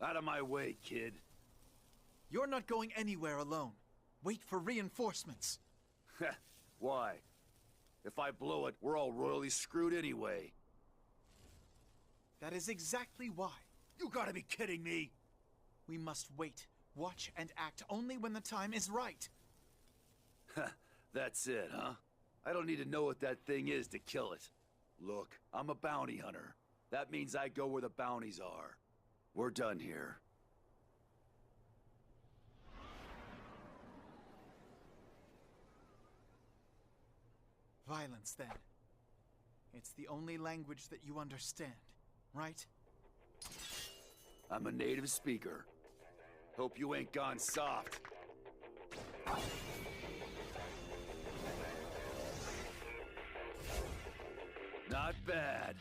Out of my way, kid. You're not going anywhere alone. Wait for reinforcements. Why? If I blow it, we're all royally screwed anyway. That is exactly why. You gotta be kidding me! We must wait, watch, and act only when the time is right. That's it, huh? I don't need to know what that thing is to kill it. Look, I'm a bounty hunter. That means I go where the bounties are. We're done here. Violence, then. It's the only language that you understand, right? I'm a native speaker. Hope you ain't gone soft. Not bad.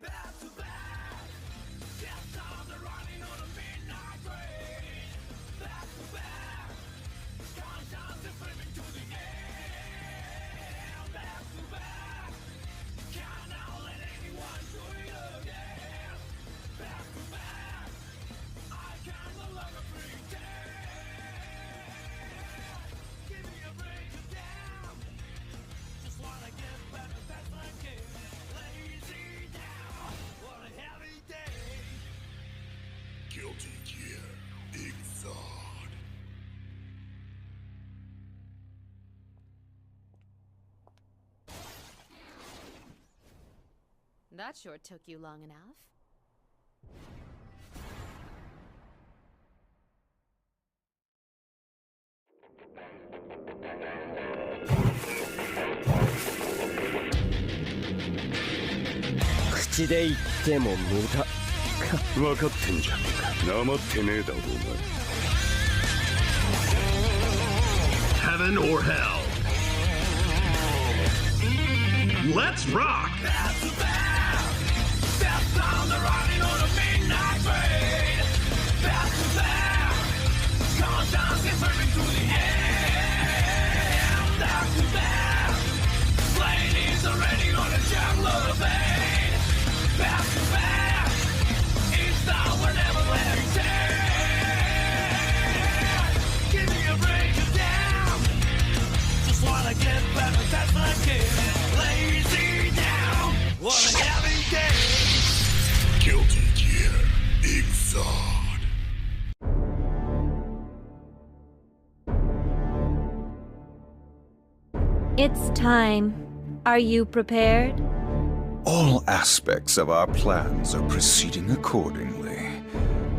Back to back, just on the running on a midnight train. Back to back, conscience is flipping to the end. Back to back, cannot let anyone do it again. Back to back, I can no longer pretend. Give me a break, you damn. Just wanna get better, that's my game. Lazy. What a heavy day! Guilty Gear Exod. That sure took you long enough. Heaven or hell. Let's rock! Back to back, step down the running on a midnight train. Back to back, conscience is moving to the end. Back to back, plane is already on a jumpload of pain. Back to back, it's now we're never letting down. Give me a break, you down. Just wanna get better, that's my kid. Lazy down, what a heavy day. Guilty Gear Exod. It's time. Are you prepared? All aspects of our plans are proceeding accordingly.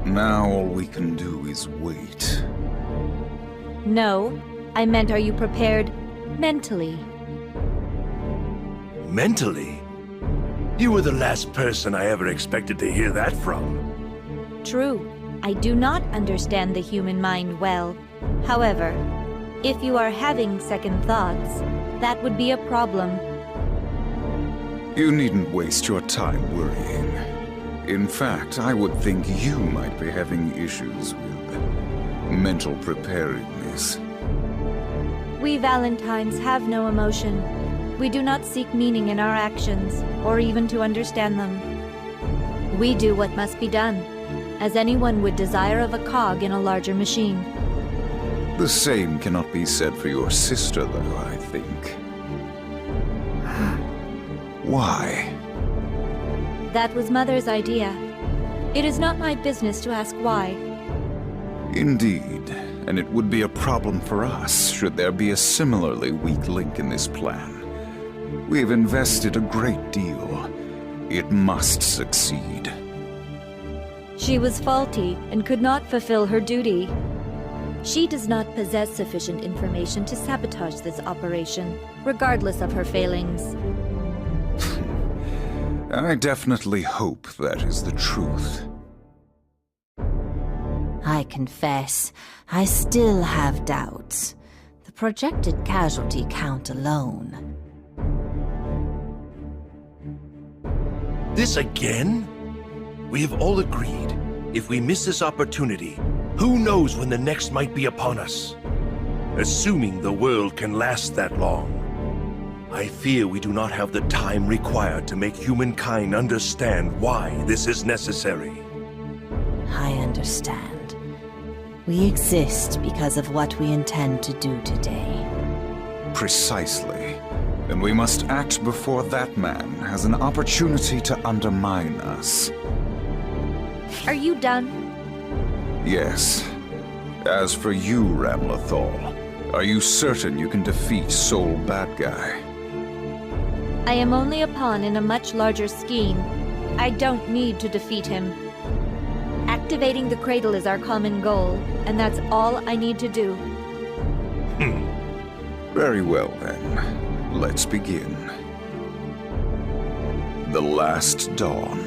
Now all we can do is wait. No, I meant are you prepared mentally? Mentally? You were the last person I ever expected to hear that from. True, I do not understand the human mind well. However, if you are having second thoughts, that would be a problem. You needn't waste your time worrying. In fact, I would think you might be having issues with mental preparedness. We Valentines have no emotion. We do not seek meaning in our actions, or even to understand them. We do what must be done, as anyone would desire of a cog in a larger machine. The same cannot be said for your sister, though, I think. Why? That was Mother's idea. It is not my business to ask why. Indeed, and it would be a problem for us should there be a similarly weak link in this plan. We have invested a great deal. It must succeed. She was faulty and could not fulfill her duty. She does not possess sufficient information to sabotage this operation, regardless of her failings. I definitely hope that is the truth. I confess, I still have doubts. The projected casualty count alone. This again? We have all agreed, if we miss this opportunity, who knows when the next might be upon us? Assuming the world can last that long, I fear we do not have the time required to make humankind understand why this is necessary. I understand. We exist because of what we intend to do today. Precisely. And we must act before that man has an opportunity to undermine us. Are you done? Yes. As for you, Ramlethal, are you certain you can defeat Soul Bad Guy? I am only a pawn in a much larger scheme. I don't need to defeat him. Activating the cradle is our common goal, and that's all I need to do. Very well, then. Let's begin. The Last Dawn.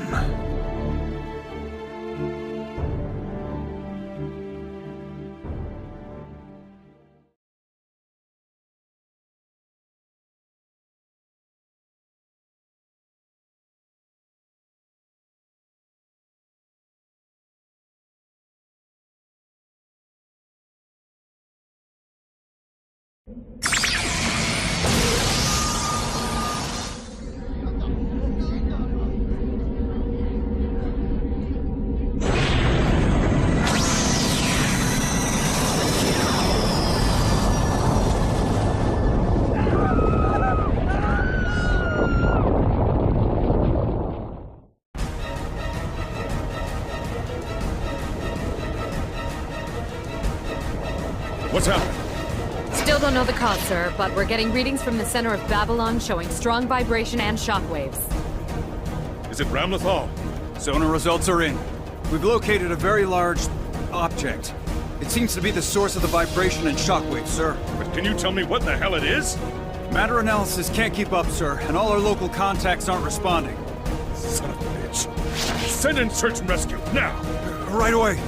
What's happening? Still don't know the cause, sir, but we're getting readings from the center of Babylon showing strong vibration and shockwaves. Is it Ramlethal? Sonar results are in. We've located a very large object. It seems to be the source of the vibration and shockwaves, sir. But can you tell me what the hell it is? Matter analysis can't keep up, sir, and all our local contacts aren't responding. Son of a bitch. Send in search and rescue, now! Right away.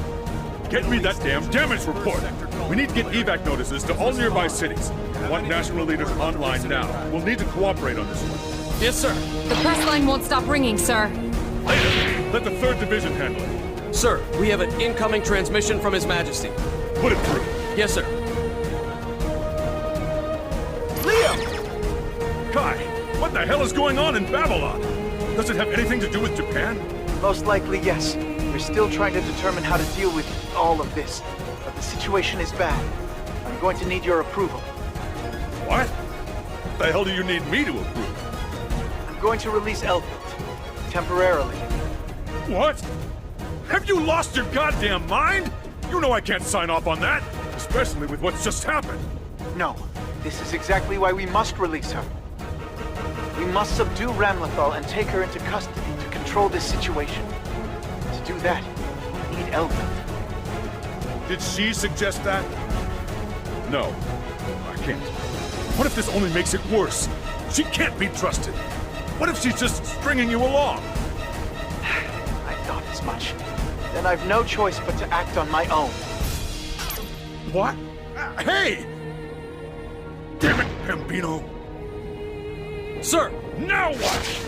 Get me that damn damage report! We need to get evac notices to all nearby cities. I want national leaders online now. We'll need to cooperate on this one. Yes, sir. The press line won't stop ringing, sir. Later, let the 3rd Division handle it. Sir, we have an incoming transmission from His Majesty. Put it through. Yes, sir. Liam! Kai, what the hell is going on in Babylon? Does it have anything to do with Japan? Most likely, yes. We're still trying to determine how to deal with all of this. But the situation is bad. I'm going to need your approval. What? What the hell do you need me to approve? I'm going to release Elfit. Temporarily. What? Have you lost your goddamn mind? You know I can't sign off on that, especially with what's just happened. No. This is exactly why we must release her. We must subdue Ramlethal and take her into custody to control this situation. To do that, we need Elfit. Did she suggest that? No, I can't. What if this only makes it worse? She can't be trusted. What if she's just stringing you along? I thought as much. Then I've no choice but to act on my own. What? Hey! Damn it, Pambino! Sir! Now what?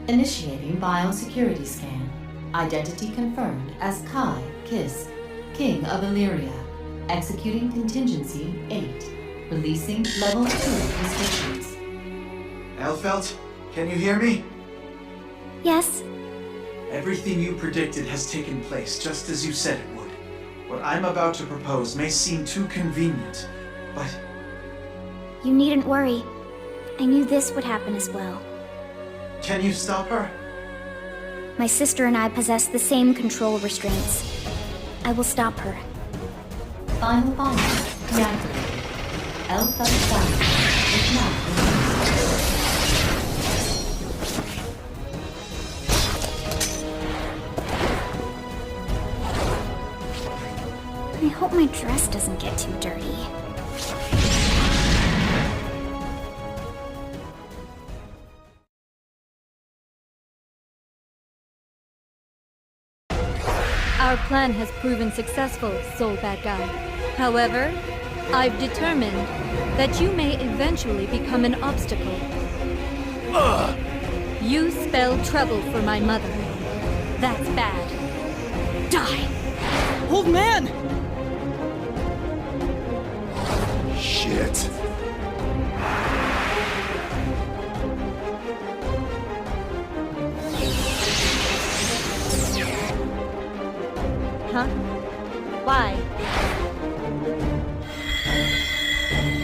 Initiating biosecurity scan. Identity confirmed as Kai Kiss, King of Illyria. Executing contingency 8. Releasing level 2 restrictions. Elfelt, can you hear me? Yes. Everything you predicted has taken place, just as you said it would. What I'm about to propose may seem too convenient, but... You needn't worry. I knew this would happen as well. Can you stop her? My sister and I possess the same control restraints. I will stop her. Final bomb deactivated. Elfelt Sound is now released. I hope my dress doesn't get too dirty. Our plan has proven successful, Soul Bad Guy. However, I've determined that you may eventually become an obstacle. You spell trouble for my mother. That's bad. Die! Old man! Shit. Huh? Why?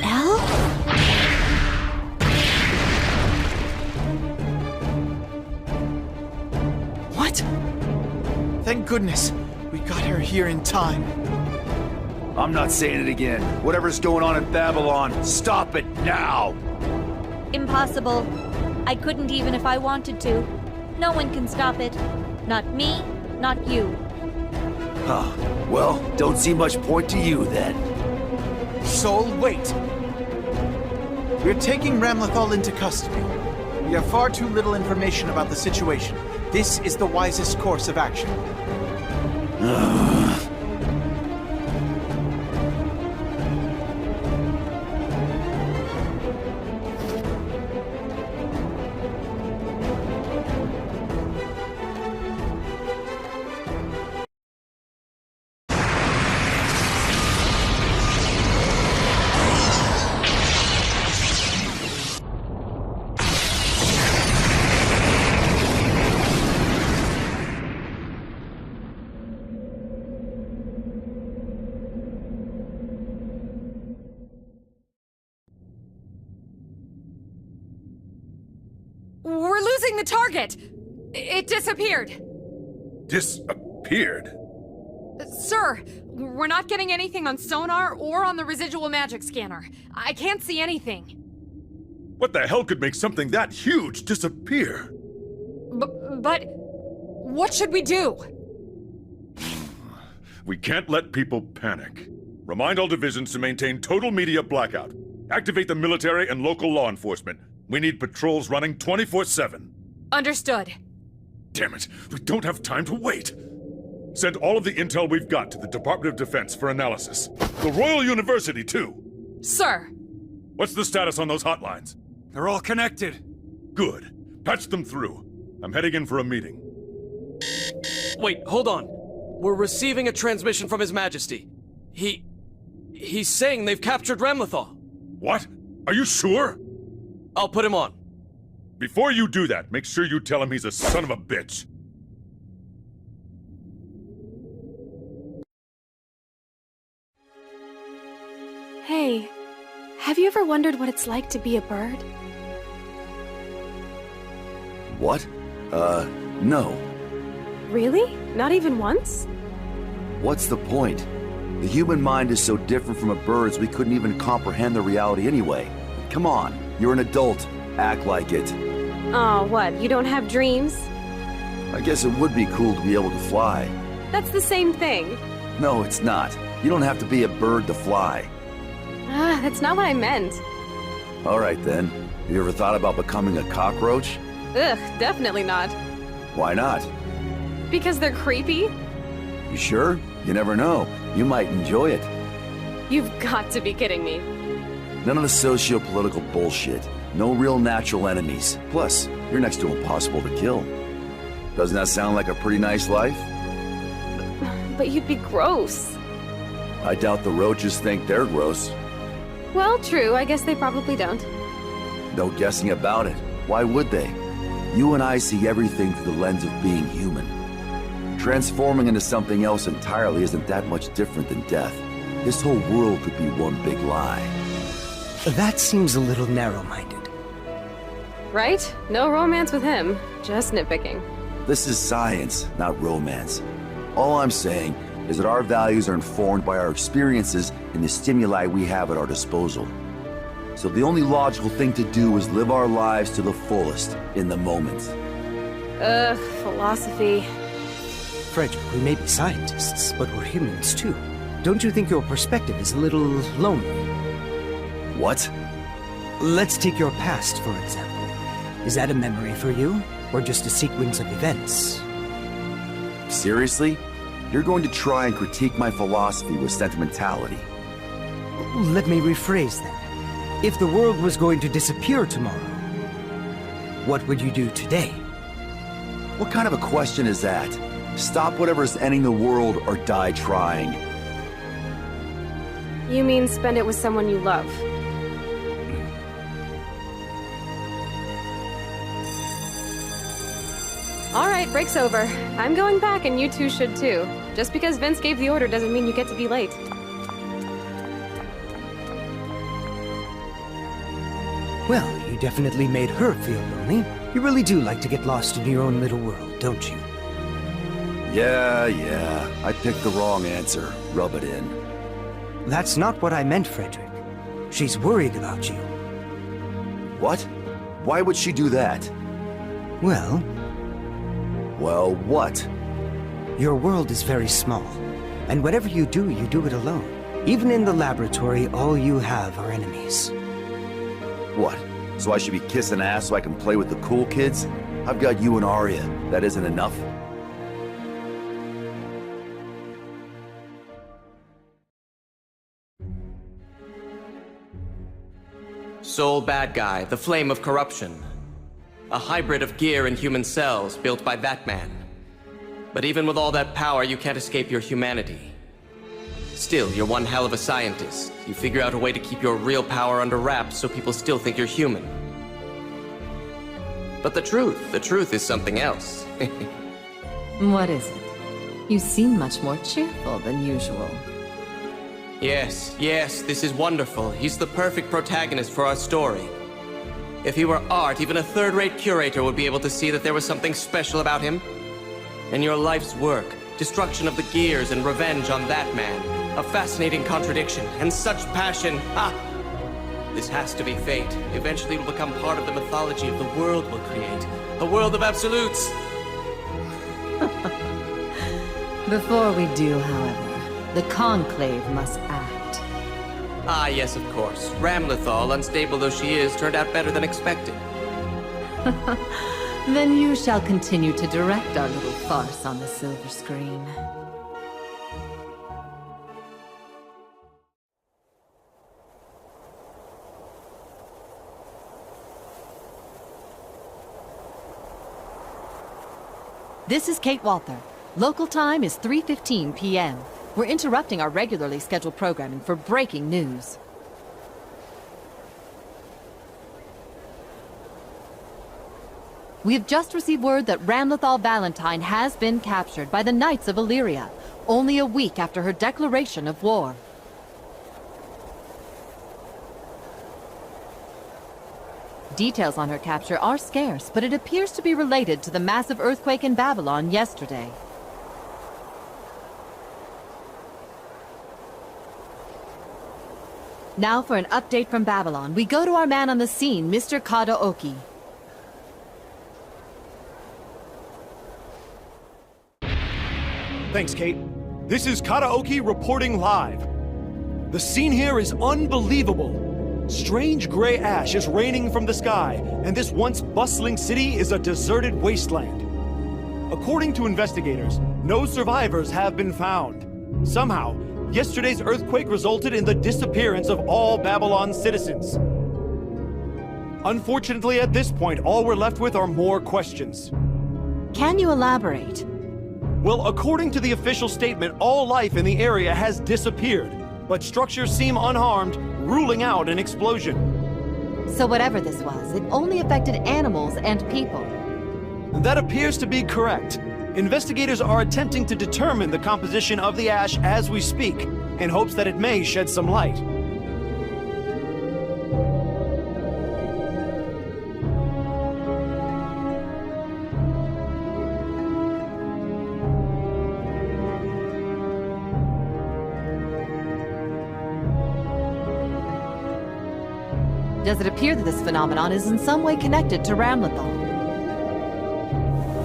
Elle? What? Thank goodness. We got her here in time. I'm not saying it again. Whatever's going on in Babylon, stop it now! Impossible. I couldn't even if I wanted to. No one can stop it. Not me, not you. Huh. Well, don't see much point to you then. Soul, wait! We're taking Ramlethal into custody. We have far too little information about the situation. This is the wisest course of action. We're losing the target! It disappeared! Disappeared? Sir, we're not getting anything on sonar or on the residual magic scanner. I can't see anything. What the hell could make something that huge disappear? But what should we do? We can't let people panic. Remind all divisions to maintain total media blackout. Activate the military and local law enforcement. We need patrols running 24/7. Understood. Damn it, we don't have time to wait. Send all of the intel we've got to the Department of Defense for analysis. The Royal University, too. Sir. What's the status on those hotlines? They're all connected. Good. Patch them through. I'm heading in for a meeting. Wait, hold on. We're receiving a transmission from His Majesty. He's saying they've captured Ramlethal. What? Are you sure? I'll put him on. Before you do that, make sure you tell him he's a son of a bitch. Hey, have you ever wondered what it's like to be a bird? What? No. Really? Not even once? What's the point? The human mind is so different from a bird's we couldn't even comprehend the reality anyway. Come on, you're an adult. Act like it. Oh, what? You don't have dreams? I guess it would be cool to be able to fly. That's the same thing. No, it's not. You don't have to be a bird to fly. Ah, that's not what I meant. All right then. Have you ever thought about becoming a cockroach? Ugh, definitely not. Why not? Because they're creepy? You sure? You never know. You might enjoy it. You've got to be kidding me. None of the socio-political bullshit. No real natural enemies. Plus, you're next to impossible to kill. Doesn't that sound like a pretty nice life? But you'd be gross. I doubt the roaches think they're gross. Well, true. I guess they probably don't. No guessing about it. Why would they? You and I see everything through the lens of being human. Transforming into something else entirely isn't that much different than death. This whole world could be one big lie. That seems a little narrow-minded. Right? No romance with him. Just nitpicking. This is science, not romance. All I'm saying is that our values are informed by our experiences and the stimuli we have at our disposal. So the only logical thing to do is live our lives to the fullest, in the moment. Philosophy. Frederick, we may be scientists, but we're humans too. don't you think your perspective is a little lonely? What? Let's take your past, for example. Is that a memory for you, or just a sequence of events? Seriously? You're going to try and critique my philosophy with sentimentality? Let me rephrase that. If the world was going to disappear tomorrow, what would you do today? What kind of a question is that? Stop whatever's ending the world or die trying. You mean spend it with someone you love? Alright, break's over. I'm going back and you two should too. Just because Vince gave the order doesn't mean you get to be late. Well, you definitely made her feel lonely. You really do like to get lost in your own little world, don't you? Yeah. I picked the wrong answer. Rub it in. That's not what I meant, Frederick. She's worried about you. What? Why would she do that? Well, what? Your world is very small, and whatever you do it alone. Even in the laboratory, all you have are enemies. What? So I should be kissing ass so I can play with the cool kids? I've got you and Arya. That isn't enough? Sole bad guy, the flame of corruption. A hybrid of gear and human cells built by that man. But even with all that power, you can't escape your humanity. Still, you're one hell of a scientist. You figure out a way to keep your real power under wraps so people still think you're human. But the truth is something else. What is it? You seem much more cheerful than usual. Yes, this is wonderful. He's the perfect protagonist for our story. If he were art, even a third-rate curator would be able to see that there was something special about him. And your life's work, destruction of the gears and revenge on that man. A fascinating contradiction, and such passion. Ha! This has to be fate. Eventually it will become part of the mythology of the world we'll create. A world of absolutes! Before we do, however, the Conclave must act. Ah, yes, of course. Ramlethal, unstable though she is, turned out better than expected. Then you shall continue to direct our little farce on the silver screen. This is Kate Walther. Local time is 3:15 p.m. We're interrupting our regularly scheduled programming for breaking news. We have just received word that Ramlethal Valentine has been captured by the Knights of Illyria, only a week after her declaration of war. Details on her capture are scarce, but it appears to be related to the massive earthquake in Babylon yesterday. Now for an update from Babylon, we go to our man on the scene, Mr. Kadaoki. Thanks, Kate. This is Kadaoki reporting live. The scene here is unbelievable. Strange gray ash is raining from the sky, and this once bustling city is a deserted wasteland. According to investigators, no survivors have been found. Somehow, yesterday's earthquake resulted in the disappearance of all Babylon's citizens. Unfortunately, at this point, all we're left with are more questions. Can you elaborate? Well, according to the official statement, all life in the area has disappeared, but structures seem unharmed, ruling out an explosion. So whatever this was, it only affected animals and people. That appears to be correct. Investigators are attempting to determine the composition of the ash as we speak, in hopes that it may shed some light. Does it appear that this phenomenon is in some way connected to Ramlethal?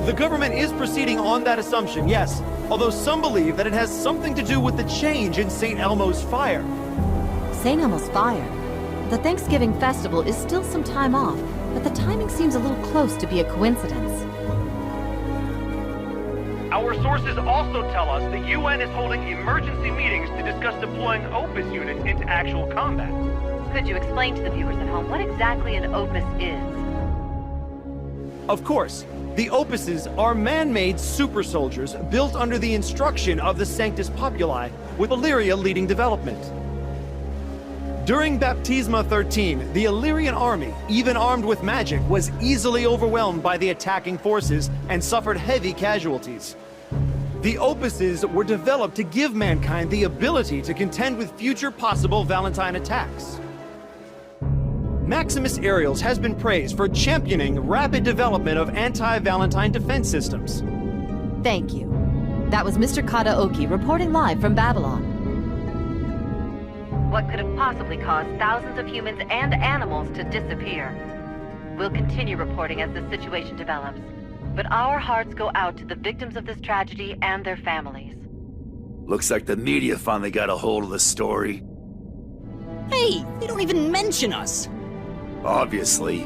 The government is proceeding on that assumption, yes. although some believe that it has something to do with the change in St. Elmo's fire. St. Elmo's fire? The Thanksgiving festival is still some time off, but the timing seems a little close to be a coincidence. Our sources also tell us the UN is holding emergency meetings to discuss deploying Opus units into actual combat. Could you explain to the viewers at home what exactly an Opus is? Of course, the Opuses are man-made super soldiers built under the instruction of the Sanctus Populi, with Illyria leading development. During Baptisma 13, the Illyrian army, even armed with magic, was easily overwhelmed by the attacking forces and suffered heavy casualties. The Opuses were developed to give mankind the ability to contend with future possible Valentine attacks. Maximus Aerials has been praised for championing rapid development of anti-Valentine defense systems. Thank you. That was Mr. Kataoki reporting live from Babylon. What could have possibly caused thousands of humans and animals to disappear? We'll continue reporting as the situation develops, but our hearts go out to the victims of this tragedy and their families. Looks like the media finally got a hold of the story. Hey, they don't even mention us! Obviously.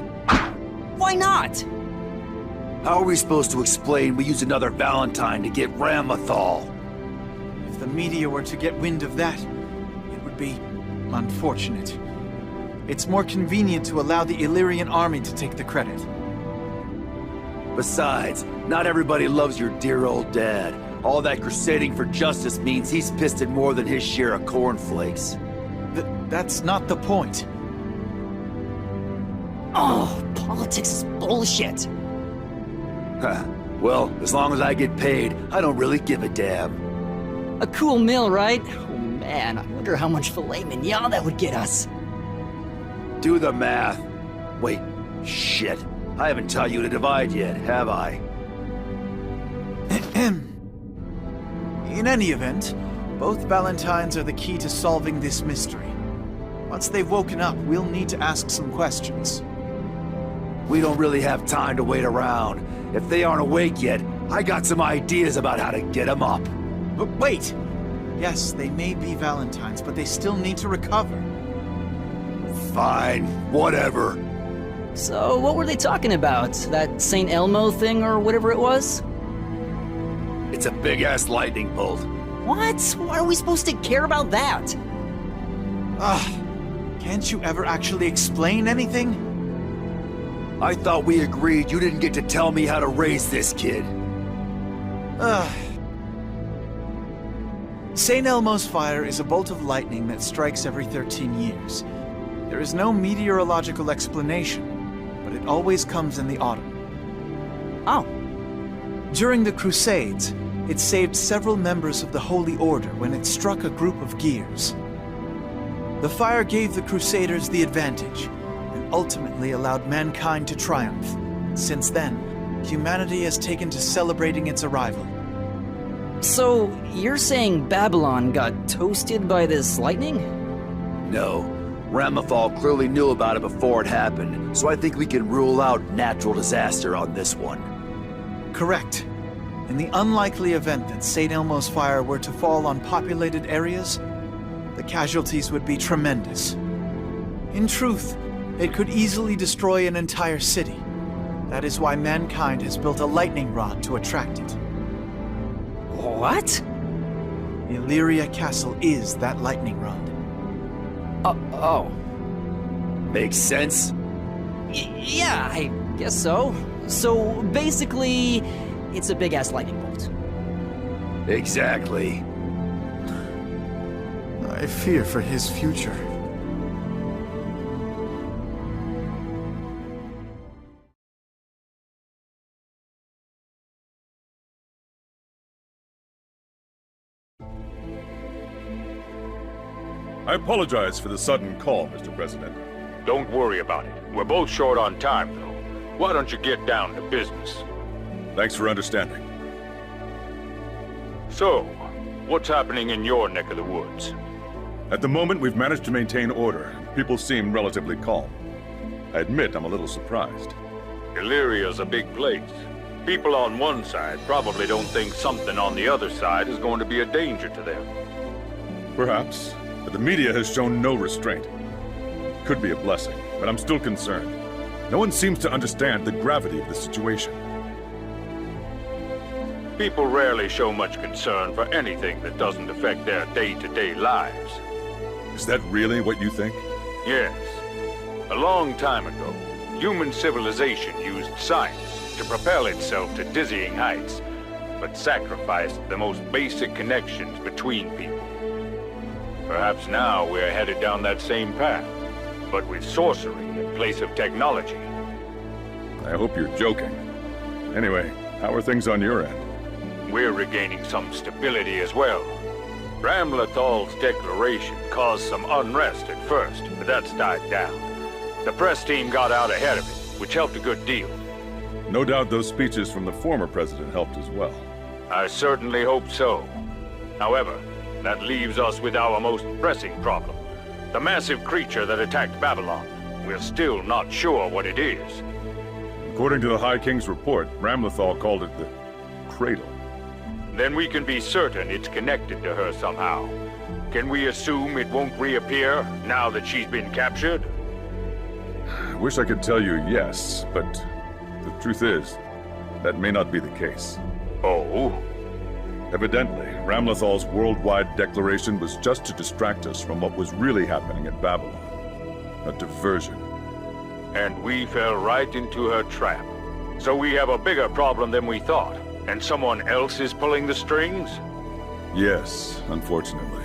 Why not? How are we supposed to explain we used another Valentine to get Ramlethal? If the media were to get wind of that, it would be unfortunate. It's more convenient to allow the Illyrian army to take the credit. Besides, not everybody loves your dear old dad. All that crusading for justice means he's pissed at more than his share of cornflakes. That's not the point. Oh, politics is bullshit. Huh. Well, as long as I get paid, I don't really give a damn. A cool meal, right? Oh man, I wonder how much filet mignon that would get us. Do the math. Wait, shit. I haven't taught you to divide yet, have I? In any event, both Valentines are the key to solving this mystery. Once they've woken up, we'll need to ask some questions. We don't really have time to wait around. If they aren't awake yet, I got some ideas about how to get them up. But wait! Yes, they may be Valentines, but they still need to recover. Fine, whatever. So, what were they talking about? That St. Elmo thing or whatever it was? It's a big-ass lightning bolt. What? Why are we supposed to care about that? Can't you ever actually explain anything? I thought we agreed you didn't get to tell me how to raise this kid. St. Elmo's fire is a bolt of lightning that strikes every 13 years. There is no meteorological explanation, but it always comes in the autumn. Oh. During the Crusades, it saved several members of the Holy Order when it struck a group of gears. The fire gave the Crusaders the advantage, and ultimately allowed mankind to triumph. Since then, humanity has taken to celebrating its arrival. So, you're saying Babylon got toasted by this lightning? No. Ramlethal clearly knew about it before it happened, so I think we can rule out natural disaster on this one. Correct. In the unlikely event that St. Elmo's fire were to fall on populated areas, the casualties would be tremendous. In truth, it could easily destroy an entire city. That is why mankind has built a lightning rod to attract it. What? Illyria Castle is that lightning rod. Oh. Makes sense? Yeah, I guess so. So, basically, it's a big-ass lightning bolt. Exactly. I fear for his future. I apologize for the sudden call, Mr. President. Don't worry about it. We're both short on time, though. Why don't you get down to business? Thanks for understanding. So, what's happening in your neck of the woods? At the moment, we've managed to maintain order. People seem relatively calm. I admit I'm a little surprised. Illyria's a big place. People on one side probably don't think something on the other side is going to be a danger to them. Perhaps, but the media has shown no restraint. Could be a blessing, but I'm still concerned. No one seems to understand the gravity of the situation. People rarely show much concern for anything that doesn't affect their day-to-day lives. Is that really what you think? Yes. A long time ago, human civilization used science to propel itself to dizzying heights, but sacrificed the most basic connections between people. Perhaps now we're headed down that same path, but with sorcery in place of technology. I hope you're joking. Anyway, how are things on your end? We're regaining some stability as well. Ramlethal's declaration caused some unrest at first, but that's died down. The press team got out ahead of it, which helped a good deal. No doubt those speeches from the former president helped as well. I certainly hope so. However, that leaves us with our most pressing problem. The massive creature that attacked Babylon. We're still not sure what it is. According to the High King's report, Ramlethal called it the Cradle. Then we can be certain it's connected to her somehow. Can we assume it won't reappear now that she's been captured? I wish I could tell you yes, but the truth is, that may not be the case. Oh? Evidently, Ramlethal's worldwide declaration was just to distract us from what was really happening at Babylon. A diversion. And we fell right into her trap. So we have a bigger problem than we thought. And someone else is pulling the strings? Yes, unfortunately.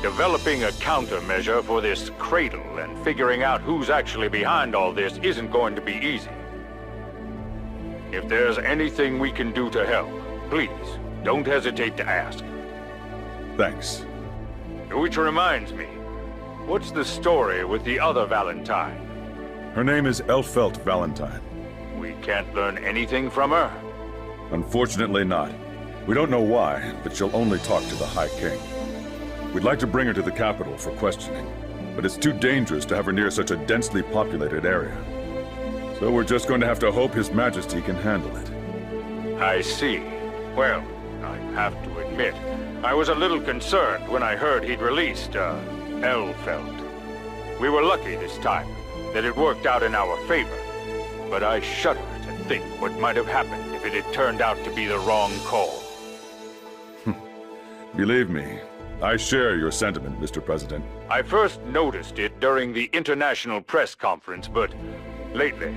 Developing a countermeasure for this cradle and figuring out who's actually behind all this isn't going to be easy. If there's anything we can do to help, please, don't hesitate to ask. Thanks. Which reminds me, what's the story with the other Valentine? Her name is Elphelt Valentine. We can't learn anything from her? Unfortunately not. We don't know why, but she'll only talk to the High King. We'd like to bring her to the capital for questioning, but it's too dangerous to have her near such a densely populated area. So we're just going to have to hope His Majesty can handle it. I see. Well, I have to admit, I was a little concerned when I heard he'd released, Elphelt. We were lucky this time, that it worked out in our favor. But I shudder to think what might have happened if it had turned out to be the wrong call. Believe me, I share your sentiment, Mr. President. I first noticed it during the international press conference, but lately,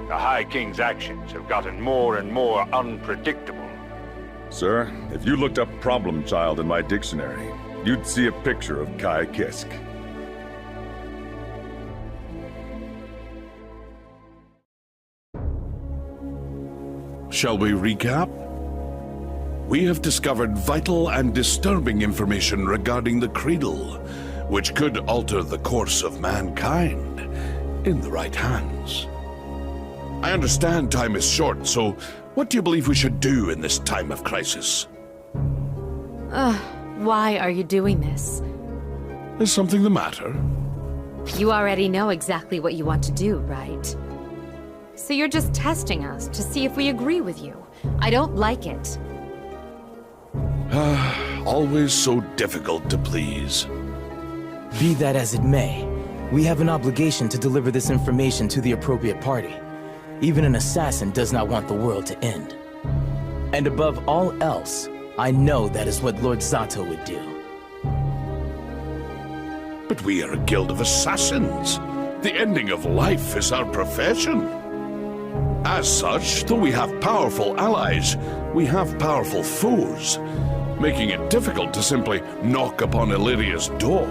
the High King's actions have gotten more and more unpredictable. Sir, if you looked up problem child in my dictionary, you'd see a picture of Kai Kisk. Shall we recap? We have discovered vital and disturbing information regarding the Cradle, which could alter the course of mankind in the right hands. I understand time is short, so what do you believe we should do in this time of crisis? Why are you doing this? Is something the matter? You already know exactly what you want to do, right? So you're just testing us to see if we agree with you. I don't like it. Always so difficult to please. Be that as it may, we have an obligation to deliver this information to the appropriate party. Even an assassin does not want the world to end. And above all else, I know that is what Lord Zato would do. But we are a guild of assassins. The ending of life is our profession. As such, though we have powerful allies, we have powerful foes, making it difficult to simply knock upon Illyria's door.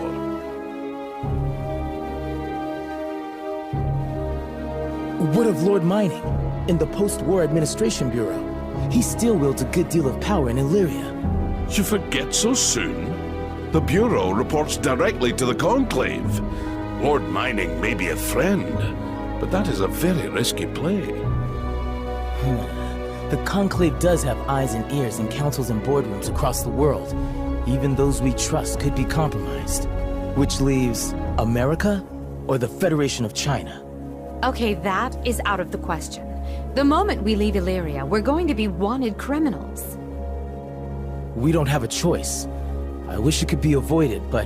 What of Lord Mining, in the Post-War Administration Bureau? He still wields a good deal of power in Illyria. You forget so soon? The Bureau reports directly to the Conclave. Lord Mining may be a friend, but that is a very risky play. The Conclave does have eyes and ears in councils and boardrooms across the world. Even those we trust could be compromised. Which leaves America or the Federation of China? Okay, that is out of the question. The moment we leave Illyria, we're going to be wanted criminals. We don't have a choice. I wish it could be avoided, but...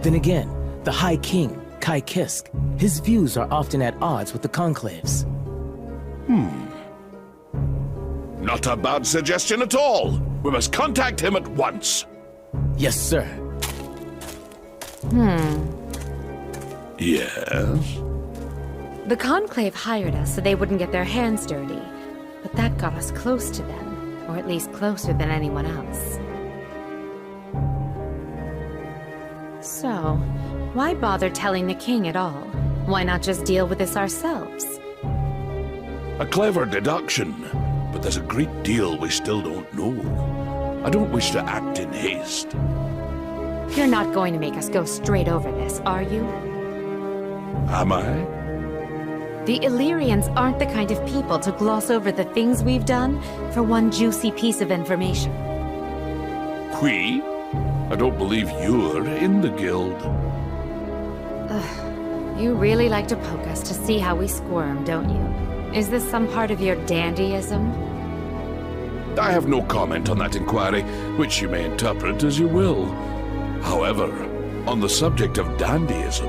Then again, the High King, Kai Kisk, his views are often at odds with the Conclave's. Not a bad suggestion at all. We must contact him at once. Yes, sir. Yes? The Conclave hired us so they wouldn't get their hands dirty, but that got us close to them, or at least closer than anyone else. So, why bother telling the king at all? Why not just deal with this ourselves? A clever deduction, but there's a great deal we still don't know. I don't wish to act in haste. You're not going to make us go straight over this, are you? Am I? The Illyrians aren't the kind of people to gloss over the things we've done for one juicy piece of information. We? I don't believe you're in the guild. You really like to poke us to see how we squirm, don't you? Is this some part of your dandyism? I have no comment on that inquiry, which you may interpret as you will. However, on the subject of dandyism...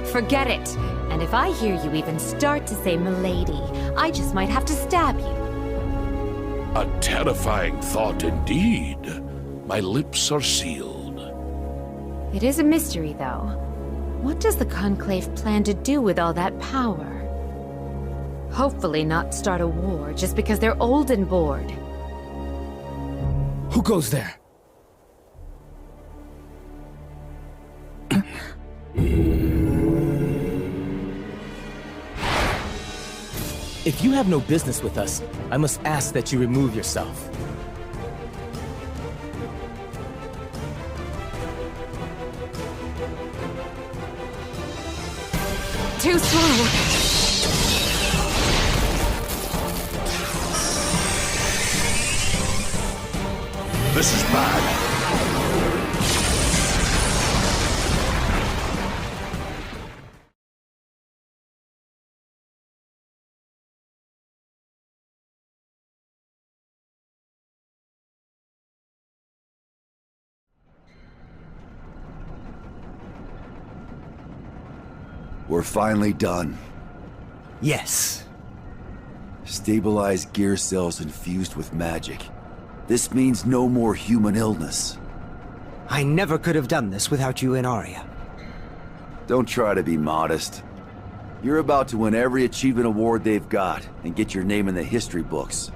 Forget it! And if I hear you even start to say milady, I just might have to stab you. A terrifying thought indeed. My lips are sealed. It is a mystery, though. What does the Conclave plan to do with all that power? Hopefully not start a war just because they're old and bored. Who goes there? If you have no business with us, I must ask that you remove yourself. Too slow. This is bad. We're finally done. Yes. Stabilized gear cells infused with magic. This means no more human illness. I never could have done this without you and Arya. Don't try to be modest. You're about to win every achievement award they've got and get your name in the history books.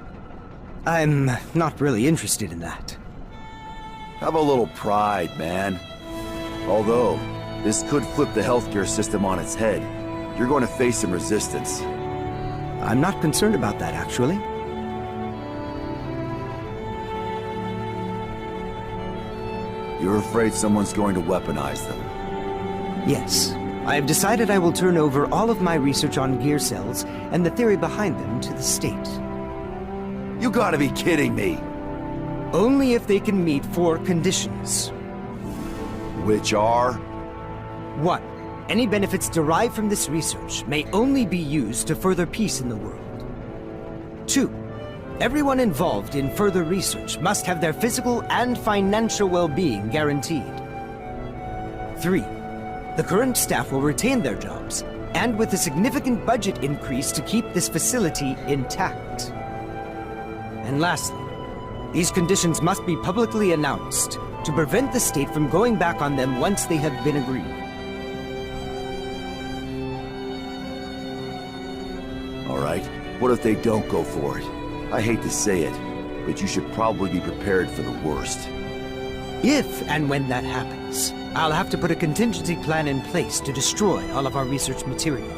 I'm not really interested in that. Have a little pride, man. Although, this could flip the healthcare system on its head. You're going to face some resistance. I'm not concerned about that, actually. You're afraid someone's going to weaponize them? Yes. I have decided I will turn over all of my research on gear cells and the theory behind them to the state. You gotta be kidding me! Only if they can meet 4 conditions. Which are? 1. Any benefits derived from this research may only be used to further peace in the world. 2. Everyone involved in further research must have their physical and financial well-being guaranteed. 3. The current staff will retain their jobs, and with a significant budget increase to keep this facility intact. And lastly, these conditions must be publicly announced to prevent the state from going back on them once they have been agreed. All right, what if they don't go for it? I hate to say it, but you should probably be prepared for the worst. If and when that happens, I'll have to put a contingency plan in place to destroy all of our research material.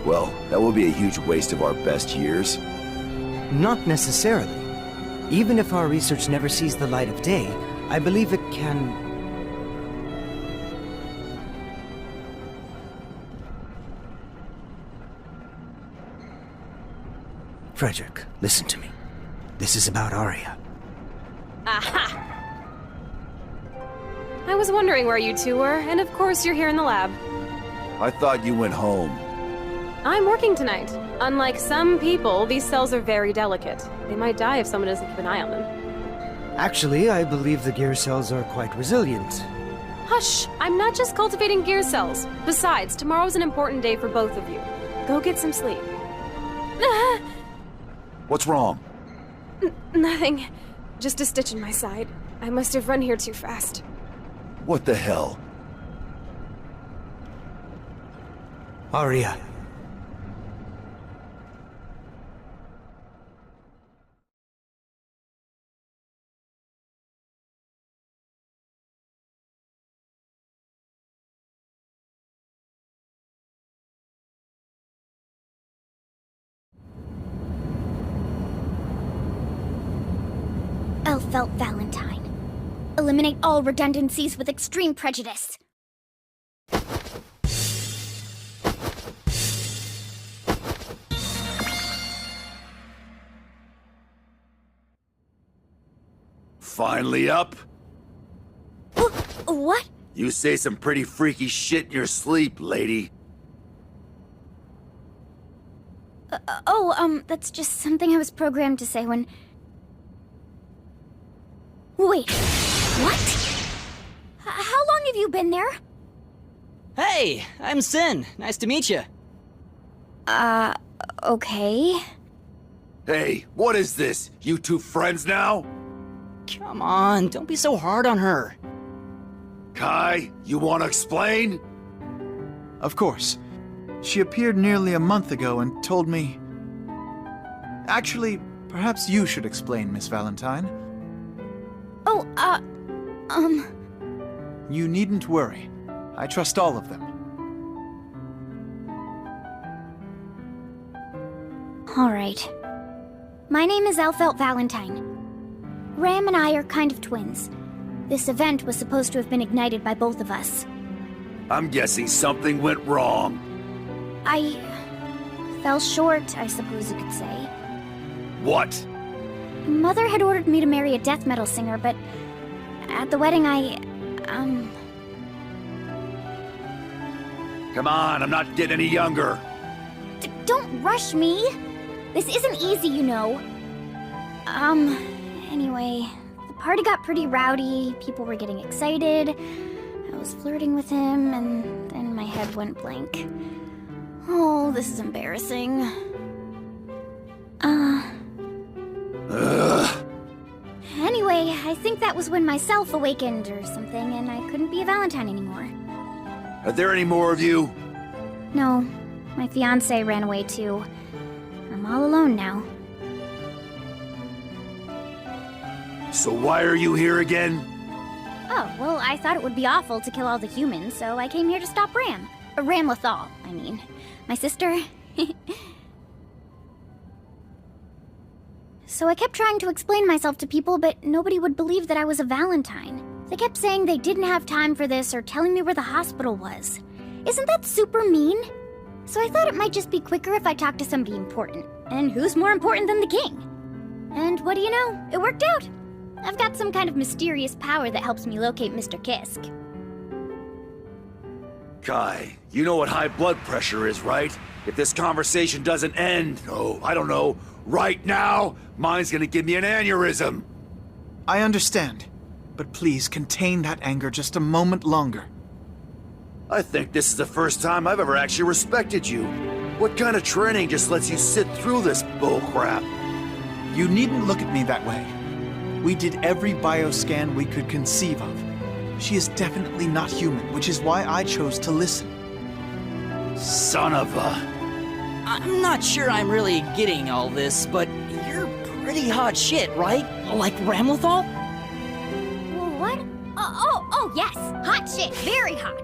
Well, that will be a huge waste of our best years. Not necessarily. Even if our research never sees the light of day, I believe it can... Frederick, listen to me. This is about Arya. Aha! I was wondering where you two were, and of course you're here in the lab. I thought you went home. I'm working tonight. Unlike some people, these cells are very delicate. They might die if someone doesn't keep an eye on them. Actually, I believe the gear cells are quite resilient. Hush! I'm not just cultivating gear cells. Besides, tomorrow's an important day for both of you. Go get some sleep. What's wrong? Nothing. Just a stitch in my side. I must have run here too fast. What the hell? Arya. Elphelt Valentine. Eliminate all redundancies with extreme prejudice. Finally up? What? You say some pretty freaky shit in your sleep, lady. That's just something I was programmed to say when... Wait, what? How long have you been there? Hey, I'm Sin. Nice to meet you. Okay. Hey, what is this? You two friends now? Come on, don't be so hard on her. Kai, you want to explain? Of course. She appeared nearly a month ago and told me... Actually, perhaps you should explain, Miss Valentine. You needn't worry. I trust all of them. All right. My name is Elphelt Valentine. Ram and I are kind of twins. This event was supposed to have been ignited by both of us. I'm guessing something went wrong. I fell short, I suppose you could say. What? Mother had ordered me to marry a death metal singer, but at the wedding Come on, I'm not getting any younger. Don't rush me! This isn't easy, you know. Anyway, the party got pretty rowdy, people were getting excited, I was flirting with him, and then my head went blank. Oh, this is embarrassing. Anyway, I think that was when my self awakened or something, and I couldn't be a Valentine anymore. Are there any more of you? No, my fiancé ran away too. I'm all alone now. So why are you here again? Oh, well, I thought it would be awful to kill all the humans, so I came here to stop Ram. Ram Lethal, I mean. My sister. So I kept trying to explain myself to people, but nobody would believe that I was a Valentine. They kept saying they didn't have time for this or telling me where the hospital was. Isn't that super mean? So I thought it might just be quicker if I talked to somebody important. And who's more important than the king? And what do you know? It worked out. I've got some kind of mysterious power that helps me locate Mr. Kisk. Kai, you know what high blood pressure is, right? If this conversation doesn't end, I don't know, right now, mine's gonna give me an aneurysm. I understand, but please contain that anger just a moment longer. I think this is the first time I've ever actually respected you. What kind of training just lets you sit through this bullcrap? You needn't look at me that way. We did every bioscan we could conceive of. She is definitely not human, which is why I chose to listen. Son of a... I'm not sure I'm really getting all this, but you're pretty hot shit, right? Like Ram Lethal? What? Oh, yes. Hot shit. Very hot.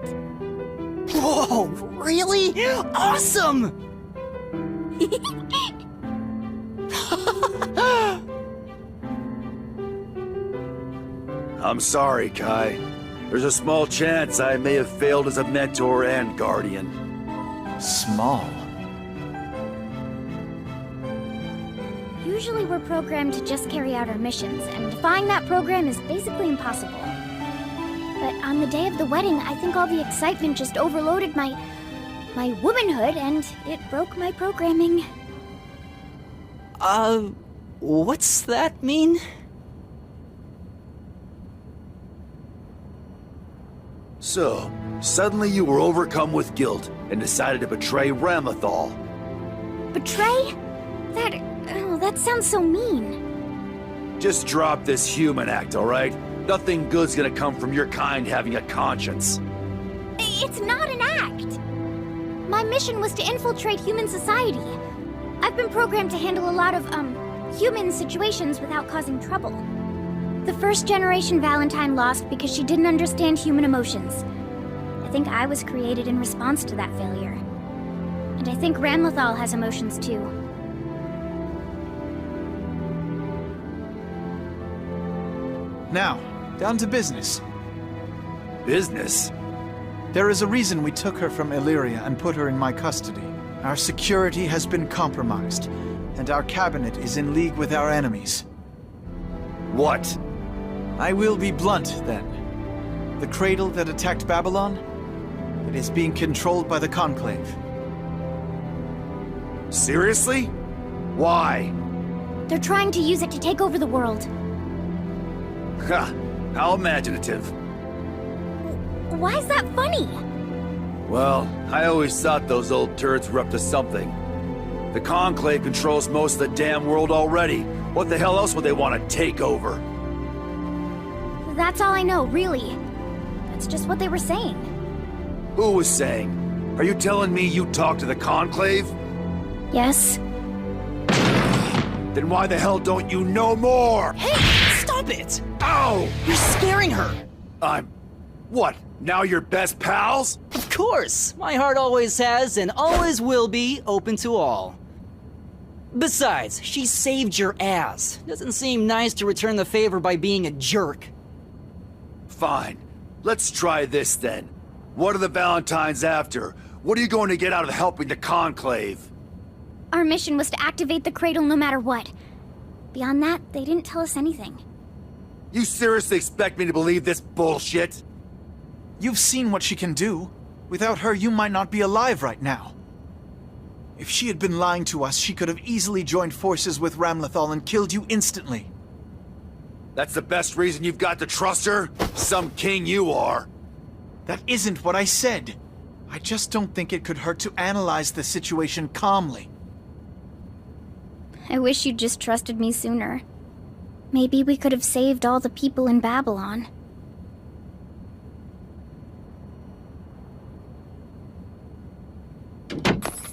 Whoa, really? Awesome! I'm sorry, Kai. There's a small chance I may have failed as a mentor and guardian. Small? Usually we're programmed to just carry out our missions, and defying that program is basically impossible. But on the day of the wedding, I think all the excitement just overloaded my... my womanhood, and it broke my programming. What's that mean? So, suddenly you were overcome with guilt and decided to betray Ramlethal. Betray? That sounds so mean. Just drop this human act, alright? Nothing good's gonna come from your kind having a conscience. It's not an act. My mission was to infiltrate human society. I've been programmed to handle a lot of, human situations without causing trouble. The first generation Valentine lost because she didn't understand human emotions. I think I was created in response to that failure. And I think Ramlethal has emotions too. Now, down to business. Business? There is a reason we took her from Illyria and put her in my custody. Our security has been compromised, and our cabinet is in league with our enemies. What? I will be blunt, then. The cradle that attacked Babylon? It is being controlled by the Conclave. Seriously? Why? They're trying to use it to take over the world. Ha! How imaginative. Why is that funny? Well, I always thought those old turds were up to something. The Conclave controls most of the damn world already. What the hell else would they want to take over? That's all I know, really. That's just what they were saying. Who was saying? Are you telling me you talked to the Conclave? Yes. Then why the hell don't you know more? Hey, stop it! Ow! You're scaring her! What? Now you're best pals? Of course! My heart always has and always will be open to all. Besides, she saved your ass. Doesn't seem nice to return the favor by being a jerk. Fine. Let's try this then. What are the Valentines after? What are you going to get out of helping the Conclave? Our mission was to activate the cradle no matter what. Beyond that, they didn't tell us anything. You seriously expect me to believe this bullshit? You've seen what she can do. Without her, you might not be alive right now. If she had been lying to us, she could have easily joined forces with Ramlethal and killed you instantly. That's the best reason you've got to trust her? Some king you are. That isn't what I said. I just don't think it could hurt to analyze the situation calmly. I wish you'd just trusted me sooner. Maybe we could have saved all the people in Babylon.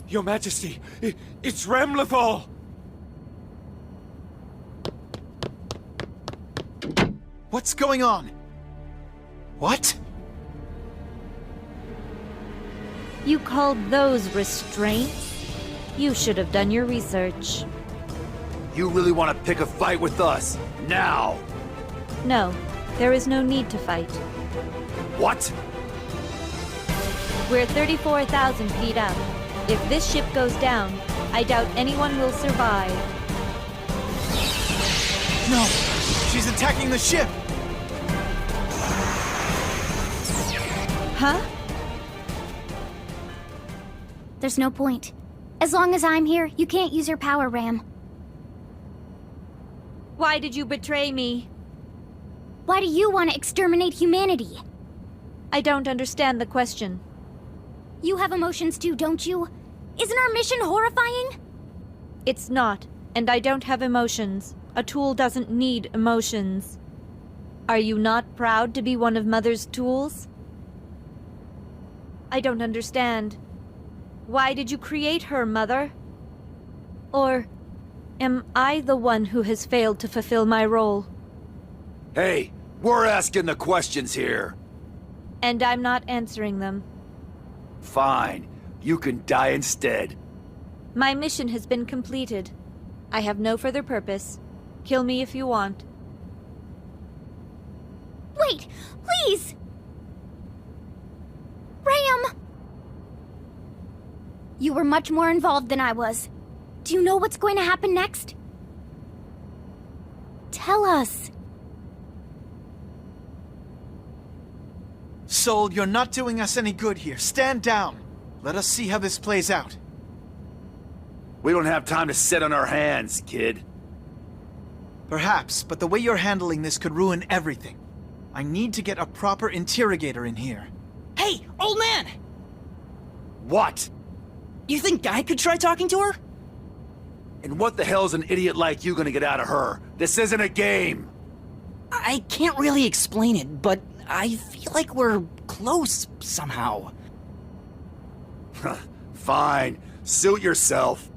Your Majesty, it's Ramlethal! What's going on? What? You called those restraints? You should have done your research. You really want to pick a fight with us? Now! No, there is no need to fight. What? We're 34,000 feet up. If this ship goes down, I doubt anyone will survive. No! She's attacking the ship! Huh? There's no point. As long as I'm here, you can't use your power, Ram. Why did you betray me? Why do you want to exterminate humanity? I don't understand the question. You have emotions too, don't you? Isn't our mission horrifying? It's not, and I don't have emotions. A tool doesn't need emotions. Are you not proud to be one of Mother's tools? I don't understand. Why did you create her, Mother? Or am I the one who has failed to fulfill my role? Hey, we're asking the questions here. And I'm not answering them. Fine. You can die instead. My mission has been completed. I have no further purpose. Kill me if you want. Wait, please! Ram! You were much more involved than I was. Do you know what's going to happen next? Tell us. Soul, you're not doing us any good here. Stand down. Let us see how this plays out. We don't have time to sit on our hands, kid. Perhaps, but the way you're handling this could ruin everything. I need to get a proper interrogator in here. Hey, old man! What? You think I could try talking to her? And what the hell's an idiot like you gonna get out of her? This isn't a game! I can't really explain it, but I feel like we're close somehow. Fine. Suit yourself.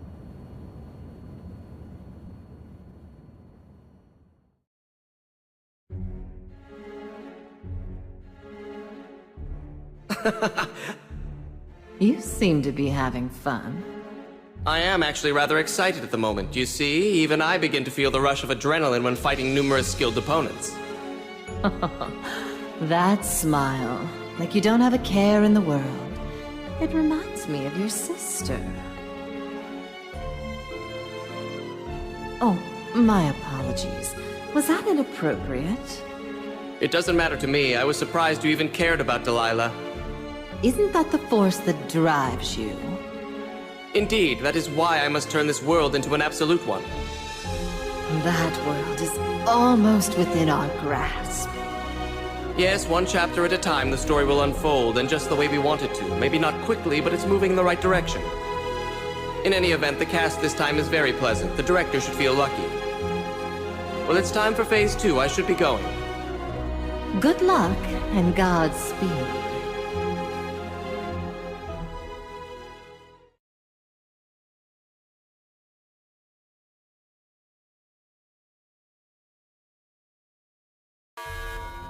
You seem to be having fun. I am actually rather excited at the moment. You see, even I begin to feel the rush of adrenaline when fighting numerous skilled opponents. That smile, like you don't have a care in the world. It reminds me of your sister. Oh, my apologies. Was that inappropriate? It doesn't matter to me. I was surprised you even cared about Delilah. Isn't that the force that drives you? Indeed, that is why I must turn this world into an absolute one. That world is almost within our grasp. Yes, one chapter at a time the story will unfold, and just the way we want it to. Maybe not quickly, but it's moving in the right direction. In any event, the cast this time is very pleasant. The director should feel lucky. Well, it's time for Phase 2. I should be going. Good luck and Godspeed.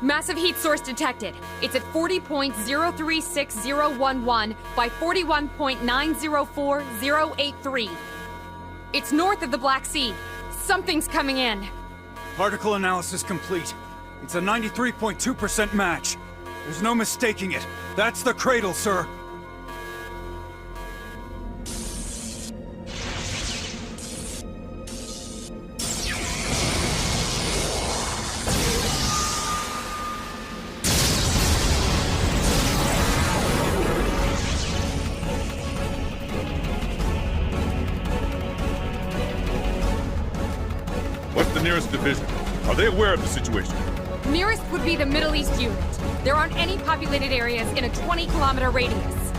Massive heat source detected. It's at 40.036011 by 41.904083. It's north of the Black Sea. Something's coming in. Particle analysis complete. It's a 93.2% match. There's no mistaking it. That's the cradle, sir. What's the nearest division? Are they aware of the situation? Nearest would be the Middle East unit. There aren't any populated areas in a 20-kilometer radius.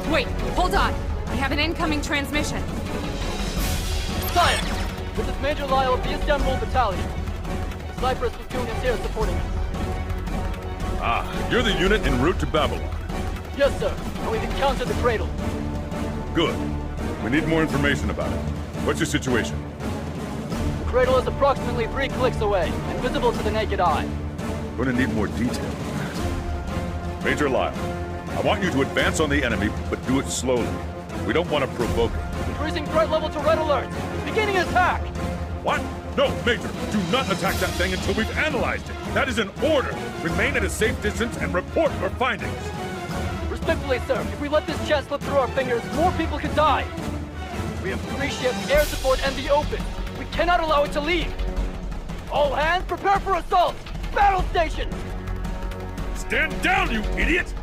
Wait, hold on. I have an incoming transmission. Science! This is Major Lyle of the Istanbul Battalion. The Cyprus platoon is here supporting us. Ah, you're the unit en route to Babylon. Yes, sir. And we've encountered the cradle. Good. We need more information about it. What's your situation? The cradle is approximately 3 clicks away and visible to the naked eye. Gonna need more detail on that. Major Lyle, I want you to advance on the enemy, but do it slowly. We don't want to provoke it. Increasing threat level to red alert. Beginning attack! What? No, Major, do not attack that thing until we've analyzed it. That is an order. Remain at a safe distance and report your findings. Respectfully, sir, if we let this chance slip through our fingers, more people could die. We have 3 ships, air support, and the open. We cannot allow it to leave. All hands, prepare for assault! Battle station! Stand down, you idiot!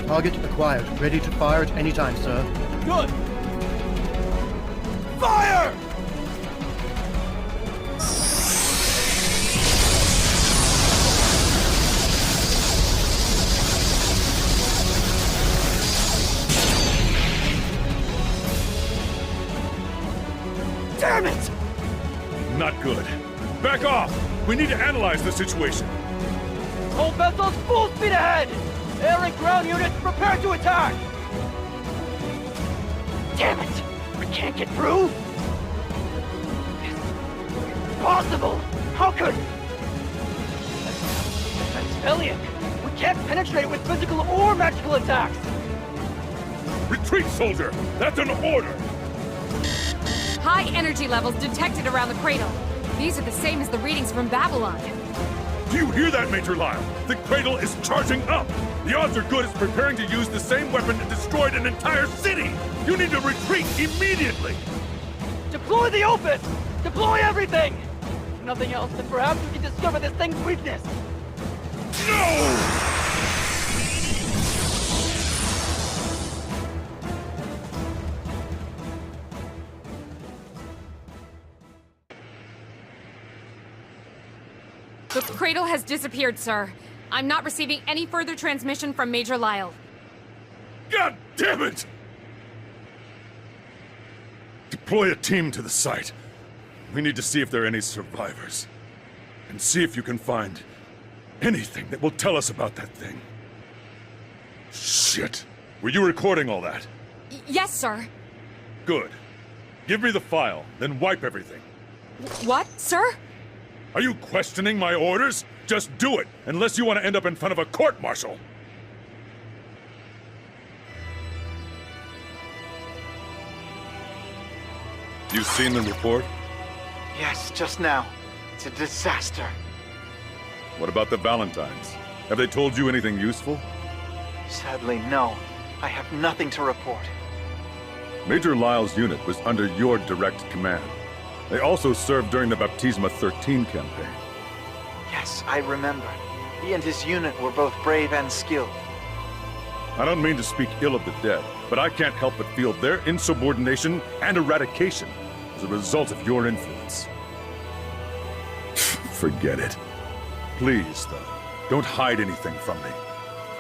Target acquired. Ready to fire at any time, sir. Good! Fire! Damn it! Not good. Back off! We need to analyze the situation. All vessels full speed ahead! Air and ground units prepare to attack! Damn it! We can't get through? It's impossible! How could... That's Veliant! We can't penetrate it with physical or magical attacks! Retreat, soldier! That's an order! High energy levels detected around the cradle. These are the same as the readings from Babylon. Do you hear that, Major Lyle? The cradle is charging up! The odds are good it's preparing to use the same weapon that destroyed an entire city! You need to retreat immediately! Deploy the Opus! Deploy everything! nothing else, then perhaps we can discover this thing's weakness. The cradle has disappeared, sir. I'm not receiving any further transmission from Major Lyle. God damn it! Deploy a team to the site. We need to see if there are any survivors. And see if you can find anything that will tell us about that thing. Shit. Were you recording all that? Yes, sir. Good. Give me the file, then wipe everything. What, sir? Are you questioning my orders? Just do it, unless you want to end up in front of a court-martial. You seen the report? Yes, just now. It's a disaster. What about the Valentines? Have they told you anything useful? Sadly, no. I have nothing to report. Major Lyle's unit was under your direct command. They also served during the Baptisma 13 campaign. Yes, I remember. He and his unit were both brave and skilled. I don't mean to speak ill of the dead, but I can't help but feel their insubordination and eradication as a result of your influence. Forget it. Please, though, don't hide anything from me.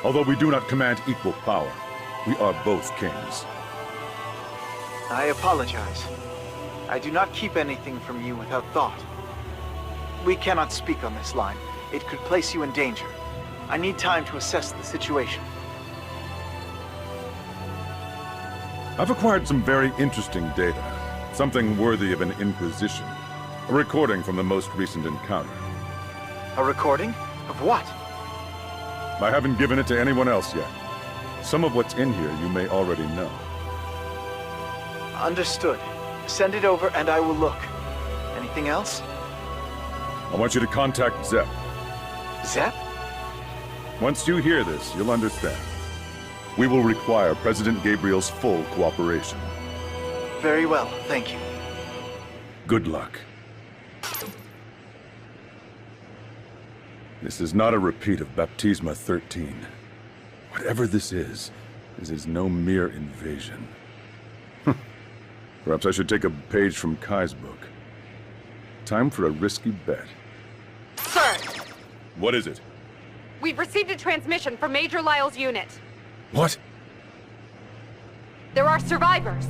Although we do not command equal power, we are both kings. I apologize. I do not keep anything from you without thought. We cannot speak on this line. It could place you in danger. I need time to assess the situation. I've acquired some very interesting data. Something worthy of an inquisition. A recording from the most recent encounter. A recording? Of what? I haven't given it to anyone else yet. Some of what's in here you may already know. Understood. Send it over and I will look. Anything else? I want you to contact Zep. Zep? Once you hear this, you'll understand. We will require President Gabriel's full cooperation. Very well, thank you. Good luck. This is not a repeat of Baptisma 13. Whatever this is no mere invasion. Perhaps I should take a page from Kai's book. Time for a risky bet. Sir, What is it? we've received a transmission from Major Lyle's unit. What? There are survivors.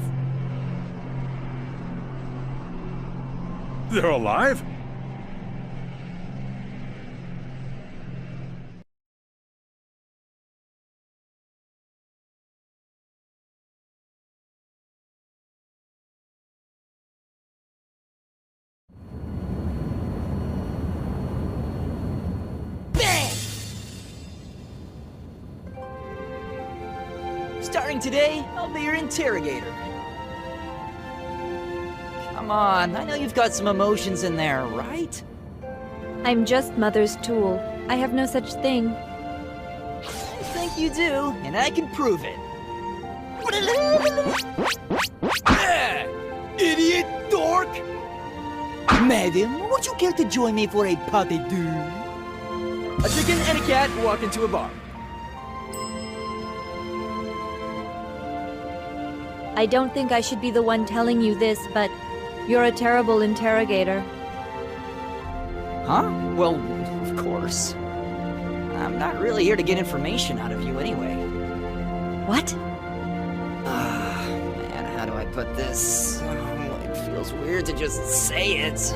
They're alive? Starting today, I'll be your interrogator. Come on, I know you've got some emotions in there, right? I'm just Mother's tool. I have no such thing. I think you do, and I can prove it. Idiot dork! Madam, would you care to join me for a pas de deux? A chicken and a cat walk into a bar. I don't think I should be the one telling you this, but you're a terrible interrogator. Huh? Well, of course. I'm not really here to get information out of you anyway. What? Man, how do I put this? Oh, it feels weird to just say it.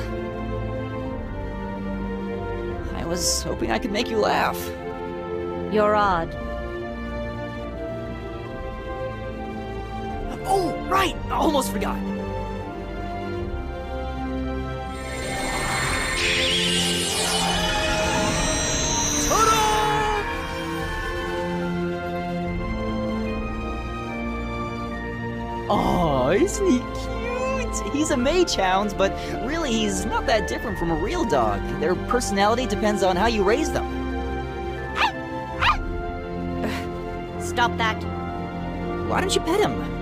I was hoping I could make you laugh. You're odd. Oh, right! I almost forgot. Oh, isn't he cute? He's a mage hound, but really he's not that different from a real dog. Their personality depends on how you raise them. Stop that. Why don't you pet him?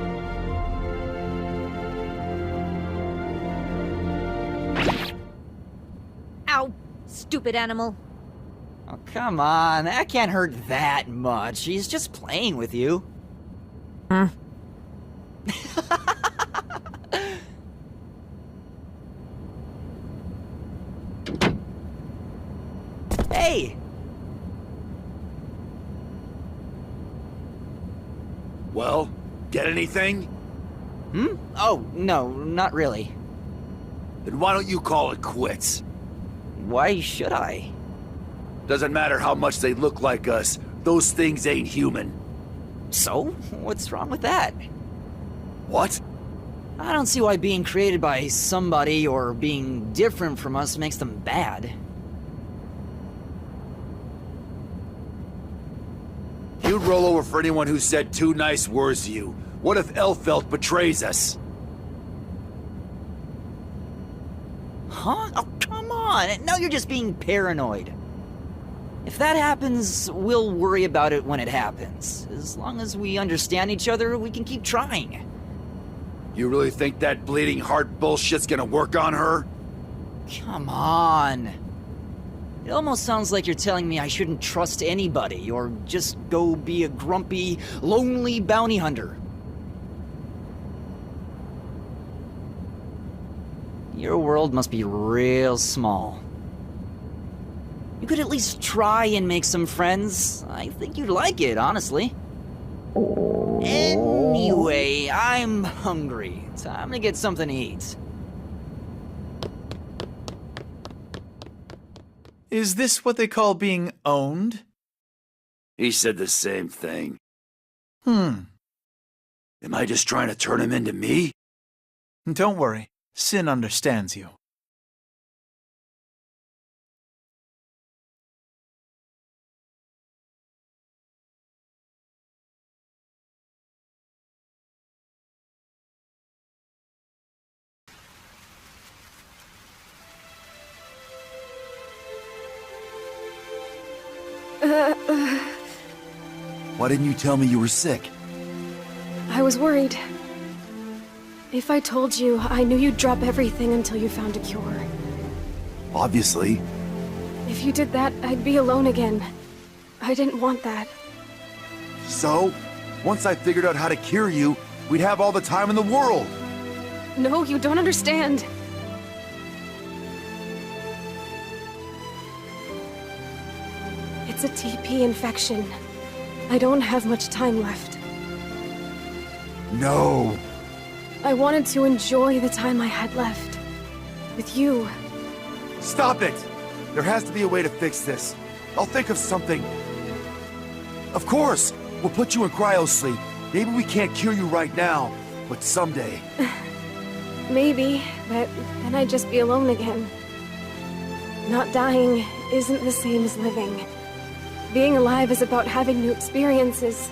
stupid animal. Oh, come on. That can't hurt that much. He's just playing with you. Hey! Well, get anything? Oh, no, not really. Then why don't you call it quits? Why should I? Doesn't matter how much they look like us, those things ain't human. So? What's wrong with that? What? I don't see why being created by somebody or being different from us makes them bad. You'd roll over for anyone who said 2 nice words to you. What if Elfelt betrays us? Huh? Oh, come on! Now you're just being paranoid. If that happens, we'll worry about it when it happens. As long as we understand each other, we can keep trying. You really think that bleeding heart bullshit's gonna work on her? Come on. It almost sounds like you're telling me I shouldn't trust anybody, or just go be a grumpy, lonely bounty hunter. Your world must be real small. You could at least try and make some friends. I think you'd like it, honestly. Anyway, I'm hungry. Time to get something to eat. Is this what they call being owned? He said the same thing. Am I just trying to turn him into me? Don't worry. Sin understands you. Why didn't you tell me you were sick? I was worried. If I told you, I knew you'd drop everything until you found a cure. Obviously. If you did that, I'd be alone again. I didn't want that. So, once I figured out how to cure you, we'd have all the time in the world. No, you don't understand. It's a TP infection. I don't have much time left. No. I wanted to enjoy the time I had left. With you. Stop it! There has to be a way to fix this. I'll think of something. Of course! We'll put you in cryo-sleep. Maybe we can't cure you right now, but someday. Maybe, but then I'd just be alone again. Not dying isn't the same as living. Being alive is about having new experiences.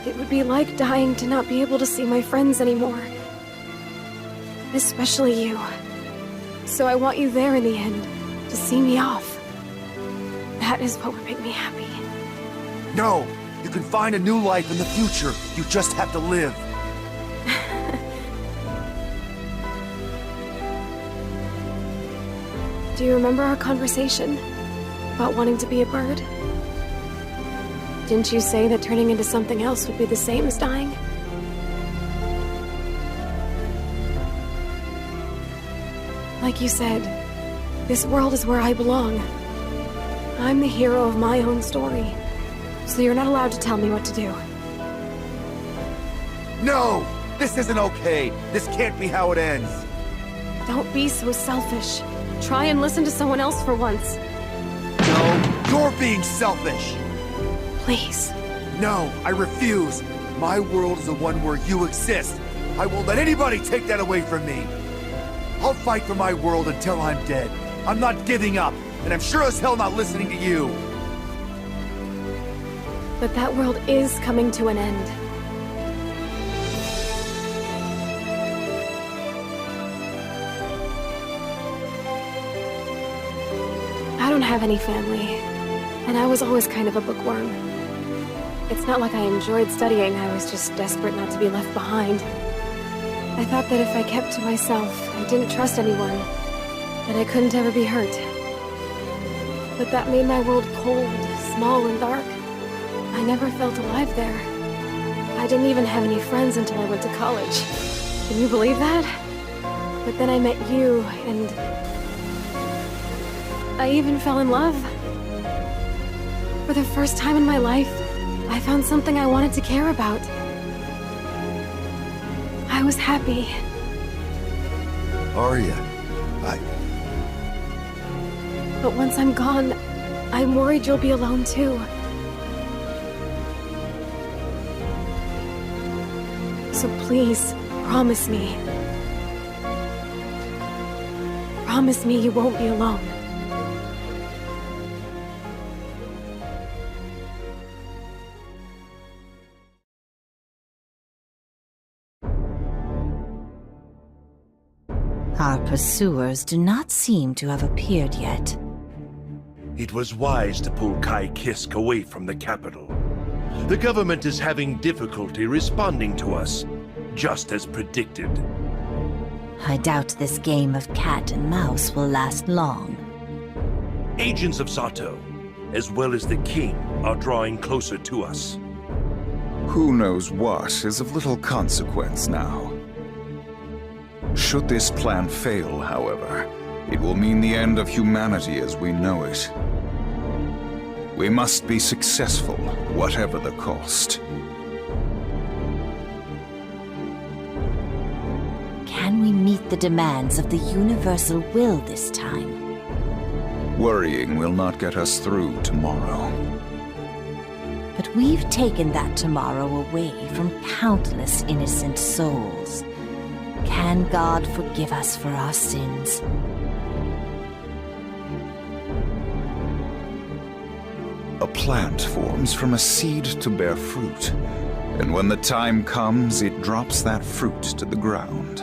It would be like dying to not be able to see my friends anymore. Especially you. So I want you there in the end, to see me off. That is what would make me happy. No! You can find a new life in the future. You just have to live. Do you remember our conversation? About wanting to be a bird? Didn't you say that turning into something else would be the same as dying? Like you said, this world is where I belong. I'm the hero of my own story, so you're not allowed to tell me what to do. No! This isn't okay! This can't be how it ends! Don't be so selfish. Try and listen to someone else for once. No, you're being selfish! Please. No, I refuse. My world is the one where you exist. I won't let anybody take that away from me. I'll fight for my world until I'm dead. I'm not giving up, and I'm sure as hell not listening to you. But that world is coming to an end. I don't have any family, and I was always kind of a bookworm. It's not like I enjoyed studying, I was just desperate not to be left behind. I thought that if I kept to myself, I didn't trust anyone, that I couldn't ever be hurt. but that made my world cold, small, and dark. I never felt alive there. I didn't even have any friends until I went to college. Can you believe that? But then I met you, and I even fell in love. For the first time in my life, I found something I wanted to care about. I was happy. Arya, But once I'm gone, I'm worried you'll be alone too. So please, promise me. Promise me you won't be alone. Our pursuers do not seem to have appeared yet. It was wise to pull Kai Kisk away from the capital. The government is having difficulty responding to us, just as predicted. I doubt this game of cat and mouse will last long. Agents of Sato, as well as the king, are drawing closer to us. Who knows what is of little consequence now. Should this plan fail, however, it will mean the end of humanity as we know it. We must be successful, whatever the cost. Can we meet the demands of the universal will this time? Worrying will not get us through tomorrow. But we've taken that tomorrow away from countless innocent souls. Can God forgive us for our sins? A plant forms from a seed to bear fruit, and when the time comes, it drops that fruit to the ground.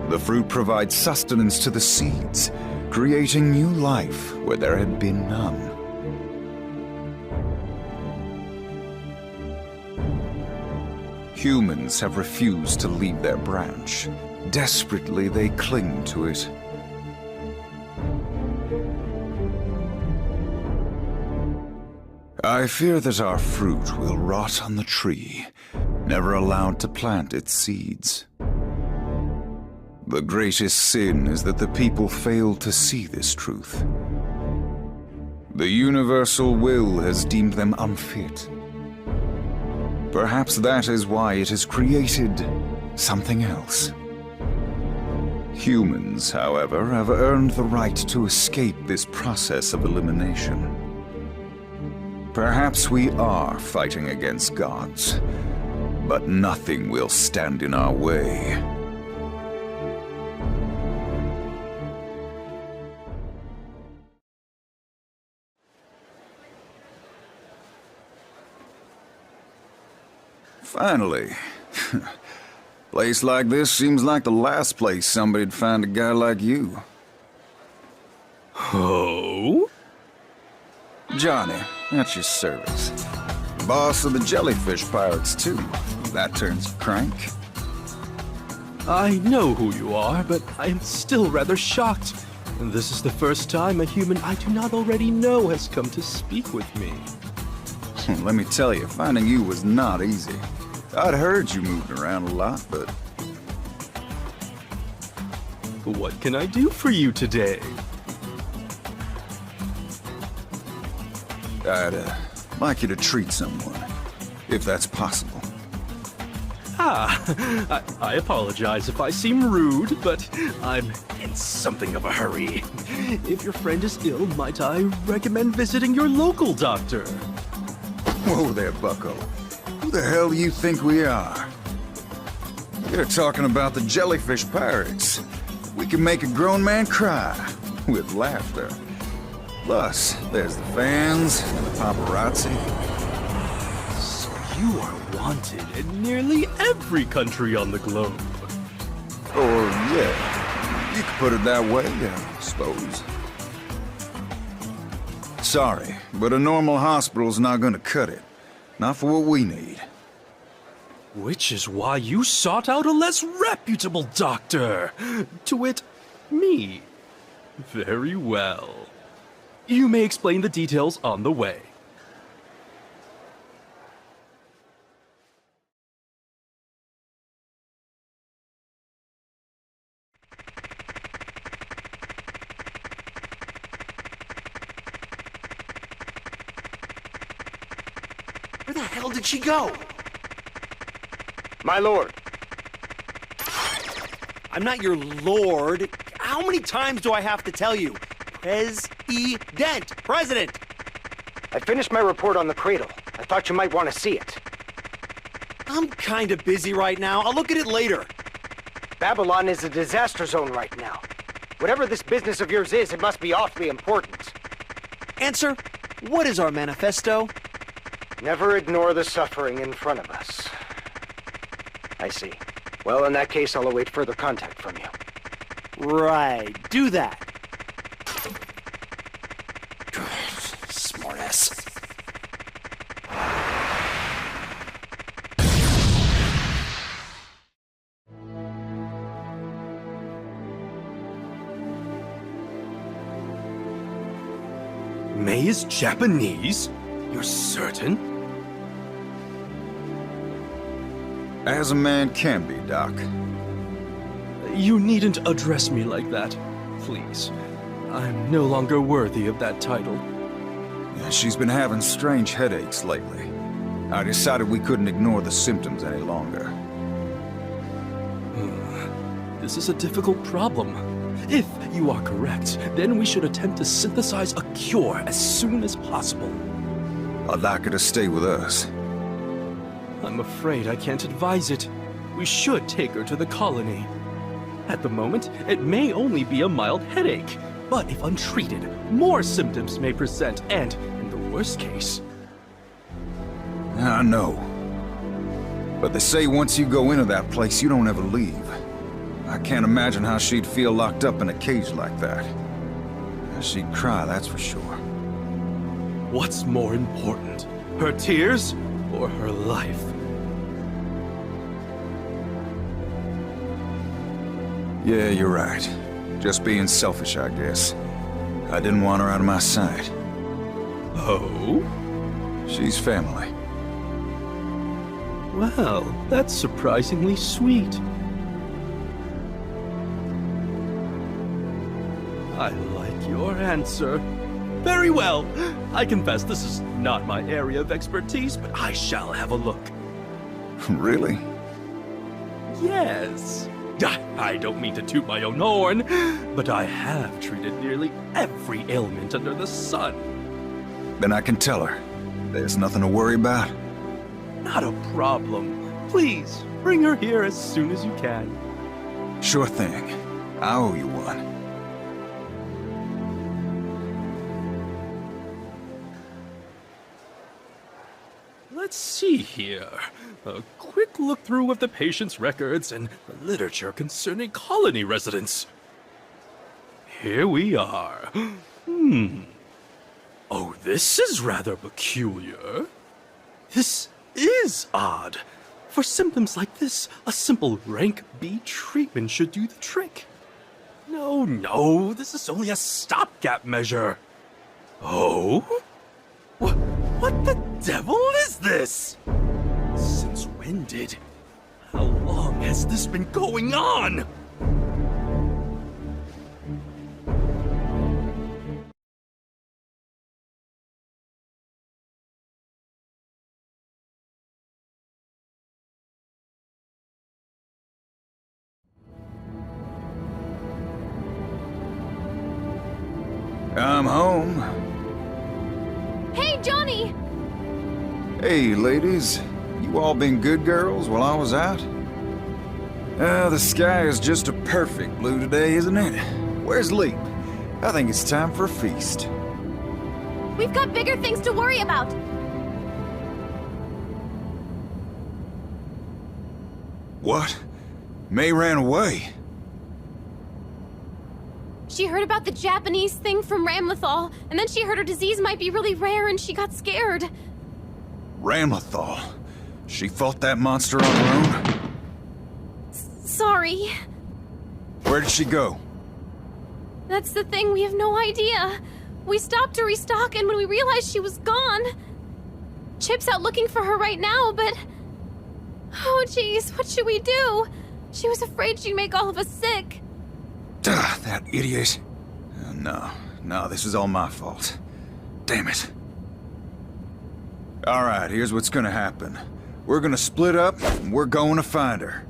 The fruit provides sustenance to the seeds, creating new life where there had been none. Humans have refused to leave their branch. Desperately, they cling to it. I fear that our fruit will rot on the tree, never allowed to plant its seeds. The greatest sin is that the people fail to see this truth. The universal will has deemed them unfit. Perhaps that is why it has created something else. Humans, however, have earned the right to escape this process of elimination. Perhaps we are fighting against gods, but nothing will stand in our way. Finally. Place like this seems like the last place somebody'd find a guy like you. Oh? Johnny, at your service. Boss of the Jellyfish Pirates, too. That turns you crank. I know who you are, but I am still rather shocked. And this is the first time a human I do not already know has come to speak with me. Let me tell you, finding you was not easy. I'd heard you moved around a lot, but... What can I do for you today? I'd like you to treat someone, if that's possible. I apologize if I seem rude, but I'm in something of a hurry. If your friend is ill, might I recommend visiting your local doctor? Whoa there, bucko. Who the hell do you think we are? You're talking about the Jellyfish Pirates. We can make a grown man cry with laughter. Plus, there's the fans and the paparazzi. So you are wanted in nearly every country on the globe. Or, yeah, you could put it that way, I suppose. Sorry, but a normal hospital's not gonna cut it. Not for what we need. Which is why you sought out a less reputable doctor. To wit, me. Very well. You may explain the details on the way. Where the hell did she go? My lord. I'm not your lord. How many times do I have to tell you? President! I finished my report on the cradle. I thought you might want to see it. I'm kinda busy right now. I'll look at it later. Babylon is a disaster zone right now. Whatever this business of yours is, it must be awfully important. Answer, what is our manifesto? Never ignore the suffering in front of us. I see. Well, in that case, I'll await further contact from you. Right, do that. Smartass. May is Japanese? You're certain? As a man can be, Doc. You needn't address me like that, please. I'm no longer worthy of that title. Yeah, she's been having strange headaches lately. I decided we couldn't ignore the symptoms any longer. This is a difficult problem. If you are correct, then we should attempt to synthesize a cure as soon as possible. I'd like her to stay with us. I'm afraid I can't advise it. We should take her to the colony. At the moment, it may only be a mild headache, but if untreated, more symptoms may present, and, in the worst case... I know. But they say once you go into that place, you don't ever leave. I can't imagine how she'd feel locked up in a cage like that. She'd cry, that's for sure. What's more important, her tears or her life? Yeah, you're right. Just being selfish, I guess. I didn't want her out of my sight. Oh? She's family. Well, that's surprisingly sweet. I like your answer. Very well. I confess this is not my area of expertise, but I shall have a look. Really? Yes. I don't mean to toot my own horn, but I have treated nearly every ailment under the sun. Then I can tell her. There's nothing to worry about. Not a problem. Please, bring her here as soon as you can. Sure thing. I owe you one. Let's see here. A quick look through of the patient's records and the literature concerning colony residents. Here we are. Oh, this is rather peculiar. This is odd. For symptoms like this, a simple rank B treatment should do the trick. No, this is only a stopgap measure. Oh? What the devil is this? Since when did? How long has this been going on? I'm home. Hey, Johnny! Hey, ladies. You all been good girls while I was out? The sky is just a perfect blue today, isn't it? Where's Leap? I think it's time for a feast. We've got bigger things to worry about! What? May ran away. She heard about the Japanese thing from Ramlethal, and then she heard her disease might be really rare and she got scared. Ramlethal? She fought that monster on her own? Sorry. Where did she go? That's the thing, we have no idea. We stopped to restock, and when we realized she was gone... Chip's out looking for her right now, but... Oh, jeez, what should we do? She was afraid she'd make all of us sick. That idiot. No, this is all my fault. Damn it. Alright, here's what's gonna happen. We're gonna split up, and we're going to find her.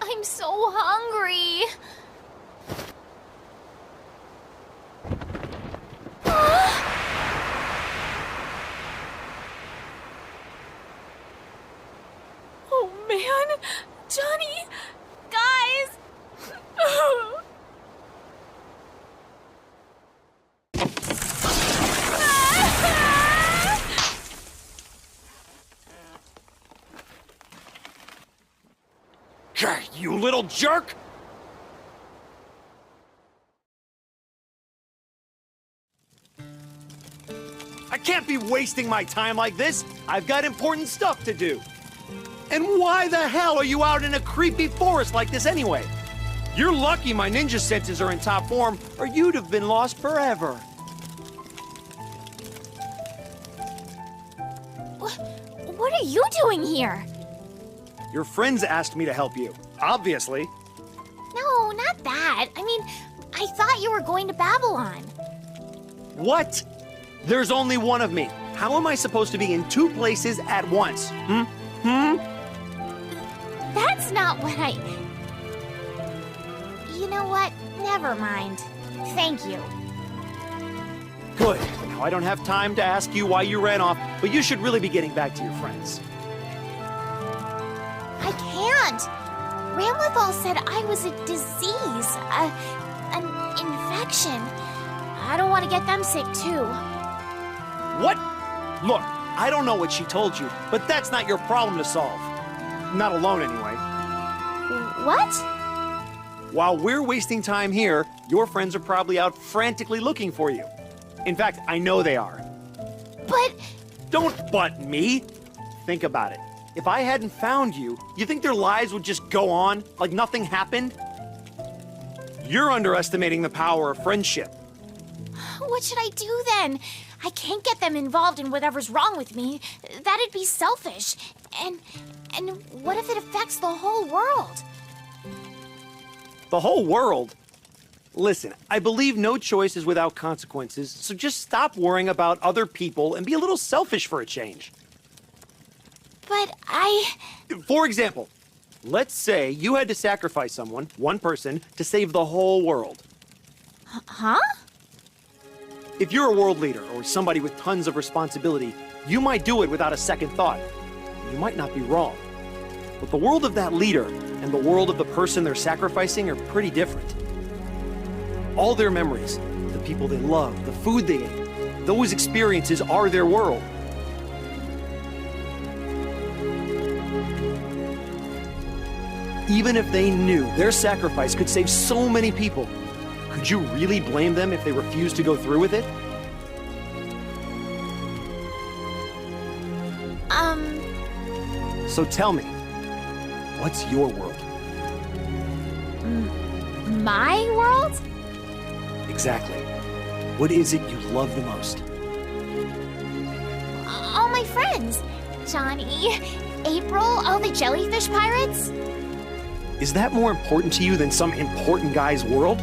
I'm so hungry. Oh man, Johnny, guys. You little jerk! I can't be wasting my time like this. I've got important stuff to do. And why the hell are you out in a creepy forest like this anyway? You're lucky my ninja senses are in top form, or you'd have been lost forever. What are you doing here? Your friends asked me to help you, obviously. No, not that. I mean, I thought you were going to Babylon. What? There's only one of me. How am I supposed to be in two places at once? That's not what I... You know what? Never mind. Thank you. Good. Now I don't have time to ask you why you ran off, but you should really be getting back to your friends. I can't. Ramlethal said I was a disease, an infection. I don't want to get them sick too. What? Look, I don't know what she told you, but that's not your problem to solve. Not alone, anyway. What? While we're wasting time here, your friends are probably out frantically looking for you. In fact, I know they are. But... Don't but me! Think about it. If I hadn't found you, you think their lives would just go on, like nothing happened? You're underestimating the power of friendship. What should I do then? I can't get them involved in whatever's wrong with me. That'd be selfish. And what if it affects the whole world? The whole world? Listen, I believe no choice is without consequences, so just stop worrying about other people and be a little selfish for a change. But For example, let's say you had to sacrifice someone, one person, to save the whole world. Huh? If you're a world leader or somebody with tons of responsibility, you might do it without a second thought. You might not be wrong. But the world of that leader and the world of the person they're sacrificing are pretty different. All their memories, the people they love, the food they ate, those experiences are their world. Even if they knew their sacrifice could save so many people, could you really blame them if they refused to go through with it? So tell me, what's your world? My world? Exactly. What is it you love the most? All my friends. Johnny, April, all the jellyfish pirates. Is that more important to you than some important guy's world?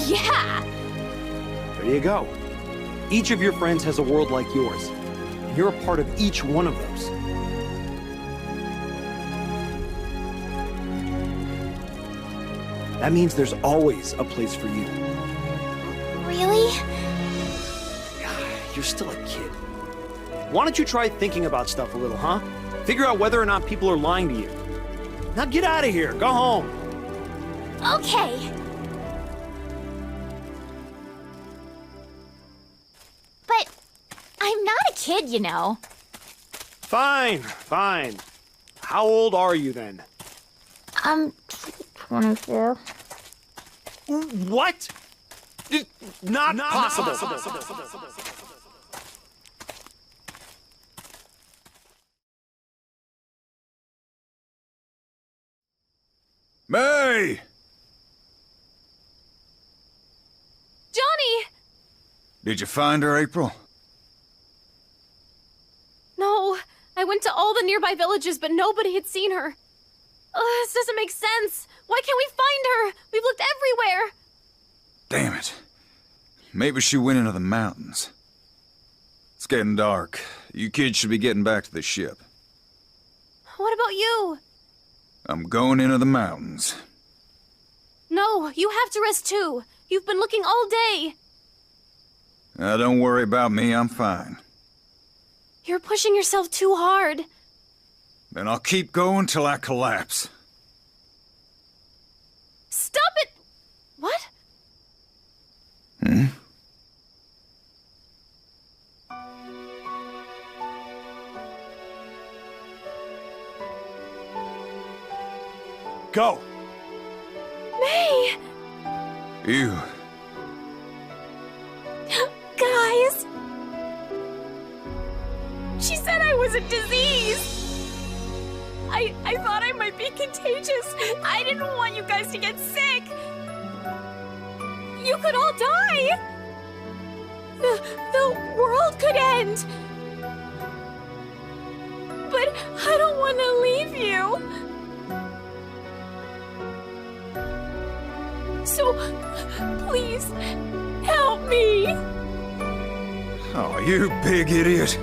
Yeah. There you go. Each of your friends has a world like yours. And you're a part of each one of those. That means there's always a place for you. Really? You're still a kid. Why don't you try thinking about stuff a little, huh? Figure out whether or not people are lying to you. Now get out of here. Go home. Okay. But I'm not a kid, you know. Fine, fine. How old are you then? 24. What? Not possible. May! Johnny! Did you find her, April? No, I went to all the nearby villages, but nobody had seen her. This doesn't make sense. Why can't we find her? We've looked everywhere. Damn it. Maybe she went into the mountains. It's getting dark. You kids should be getting back to the ship. What about you? I'm going into the mountains. No, you have to rest too. You've been looking all day. Now, don't worry about me, I'm fine. You're pushing yourself too hard. Then I'll keep going till I collapse. Stop it! What? Hmm? Go! May! You. Guys! She said I was a disease! I thought I might be contagious. I didn't want you guys to get sick. You could all die. The world could end. But I don't want to leave you. So, please, help me. Oh, you big idiot.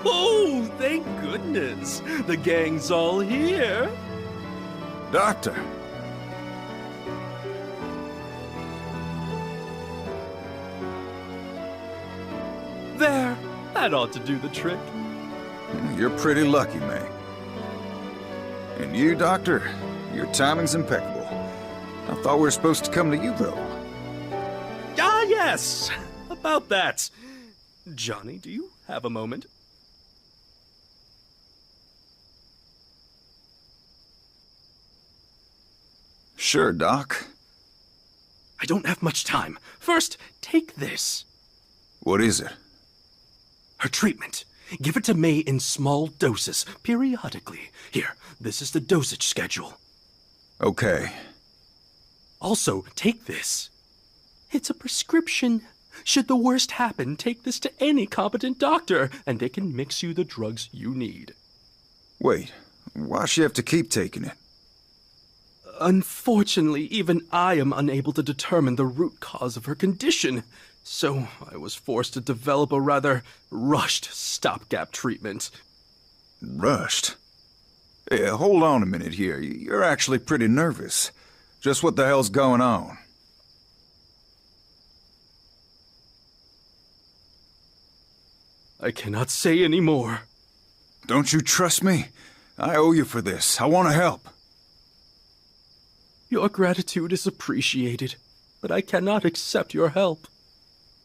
Oh, thank goodness. The gang's all here. Doctor. There. That ought to do the trick. You're pretty lucky, May. And you, Doctor, your timing's impeccable. I thought we were supposed to come to you, though. Ah, yes. About that. Johnny, do you have a moment? Sure, Doc. I don't have much time. First, take this. What is it? Her treatment. Give it to May in small doses, periodically. Here, this is the dosage schedule. Okay. Also, take this. It's a prescription. Should the worst happen, take this to any competent doctor, and they can mix you the drugs you need. Wait, why's she have to keep taking it? Unfortunately, even I am unable to determine the root cause of her condition, so I was forced to develop a rather rushed stopgap treatment. Rushed? Yeah, hold on a minute here. You're actually pretty nervous. Just what the hell's going on? I cannot say any more. Don't you trust me? I owe you for this. I want to help. Your gratitude is appreciated, but I cannot accept your help.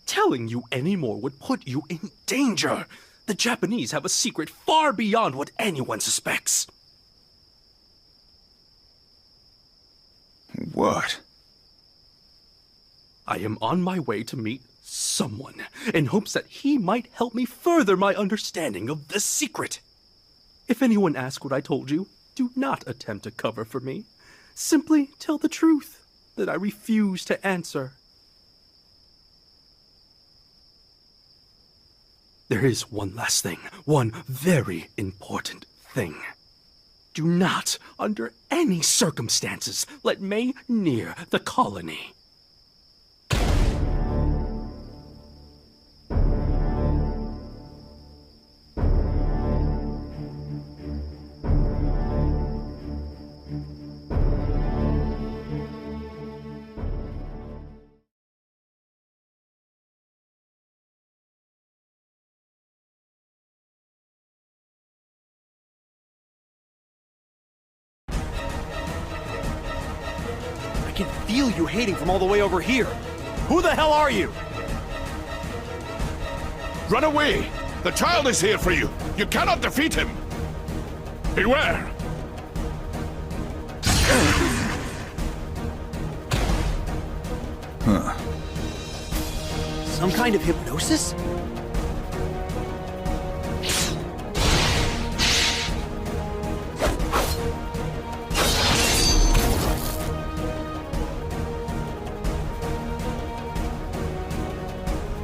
Telling you any more would put you in danger. The Japanese have a secret far beyond what anyone suspects. What? I am on my way to meet someone, in hopes that he might help me further my understanding of the secret. If anyone asks what I told you, do not attempt to cover for me. Simply tell the truth, that I refuse to answer. There is one last thing, one very important thing. Do not, under any circumstances, let May near the colony. I can feel you hating from all the way over here. Who the hell are you? Run away! The child is here for you! You cannot defeat him! Beware! Huh. Some kind of hypnosis?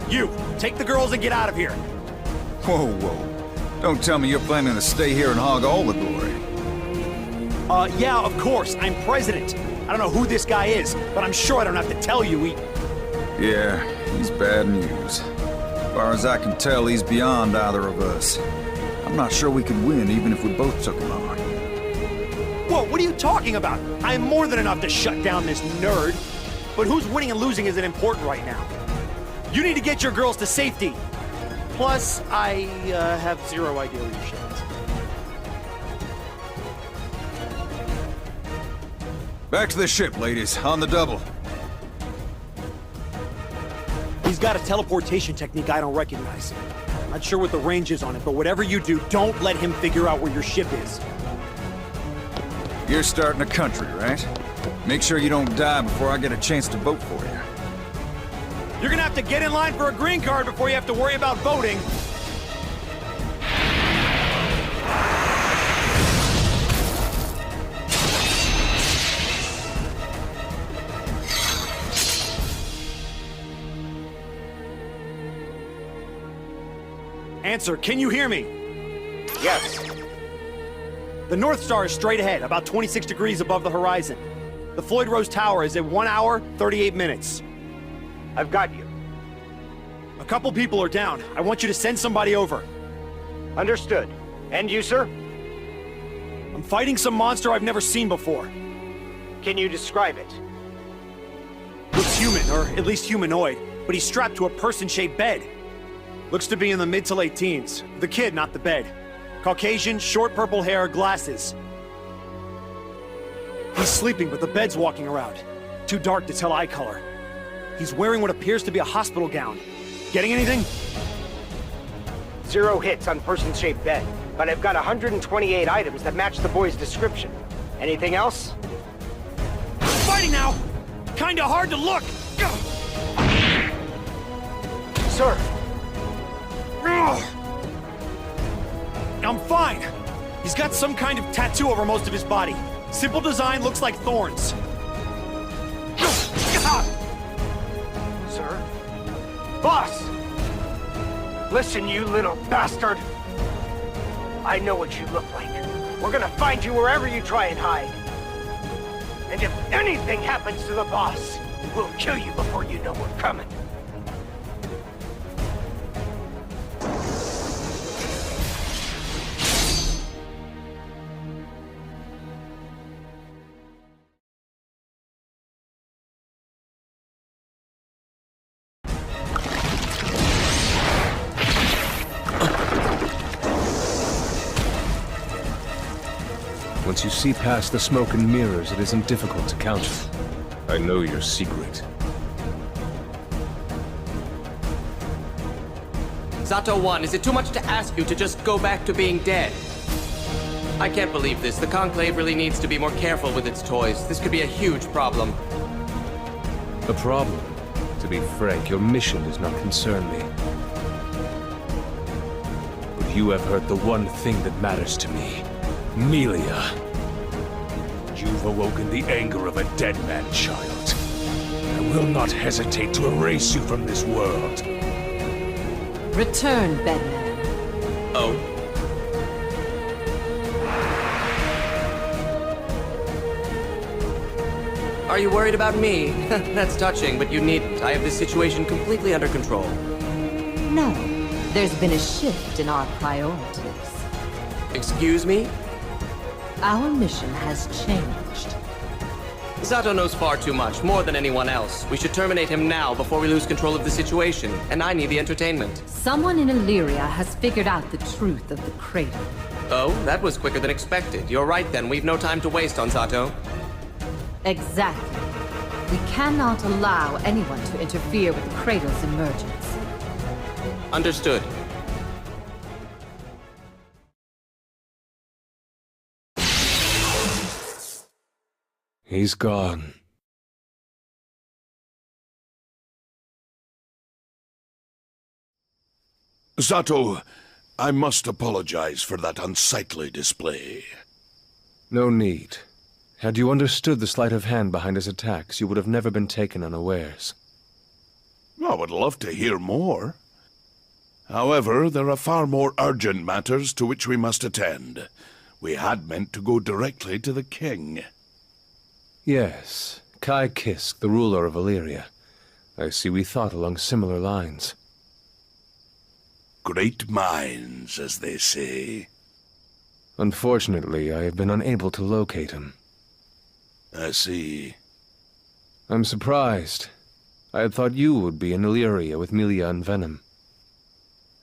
You, take the girls and get out of here. Whoa, whoa. Don't tell me you're planning to stay here and hog all the glory. Yeah, of course. I'm president. I don't know who this guy is, but I'm sure I don't have to tell you Yeah, he's bad news. As far as I can tell, he's beyond either of us. I'm not sure we could win even if we both took him on. Whoa, what are you talking about? I am more than enough to shut down this nerd. But who's winning and losing isn't important right now. You need to get your girls to safety. Plus, I have zero idea where your ship is. Back to the ship, ladies. On the double. He's got a teleportation technique I don't recognize. Not sure what the range is on it, but whatever you do, don't let him figure out where your ship is. You're starting a country, right? Make sure you don't die before I get a chance to vote for you. You're gonna have to get in line for a green card before you have to worry about voting. Answer, can you hear me? Yes. The North Star is straight ahead, about 26 degrees above the horizon. The Floyd Rose Tower is at 1 hour, 38 minutes. I've got you. A couple people are down. I want you to send somebody over. Understood. And you, sir? I'm fighting some monster I've never seen before. Can you describe it? Looks human, or at least humanoid, but he's strapped to a person-shaped bed. Looks to be in the mid to late teens. The kid, not the bed. Caucasian, short purple hair, glasses. He's sleeping, but the bed's walking around. Too dark to tell eye color. He's wearing what appears to be a hospital gown. Getting anything? 0 hits on person-shaped bed, but I've got 128 items that match the boy's description. Anything else? Fighting now! Kinda hard to look! Sir! I'm fine. He's got some kind of tattoo over most of his body. Simple design, looks like thorns. Sir? Boss! Listen, you little bastard! I know what you look like. We're gonna find you wherever you try and hide. And if anything happens to the boss, we'll kill you before you know we're coming. Once you see past the smoke and mirrors, it isn't difficult to counter. I know your secret. Zato 1, is it too much to ask you to just go back to being dead? I can't believe this. The Conclave really needs to be more careful with its toys. This could be a huge problem. A problem? To be frank, your mission does not concern me. But you have heard the one thing that matters to me. Melia. You've awoken the anger of a dead man, child. I will not hesitate to erase you from this world. Return, Bedman. Oh? Are you worried about me? That's touching, but you needn't. I have this situation completely under control. No, there's been a shift in our priorities. Excuse me? Our mission has changed. Zato knows far too much, more than anyone else. We should terminate him now before we lose control of the situation, and I need the entertainment. Someone in Illyria has figured out the truth of the cradle. Oh, that was quicker than expected. You're right then, we've no time to waste on Zato. Exactly. We cannot allow anyone to interfere with the cradle's emergence. Understood. He's gone. Zato, I must apologize for that unsightly display. No need. Had you understood the sleight of hand behind his attacks, you would have never been taken unawares. I would love to hear more. However, there are far more urgent matters to which we must attend. We had meant to go directly to the king. Yes, Kai Kisk, the ruler of Illyria. I see we thought along similar lines. Great minds, as they say. Unfortunately, I have been unable to locate him. I see. I'm surprised. I had thought you would be in Illyria with Melia and Venom.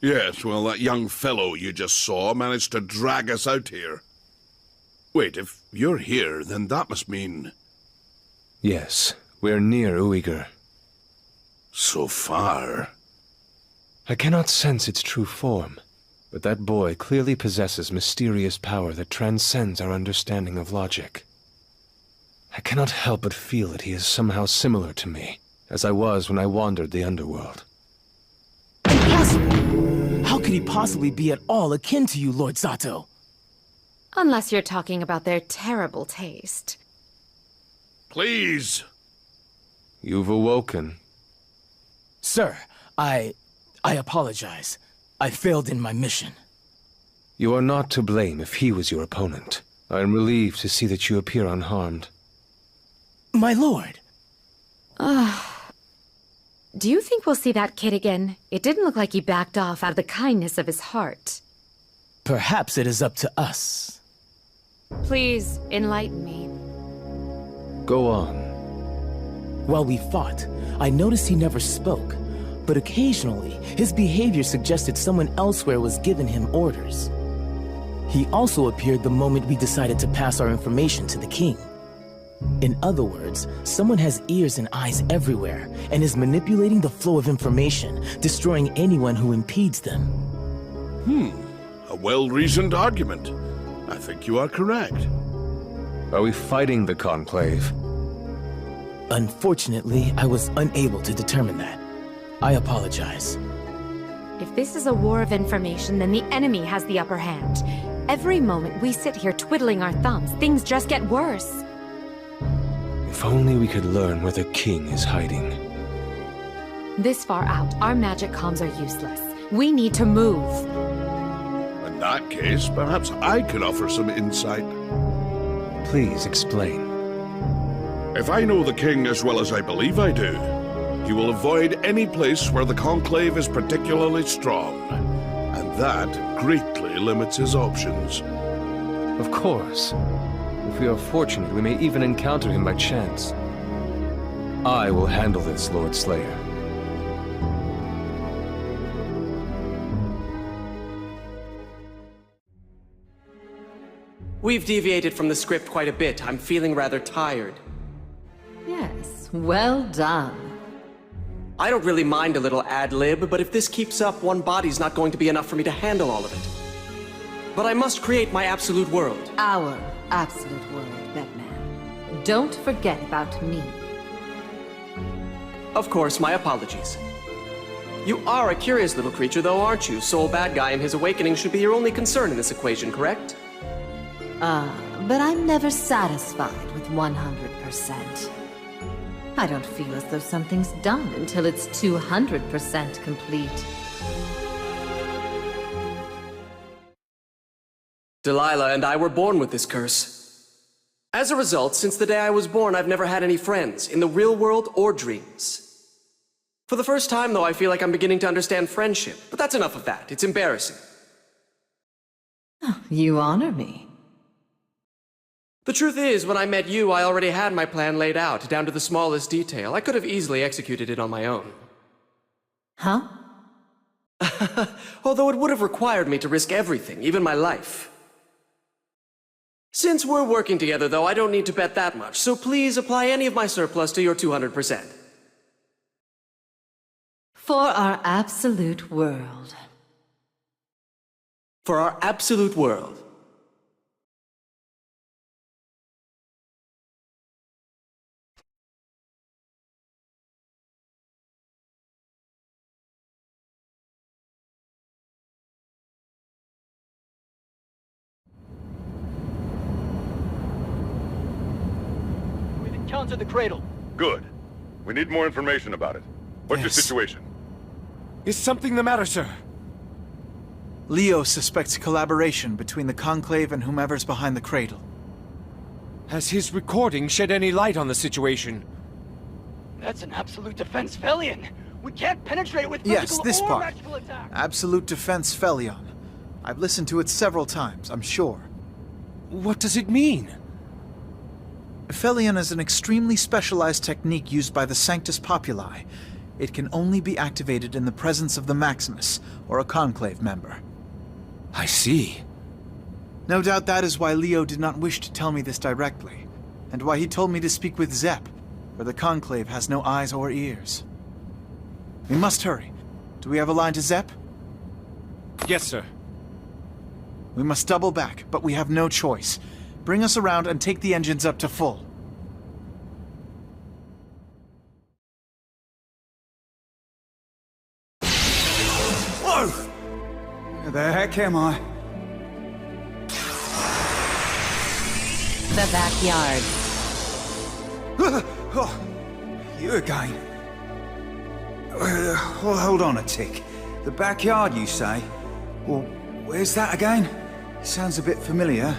Yes, well, that young fellow you just saw managed to drag us out here. Wait, if you're here, then that must mean... Yes, we're near Uyghur. So far? I cannot sense its true form, but that boy clearly possesses mysterious power that transcends our understanding of logic. I cannot help but feel that he is somehow similar to me, as I was when I wandered the underworld. Impossible! How could he possibly be at all akin to you, Lord Zato? Unless you're talking about their terrible taste. Please! You've awoken. Sir, I apologize. I failed in my mission. You are not to blame if he was your opponent. I am relieved to see that you appear unharmed. My lord! Do you think we'll see that kid again? It didn't look like he backed off out of the kindness of his heart. Perhaps it is up to us. Please, enlighten me. Go on. While we fought, I noticed he never spoke, but occasionally, his behavior suggested someone elsewhere was giving him orders. He also appeared the moment we decided to pass our information to the king. In other words, someone has ears and eyes everywhere, and is manipulating the flow of information, destroying anyone who impedes them. A well-reasoned argument. I think you are correct. Are we fighting the Conclave? Unfortunately, I was unable to determine that. I apologize. If this is a war of information, then the enemy has the upper hand. Every moment we sit here twiddling our thumbs, things just get worse. If only we could learn where the king is hiding. This far out, our magic comms are useless. We need to move. In that case, perhaps I could offer some insight. Please explain. If I know the king as well as I believe I do, he will avoid any place where the Conclave is particularly strong. And that greatly limits his options. Of course. If we are fortunate, we may even encounter him by chance. I will handle this, Lord Slayer. We've deviated from the script quite a bit. I'm feeling rather tired. Yes, well done. I don't really mind a little ad-lib, but if this keeps up, one body's not going to be enough for me to handle all of it. But I must create my absolute world. Our absolute world, Batman. Don't forget about me. Of course, my apologies. You are a curious little creature, though, aren't you? Soul Bad Guy and his awakening should be your only concern in this equation, correct? But I'm never satisfied with 100%. I don't feel as though something's done until it's 200% complete. Delilah and I were born with this curse. As a result, since the day I was born, I've never had any friends, in the real world or dreams. For the first time, though, I feel like I'm beginning to understand friendship. But that's enough of that. It's embarrassing. You honor me. The truth is, when I met you, I already had my plan laid out, down to the smallest detail. I could have easily executed it on my own. Huh? Although it would have required me to risk everything, even my life. Since we're working together, though, I don't need to bet that much, so please apply any of my surplus to your 200%. For our absolute world. For our absolute world. encounter the cradle. Good. We need more information about it. What's your situation? Is something the matter, sir? Leo suspects collaboration between the Conclave and whomever's behind the cradle. Has his recording shed any light on the situation? That's an absolute defense Felion. We can't penetrate with Yes, physical this or part. magical attack. Absolute Defense Felion. I've listened to it several times, I'm sure. What does it mean? Felion is an extremely specialized technique used by the Sanctus Populi. It can only be activated in the presence of the Maximus, or a Conclave member. I see. No doubt that is why Leo did not wish to tell me this directly, and why he told me to speak with Zep, for the Conclave has no eyes or ears. We must hurry. Do we have a line to Zep? Yes, sir. We must double back, but we have no choice. Bring us around and take the engines up to full. Whoa! Where the heck am I? The backyard. Oh, you again? Well, hold on a tick. The backyard, you say? Well, where's that again? Sounds a bit familiar.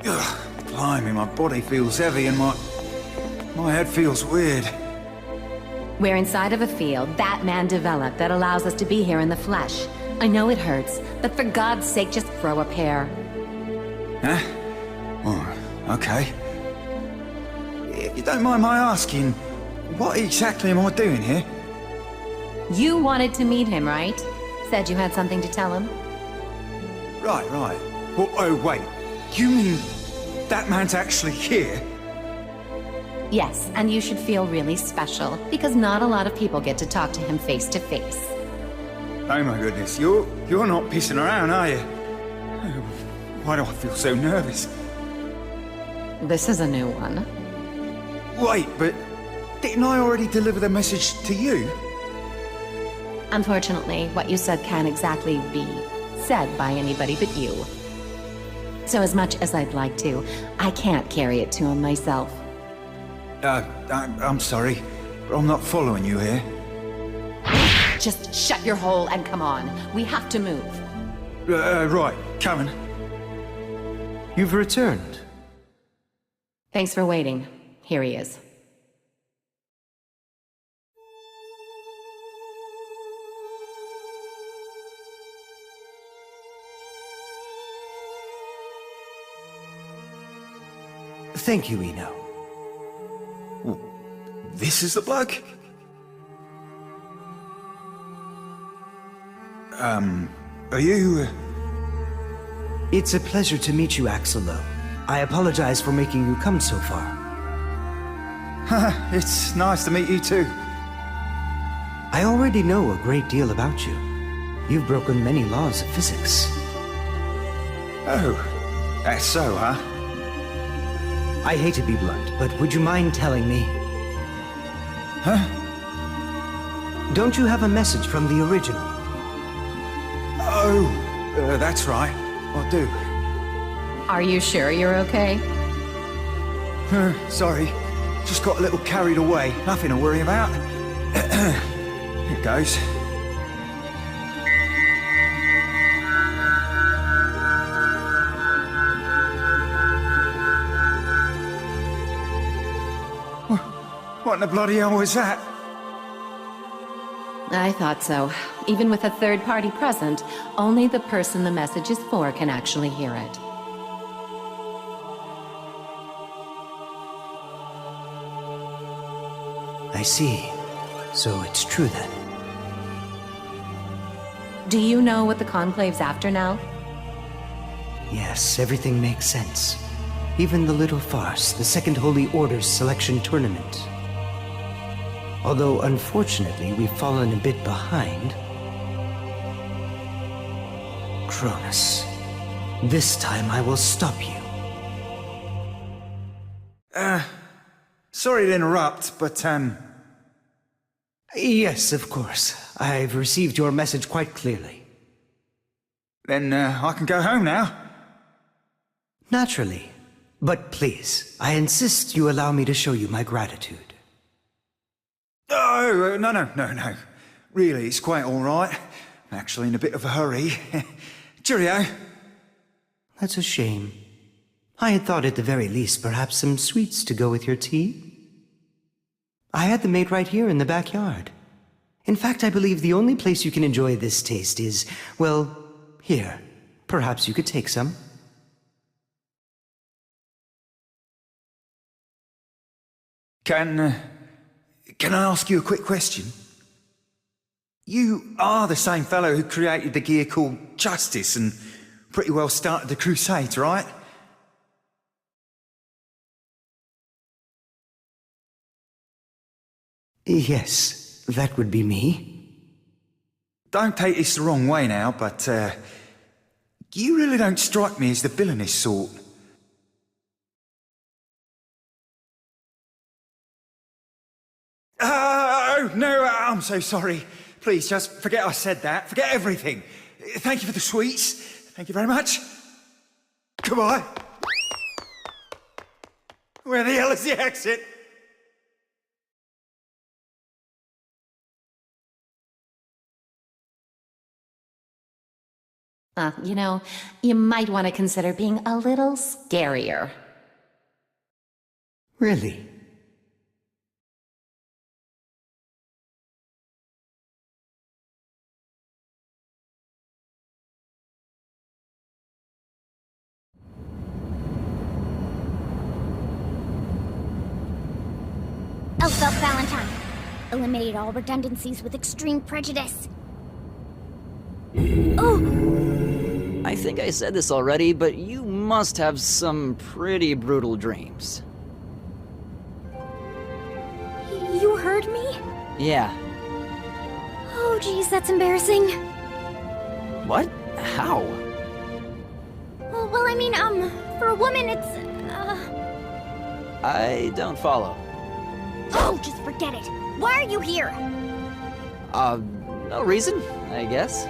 Ugh, blimey, my body feels heavy and my head feels weird. We're inside of a field that man developed that allows us to be here in the flesh. I know it hurts, but for God's sake, just throw a pair. Huh? Oh, okay. If you don't mind my asking, what exactly am I doing here? You wanted to meet him, right? Said you had something to tell him? Right. Oh, wait. You mean that man's actually here? Yes, and you should feel really special, because not a lot of people get to talk to him face to face. Oh my goodness, you're not pissing around, are you? Why do I feel so nervous? This is a new one. Wait, but didn't I already deliver the message to you? Unfortunately, what you said can't exactly be said by anybody but you. So as much as I'd like to, I can't carry it to him myself. I'm sorry, but I'm not following you here. Just shut your hole and come on. We have to move. Right, coming. You've returned. Thanks for waiting. Here he is. Thank you, Eno. This is the bloke? Are you... It's a pleasure to meet you, Axelo. I apologize for making you come so far. It's nice to meet you too. I already know a great deal about you. You've broken many laws of physics. Oh, that's so, huh? I hate to be blunt, but would you mind telling me? Huh? Don't you have a message from the original? Oh, that's right. I do. Are you sure you're okay? Sorry. Just got a little carried away. Nothing to worry about. Here goes. What in the bloody hell was that? I thought so. Even with a third party present, only the person the message is for can actually hear it. I see. So it's true then. Do you know what the Conclave's after now? Yes, everything makes sense. Even the little farce, the Second Holy Order's selection tournament. Although, unfortunately, we've fallen a bit behind. Cronus, this time I will stop you. Sorry to interrupt, but, Yes, of course. I've received your message quite clearly. Then, I can go home now? Naturally. But please, I insist you allow me to show you my gratitude. Oh, no. Really, it's quite all right. I'm actually in a bit of a hurry. Cheerio. That's a shame. I had thought at the very least perhaps some sweets to go with your tea. I had them made right here in the backyard. In fact, I believe the only place you can enjoy this taste is, well, here. Perhaps you could take some. Can I ask you a quick question? You are the same fellow who created the gear called Justice and pretty well started the Crusades, right? Yes, that would be me. Don't take this the wrong way now, but you really don't strike me as the villainous sort. Oh, no, I'm so sorry. Please, just forget I said that. Forget everything. Thank you for the sweets. Thank you very much. Goodbye. Where the hell is the exit? You know, you might want to consider being a little scarier. Really? Elphelt Valentine. Eliminate all redundancies with extreme prejudice. Oh! I think I said this already, but you must have some pretty brutal dreams. You heard me? Yeah. Oh, geez, that's embarrassing. What? How? Well, I mean, for a woman, it's, I don't follow. Oh, just forget it. Why are you here? No reason, I guess.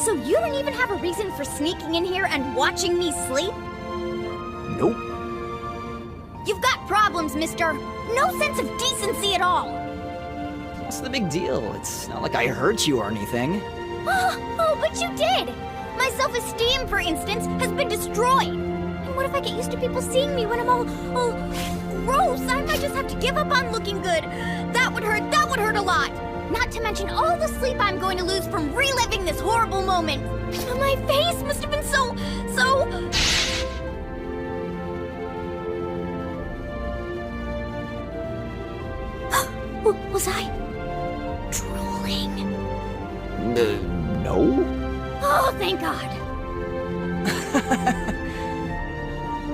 So you don't even have a reason for sneaking in here and watching me sleep? Nope. You've got problems, mister. No sense of decency at all. What's the big deal? It's not like I hurt you or anything. Oh, but you did. My self-esteem, for instance, has been destroyed. And what if I get used to people seeing me when I'm all gross? I might just have to give up on looking good. That would hurt a lot. Not to mention all the sleep I'm going to lose from reliving this horrible moment. My face must have been so... Was I drooling? No. Oh, thank God.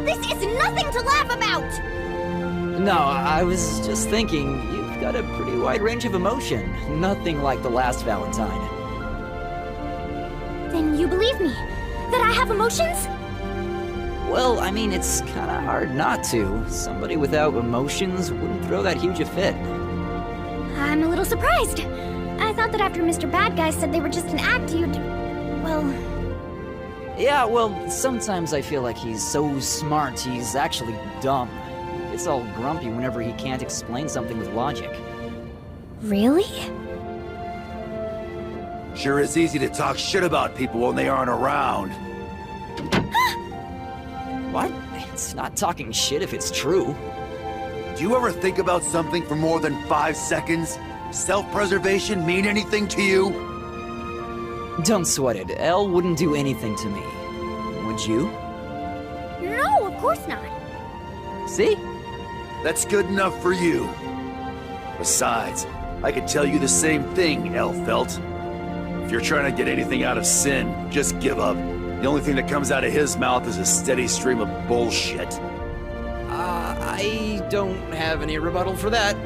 This is nothing to laugh about! No, I was just thinking, you've got a pretty wide range of emotion. Nothing like the last Valentine. Then you believe me? That I have emotions? Well, I mean, it's kinda hard not to. Somebody without emotions wouldn't throw that huge a fit. I'm a little surprised. I thought that after Mr. Bad Guy said they were just an act, you'd... well... Yeah, well, sometimes I feel like he's so smart, he's actually dumb. He gets all grumpy whenever he can't explain something with logic. Really? Sure is easy to talk shit about people when they aren't around. What? It's not talking shit if it's true. Do you ever think about something for more than 5 seconds? Self-preservation mean anything to you? Don't sweat it. Elle wouldn't do anything to me. Would you? No, of course not. See? That's good enough for you. Besides, I could tell you the same thing, Elphelt. If you're trying to get anything out of Sin, just give up. The only thing that comes out of his mouth is a steady stream of bullshit. I don't have any rebuttal for that.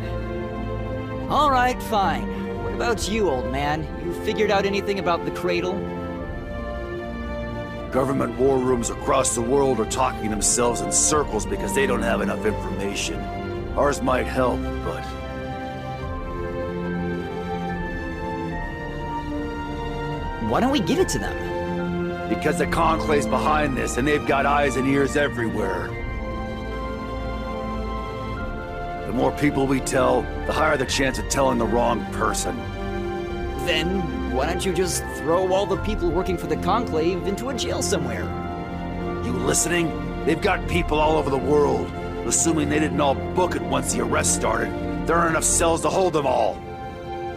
All right, fine. What about you, old man? You figured out anything about the Cradle? Government war rooms across the world are talking themselves in circles because they don't have enough information. Ours might help, but... Why don't we give it to them? Because the Conclave's behind this, and they've got eyes and ears everywhere. The more people we tell, the higher the chance of telling the wrong person. Then why don't you just throw all the people working for the Conclave into a jail somewhere? You listening? They've got people all over the world. Assuming they didn't all book it once the arrest started, there aren't enough cells to hold them all.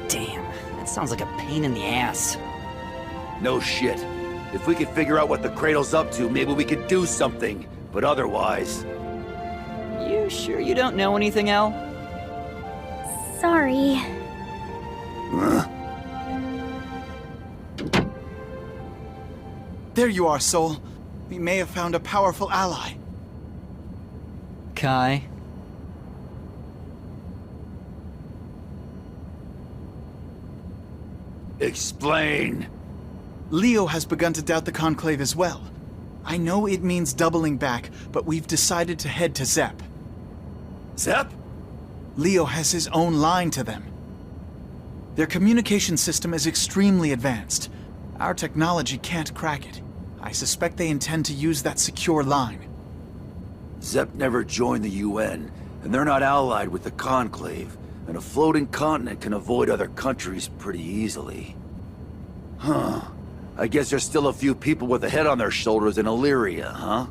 Damn, that sounds like a pain in the ass. No shit. If we could figure out what the Cradle's up to, maybe we could do something. But otherwise... You sure you don't know anything, Al? Sorry. There you are, Soul. We may have found a powerful ally. Kai? Explain. Leo has begun to doubt the Conclave as well. I know it means doubling back, but we've decided to head to Zep. Zep? Leo has his own line to them. Their communication system is extremely advanced. Our technology can't crack it. I suspect they intend to use that secure line. Zep never joined the UN, and they're not allied with the Conclave, and a floating continent can avoid other countries pretty easily. Huh. I guess there's still a few people with a head on their shoulders in Illyria, huh?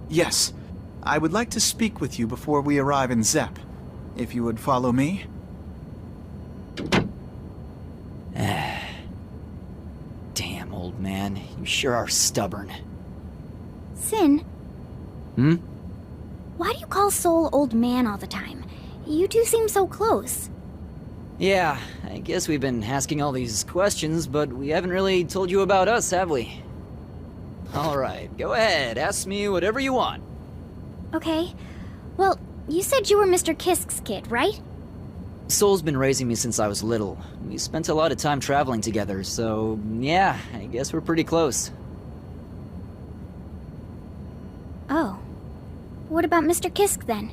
Yes. I would like to speak with you before we arrive in Zep. If you would follow me? Damn, old man. You sure are stubborn. Sin, Hmm? why do you call Soul old man all the time? You two seem so close. Yeah, I guess we've been asking all these questions, but we haven't really told you about us, have we? Alright, go ahead. Ask me whatever you want. Okay. Well, you said you were Mr. Kisk's kid, right? Soul's been raising me since I was little. We spent a lot of time traveling together, so yeah, I guess we're pretty close. Oh. What about Mr. Kisk then?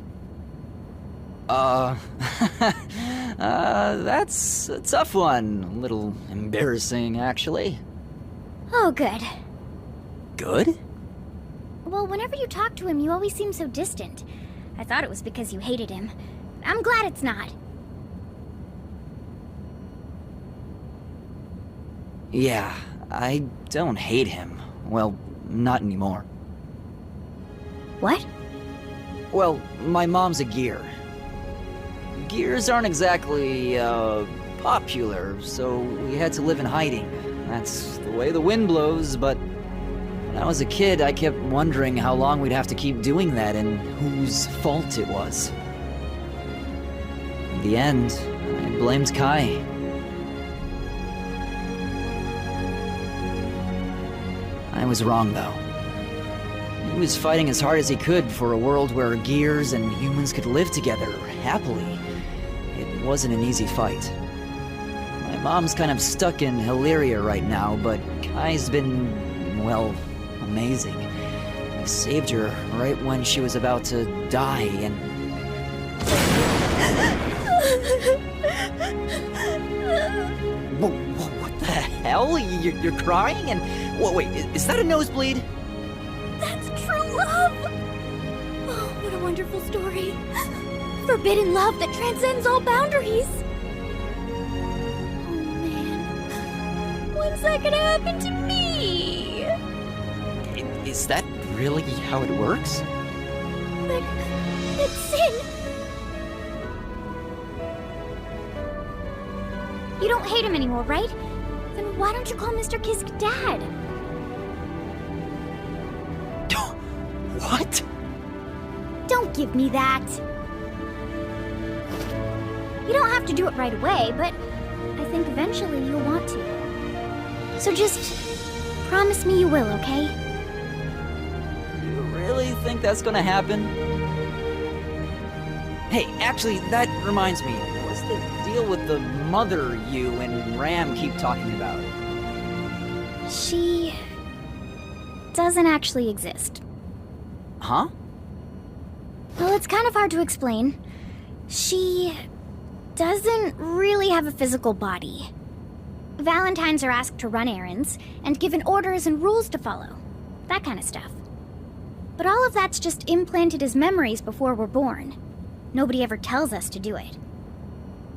That's a tough one. A little embarrassing, actually. Oh, good. Good? Well, whenever you talk to him, you always seem so distant. I thought it was because you hated him. I'm glad it's not. Yeah, I don't hate him. Well, not anymore. What? Well, my mom's a Gear. Gears aren't exactly, popular, so we had to live in hiding. That's the way the wind blows, but when I was a kid, I kept wondering how long we'd have to keep doing that and whose fault it was. In the end, I blamed Kai. I was wrong, though. He was fighting as hard as he could for a world where Gears and humans could live together, happily. It wasn't an easy fight. My mom's kind of stuck in Illyria right now, but Kai's been, well, amazing. He saved her right when she was about to die, and... What the hell? You're crying? And... wait, is that a nosebleed? That's true love! Oh, what a wonderful story. Forbidden love that transcends all boundaries. Oh, man. When's that gonna happen to me? Is that really how it works? But Sin... You don't hate him anymore, right? Then why don't you call Mr. Kisk Dad? What? Don't give me that. You don't have to do it right away, but I think eventually you'll want to. So just promise me you will, okay? You really think that's gonna happen? Hey, actually, that reminds me. What's the deal with the mother you and Ram keep talking about? She doesn't actually exist. Huh? Well, it's kind of hard to explain. She doesn't really have a physical body. Valentines are asked to run errands, and given orders and rules to follow. That kind of stuff. But all of that's just implanted as memories before we're born. Nobody ever tells us to do it.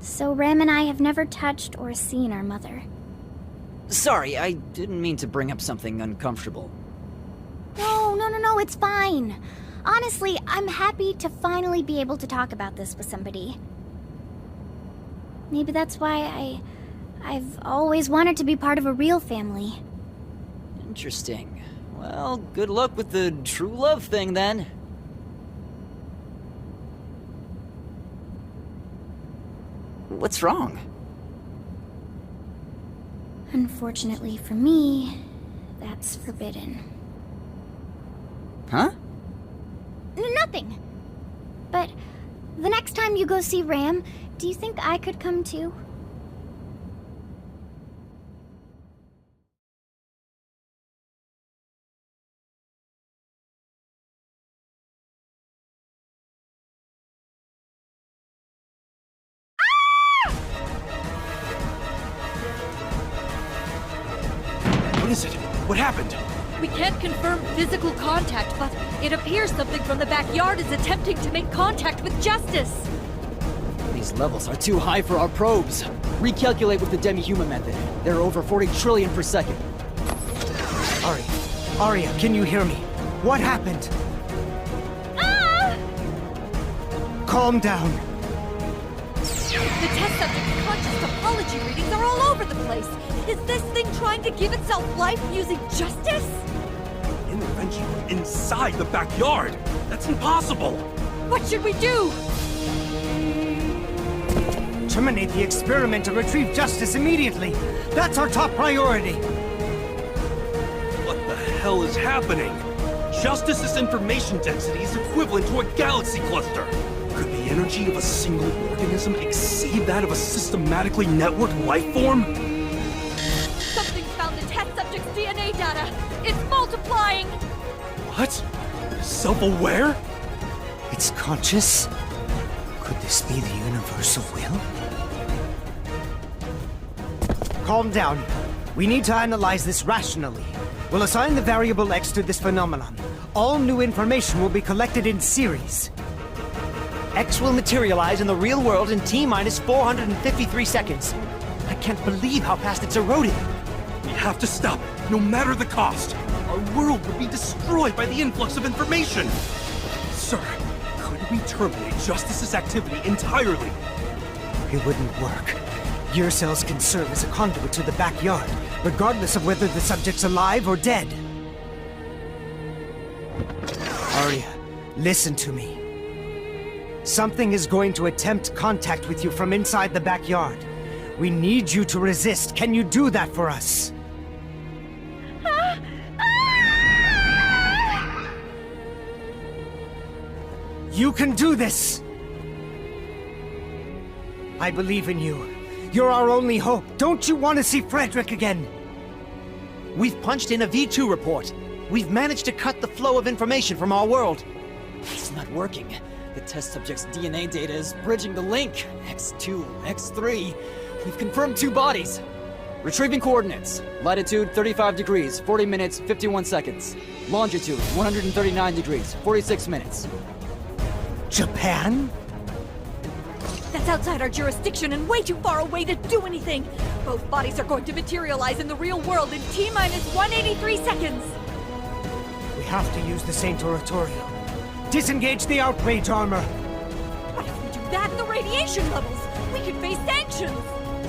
So Ram and I have never touched or seen our mother. Sorry, I didn't mean to bring up something uncomfortable. No, it's fine. Honestly, I'm happy to finally be able to talk about this with somebody. Maybe that's why I've always wanted to be part of a real family. Interesting. Well, good luck with the true love thing, then. What's wrong? Unfortunately for me, that's forbidden. Huh? Nothing. But the next time you go see Ram, do you think I could come too? What is it? What happened? We can't confirm physical contact, but it appears something from the backyard is attempting to make contact with Justice. These levels are too high for our probes. Recalculate with the demi-human method. They're over 40 trillion per second. Arya, can you hear me? What happened? Calm down. The test subject's conscious topology readings are all over the place. Is this thing trying to give itself life using Justice? Intervention inside the backyard? That's impossible! What should we do? Terminate the experiment and retrieve Justice immediately. That's our top priority. What the hell is happening? Justice's information density is equivalent to a galaxy cluster. Could the energy of a single organism exceed that of a systematically networked life form? Something's found the test subject's DNA data. It's multiplying. What? Self-aware? It's conscious? Could this be the universal will? Calm down. We need to analyze this rationally. We'll assign the variable X to this phenomenon. All new information will be collected in series. X will materialize in the real world in T-minus 453 seconds. I can't believe how fast it's eroding. We have to stop it, no matter the cost. Our world would be destroyed by the influx of information. Sir, could we terminate Justice's activity entirely? It wouldn't work. Gear cells can serve as a conduit to the backyard, regardless of whether the subject's alive or dead. Arya, listen to me. Something is going to attempt contact with you from inside the backyard. We need you to resist. Can you do that for us? You can do this! I believe in you. You're our only hope. Don't you want to see Frederick again? We've punched in a V2 report. We've managed to cut the flow of information from our world. It's not working. The test subject's DNA data is bridging the link. X2, X3. We've confirmed 2 bodies. Retrieving coordinates. Latitude 35 degrees, 40 minutes, 51 seconds. Longitude 139 degrees, 46 minutes. Japan? That's outside our jurisdiction and way too far away to do anything. Both bodies are going to materialize in the real world in T-minus 183 seconds. We have to use the Saint Oratorio. Disengage the outrage armor. What if we do that? The radiation levels! We could face sanctions!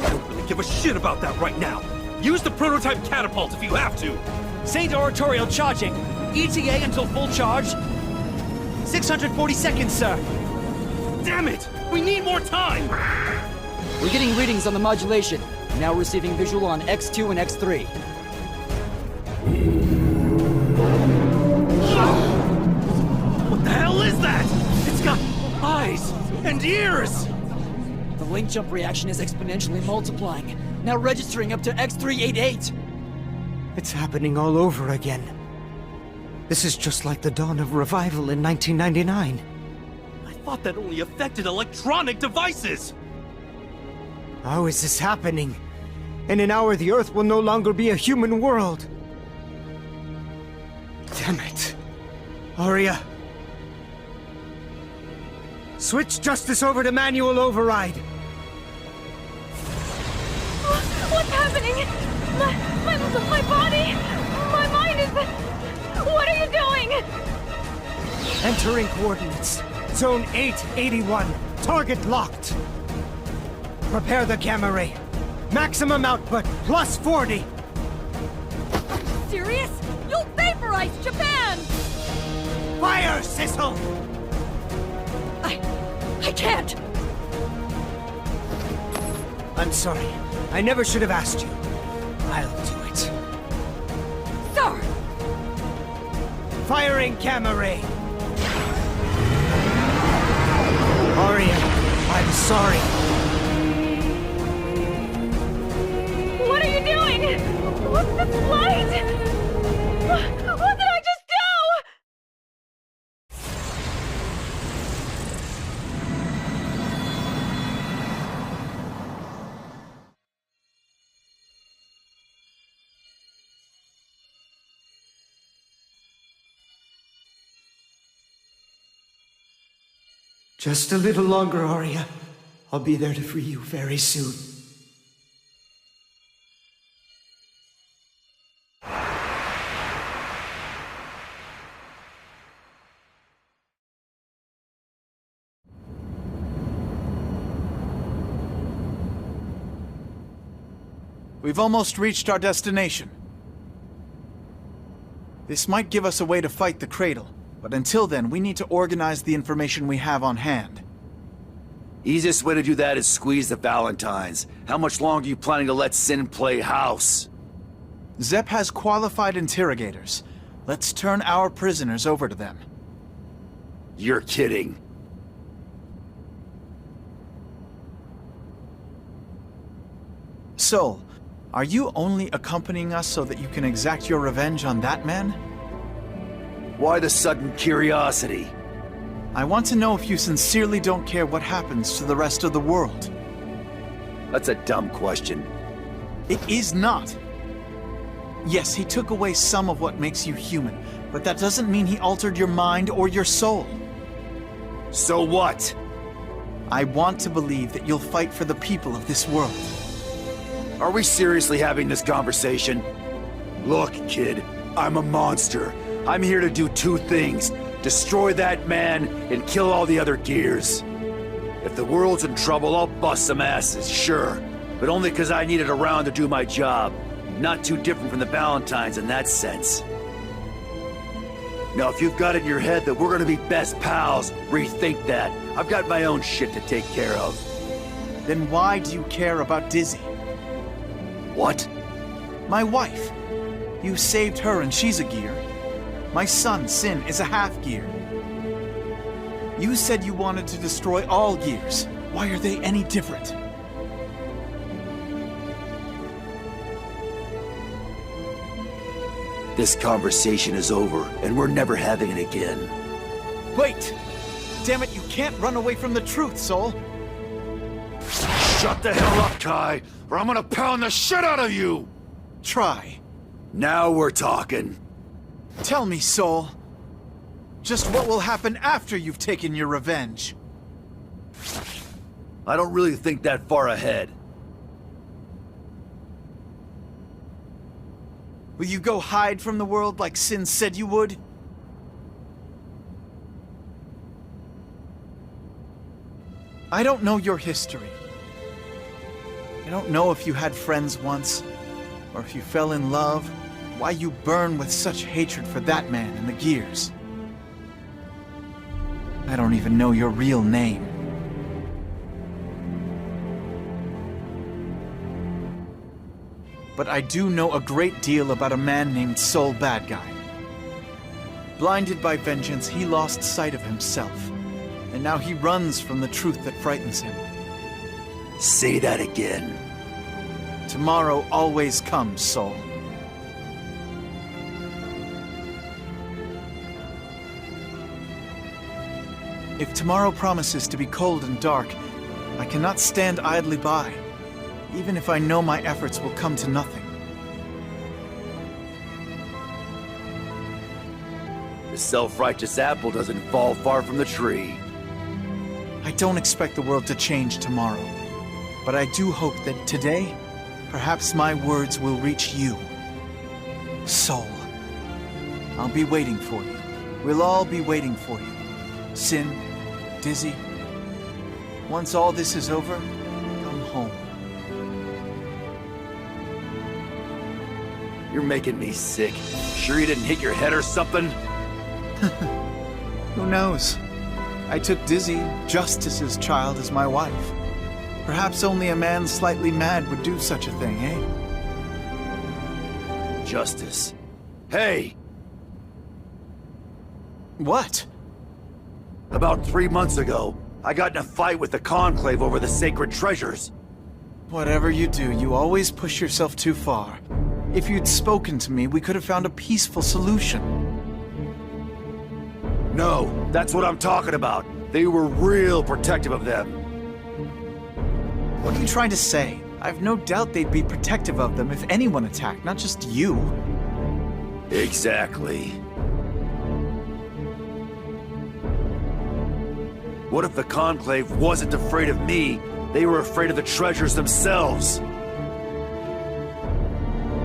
I don't really give a shit about that right now. Use the prototype catapult if you have to. Saint Oratorio charging. ETA until full charge. 640 seconds, sir. Damn it! We need more time! We're getting readings on the modulation. Now receiving visual on X2 and X3. What the hell is that? It's got eyes and ears! The link jump reaction is exponentially multiplying. Now registering up to X388. It's happening all over again. This is just like the dawn of revival in 1999. I thought that only affected electronic devices! How is this happening? In an hour, the Earth will no longer be a human world. Damn it. Arya. Switch Justice over to manual override. What's happening? My body! My mind is... What are you doing? Entering coordinates. Zone 881. Target locked. Prepare the gamma ray. Maximum output, plus 40. Serious? You'll vaporize Japan! Fire, Sissel! I can't! I'm sorry. I never should have asked you. I'll do it. Sir! Firing gamma ray. Arya, I'm sorry. What are you doing? What's this light? What did I just do? Just a little longer, Arya. I'll be there to free you very soon. We've almost reached our destination. This might give us a way to fight the Cradle, but until then, we need to organize the information we have on hand. Easiest way to do that is squeeze the Valentines. How much longer are you planning to let Sin play house? Zep has qualified interrogators. Let's turn our prisoners over to them. You're kidding. Sol, are you only accompanying us so that you can exact your revenge on that man? Why the sudden curiosity? I want to know if you sincerely don't care what happens to the rest of the world. That's a dumb question. It is not. Yes, he took away some of what makes you human, but that doesn't mean he altered your mind or your soul. So what? I want to believe that you'll fight for the people of this world. Are we seriously having this conversation? Look, kid, I'm a monster. I'm here to do two things. Destroy that man and kill all the other gears. If the world's in trouble, I'll bust some asses, sure. But only because I need it around to do my job. Not too different from the Valentines in that sense. Now, if you've got it in your head that we're gonna be best pals, rethink that. I've got my own shit to take care of. Then why do you care about Dizzy? What? My wife. You saved her and she's a gear. My son, Sin, is a half-gear. You said you wanted to destroy all gears. Why are they any different? This conversation is over, and we're never having it again. Wait! Damn it, you can't run away from the truth, Sol! Shut the hell up, Kai, or I'm gonna pound the shit out of you! Try. Now we're talking. Tell me, Sol. Just what will happen after you've taken your revenge? I don't really think that far ahead. Will you go hide from the world like Sin said you would? I don't know your history. I don't know if you had friends once, or if you fell in love, why you burn with such hatred for that man and the gears. I don't even know your real name. But I do know a great deal about a man named Sol Badguy. Blinded by vengeance, he lost sight of himself, and now he runs from the truth that frightens him. Say that again. Tomorrow always comes, Sol. If tomorrow promises to be cold and dark, I cannot stand idly by. even if I know my efforts will come to nothing. The self-righteous apple doesn't fall far from the tree. I don't expect the world to change tomorrow, but I do hope that today, perhaps my words will reach you. Soul, I'll be waiting for you. We'll all be waiting for you. Sin, Dizzy. Once all this is over, come home. You're making me sick. Sure you didn't hit your head or something? Who knows? I took Dizzy, Justice's child, as my wife. Perhaps only a man slightly mad would do such a thing, eh? Justice. Hey! What? About 3 months ago, I got in a fight with the Conclave over the sacred treasures. Whatever you do, you always push yourself too far. If you'd spoken to me, we could have found a peaceful solution. No, that's what I'm talking about. They were real protective of them. What are you trying to say? I've no doubt they'd be protective of them if anyone attacked, not just you. Exactly. What if the Conclave wasn't afraid of me? They were afraid of the treasures themselves.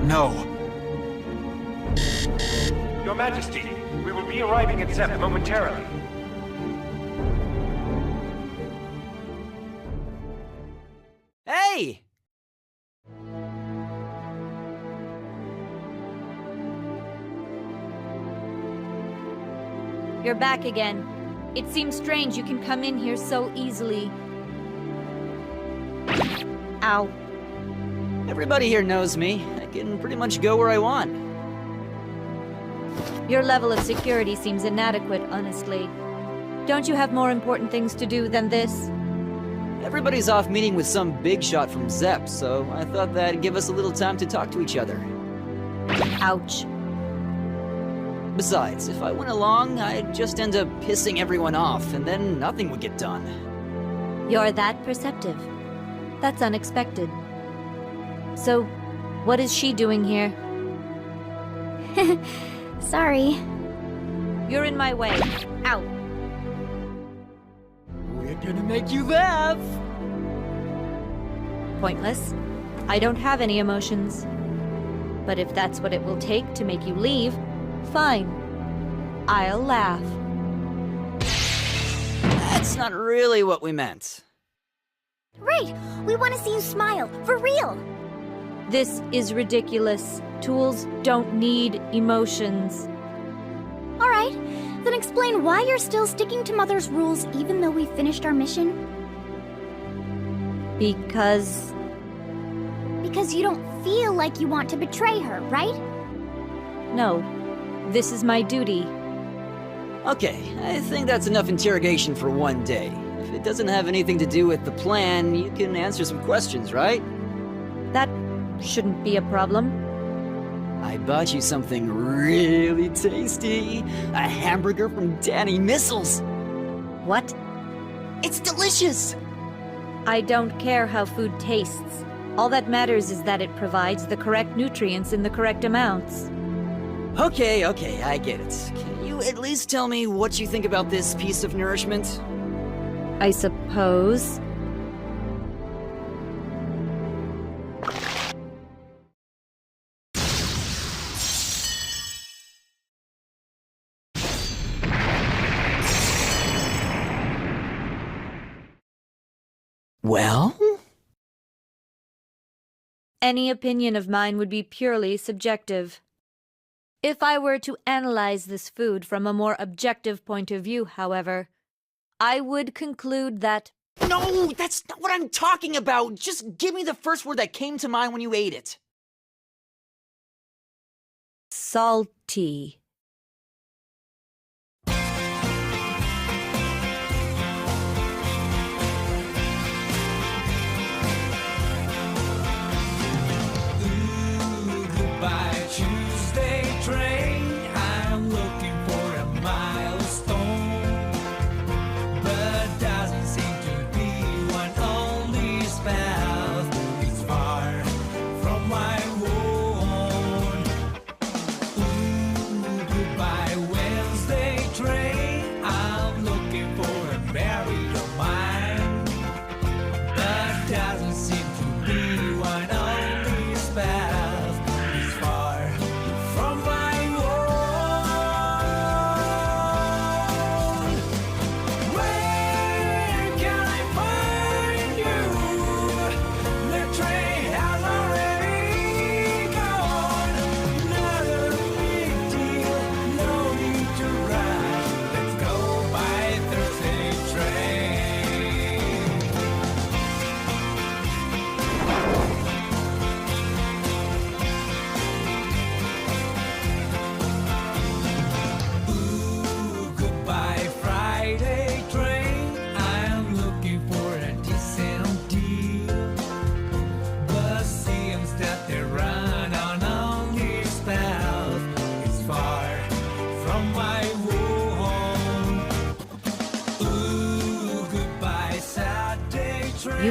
No. Your Majesty, we will be arriving at Zep momentarily. Hey! You're back again. It seems strange you can come in here so easily. Ow. Everybody here knows me. I can pretty much go where I want. Your level of security seems inadequate, honestly. Don't you have more important things to do than this? Everybody's off meeting with some big shot from Zep, so I thought that'd give us a little time to talk to each other. Ouch. Besides, if I went along, I'd just end up pissing everyone off, and then nothing would get done. You're that perceptive. That's unexpected. So, what is she doing here? Sorry. You're in my way. Ow. We're gonna make you laugh! Pointless. I don't have any emotions. But if that's what it will take to make you leave, fine. I'll laugh. That's not really what we meant. Right! We want to see you smile, for real! This is ridiculous. Tools don't need emotions. Alright, then explain why you're still sticking to Mother's rules even though we finished our mission. Because you don't feel like you want to betray her, right? No. This is my duty. Okay, I think that's enough interrogation for one day. If it doesn't have anything to do with the plan, you can answer some questions, right? That shouldn't be a problem. I bought you something really tasty. A hamburger from Danny Missiles. What? It's delicious! I don't care how food tastes. All that matters is that it provides the correct nutrients in the correct amounts. Okay, I get it. Can you at least tell me what you think about this piece of nourishment? I suppose. Well? Any opinion of mine would be purely subjective. If I were to analyze this food from a more objective point of view, however, I would conclude that... No, that's not what I'm talking about! Just give me the first word that came to mind when you ate it. Salty. Goodbye, Tuesday train. I'm looking for a milestone, but doesn't seem to be one on this path. It's far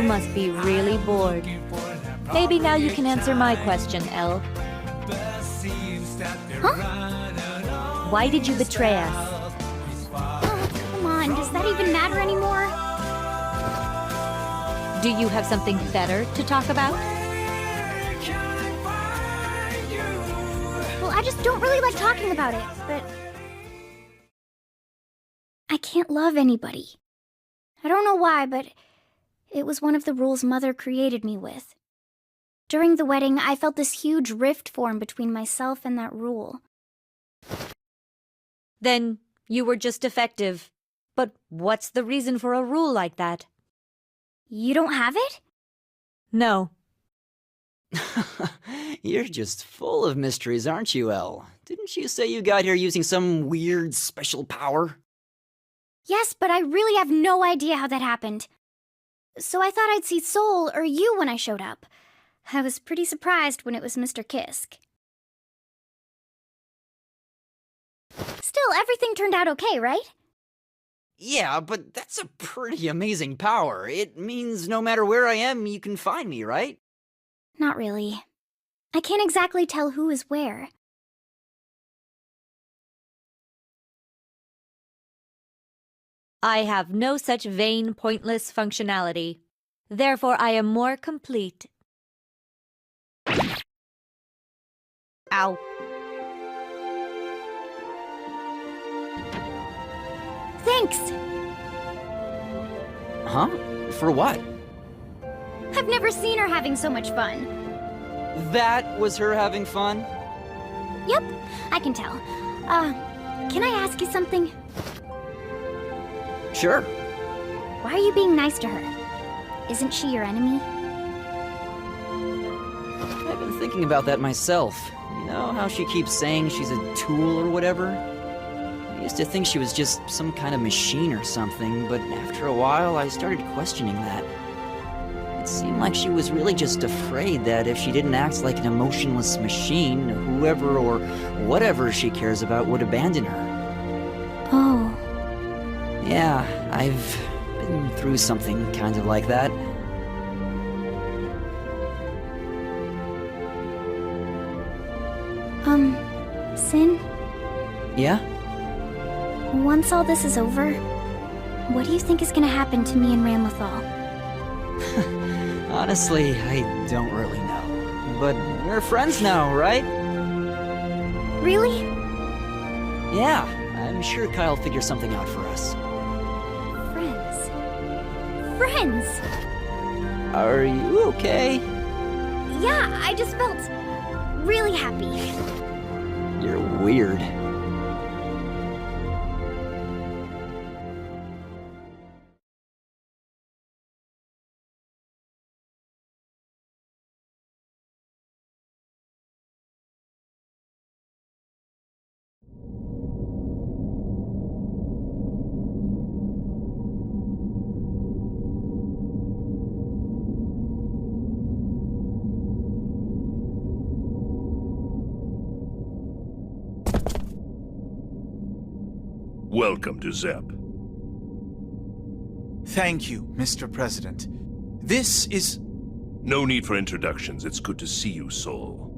You must be really bored. Maybe now you can answer my question, Elle. Huh? Why did you betray us? Oh, come on, does that even matter anymore? Do you have something better to talk about? Well, I just don't really like talking about it, but... I can't love anybody. I don't know why, but it was one of the rules Mother created me with. During the wedding, I felt this huge rift form between myself and that rule. Then you were just defective. But what's the reason for a rule like that? You don't have it? No. You're just full of mysteries, aren't you, Elle? Didn't you say you got here using some weird special power? Yes, but I really have no idea how that happened. So I thought I'd see Sol or you when I showed up. I was pretty surprised when it was Mr. Kisk. Still, everything turned out okay, right? Yeah, but that's a pretty amazing power. It means no matter where I am, you can find me, right? Not really. I can't exactly tell who is where. I have no such vain, pointless functionality. Therefore, I am more complete. Ow. Thanks! Huh? For what? I've never seen her having so much fun. That was her having fun? Yep, I can tell. Can I ask you something? Sure. Why are you being nice to her? Isn't she your enemy? I've been thinking about that myself. You know how she keeps saying she's a tool or whatever? I used to think she was just some kind of machine or something, but after a while I started questioning that. It seemed like she was really just afraid that if she didn't act like an emotionless machine, whoever or whatever she cares about would abandon her. Oh. Yeah, I've been through something kind of like that. Sin? Yeah? Once all this is over, what do you think is gonna happen to me and Ramlethal? Honestly, I don't really know. But we're friends now, right? Really? Yeah, I'm sure Kyle will figure something out for us. Friends! Are you okay? Yeah, I just felt really happy. You're weird. Welcome to Zep. Thank you, Mr. President. This is... No need for introductions. It's good to see you, Sol.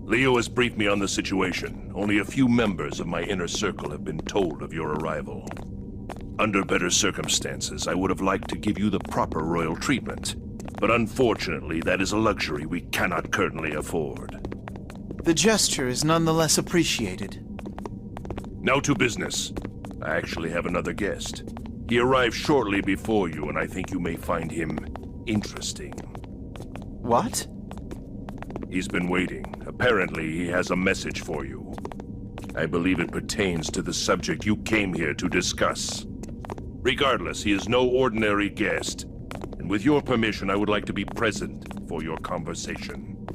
Leo has briefed me on the situation. Only a few members of my inner circle have been told of your arrival. Under better circumstances, I would have liked to give you the proper royal treatment. But unfortunately, that is a luxury we cannot currently afford. The gesture is nonetheless appreciated. Now to business. I actually have another guest. He arrived shortly before you, and I think you may find him interesting. What? He's been waiting. Apparently, he has a message for you. I believe it pertains to the subject you came here to discuss. Regardless, he is no ordinary guest. And with your permission, I would like to be present for your conversation.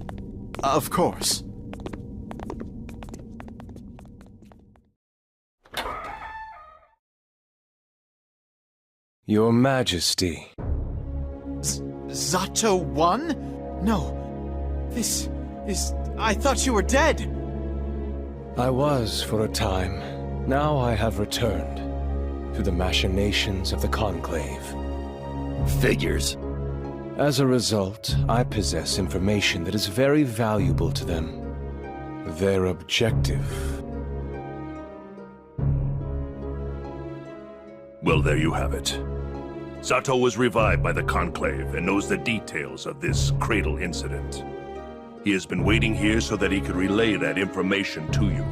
Of course. Your Majesty. Zato 1? No. This I thought you were dead! I was for a time. Now I have returned to the machinations of the Conclave. Figures. As a result, I possess information that is very valuable to them. Their objective. Well, there you have it. Zato was revived by the Conclave and knows the details of this Cradle incident. He has been waiting here so that he could relay that information to you.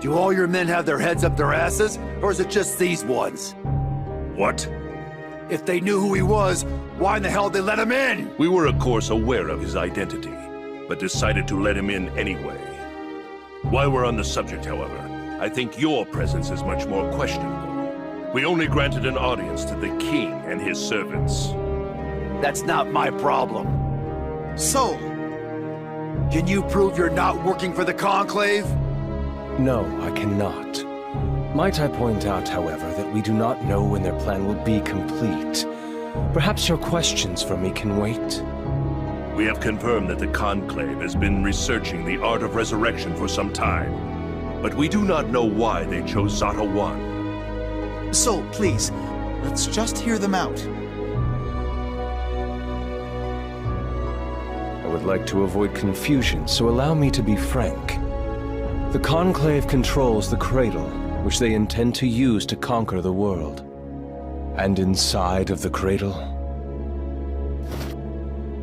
Do all your men have their heads up their asses, or is it just these ones? What? If they knew who he was, why in the hell did they let him in? We were, of course, aware of his identity, but decided to let him in anyway. While we're on the subject, however, I think your presence is much more questionable. We only granted an audience to the king and his servants. That's not my problem. Soul! Can you prove you're not working for the Conclave? No, I cannot. Might I point out, however, that we do not know when their plan will be complete. Perhaps your questions for me can wait? We have confirmed that the Conclave has been researching the art of resurrection for some time, but we do not know why they chose Zato 1. Soul, please, let's just hear them out. I would like to avoid confusion, so allow me to be frank. The Conclave controls the Cradle, which they intend to use to conquer the world. And inside of the Cradle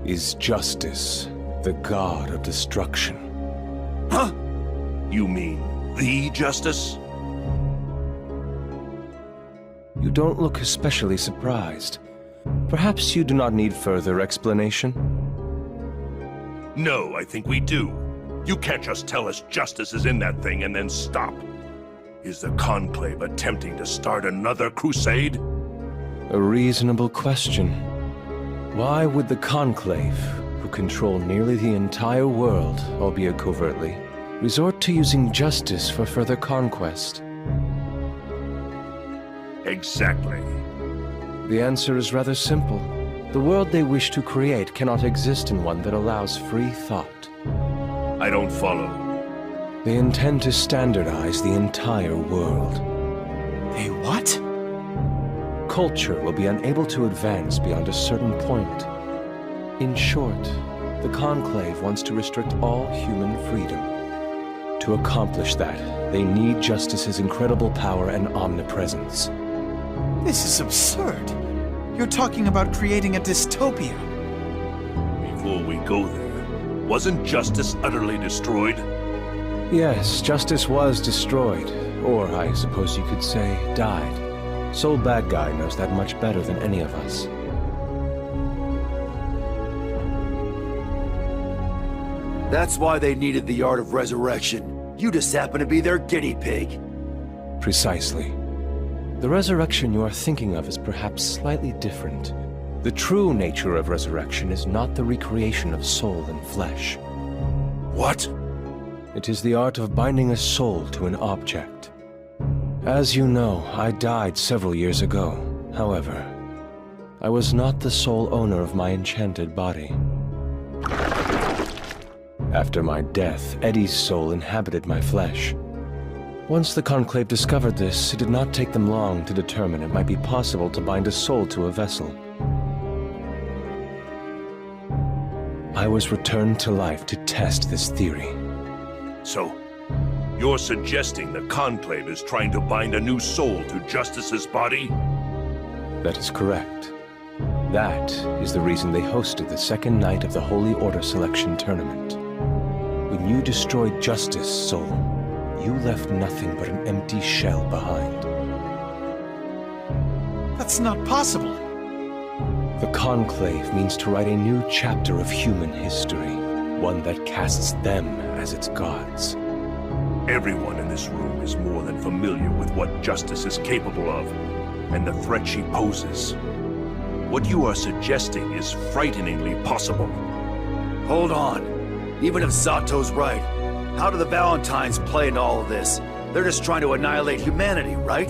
is Justice, the god of destruction. Huh? You mean the Justice? You don't look especially surprised. Perhaps you do not need further explanation? No, I think we do. You can't just tell us Justice is in that thing and then stop. Is the Conclave attempting to start another crusade? A reasonable question. Why would the Conclave, who control nearly the entire world, albeit covertly, resort to using justice for further conquest? Exactly. The answer is rather simple. The world they wish to create cannot exist in one that allows free thought. I don't follow. They intend to standardize the entire world. They what? Culture will be unable to advance beyond a certain point. In short, the Conclave wants to restrict all human freedom. To accomplish that, they need Justice's incredible power and omnipresence. This is absurd. You're talking about creating a dystopia. Before we go there, wasn't Justice utterly destroyed? Yes, Justice was destroyed. Or, I suppose you could say, died. Soul Bad Guy knows that much better than any of us. That's why they needed the art of resurrection. You just happen to be their guinea pig. Precisely. The resurrection you are thinking of is perhaps slightly different. The true nature of resurrection is not the recreation of soul and flesh. What? It is the art of binding a soul to an object. As you know, I died several years ago. However, I was not the sole owner of my enchanted body. After my death, Eddie's soul inhabited my flesh. Once the Conclave discovered this, it did not take them long to determine it might be possible to bind a soul to a vessel. I was returned to life to test this theory. So, you're suggesting the Conclave is trying to bind a new soul to Justice's body? That is correct. That is the reason they hosted the second night of the Holy Order Selection Tournament. When you destroyed Justice, Soul, you left nothing but an empty shell behind. That's not possible. The Conclave means to write a new chapter of human history, one that casts them as its gods. Everyone in this room is more than familiar with what Justice is capable of, and the threat she poses. What you are suggesting is frighteningly possible. Hold on. Even if Zato's right, how do the Valentines play in all of this? They're just trying to annihilate humanity, right?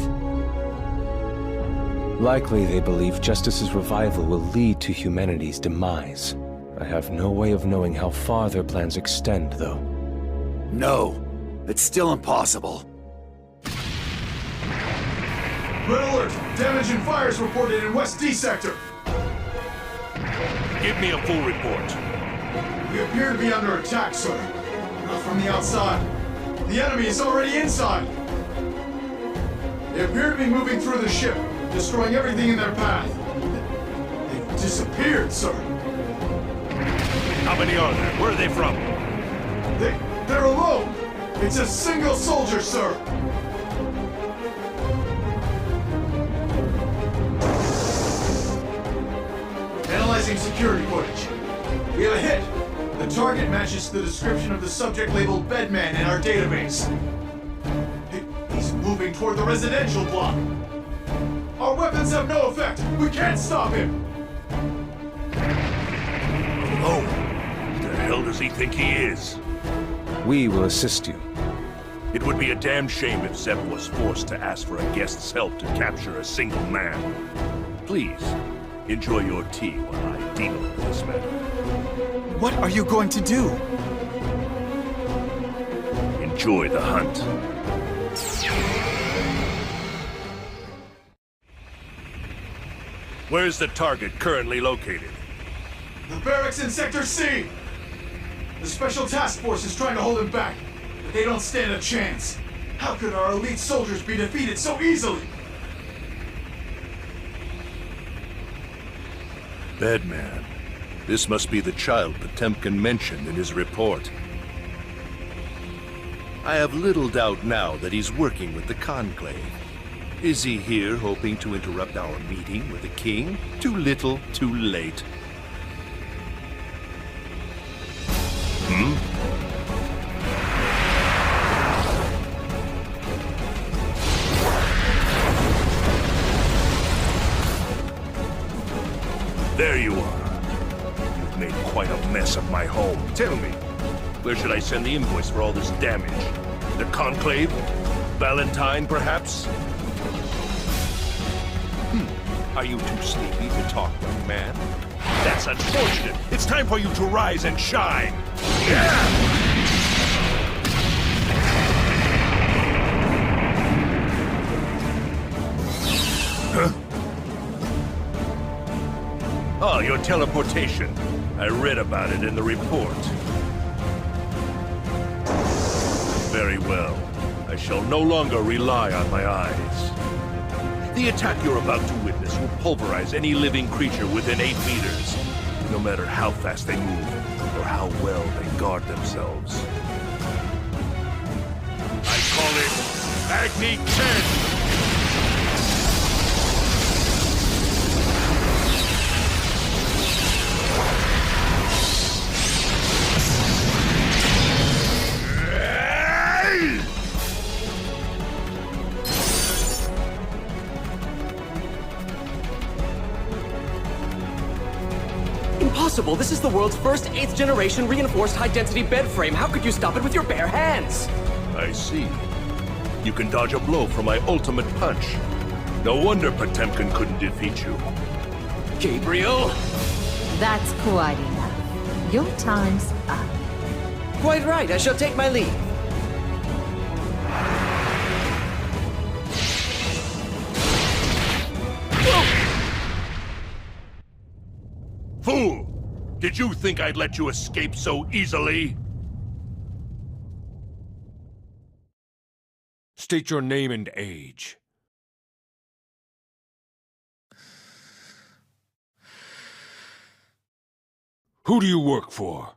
Likely they believe Justice's revival will lead to humanity's demise. I have no way of knowing how far their plans extend, though. No, it's still impossible. Red alert! Damage and fires reported in West D sector. Give me a full report. We appear to be under attack, sir. Not from the outside. The enemy is already inside. They appear to be moving through the ship, destroying everything in their path. They've disappeared, sir. How many are there? Where are they from? They're alone. It's a single soldier, sir. Analyzing security footage. We have a hit. The target matches the description of the subject labeled Bedman in our database. He's moving toward the residential block. Our weapons have no effect. We can't stop him. Oh, who the hell does he think he is? We will assist you. It would be a damn shame if Zep was forced to ask for a guest's help to capture a single man. Please, enjoy your tea while I deal with this matter. What are you going to do? Enjoy the hunt. Where's the target currently located? The barracks in Sector C! The Special Task Force is trying to hold him back, but they don't stand a chance. How could our elite soldiers be defeated so easily? Bedman. This must be the child Potemkin mentioned in his report. I have little doubt now that he's working with the Conclave. Is he here hoping to interrupt our meeting with the king? Too little, too late. There you are. You've made quite a mess of my home. Tell me, where should I send the invoice for all this damage? The Conclave? Valentine, perhaps? Are you too sleepy to talk, young man? That's unfortunate. It's time for you to rise and shine. Yeah! Oh, your teleportation. I read about it in the report. Very well. I shall no longer rely on my eyes. The attack you're about to witness will pulverize any living creature within 8 meters, no matter how fast they move or how well they guard themselves. I call it Agni 10! Impossible! This is the world's first 8th generation reinforced high-density bed frame. How could you stop it with your bare hands? I see. You can dodge a blow from my ultimate punch. No wonder Potemkin couldn't defeat you. Gabriel! That's quite enough. Your time's up. Quite right. I shall take my leave. Fool! Did you think I'd let you escape so easily? State your name and age. Who do you work for?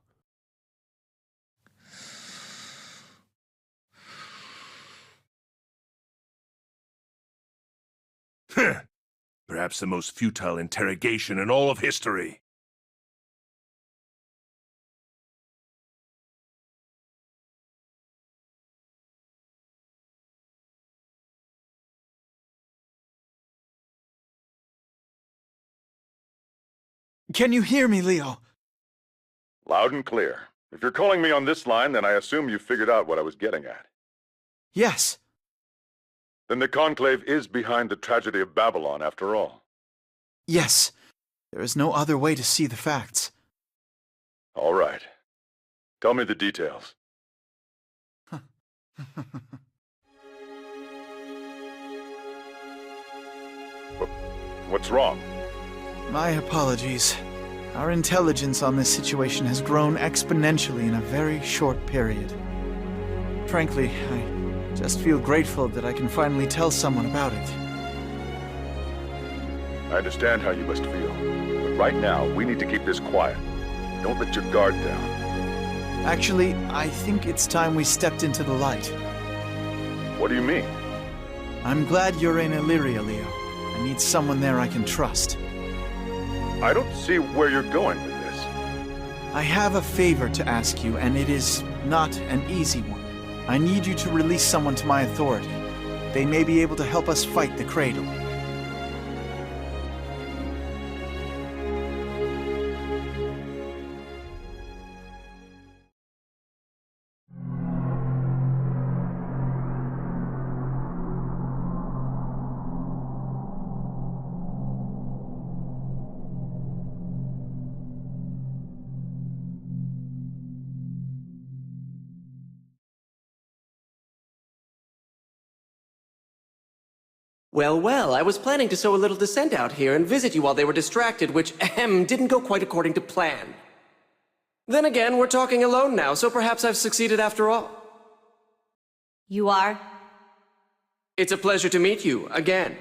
Perhaps the most futile interrogation in all of history. Can you hear me, Leo? Loud and clear. If you're calling me on this line, then I assume you figured out what I was getting at. Yes. Then the Conclave is behind the tragedy of Babylon, after all. Yes. There is no other way to see the facts. All right. Tell me the details. What's wrong? My apologies. Our intelligence on this situation has grown exponentially in a very short period. Frankly, I just feel grateful that I can finally tell someone about it. I understand how you must feel, but right now, we need to keep this quiet. Don't let your guard down. Actually, I think it's time we stepped into the light. What do you mean? I'm glad you're in Illyria, Leo. I need someone there I can trust. I don't see where you're going with this. I have a favor to ask you, and it is not an easy one. I need you to release someone to my authority. They may be able to help us fight the Cradle. Well, well, I was planning to sow a little dissent out here and visit you while they were distracted, which, didn't go quite according to plan. Then again, we're talking alone now, so perhaps I've succeeded after all. You are? It's a pleasure to meet you, again.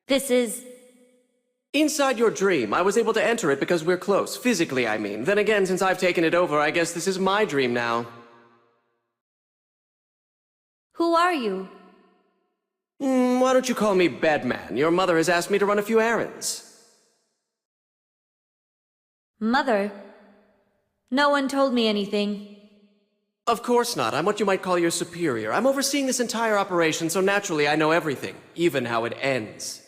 This is... Inside your dream, I was able to enter it because we're close, physically, I mean. Then again, since I've taken it over, I guess this is my dream now. Who are you? Why don't you call me Bedman? Your mother has asked me to run a few errands. Mother? No one told me anything. Of course not. I'm what you might call your superior. I'm overseeing this entire operation, so naturally I know everything, even how it ends.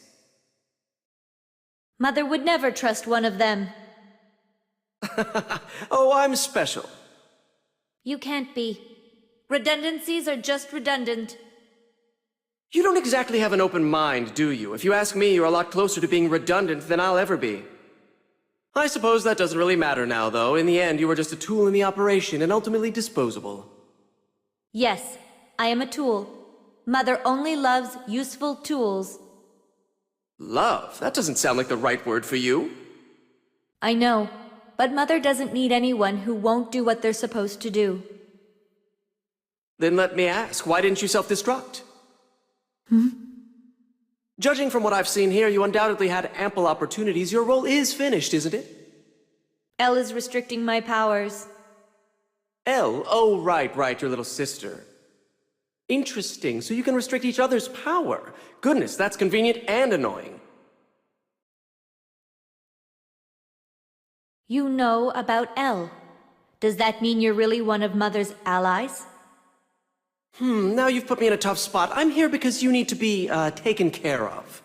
Mother would never trust one of them. Oh, I'm special. You can't be. Redundancies are just redundant. You don't exactly have an open mind, do you? If you ask me, you're a lot closer to being redundant than I'll ever be. I suppose that doesn't really matter now, though. In the end, you were just a tool in the operation and ultimately disposable. Yes, I am a tool. Mother only loves useful tools. Love? That doesn't sound like the right word for you. I know, but Mother doesn't need anyone who won't do what they're supposed to do. Then let me ask, why didn't you self-destruct? Judging from what I've seen here, you undoubtedly had ample opportunities. Your role is finished, isn't it? Elle is restricting my powers. Elle? Oh, right, your little sister. Interesting, so you can restrict each other's power. Goodness, that's convenient and annoying. You know about Elle. Does that mean you're really one of Mother's allies? Now you've put me in a tough spot. I'm here because you need to be, taken care of.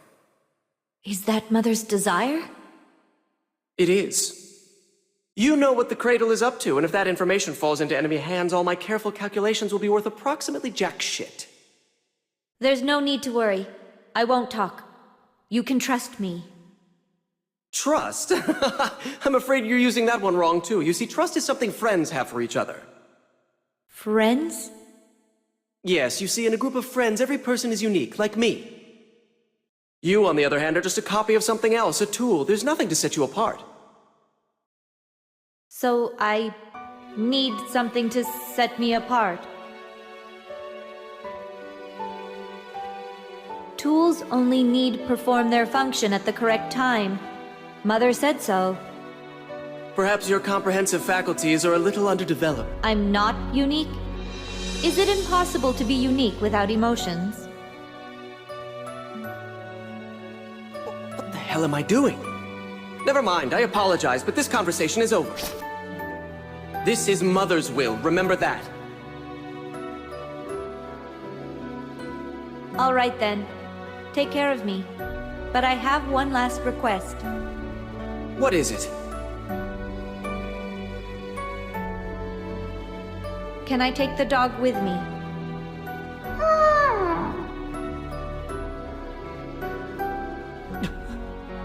Is that Mother's desire? It is. You know what the Cradle is up to, and if that information falls into enemy hands, all my careful calculations will be worth approximately jack shit. There's no need to worry. I won't talk. You can trust me. Trust? I'm afraid you're using that one wrong, too. You see, trust is something friends have for each other. Friends? Yes, you see, in a group of friends, every person is unique, like me. You, on the other hand, are just a copy of something else, a tool. There's nothing to set you apart. So I need something to set me apart. Tools only need perform their function at the correct time. Mother said so. Perhaps your comprehensive faculties are a little underdeveloped. I'm not unique? Is it impossible to be unique without emotions? What the hell am I doing? Never mind, I apologize, but this conversation is over. This is Mother's will, remember that. All right then. Take care of me. But I have one last request. What is it? Can I take the dog with me?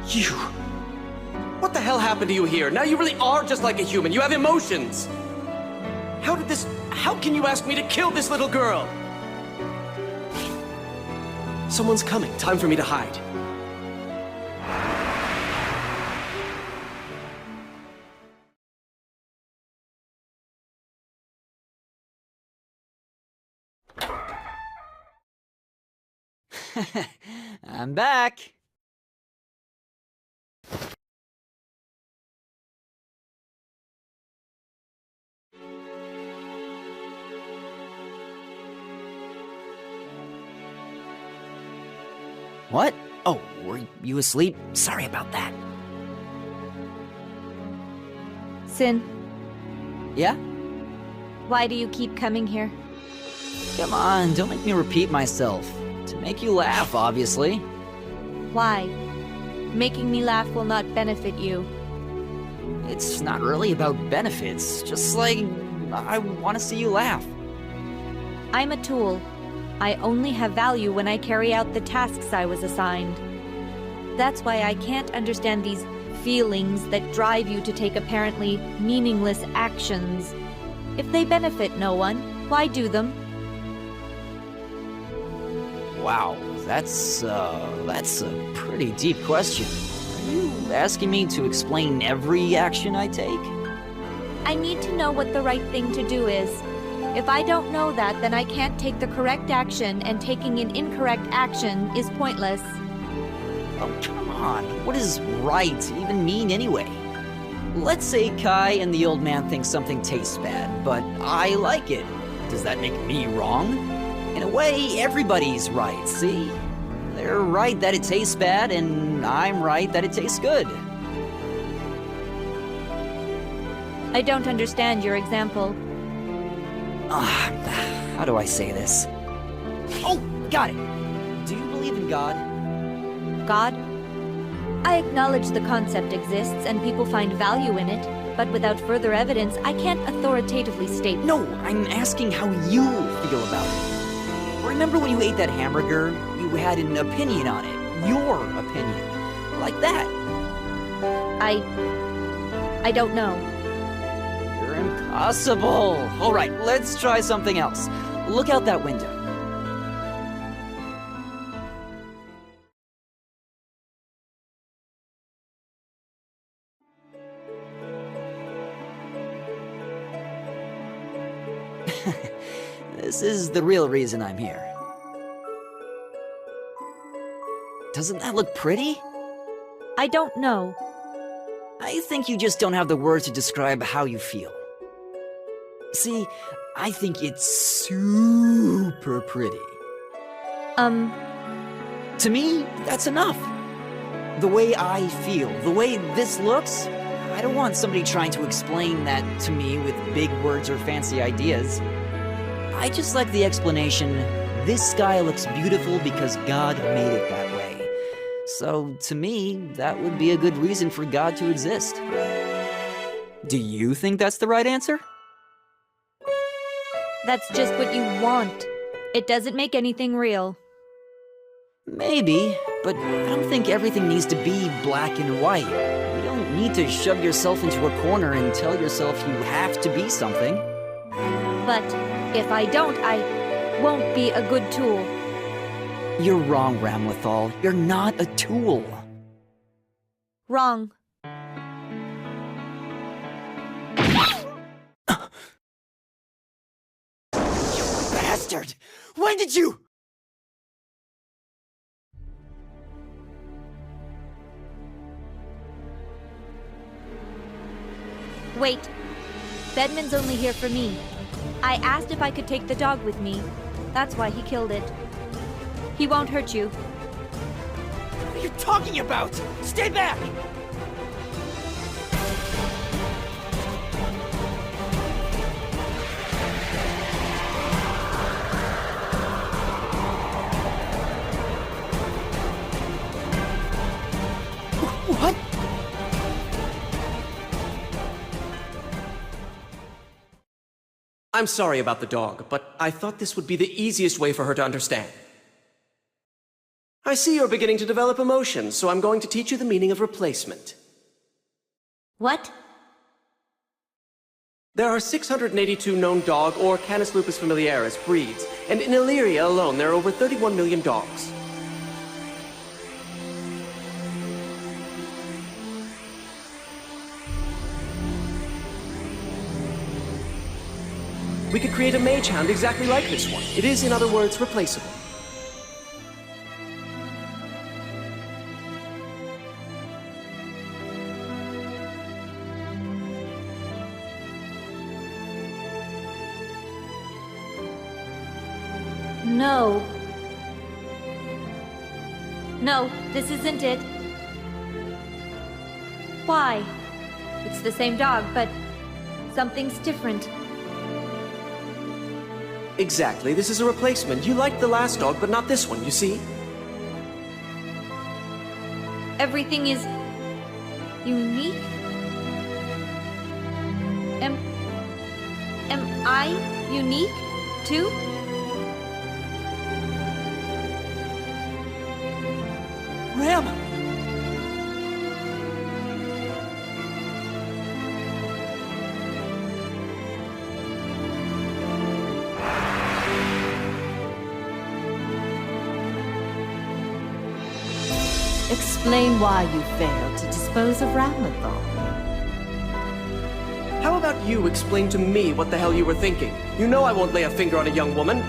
You... What the hell happened to you here? Now you really are just like a human. You have emotions. How can you ask me to kill this little girl? Someone's coming. Time for me to hide. I'm back. What? Oh, were you asleep? Sorry about that. Sin, Yeah? why do you keep coming here? Come on, don't make me repeat myself. To make you laugh, obviously. Why? Making me laugh will not benefit you. It's not really about benefits, just like I want to see you laugh. I'm a tool. I only have value when I carry out the tasks I was assigned. That's why I can't understand these feelings that drive you to take apparently meaningless actions. If they benefit no one, why do them? Wow, that's a pretty deep question. Are you asking me to explain every action I take? I need to know what the right thing to do is. If I don't know that, then I can't take the correct action, and taking an incorrect action is pointless. Oh, come on. What does right even mean anyway? Let's say Kai and the old man think something tastes bad, but I like it. Does that make me wrong? In a way, everybody's right, see? They're right that it tastes bad, and I'm right that it tastes good. I don't understand your example. How do I say this? Oh, got it! Do you believe in God? God? I acknowledge the concept exists and people find value in it, but without further evidence, I can't authoritatively state. No, I'm asking how you feel about it. Remember when you ate that hamburger? You had an opinion on it. Your opinion. Like that. I don't know. You're impossible. All right, let's try something else. Look out that window. This is the real reason I'm here. Doesn't that look pretty? I don't know. I think you just don't have the words to describe how you feel. See, I think it's super pretty. To me, that's enough. The way I feel, the way this looks, I don't want somebody trying to explain that to me with big words or fancy ideas. I just like the explanation, this sky looks beautiful because God made it that way. So, to me, that would be a good reason for God to exist. Do you think that's the right answer? That's just what you want. It doesn't make anything real. Maybe, but I don't think everything needs to be black and white. You don't need to shove yourself into a corner and tell yourself you have to be something. But if I don't, I won't be a good tool. You're wrong, Ramlethal. You're not a tool. Wrong. Bastard! When did you... Wait. Bedman's only here for me. I asked if I could take the dog with me. That's why he killed it. He won't hurt you. What are you talking about? Stay back! What? I'm sorry about the dog, but I thought this would be the easiest way for her to understand. I see you're beginning to develop emotions, so I'm going to teach you the meaning of replacement. What? There are 682 known dog or Canis lupus familiaris breeds, and in Illyria alone there are over 31 million dogs. We could create a mage hound exactly like this one. It is, in other words, replaceable. No. No, this isn't it. Why? It's the same dog, but something's different. Exactly, this is a replacement. You liked the last dog, but not this one, you see? Everything is unique? Am I unique, too? Ram! Explain why you failed to dispose of Ramlethal. How about you explain to me what the hell you were thinking? You know I won't lay a finger on a young woman.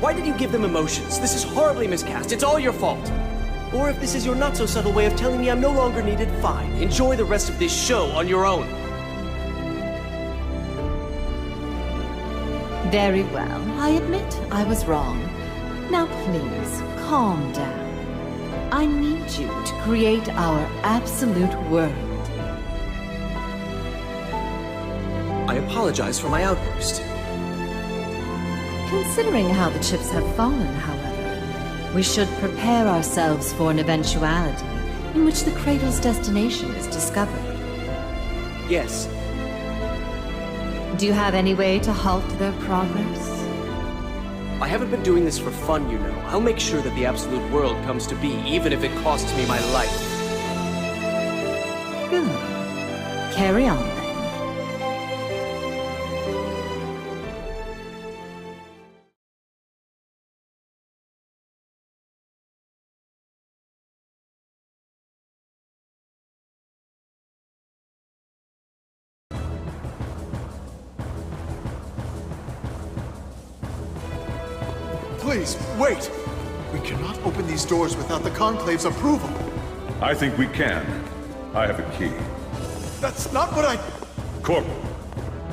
Why did you give them emotions? This is horribly miscast. It's all your fault. Or if this is your not-so-subtle way of telling me I'm no longer needed, fine. Enjoy the rest of this show on your own. Very well. I admit I was wrong. Now please, calm down. I need you to create our absolute world. I apologize for my outburst. Considering how the chips have fallen, however, we should prepare ourselves for an eventuality in which the Cradle's destination is discovered. Yes. Do you have any way to halt their progress? I haven't been doing this for fun, you know. I'll make sure that the absolute world comes to be, even if it costs me my life. Good. Carry on, then. Please, wait! We cannot open these doors without the Conclave's approval. I think we can. I have a key. That's not what I... Corporal.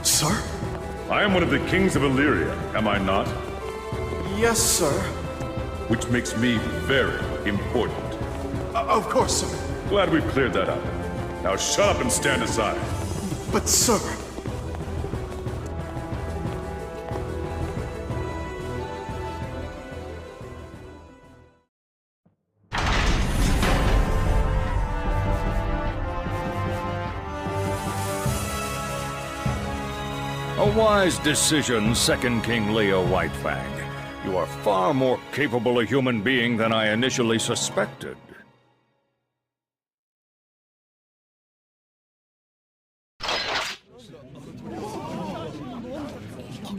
Sir? I am one of the kings of Illyria, am I not? Yes, sir. Which makes me very important. Of course, sir. Glad we cleared that up. Now shut up and stand aside. But, sir... A wise decision, Second King Leo Whitefang. You are far more capable a human being than I initially suspected.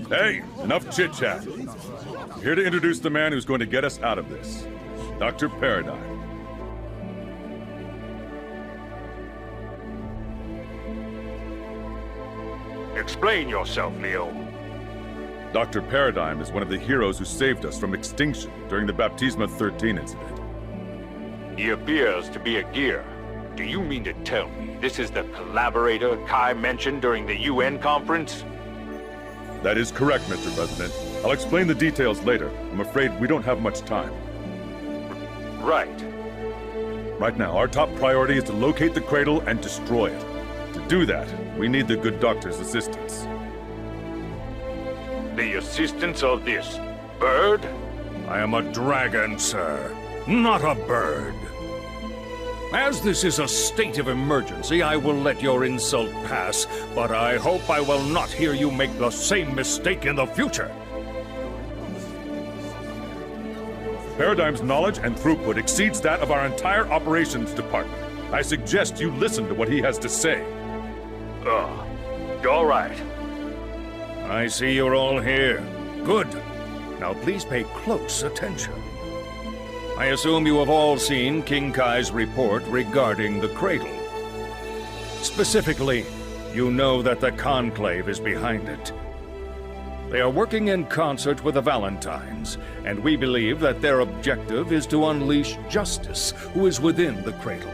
Hey, enough chit-chat. I'm here to introduce the man who's going to get us out of this. Dr. Paradigm. Explain yourself, Leo. Dr. Paradigm is one of the heroes who saved us from extinction during the Baptisma 13 incident. He appears to be a gear. Do you mean to tell me this is the collaborator Kai mentioned during the UN conference? That is correct, Mr. President. I'll explain the details later. I'm afraid we don't have much time. Right. Right now, our top priority is to locate the Cradle and destroy it. To do that, we need the good doctor's assistance. The assistance of this bird? I am a dragon, sir, not a bird. As this is a state of emergency, I will let your insult pass, but I hope I will not hear you make the same mistake in the future. Paradigm's knowledge and throughput exceeds that of our entire operations department. I suggest you listen to what he has to say. All right. I see you're all here. Good. Now please pay close attention. I assume you have all seen King Kai's report regarding the Cradle. Specifically, you know that the Conclave is behind it. They are working in concert with the Valentines, and we believe that their objective is to unleash Justice, who is within the Cradle.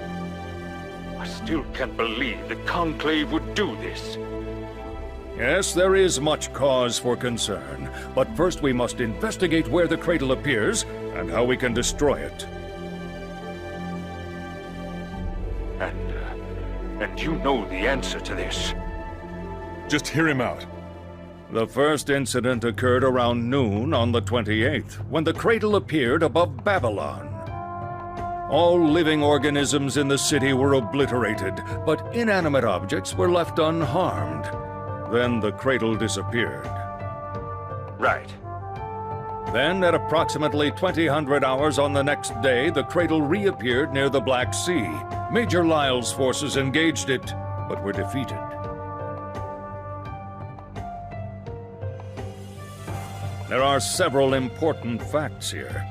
I still can't believe the Conclave would do this. Yes, there is much cause for concern, but first we must investigate where the Cradle appears and how we can destroy it. And you know the answer to this. Just hear him out. The first incident occurred around noon on the 28th, when the Cradle appeared above Babylon. All living organisms in the city were obliterated, but inanimate objects were left unharmed. Then the Cradle disappeared. Right. Then, at approximately 2000 hours on the next day, the Cradle reappeared near the Black Sea. Major Lyle's forces engaged it, but were defeated. There are several important facts here.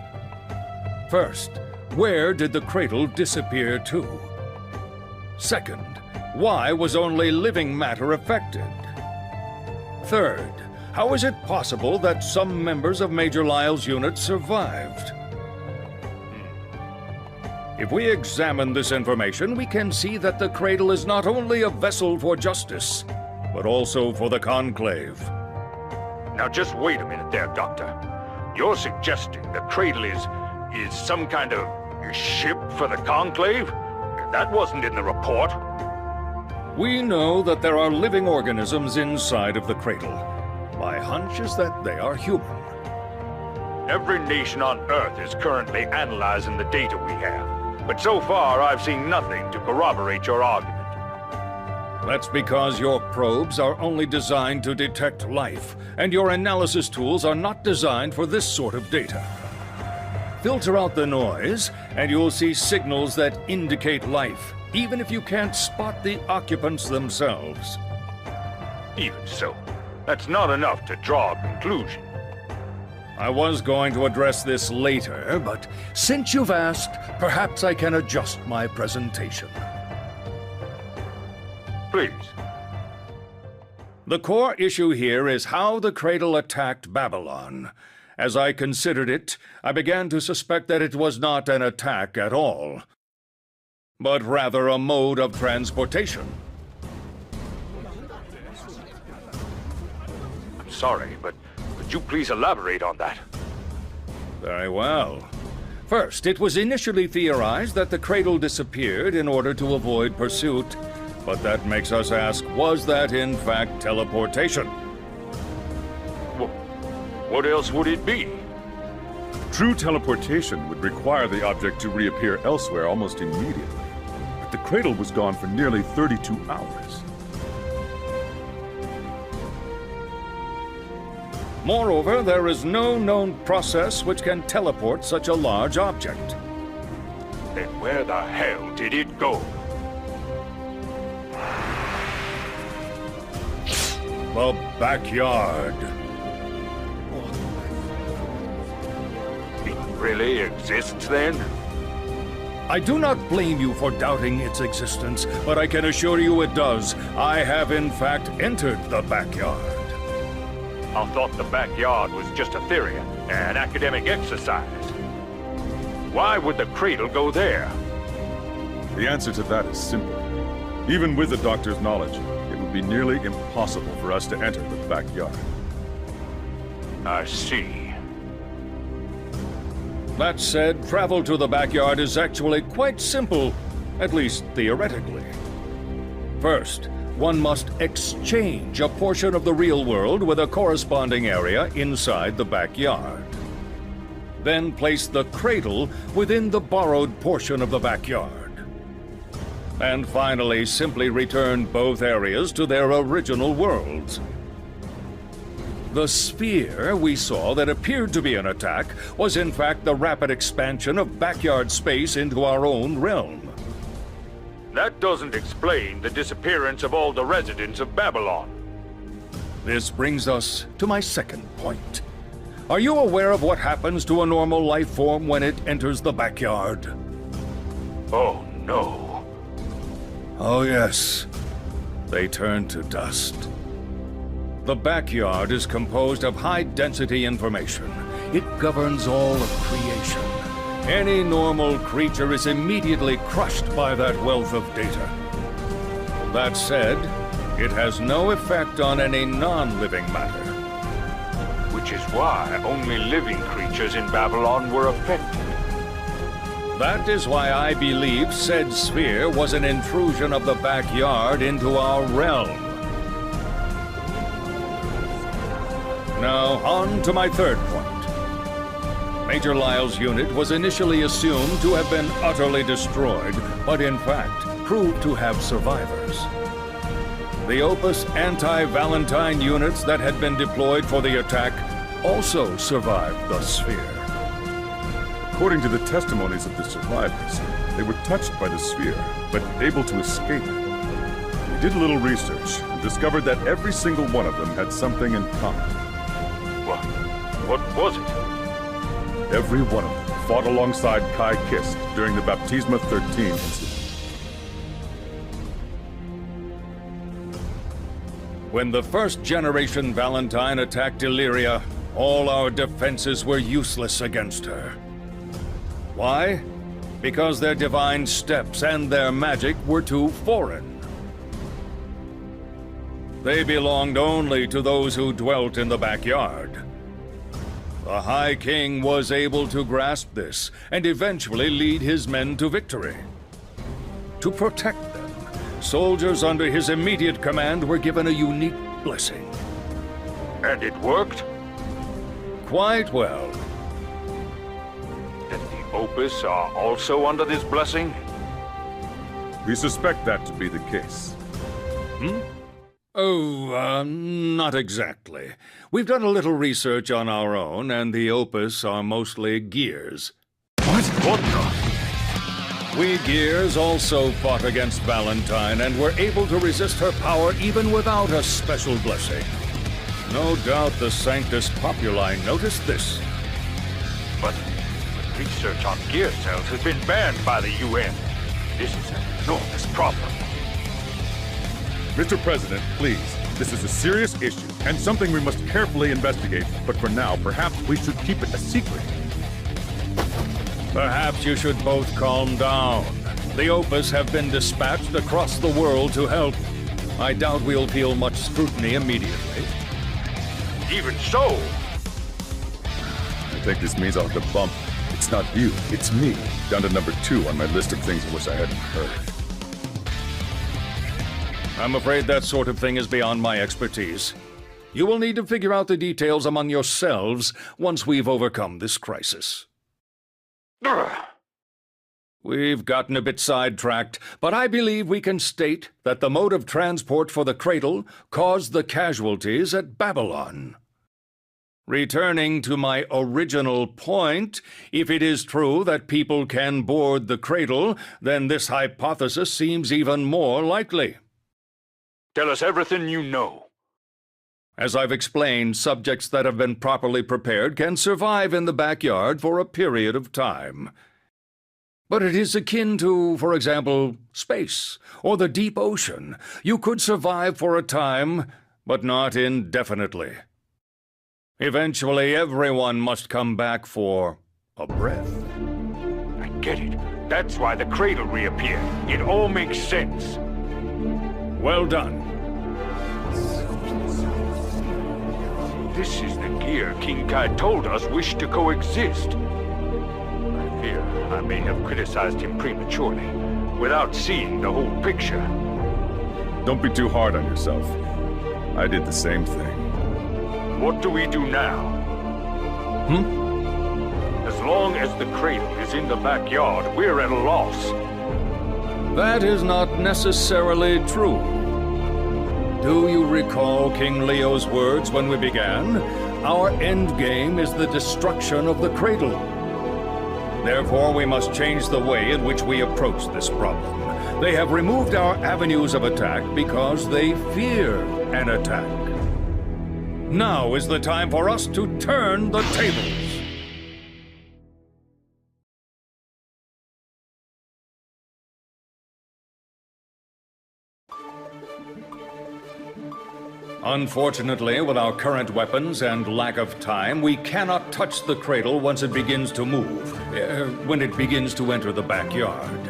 First, where did the Cradle disappear to? Second, why was only living matter affected? Third, how is it possible that some members of Major Lyle's unit survived? If we examine this information, we can see that the Cradle is not only a vessel for justice, but also for the Conclave. Now just wait a minute there, Doctor. You're suggesting the Cradle is some kind of ship for the Conclave? That wasn't in the report. We know that there are living organisms inside of the Cradle. My hunch is that they are human. Every nation on Earth is currently analyzing the data we have, but so far I've seen nothing to corroborate your argument. That's because your probes are only designed to detect life, and your analysis tools are not designed for this sort of data. Filter out the noise, and you'll see signals that indicate life, even if you can't spot the occupants themselves. Even so, that's not enough to draw a conclusion. I was going to address this later, but since you've asked, perhaps I can adjust my presentation. Please. The core issue here is how the Cradle attacked Babylon. As I considered it, I began to suspect that it was not an attack at all, but rather a mode of transportation. I'm sorry, but could you please elaborate on that? Very well. First, it was initially theorized that the Cradle disappeared in order to avoid pursuit, but that makes us ask, was that in fact teleportation? What else would it be? True teleportation would require the object to reappear elsewhere almost immediately. But the Cradle was gone for nearly 32 hours. Moreover, there is no known process which can teleport such a large object. Then where the hell did it go? The backyard. It really exists then? I do not blame you for doubting its existence, but I can assure you it does. I have in fact entered the backyard. I thought the backyard was just a theory, an academic exercise. Why would the Cradle go there? The answer to that is simple. Even with the Doctor's knowledge, it would be nearly impossible for us to enter the backyard. I see. That said, travel to the backyard is actually quite simple, at least theoretically. First, one must exchange a portion of the real world with a corresponding area inside the backyard. Then place the Cradle within the borrowed portion of the backyard. And finally, simply return both areas to their original worlds. The sphere we saw that appeared to be an attack was in fact the rapid expansion of backyard space into our own realm. that doesn't explain the disappearance of all the residents of Babylon. This brings us to my second point. Are you aware of what happens to a normal life form when it enters the backyard? Oh, no. Oh, yes. They turn to dust. The backyard is composed of high-density information. It governs all of creation. Any normal creature is immediately crushed by that wealth of data. That said, it has no effect on any non-living matter. Which is why only living creatures in Babylon were affected. That is why I believe said sphere was an intrusion of the backyard into our realm. Now, on to my third point. Major Lyle's unit was initially assumed to have been utterly destroyed, but in fact proved to have survivors. The Opus anti-Valentine units that had been deployed for the attack also survived the sphere. According to the testimonies of the survivors, they were touched by the sphere, but able to escape it. We did a little research and discovered that every single one of them had something in common. What was it? Every one of them fought alongside Kai Kisk during the Baptisma 13 incident. When the first-generation Valentine attacked Illyria, all our defenses were useless against her. Why? Because their divine steps and their magic were too foreign. They belonged only to those who dwelt in the backyard. The High King was able to grasp this and eventually lead his men to victory. To protect them, soldiers under his immediate command were given a unique blessing. And it worked? Quite well. Then the Opus are also under this blessing? We suspect that to be the case. Oh, not exactly. We've done a little research on our own, and the Opus are mostly Gears. What the? We Gears also fought against Valentine and were able to resist her power even without a special blessing. No doubt the Sanctus Populi noticed this. But research on gear cells has been banned by the UN. This is an enormous problem. Mr. President, please. This is a serious issue, and something we must carefully investigate. But for now, perhaps we should keep it a secret. Perhaps you should both calm down. The Opus have been dispatched across the world to help. I doubt we'll feel much scrutiny immediately. Even so! I think this means I'll have to bump. It's not you, it's me. Down to number 2 on my list of things I wish I hadn't heard. I'm afraid that sort of thing is beyond my expertise. You will need to figure out the details among yourselves once we've overcome this crisis. We've gotten a bit sidetracked, but I believe we can state that the mode of transport for the cradle caused the casualties at Babylon. Returning to my original point, if it is true that people can board the cradle, then this hypothesis seems even more likely. Tell us everything you know. As I've explained, subjects that have been properly prepared can survive in the backyard for a period of time. But it is akin to, for example, space or the deep ocean. You could survive for a time, but not indefinitely. Eventually, everyone must come back for a breath. I get it. That's why the cradle reappeared. It all makes sense. Well done. This is the gear King Kai told us wished to coexist. I fear I may have criticized him prematurely, without seeing the whole picture. Don't be too hard on yourself. I did the same thing. What do we do now? As long as the cradle is in the backyard, we're at a loss. That is not necessarily true. Do you recall King Leo's words when we began? Our end game is the destruction of the cradle. Therefore, we must change the way in which we approach this problem. They have removed our avenues of attack because they fear an attack. Now is the time for us to turn the tables. Unfortunately, with our current weapons and lack of time, we cannot touch the cradle once it begins to move, when it begins to enter the backyard.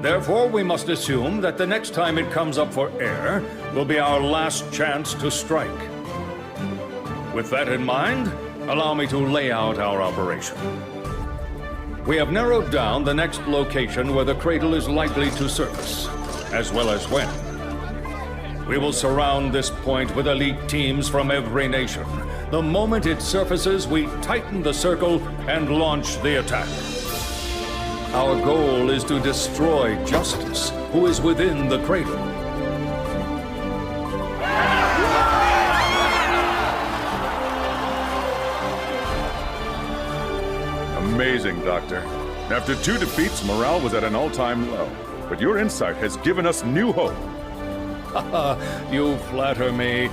Therefore, we must assume that the next time it comes up for air will be our last chance to strike. With that in mind, allow me to lay out our operation. We have narrowed down the next location where the cradle is likely to surface, as well as when. We will surround this point with elite teams from every nation. The moment it surfaces, we tighten the circle and launch the attack. Our goal is to destroy Justice, who is within the cradle. Amazing, Doctor. After 2 defeats, morale was at an all-time low. But your insight has given us new hope. You flatter me.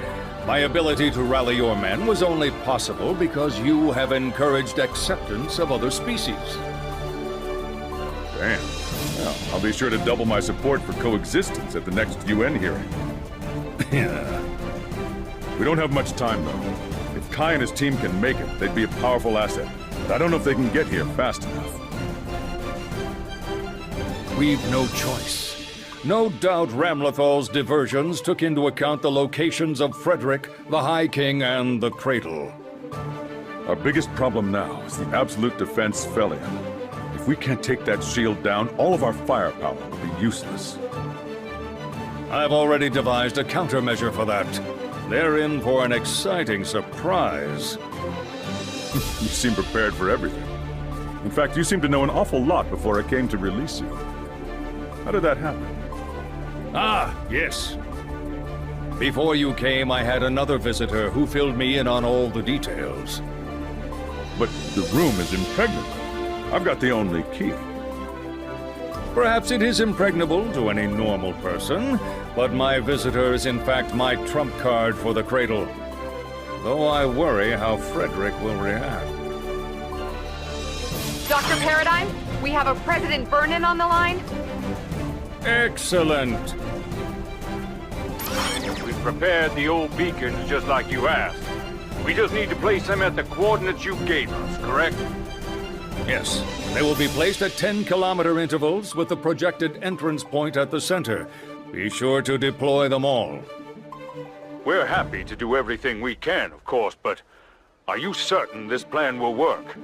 My ability to rally your men was only possible because you have encouraged acceptance of other species. Damn. Well, I'll be sure to double my support for coexistence at the next UN hearing. Yeah. We don't have much time, though. If Kai and his team can make it, they'd be a powerful asset. But I don't know if they can get here fast enough. We've no choice. No doubt Ramlethal's diversions took into account the locations of Frederick, the High King, and the Cradle. Our biggest problem now is the absolute defense Felion. If we can't take that shield down, all of our firepower will be useless. I've already devised a countermeasure for that. They're in for an exciting surprise. You seem prepared for everything. In fact, you seem to know an awful lot before I came to release you. How did that happen? Ah, yes. Before you came, I had another visitor who filled me in on all the details. But the room is impregnable. I've got the only key. Perhaps it is impregnable to any normal person, but my visitor is in fact my trump card for the cradle. Though I worry how Frederick will react. Dr. Paradigm, we have a President Vernon on the line. Excellent. We've prepared the old beacons just like you asked. We just need to place them at the coordinates you gave us, correct? Yes. They will be placed at 10-kilometer intervals with the projected entrance point at the center. Be sure to deploy them all. We're happy to do everything we can, of course, but are you certain this plan will work?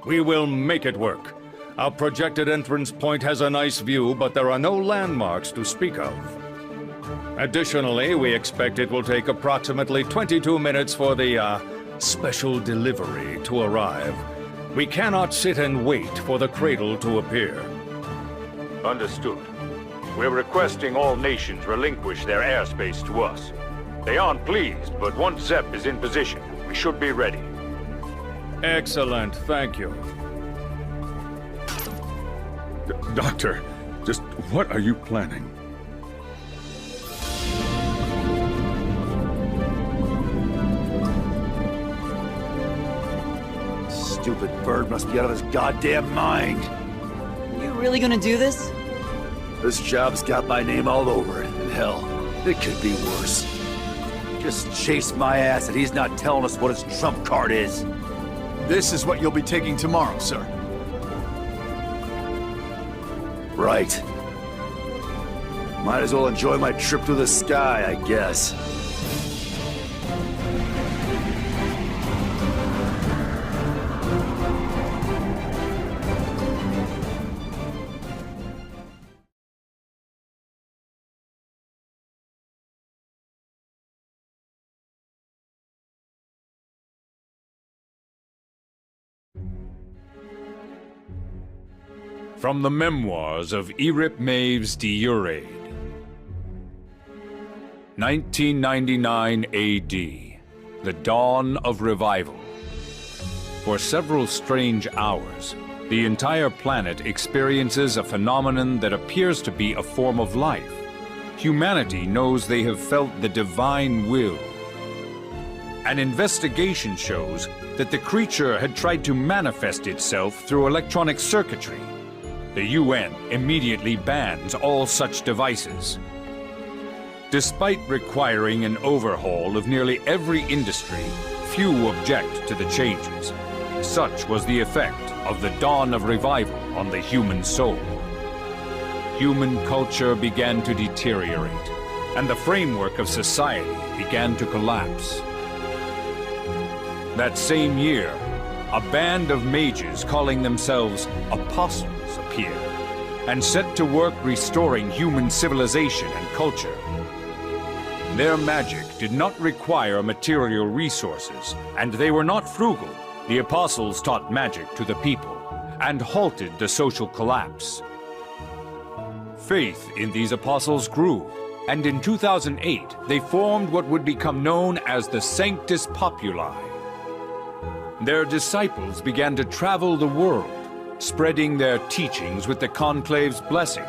We will make it work. Our projected entrance point has a nice view, but there are no landmarks to speak of. Additionally, we expect it will take approximately 22 minutes for the, special delivery to arrive. We cannot sit and wait for the cradle to appear. Understood. We're requesting all nations relinquish their airspace to us. They aren't pleased, but once Zep is in position, we should be ready. Excellent, thank you. Doctor, just what are you planning? Stupid bird must be out of his goddamn mind. You really gonna do this? This job's got my name all over it, and hell, it could be worse. Just chase my ass and he's not telling us what his trump card is. This is what you'll be taking tomorrow, sir. Right. Might as well enjoy my trip through the sky, I guess. From the memoirs of Erip Maves de Uraid. 1999 AD, the dawn of revival. For several strange hours, the entire planet experiences a phenomenon that appears to be a form of life. Humanity knows they have felt the divine will. An investigation shows that the creature had tried to manifest itself through electronic circuitry. The UN immediately bans all such devices. Despite requiring an overhaul of nearly every industry, few object to the changes. Such was the effect of the dawn of revival on the human soul. Human culture began to deteriorate, and the framework of society began to collapse. That same year, a band of mages calling themselves apostles appeared, and set to work restoring human civilization and culture. Their magic did not require material resources, and they were not frugal. The apostles taught magic to the people, and halted the social collapse. Faith in these apostles grew, and in 2008 they formed what would become known as the Sanctus Populi. Their disciples began to travel the world, spreading their teachings with the Conclave's blessing.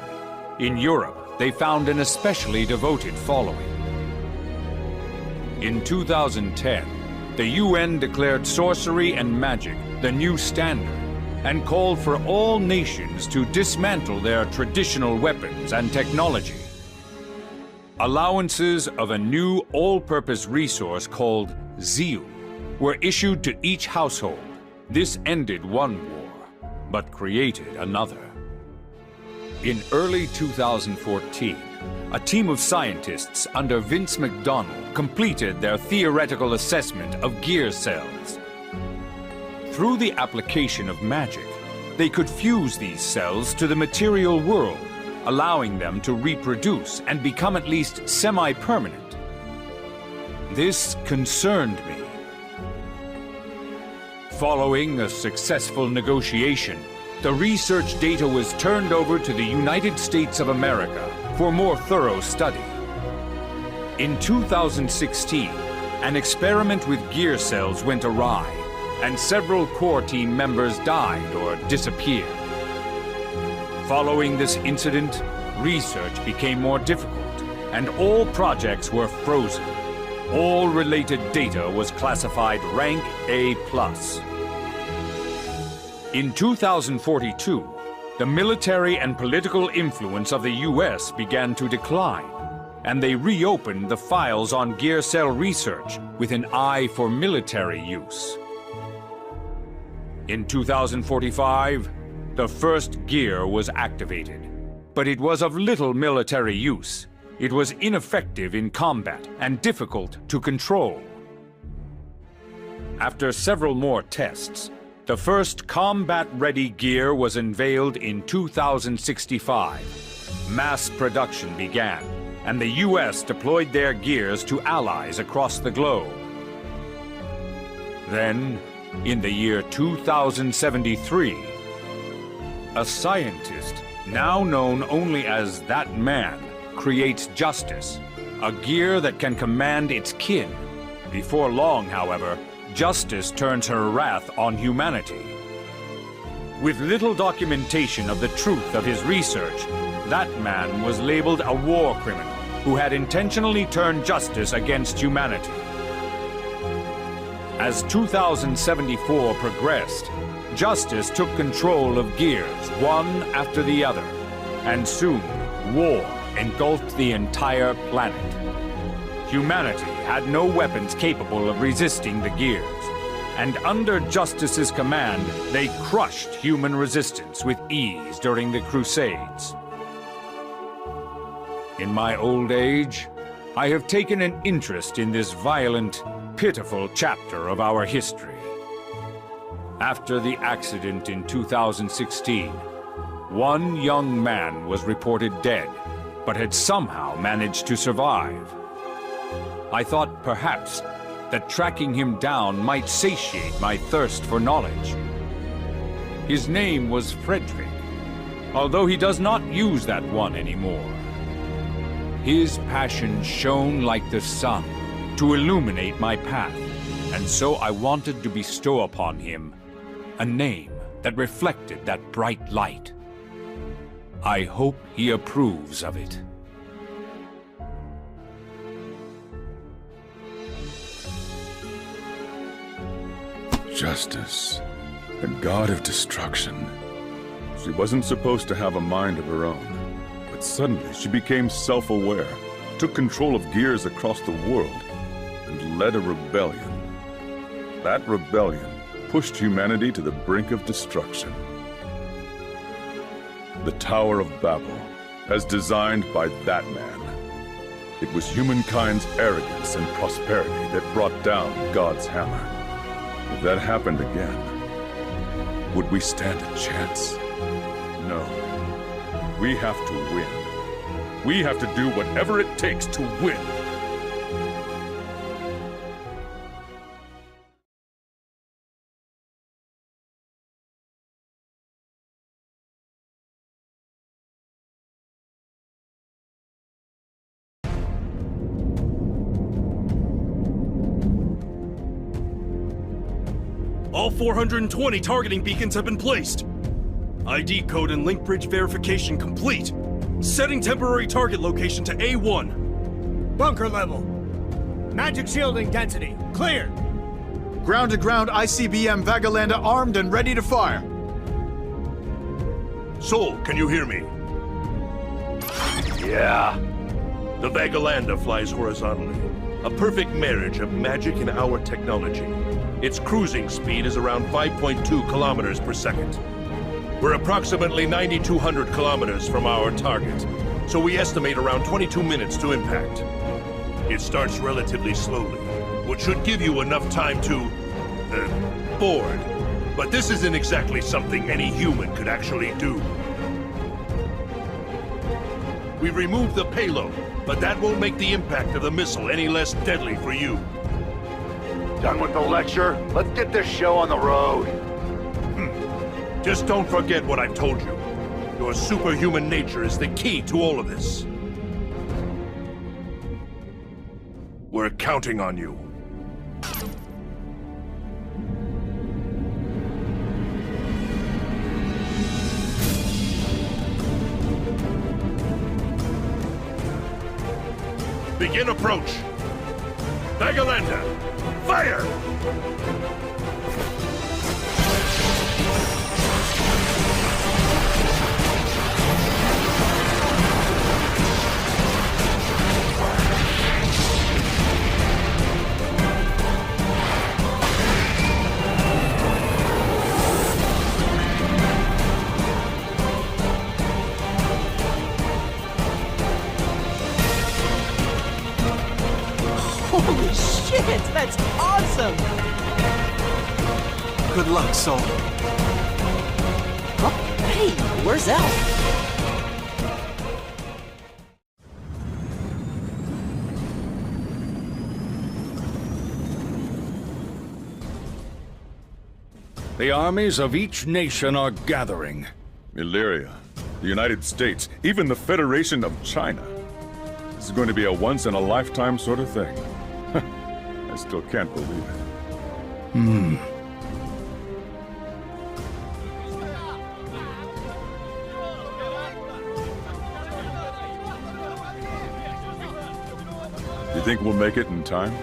In Europe, they found an especially devoted following. In 2010, the UN declared sorcery and magic the new standard, and called for all nations to dismantle their traditional weapons and technology. Allowances of a new all-purpose resource called Zeal were issued to each household. This ended one war, but created another. In early 2014, a team of scientists under Vince McDonald completed their theoretical assessment of gear cells. Through the application of magic, they could fuse these cells to the material world, allowing them to reproduce and become at least semi-permanent. This concerned me. Following a successful negotiation, the research data was turned over to the United States of America for more thorough study. In 2016, an experiment with gear cells went awry, and several core team members died or disappeared. Following this incident, research became more difficult, and all projects were frozen. All related data was classified rank A+. In 2042, the military and political influence of the US began to decline, and they reopened the files on gear cell research with an eye for military use. In 2045, the first gear was activated, but it was of little military use. It was ineffective in combat and difficult to control. After several more tests, the first combat-ready gear was unveiled in 2065. Mass production began, and the US deployed their gears to allies across the globe. Then, in the year 2073, a scientist, now known only as That Man, creates Justice, a gear that can command its kin. Before long, however, Justice turns her wrath on humanity. With little documentation of the truth of his research, That Man was labeled a war criminal who had intentionally turned Justice against humanity. As 2074 progressed, Justice took control of gears one after the other, and soon war engulfed the entire planet. Humanity had no weapons capable of resisting the gears, and under Justice's command, they crushed human resistance with ease during the Crusades. In my old age, I have taken an interest in this violent, pitiful chapter of our history. After the accident in 2016, one young man was reported dead, but had somehow managed to survive. I thought perhaps that tracking him down might satiate my thirst for knowledge. His name was Frederick, although he does not use that one anymore. His passion shone like the sun to illuminate my path, and so I wanted to bestow upon him a name that reflected that bright light. I hope he approves of it. Justice, the god of destruction. She wasn't supposed to have a mind of her own, but suddenly she became self-aware, took control of gears across the world, and led a rebellion. That rebellion pushed humanity to the brink of destruction. The Tower of Babel, as designed by that man. It was humankind's arrogance and prosperity that brought down God's hammer. If that happened again, would we stand a chance? No. We have to win. We have to do whatever it takes to win. All 420 targeting beacons have been placed. ID code and link bridge verification complete. Setting temporary target location to A1. Bunker level. Magic shielding density. Clear. Ground-to-ground ICBM Vagalanda armed and ready to fire. Sol, can you hear me? Yeah. The Vagalanda flies horizontally. A perfect marriage of magic and our technology. Its cruising speed is around 5.2 kilometers per second. We're approximately 9,200 kilometers from our target, so we estimate around 22 minutes to impact. It starts relatively slowly, which should give you enough time to, board. But this isn't exactly something any human could actually do. We removed the payload, but that won't make the impact of the missile any less deadly for you. Done with the lecture? Let's get this show on the road. Just don't forget what I've told you. Your superhuman nature is the key to all of this. We're counting on you. Begin approach. Vagalanda, fire! Holy shit, that's awesome! Good luck, Sol. Oh, hey, where's Al? The armies of each nation are gathering. Illyria, the United States, even the Federation of China. This is going to be a once-in-a-lifetime sort of thing. I still can't believe it. You think we'll make it in time?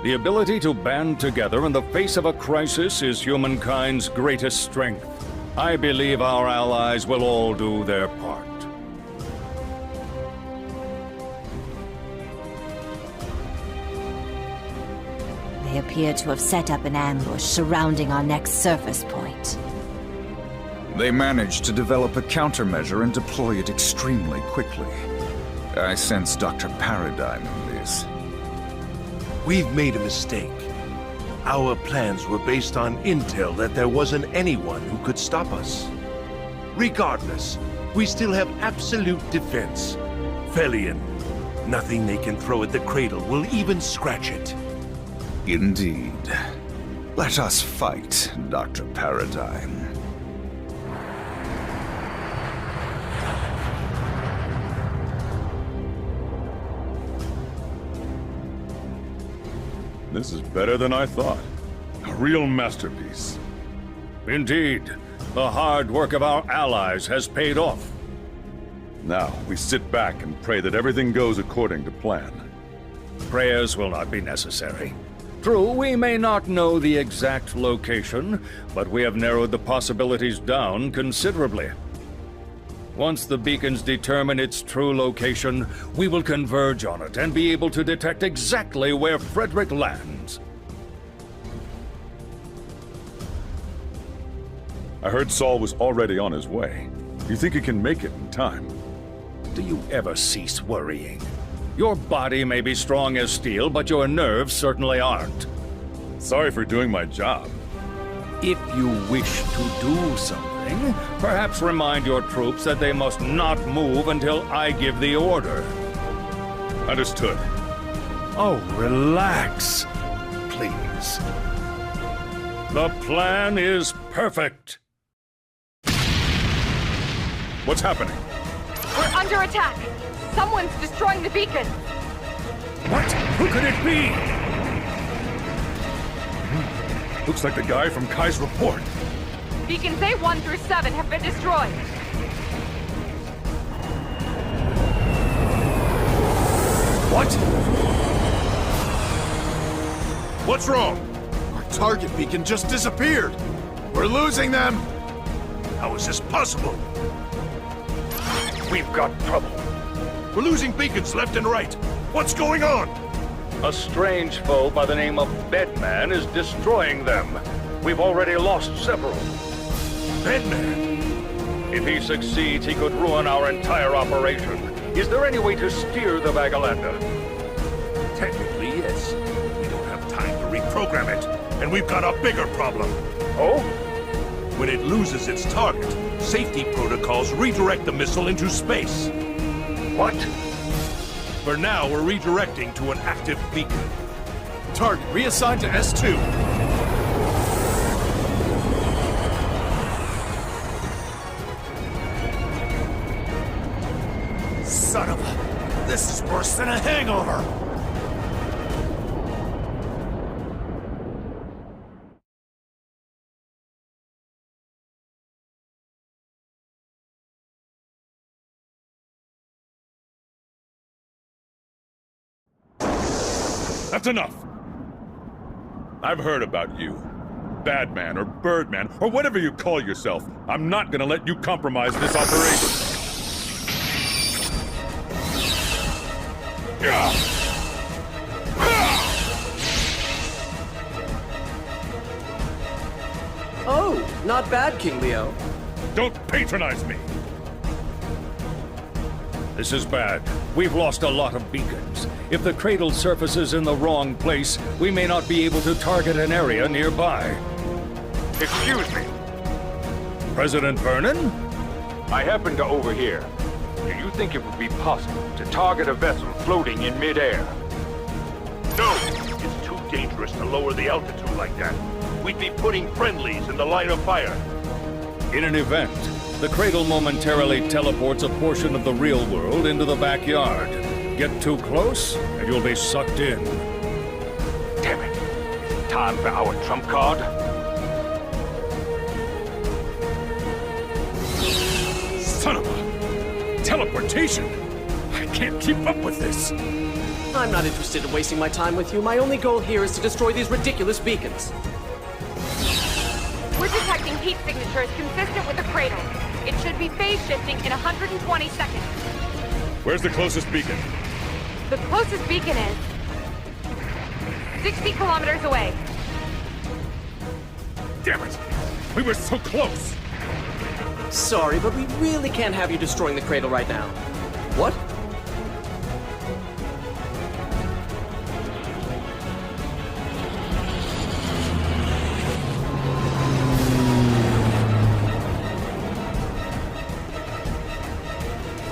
The ability to band together in the face of a crisis is humankind's greatest strength. I believe our allies will all do their part. They appear to have set up an ambush surrounding our next surface point. They managed to develop a countermeasure and deploy it extremely quickly. I sense Dr. Paradigm in this. We've made a mistake. Our plans were based on intel that there wasn't anyone who could stop us. Regardless, we still have absolute defense. Felion, nothing they can throw at the cradle will even scratch it. Indeed. Let us fight, Dr. Paradigm. This is better than I thought. A real masterpiece. Indeed, the hard work of our allies has paid off. Now, we sit back and pray that everything goes according to plan. Prayers will not be necessary. True, we may not know the exact location, but we have narrowed the possibilities down considerably. Once the beacons determine its true location, we will converge on it and be able to detect exactly where Frederick lands. I heard Saul was already on his way. You think he can make it in time? Do you ever cease worrying? Your body may be strong as steel, but your nerves certainly aren't. Sorry for doing my job. If you wish to do something, perhaps remind your troops that they must not move until I give the order. Understood. Oh, relax, please. The plan is perfect. What's happening? We're under attack. Someone's destroying the beacon. What? Who could it be? Looks like the guy from Kai's report. Beacons A1 through 7 have been destroyed. What? What's wrong? Our target beacon just disappeared. We're losing them. How is this possible? We've got trouble. We're losing beacons left and right. What's going on? A strange foe by the name of Bedman is destroying them. We've already lost several. Bedman? If he succeeds, he could ruin our entire operation. Is there any way to steer the Vagalander? Technically, yes. We don't have time to reprogram it. And we've got a bigger problem. Oh? When it loses its target, safety protocols redirect the missile into space. What? For now, we're redirecting to an active beacon. Target reassigned to S2. Son of a... This is worse than a hangover! That's enough! I've heard about you. Badman or Birdman, or whatever you call yourself. I'm not gonna let you compromise this operation. Oh, not bad, King Leo. Don't patronize me! This is bad. We've lost a lot of beacons. If the cradle surfaces in the wrong place, we may not be able to target an area nearby. Excuse me. President Vernon? I happened to overhear. Do you think it would be possible to target a vessel floating in midair? No! It's too dangerous to lower the altitude like that. We'd be putting friendlies in the line of fire. In an event, the cradle momentarily teleports a portion of the real world into the backyard. Get too close, and you'll be sucked in. Damn it. Is it time for our trump card? Son of a... teleportation! I can't keep up with this. I'm not interested in wasting my time with you. My only goal here is to destroy these ridiculous beacons. We're detecting heat signatures consistent with the cradle. It should be phase shifting in 120 seconds. Where's the closest beacon? The closest beacon is 60 kilometers away. Damn it! We were so close! Sorry, but we really can't have you destroying the cradle right now. What?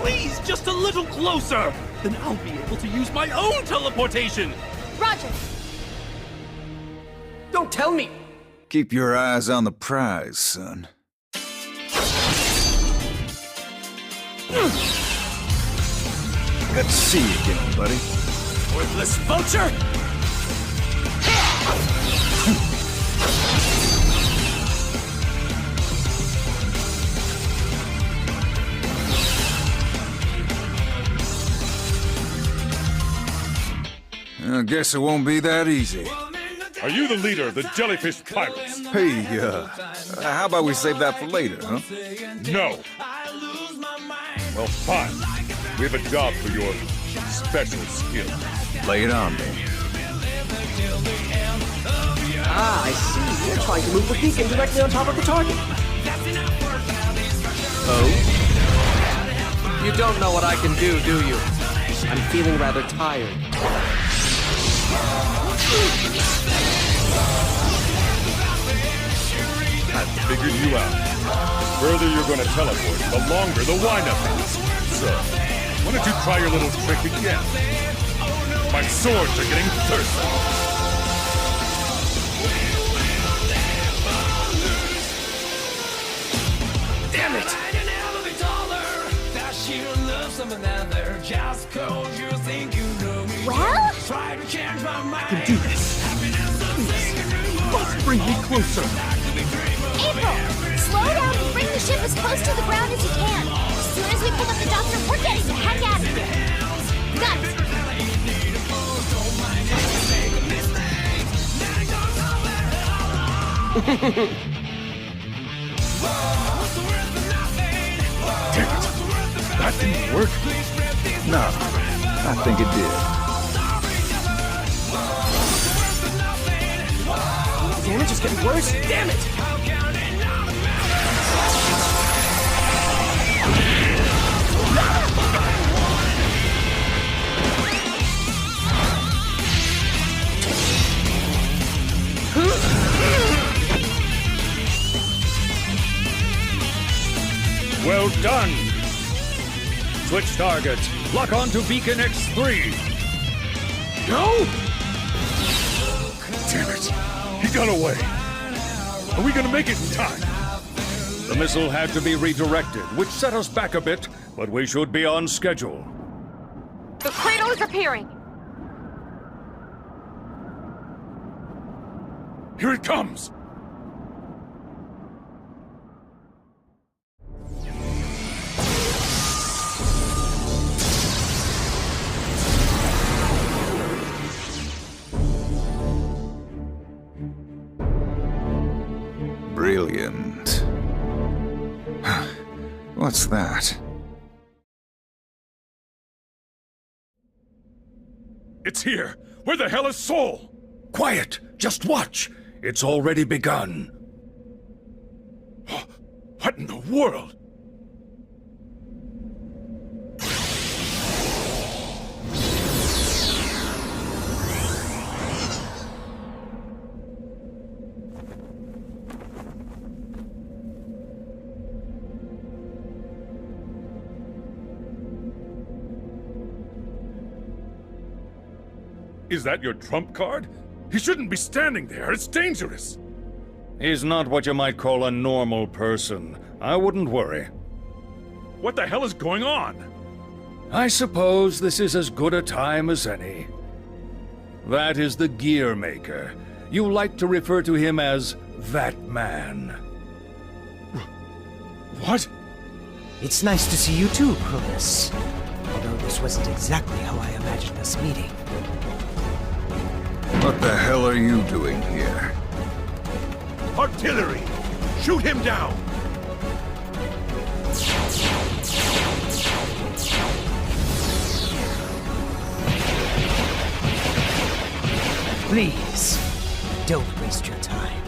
Please, just a little closer! Then I'll be able to use my own teleportation! Roger. Don't tell me! Keep your eyes on the prize, son. Good to see you again, buddy. Worthless vulture! guess it won't be that easy. Are you the leader of the Jellyfish Pirates? Hey, how about we save that for later, huh? No. Well, fine. We have a job for your special skill. Lay it on me. Ah, I see. You're trying to move the beacon directly on top of the target. Oh? You don't know what I can do you? I'm feeling rather tired. I figured you out. The further you're going to teleport, the longer the windup is. So, why don't you try your little trick again? My swords are getting thirsty. Damn it! Well? I can do this. Please, Must bring me closer. April, slow down and bring the ship as close to the ground as you can. As soon as we pull up the doctor, we're getting the heck out of here. Got it. Damn it! That didn't work. No, I think it did. Damage is getting worse. Damn it! Well done! Switch target. Lock on to Beacon X3. No! Damn it! He got away! Are we gonna make it in time? The missile had to be redirected, which set us back a bit, but we should be on schedule. The cradle is appearing. Here it comes! Brilliant. What's that? It's here! Where the hell is Sol? Quiet! Just watch! It's already begun. What in the world? Is that your trump card? He shouldn't be standing there. It's dangerous. He's not what you might call a normal person. I wouldn't worry. What the hell is going on? I suppose this is as good a time as any. That is the Gear Maker. You like to refer to him as that man. What? It's nice to see you too, Cronus. Although this wasn't exactly how I imagined us meeting. What the hell are you doing here? Artillery! Shoot him down! Please, don't waste your time.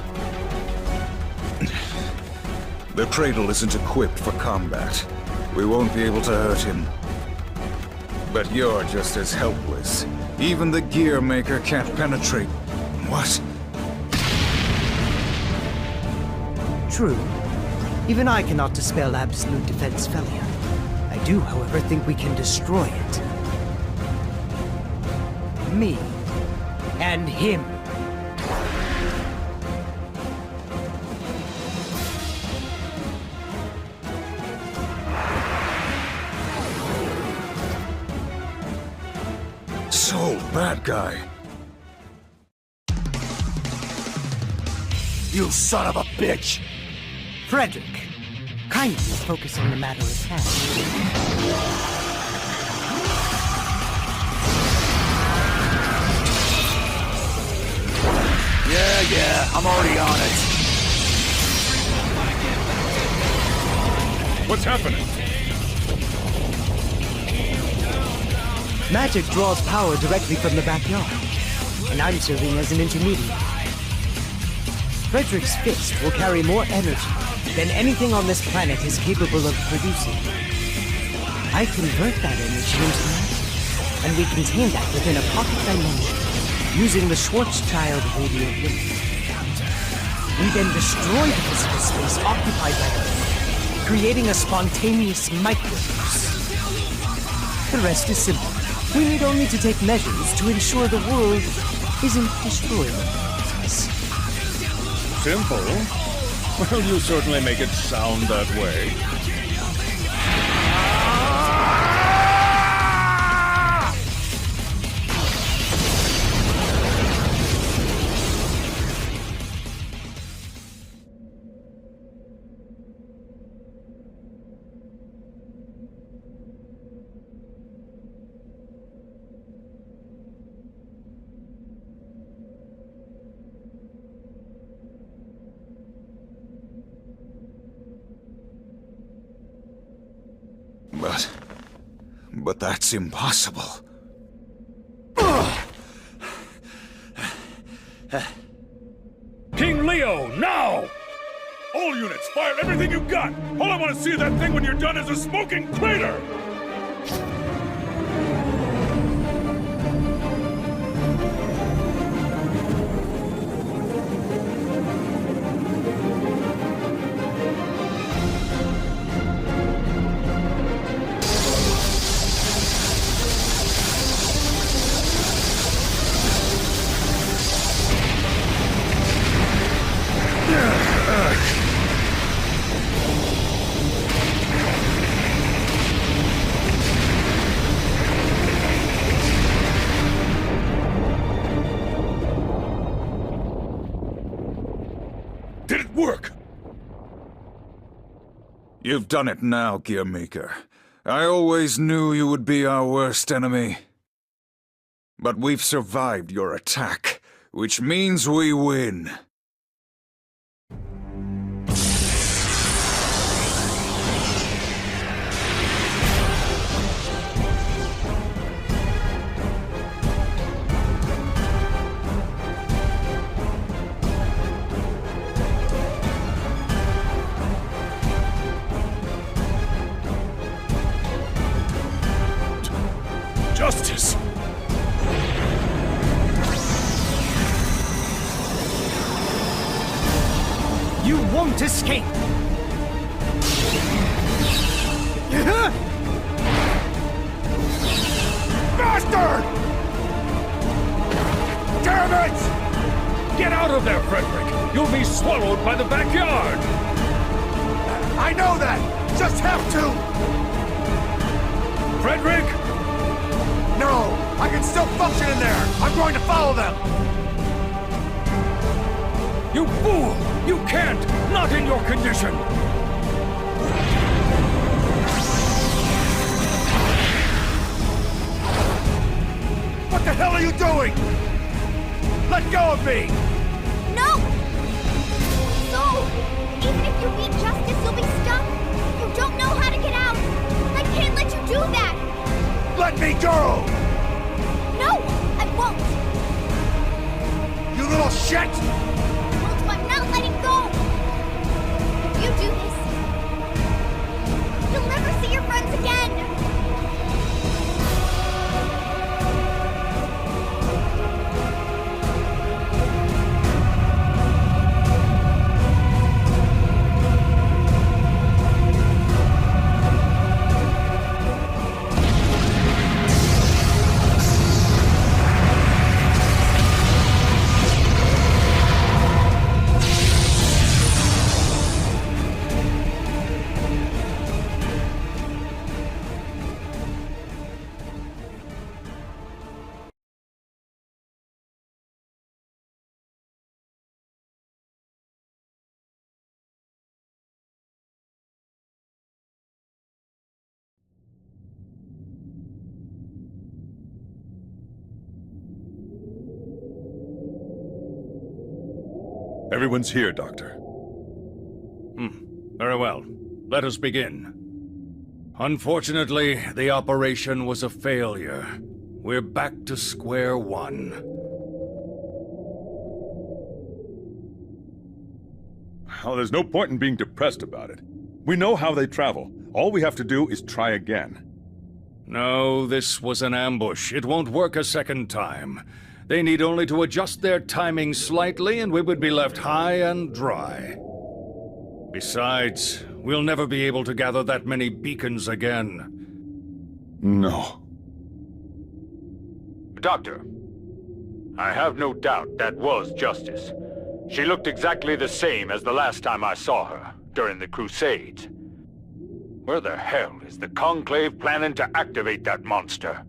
The cradle isn't equipped for combat. We won't be able to hurt him. But you're just as helpless. Even the Gear Maker can't penetrate. What? True. Even I cannot dispel absolute defense failure. I do, however, think we can destroy it. Me. And him. Sol, bad guy. You son of a bitch! Frederick, kindly focus on the matter at hand. Yeah, I'm already on it. What's happening? Magic draws power directly from the backyard, and I'm serving as an intermediary. Frederick's fist will carry more energy than anything on this planet is capable of producing. I convert that energy into matter, and we contain that within a pocket dimension, using the Schwarzschild radio link. We then destroy the physical space occupied by the link, creating a spontaneous microverse. The rest is simple. We need only to take measures to ensure the world isn't destroyed. Simple? Well, you certainly make it sound that way. But that's impossible. King Leo, now! All units, fire everything you've got! All I want to see of that thing when you're done is a smoking crater! Did it work? You've done it now, Gearmaker. I always knew you would be our worst enemy. But we've survived your attack, which means we win. Justice! You won't escape! Bastard! Damn it! Get out of there, Frederick! You'll be swallowed by the backyard! I know that! Just have to! Frederick! No! I can still function in there! I'm going to follow them! You fool! You can't! Not in your condition! What the hell are you doing? Let go of me! No! So, even if you beat Justice, you'll be stuck. You don't know how to get out. I can't let you do that. Let me go! No, I won't. You little shit! I'm not letting go. If you do this, you'll never see your friends again. Everyone's here, Doctor. Very well. Let us begin. Unfortunately, the operation was a failure. We're back to square one. Well, there's no point in being depressed about it. We know how they travel. All we have to do is try again. No, this was an ambush. It won't work a second time. They need only to adjust their timing slightly and we would be left high and dry. Besides, we'll never be able to gather that many beacons again. No. Doctor, I have no doubt that was Justice. She looked exactly the same as the last time I saw her, during the Crusades. Where the hell is the Conclave planning to activate that monster?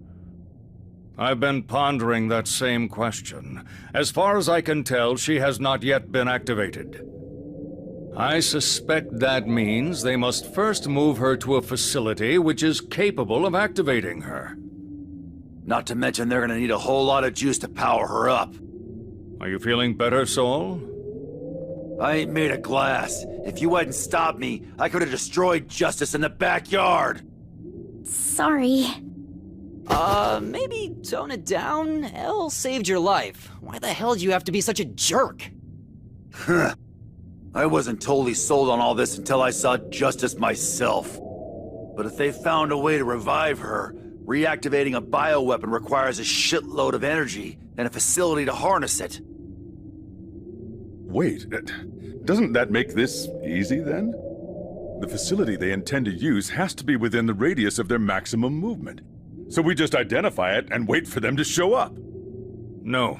I've been pondering that same question. As far as I can tell, she has not yet been activated. I suspect that means they must first move her to a facility which is capable of activating her. Not to mention they're gonna need a whole lot of juice to power her up. Are you feeling better, Soul? I ain't made of glass. If you hadn't stopped me, I could have destroyed Justice in the backyard. Sorry. Maybe tone it down? Elle saved your life. Why the hell do you have to be such a jerk? Huh. I wasn't totally sold on all this until I saw Justice myself. But if they found a way to revive her, reactivating a bioweapon requires a shitload of energy and a facility to harness it. Wait, doesn't that make this easy then? The facility they intend to use has to be within the radius of their maximum movement. So we just identify it and wait for them to show up. No.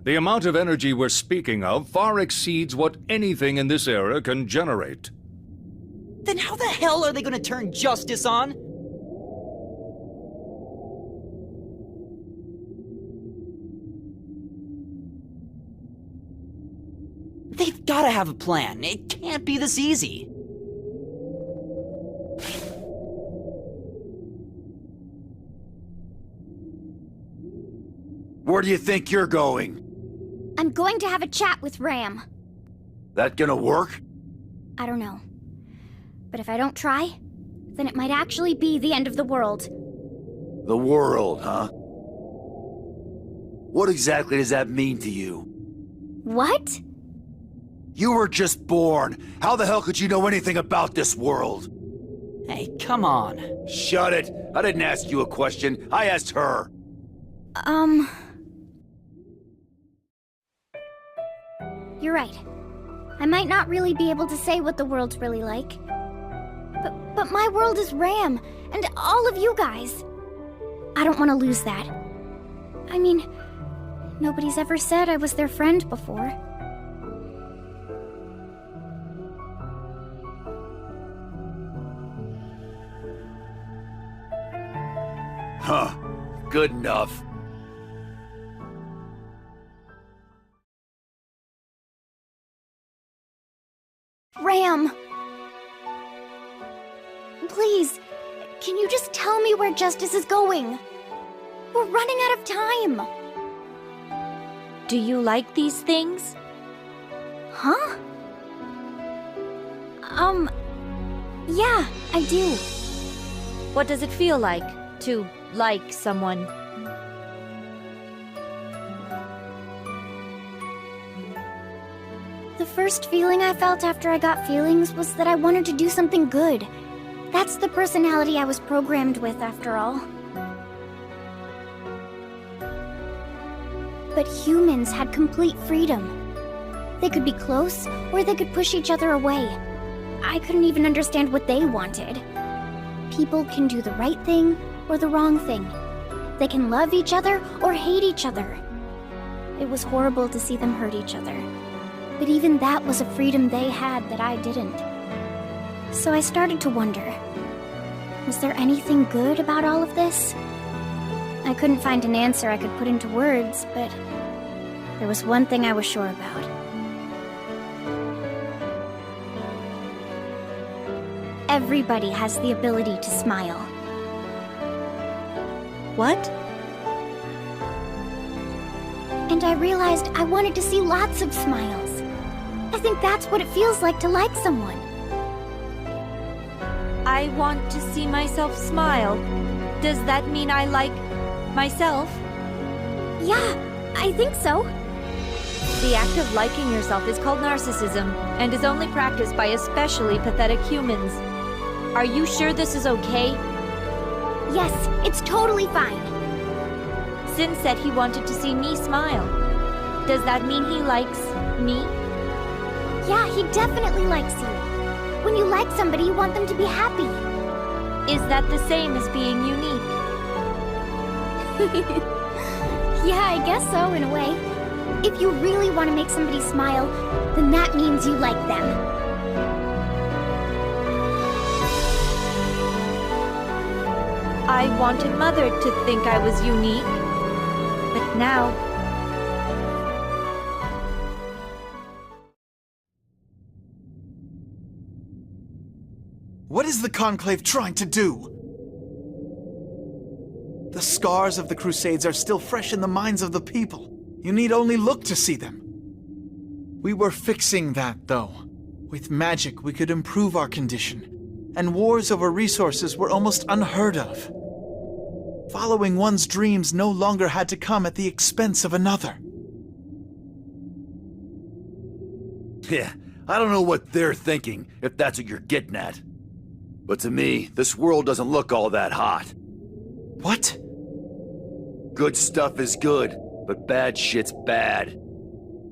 The amount of energy we're speaking of far exceeds what anything in this era can generate. Then how the hell are they gonna turn Justice on? They've gotta have a plan. It can't be this easy. Where do you think you're going? I'm going to have a chat with Ram. That gonna work? I don't know. But if I don't try, then it might actually be the end of the world. The world, huh? What exactly does that mean to you? What? You were just born. How the hell could you know anything about this world? Hey, come on. Shut it. I didn't ask you a question. I asked her. You're right. I might not really be able to say what the world's really like. But my world is Ram, and all of you guys. I don't want to lose that. I mean, nobody's ever said I was their friend before. Huh. Good enough. Ram! Please, can you just tell me where Justice is going? We're running out of time! Do you like these things? Huh? Yeah, I do. What does it feel like to like someone? The first feeling I felt after I got feelings was that I wanted to do something good. That's the personality I was programmed with, after all. But humans had complete freedom. They could be close, or they could push each other away. I couldn't even understand what they wanted. People can do the right thing or the wrong thing. They can love each other or hate each other. It was horrible to see them hurt each other. But even that was a freedom they had that I didn't. So I started to wonder, was there anything good about all of this? I couldn't find an answer I could put into words, but there was one thing I was sure about. Everybody has the ability to smile. What? And I realized I wanted to see lots of smiles. As think that's what it feels like to like someone. I want to see myself smile. Does that mean I like myself? Yeah, I think so. The act of liking yourself is called narcissism, and is only practiced by especially pathetic humans. Are you sure this is okay? Yes, it's totally fine. Sin said he wanted to see me smile. Does that mean he likes me? Yeah, he definitely likes you. When you like somebody, you want them to be happy. Is that the same as being unique? Yeah, I guess so, in a way. If you really want to make somebody smile, then that means you like them. I wanted Mother to think I was unique, but now... What is the Conclave trying to do? The scars of the Crusades are still fresh in the minds of the people. You need only look to see them. We were fixing that, though. With magic, we could improve our condition, and wars over resources were almost unheard of. Following one's dreams no longer had to come at the expense of another. Yeah, I don't know what they're thinking, if that's what you're getting at. But to me, this world doesn't look all that hot. What? Good stuff is good, but bad shit's bad.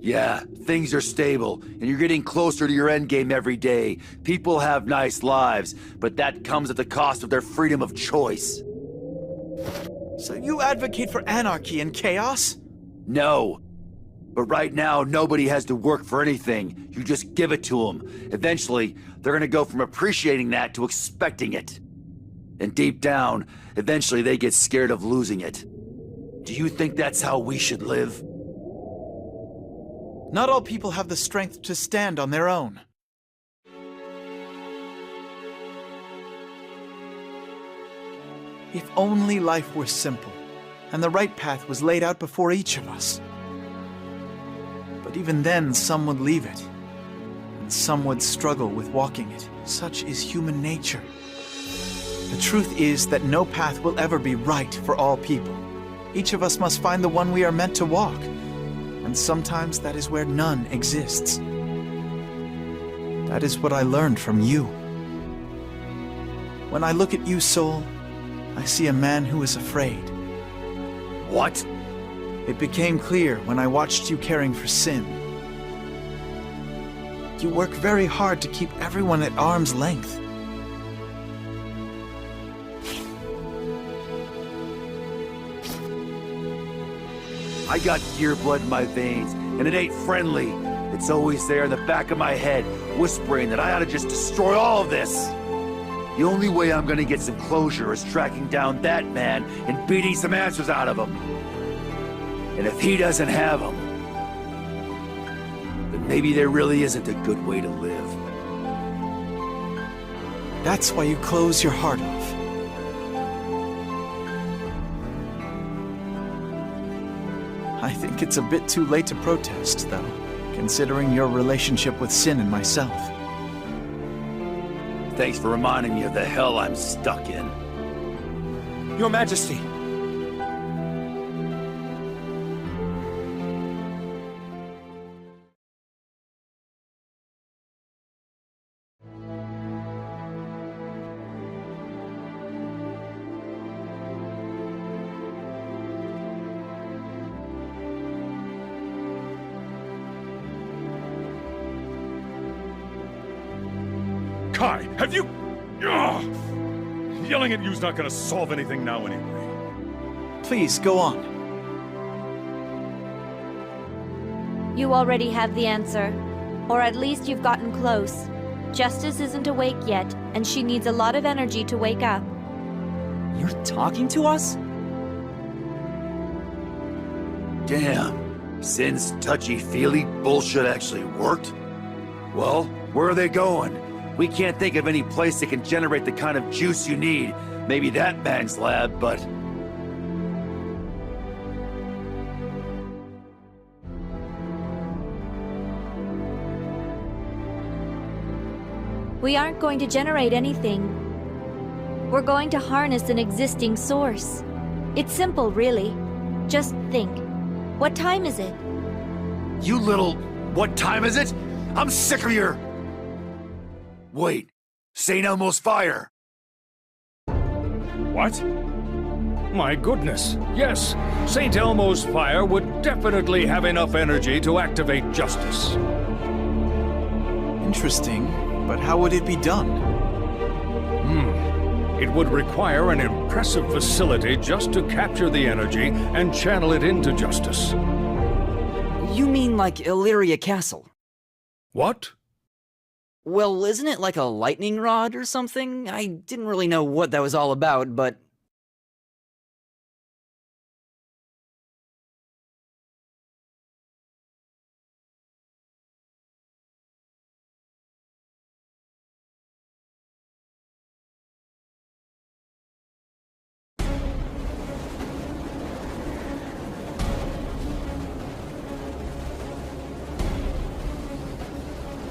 Yeah, things are stable, and you're getting closer to your endgame every day. People have nice lives, but that comes at the cost of their freedom of choice. So you advocate for anarchy and chaos? No. But right now, nobody has to work for anything. You just give it to them. Eventually, they're gonna go from appreciating that to expecting it. And deep down, eventually they get scared of losing it. Do you think that's how we should live? Not all people have the strength to stand on their own. If only life were simple, and the right path was laid out before each of us. But even then, some would leave it, and some would struggle with walking it. Such is human nature. The truth is that no path will ever be right for all people. Each of us must find the one we are meant to walk, and sometimes that is where none exists. That is what I learned from you. When I look at you, Soul, I see a man who is afraid. What? It became clear when I watched you caring for Sin. You work very hard to keep everyone at arm's length. I got gear blood in my veins, and it ain't friendly. It's always there in the back of my head, whispering that I ought to just destroy all of this. The only way I'm gonna get some closure is tracking down that man and beating some answers out of him. And if he doesn't have them, then maybe there really isn't a good way to live. That's why you close your heart off. I think it's a bit too late to protest, though, considering your relationship with Sin and myself. Thanks for reminding me of the hell I'm stuck in. Your Majesty! Kai, have you... Ugh! Yelling at you's not gonna solve anything now anyway. Please, go on. You already have the answer. Or at least you've gotten close. Justice isn't awake yet, and she needs a lot of energy to wake up. You're talking to us? Damn. Sin's touchy-feely bullshit actually worked? Well, where are they going? We can't think of any place that can generate the kind of juice you need. Maybe that man's lab, but... We aren't going to generate anything. We're going to harness an existing source. It's simple, really. Just think. What time is it? You little... What time is it? I'm sick of your... Wait. St. Elmo's fire. What? My goodness, yes. St. Elmo's fire would definitely have enough energy to activate Justice. Interesting, but how would it be done? It would require an impressive facility just to capture the energy and channel it into Justice. You mean like Illyria Castle? What? Well, isn't it like a lightning rod or something? I didn't really know what that was all about, but...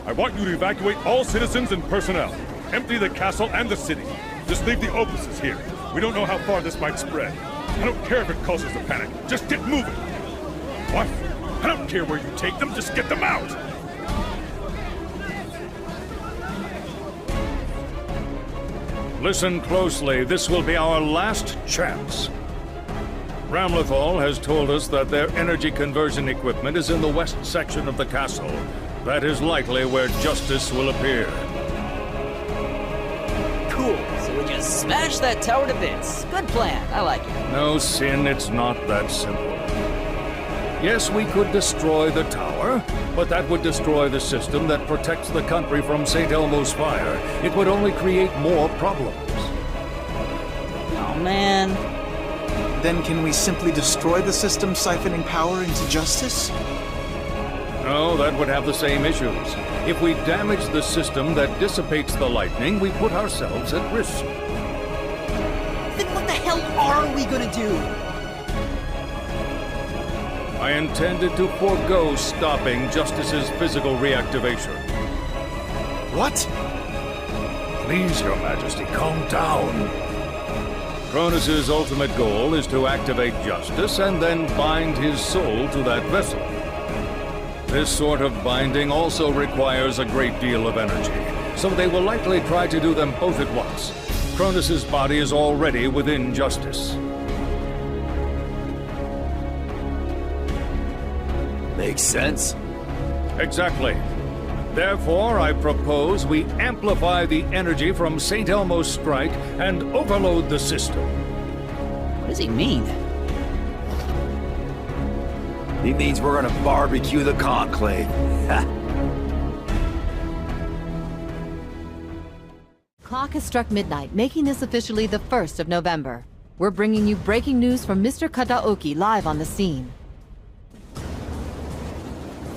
I want you to evacuate all citizens and personnel. Empty the castle and the city. Just leave the opuses here. We don't know how far this might spread. I don't care if it causes a panic. Just get moving. What? I don't care where you take them. Just get them out. Listen closely. This will be our last chance. Ramlethal has told us that their energy conversion equipment is in the west section of the castle. That is likely where Justice will appear. Cool, so we just smash that tower to bits. Good plan, I like it. No, Sin, it's not that simple. Yes, we could destroy the tower, but that would destroy the system that protects the country from St. Elmo's fire. It would only create more problems. Oh, man. Then can we simply destroy the system siphoning power into Justice? No, that would have the same issues. If we damage the system that dissipates the lightning, we put ourselves at risk. Then what the hell are we gonna do? I intended to forego stopping Justice's physical reactivation. What? Please, Your Majesty, calm down. Cronus's ultimate goal is to activate Justice and then bind his soul to that vessel. This sort of binding also requires a great deal of energy, so they will likely try to do them both at once. Cronus's body is already within Justice. Makes sense. Exactly. Therefore, I propose we amplify the energy from St. Elmo's strike and overload the system. What does he mean? He means we're gonna barbecue the Conclave. Clock has struck midnight, making this officially the 1st of November. We're bringing you breaking news from Mr. Kataoki live on the scene.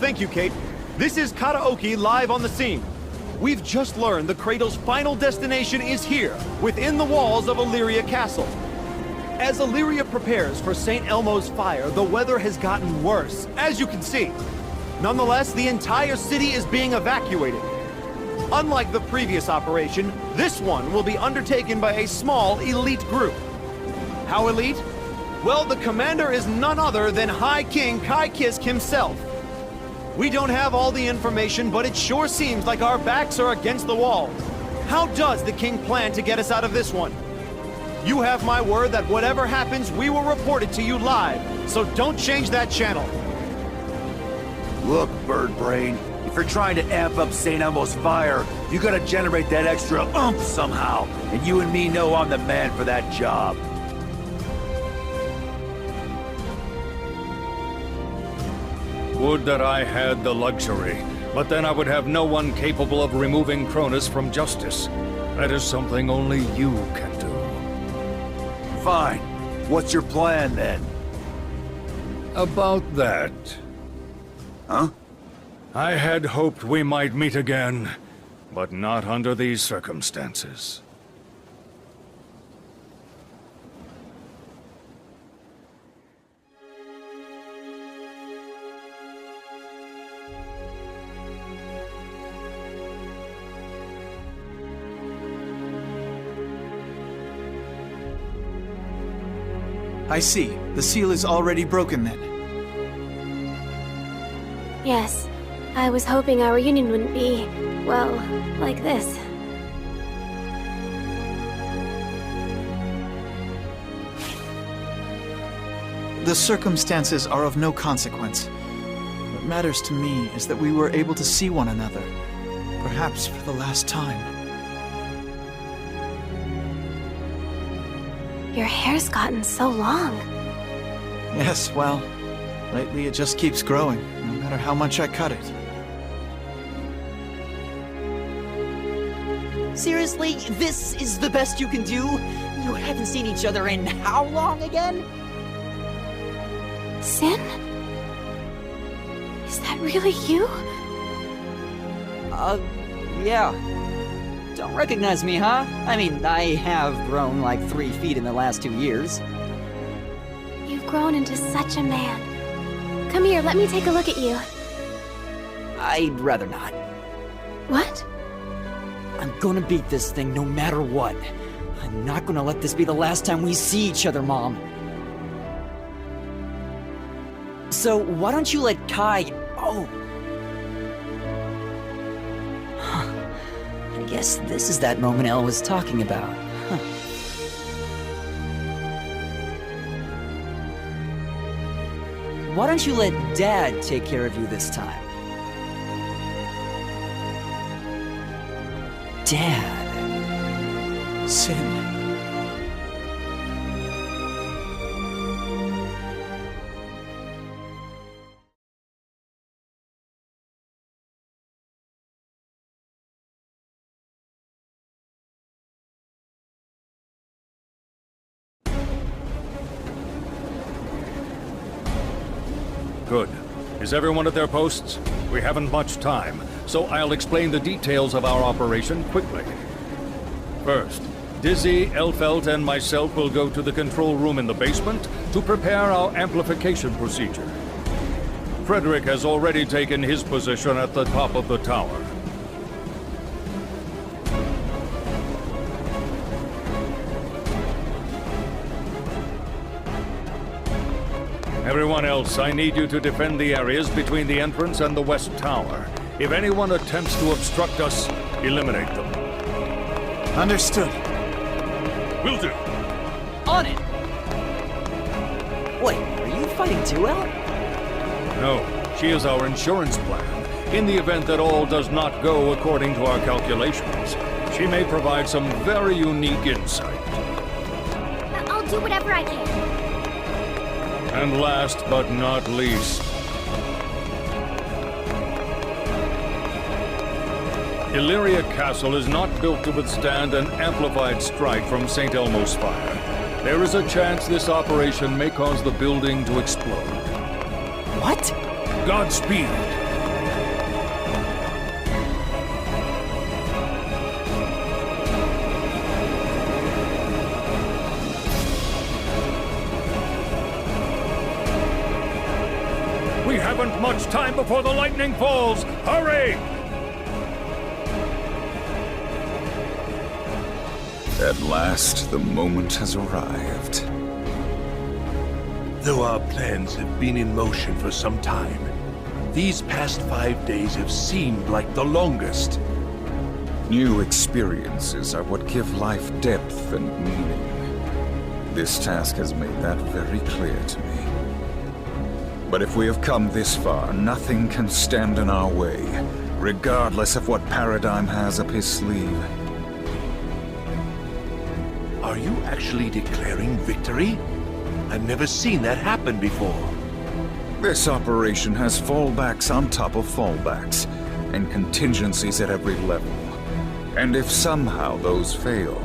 Thank you, Kate. This is Kataoki live on the scene. We've just learned the Cradle's final destination is here, within the walls of Illyria Castle. As Illyria prepares for St. Elmo's fire, the weather has gotten worse, as you can see. Nonetheless, the entire city is being evacuated. Unlike the previous operation, this one will be undertaken by a small elite group. How elite? Well, the commander is none other than High King Kai Kisk himself. We don't have all the information, but it sure seems like our backs are against the wall. How does the king plan to get us out of this one? You have my word that whatever happens, we will report it to you live, so don't change that channel. Look, Birdbrain, if you're trying to amp up St. Elmo's fire, you gotta generate that extra oomph somehow, and you and me know I'm the man for that job. Would that I had the luxury, but then I would have no one capable of removing Cronus from Justice. That is something only you can do. Fine. What's your plan, then? About that. Huh? I had hoped we might meet again, but not under these circumstances. I see. The seal is already broken then. Yes. I was hoping our union wouldn't be, well, like this. The circumstances are of no consequence. What matters to me is that we were able to see one another, perhaps for the last time. Your hair's gotten so long. Yes, well, lately it just keeps growing, no matter how much I cut it. Seriously, this is the best you can do? You haven't seen each other in how long again? Sin? Is that really you? Yeah. Don't recognize me, huh? I mean, I have grown like 3 feet in the last 2 years. You've grown into such a man. Come here, let me take a look at you. I'd rather not. What? I'm gonna beat this thing no matter what. I'm not gonna let this be the last time we see each other, Mom. So, why don't you let Kai... Oh! Huh. I guess this is that moment Elle was talking about. Huh. Why don't you let Dad take care of you this time? Dad. Sin. Good. Is everyone at their posts? We haven't much time, so I'll explain the details of our operation quickly. First, Dizzy, Elfelt, and myself will go to the control room in the basement to prepare our amplification procedure. Frederick has already taken his position at the top of the tower. Everyone else, I need you to defend the areas between the entrance and the west tower. If anyone attempts to obstruct us, eliminate them. Understood. Will do. On it! Wait, are you fighting too, Elle? No, she is our insurance plan. In the event that all does not go according to our calculations, she may provide some very unique insight. I'll do whatever I can. And last but not least, Illyria Castle is not built to withstand an amplified strike from St. Elmo's fire. There is a chance this operation may cause the building to explode. What? Godspeed. We haven't much time before the lightning falls! Hurry! At last, the moment has arrived. Though our plans have been in motion for some time, these past 5 days have seemed like the longest. New experiences are what give life depth and meaning. This task has made that very clear to me. But if we have come this far, nothing can stand in our way, regardless of what Paradigm has up his sleeve. Are you actually declaring victory? I've never seen that happen before. This operation has fallbacks on top of fallbacks, and contingencies at every level. And if somehow those fail,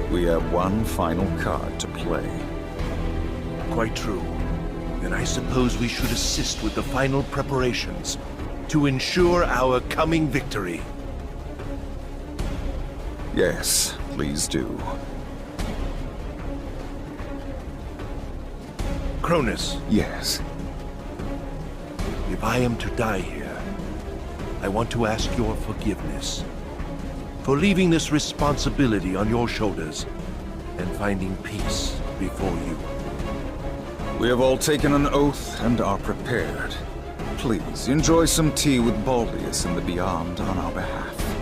we have one final card to play. Quite true. Then I suppose we should assist with the final preparations to ensure our coming victory. Yes, please do. Cronus. Yes. If I am to die here, I want to ask your forgiveness for leaving this responsibility on your shoulders and finding peace before you. We have all taken an oath and are prepared. Please, enjoy some tea with Baldius in the Beyond on our behalf.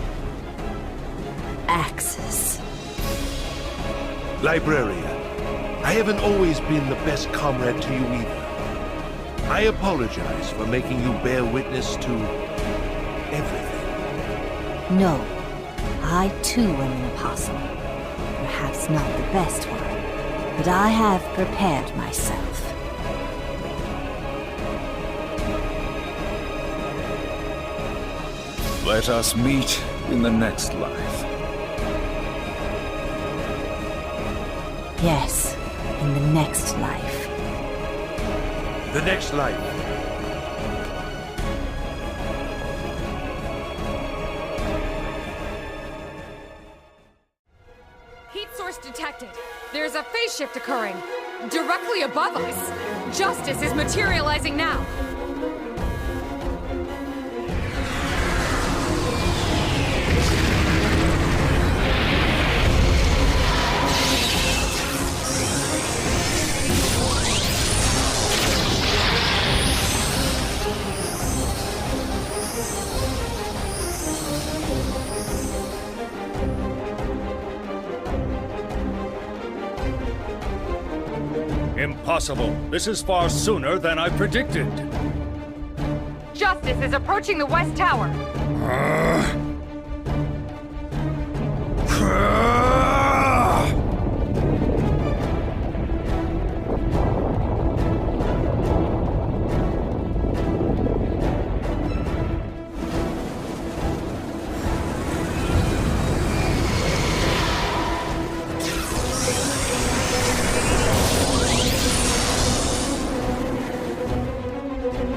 Axis. Librarian, I haven't always been the best comrade to you either. I apologize for making you bear witness to everything. No, I too am an apostle. Perhaps not the best one, but I have prepared myself. Let us meet in the next life. Yes, in the next life. The next life. Heat source detected. There's a phase shift occurring. Directly above us. Justice is materializing now. Impossible. This is far sooner than I predicted. Justice is approaching the West Tower.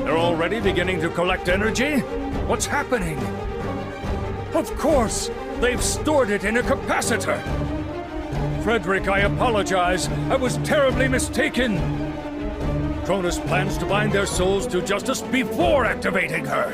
Already beginning to collect energy? What's happening? Of course! They've stored it in a capacitor! Frederick, I apologize. I was terribly mistaken. Cronus plans to bind their souls to Justice before activating her.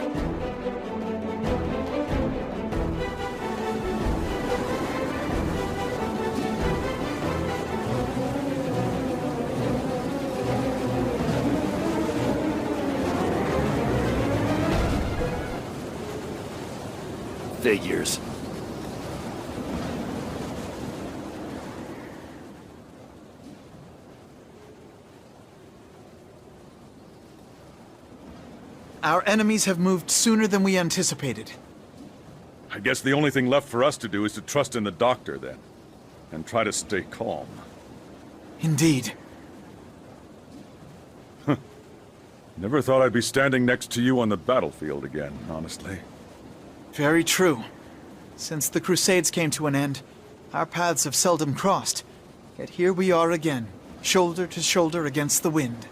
Figures. Our enemies have moved sooner than we anticipated. I guess the only thing left for us to do is to trust in the Doctor, then. And try to stay calm. Indeed. Never thought I'd be standing next to you on the battlefield again, honestly. Very true. Since the Crusades came to an end, our paths have seldom crossed. Yet here we are again, shoulder to shoulder against the wind.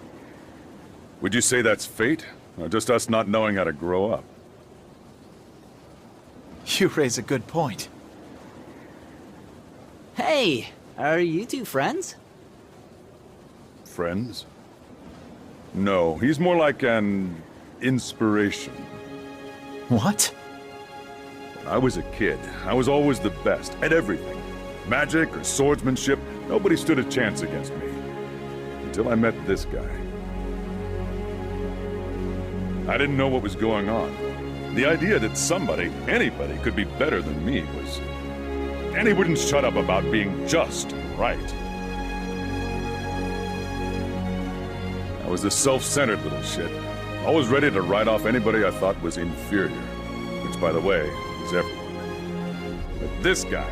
Would you say that's fate? Or just us not knowing how to grow up? You raise a good point. Hey, are you two friends? Friends? No, he's more like an inspiration. What? When I was a kid, I was always the best at everything. Magic or swordsmanship, nobody stood a chance against me. Until I met this guy. I didn't know what was going on. The idea that somebody, anybody, could be better than me was... And he wouldn't shut up about being just right. I was a self-centered little shit, always ready to write off anybody I thought was inferior. Which, by the way, is everyone. But this guy...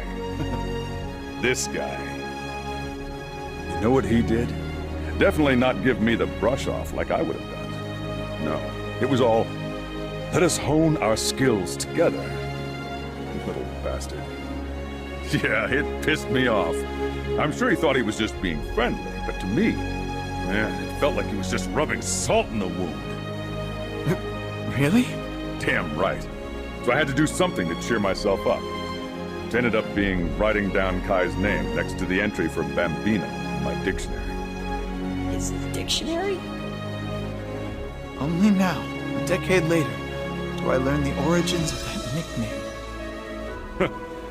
this guy... You know what he did? Definitely not give me the brush off like I would have done. No. It was all, let us hone our skills together. Little bastard. Yeah, it pissed me off. I'm sure he thought he was just being friendly, but to me, it felt like he was just rubbing salt in the wound. Really? Damn right. So I had to do something to cheer myself up. It ended up being writing down Kai's name next to the entry for Bambino in my dictionary. His dictionary? Only now, a decade later, do I learn the origins of that nickname.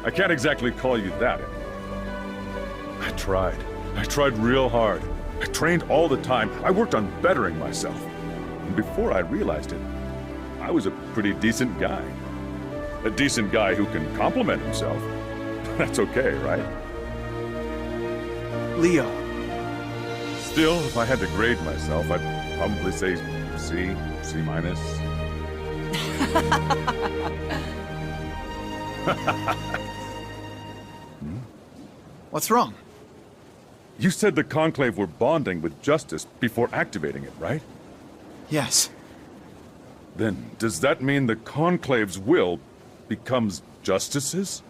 I can't exactly call you that anymore. I tried real hard. I trained all the time. I worked on bettering myself. And before I realized it, I was a pretty decent guy. A decent guy who can compliment himself. That's okay, right? Leo. Still, if I had to grade myself, I'd probably say C, C minus. What's wrong? You said the Conclave were bonding with Justice before activating it, right? Yes. Then, does that mean the Conclave's will becomes Justice's?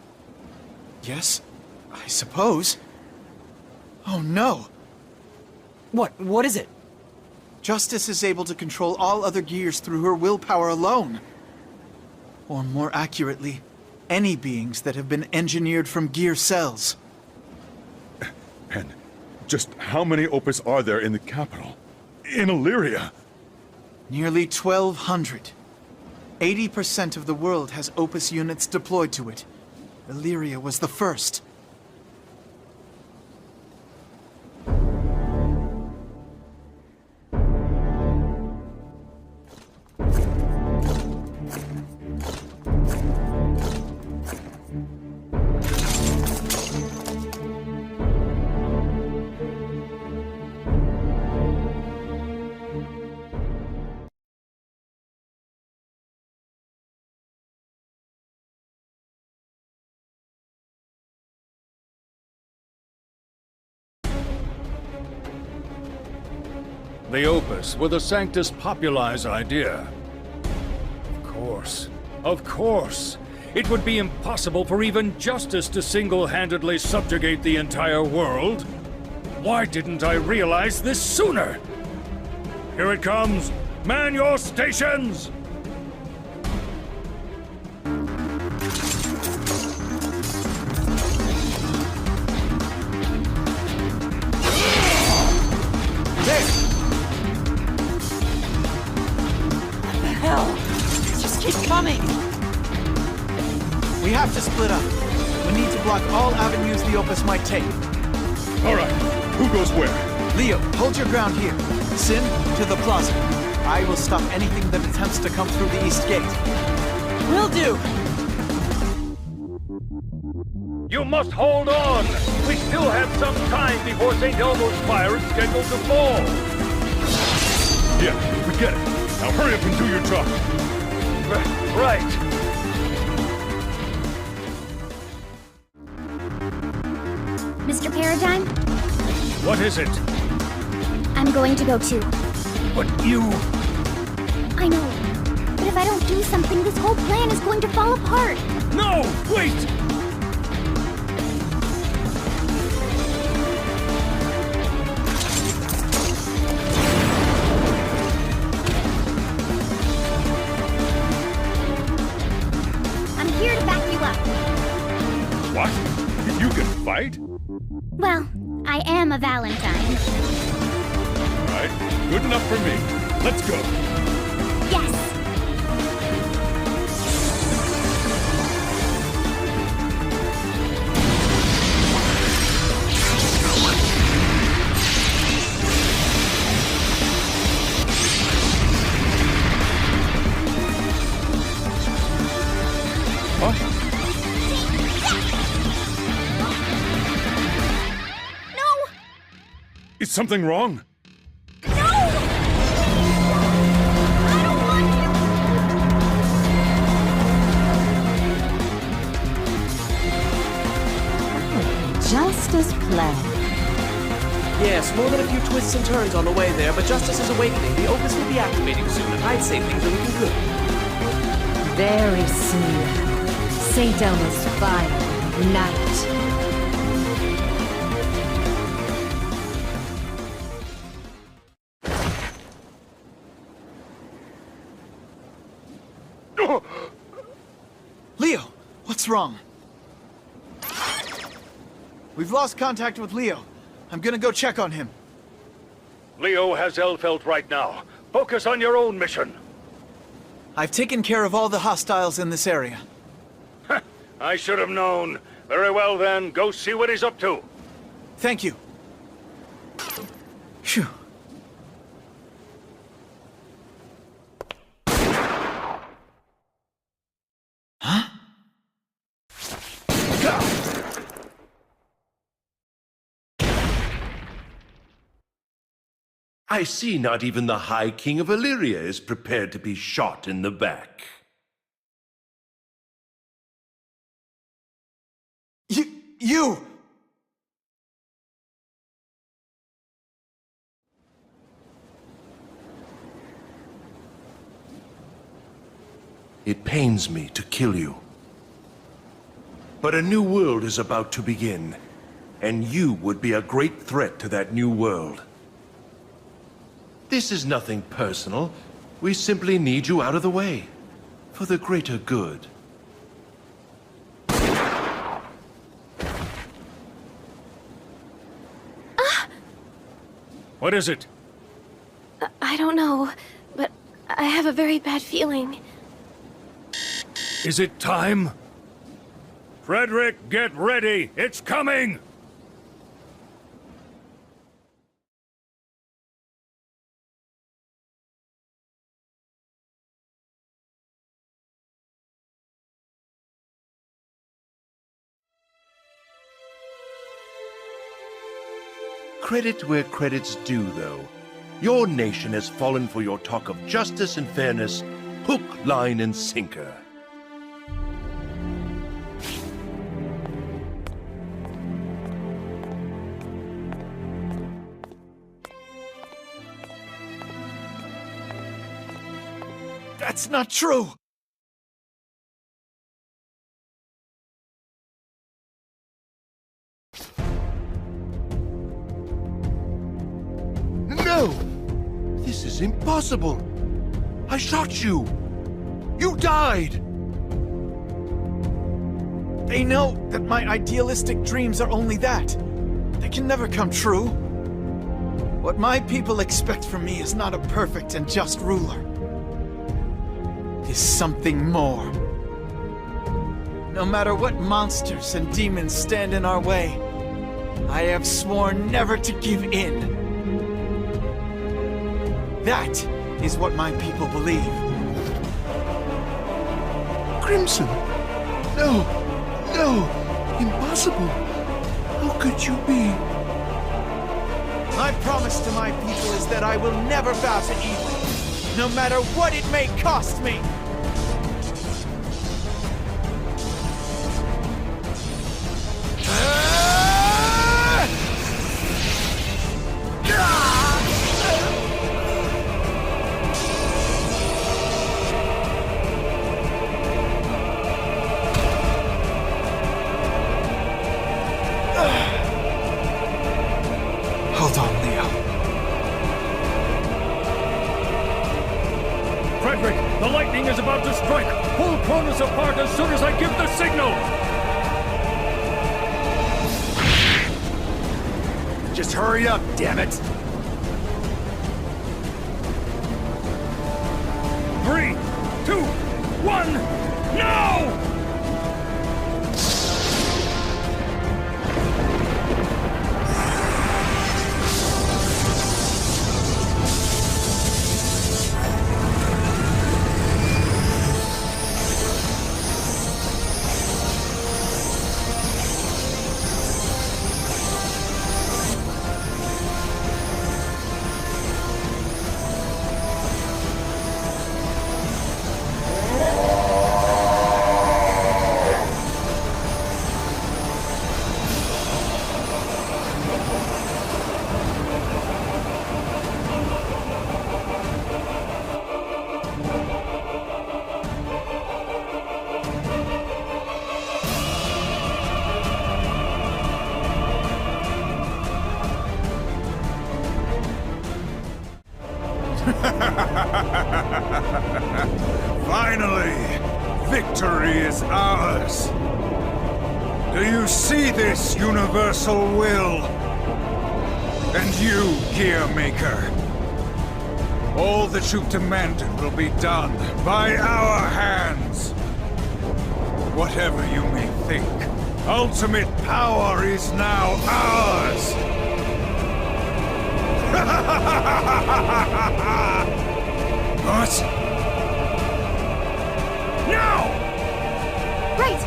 Yes, I suppose. Oh no! What is it? Justice is able to control all other gears through her willpower alone. Or more accurately, any beings that have been engineered from gear cells. And just how many Opus are there in the capital? In Illyria? Nearly 1,200. 80% of the world has Opus units deployed to it. Illyria was the first. The Opus were the Sanctus Popularis idea. Of course. It would be impossible for even Justice to single-handedly subjugate the entire world. Why didn't I realize this sooner? Here it comes! Man your stations! Coming! We have to split up. We need to block all avenues the Opus might take. All right, who goes where? Leo, hold your ground here. Sin, to the plaza. I will stop anything that attempts to come through the east gate. Will do! You must hold on! We still have some time before St. Elmo's fire is scheduled to fall! Yeah, forget it. Now hurry up and do your job. Right. Mr. Paradigm? What is it? I'm going to go too. But you... I know. But if I don't do something, this whole plan is going to fall apart. No! Wait! What? You can fight? Well, I am a Valentine. All right, good enough for me. Let's go. Yes! Is something wrong? Just as planned. Yes, more than a few twists and turns on the way there, but Justice is awakening. The Opus will be activating soon, and I'd say things are looking good. Very soon. St. Elmo's fire night. Leo, what's wrong? We've lost contact with Leo. I'm gonna go check on him. Leo has Elfelt right now. Focus on your own mission. I've taken care of all the hostiles in this area. I should have known. Very well then, go see what he's up to. Thank you. Phew. Huh? I see not even the High King of Illyria is prepared to be shot in the back. You! It pains me to kill you. But a new world is about to begin, and you would be a great threat to that new world. This is nothing personal. We simply need you out of the way, for the greater good. What is it? I don't know, but I have a very bad feeling. Is it time? Frederick, get ready! It's coming! Credit where credit's due, though. Your nation has fallen for your talk of justice and fairness, hook, line, and sinker. That's not true! No! This is impossible! I shot you! You died! They know that my idealistic dreams are only that. They can never come true. What my people expect from me is not a perfect and just ruler. It is something more. No matter what monsters and demons stand in our way, I have sworn never to give in. That is what my people believe. Crimson! No! No! Impossible! How could you be? My promise to my people is that I will never bow to evil, no matter what it may cost me! Hold on, Leo. Frederick, the lightning is about to strike! Pull Cronus apart as soon as I give the signal! Just hurry up, damn it! 3, 2, 1, now! Finally, victory is ours. Do you see this universal will? And you, Gearmaker, all that you've demanded will be done by our hands. Whatever you may think, ultimate power is now ours. What? Now! Right!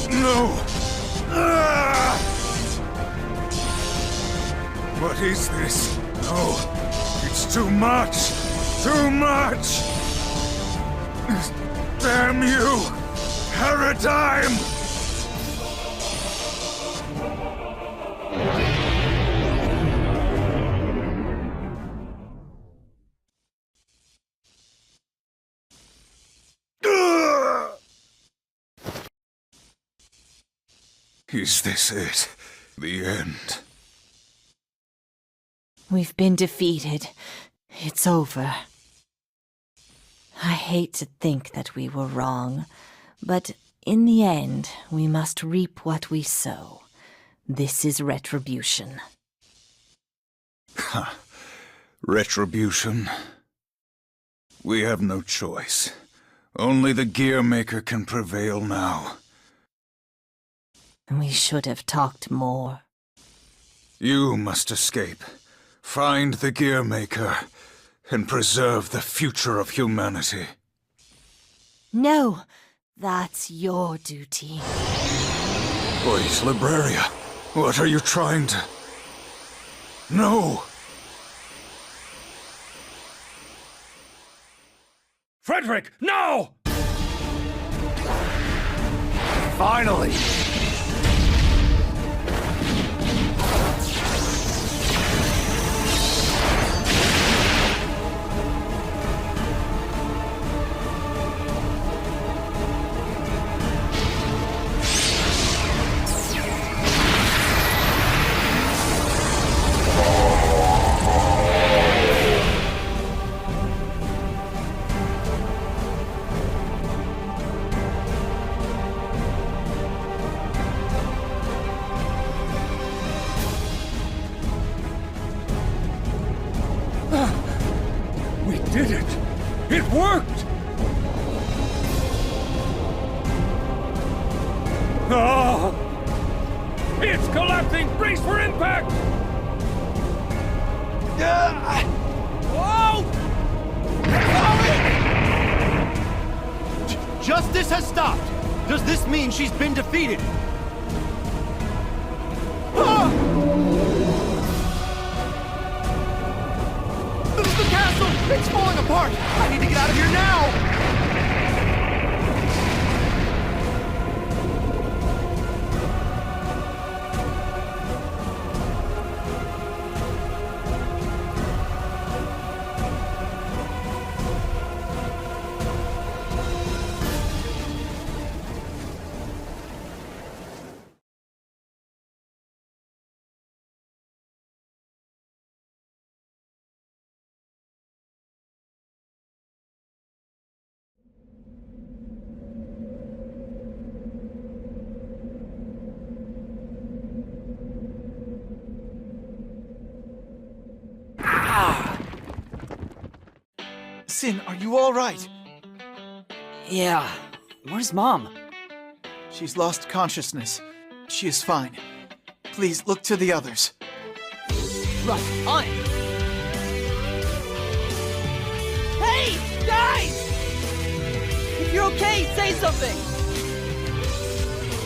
No! Ah! What is this? No, it's too much! Too much! Damn you! Paradigm! Is this it? The end? We've been defeated. It's over. I hate to think that we were wrong, but in the end, we must reap what we sow. This is retribution. Ha! Retribution? We have no choice. Only the Gear Maker can prevail now. We should have talked more. You must escape. Find the Gear Maker and preserve the future of humanity. No, that's your duty. Wait, Libraria, what are you trying to... No! Frederick, no! Finally! We did it! It worked! Ah! It's collapsing! Brace for impact! Whoa! Justice has stopped! Does this mean she's been defeated? The castle! It's falling apart! I need to get out of here now! Sin, are you all right? Yeah. Where's Mom? She's lost consciousness. She is fine. Please, look to the others. Russ, on! Hey! Guys! If you're okay, say something!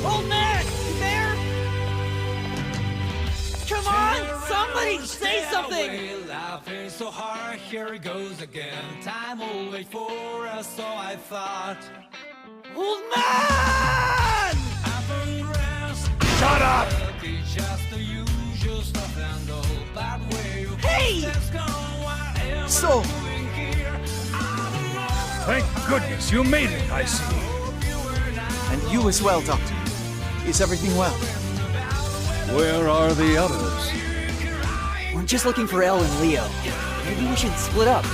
Old man! You there? Come on! Somebody say something! Laughing so hard, here it goes again. Time will wait for us, so I thought. Old man! Shut up! Just the usual stuff and all that way. Hey! soul! Thank goodness you made it, I see. And you as well, Doctor. Is everything well? Where are the others? We're just looking for Elle and Leo. Maybe we should split up.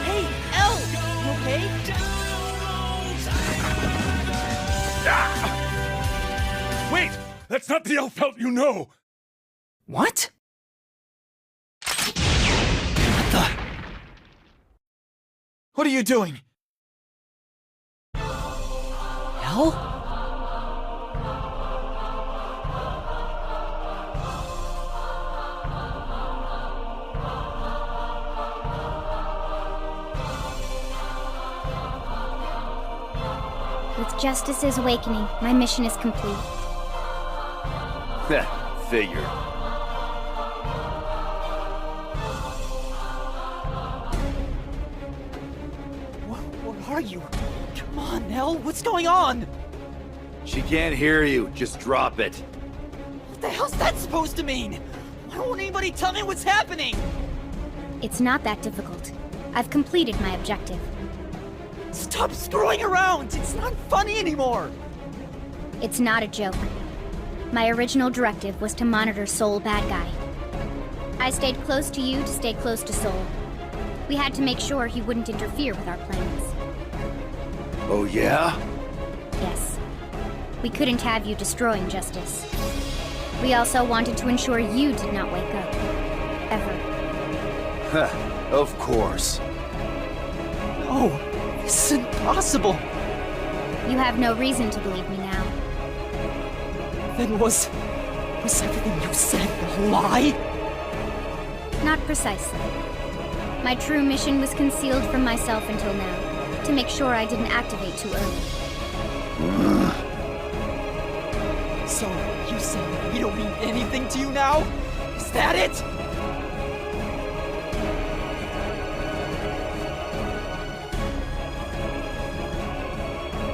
Hey, Elle! You okay? Wait! That's not the Elfelt you know! What? What are you doing? Elle? With Justice's awakening, my mission is complete. Figured. What are you? Come on, Elle, what's going on? She can't hear you. Just drop it. What the hell's that supposed to mean? Why won't anybody tell me what's happening? It's not that difficult. I've completed my objective. Stop screwing around! It's not funny anymore! It's not a joke. My original directive was to monitor Soul Bad Guy. I stayed close to you to stay close to Soul. We had to make sure he wouldn't interfere with our plans. Oh, yeah? Yes. We couldn't have you destroying Justice. We also wanted to ensure you did not wake up. Ever. Of course. No, this is impossible. You have no reason to believe me now. Then was everything you said a lie? Not precisely. My true mission was concealed from myself until now, to make sure I didn't activate too early. So, you say we don't mean anything to you now? Is that it?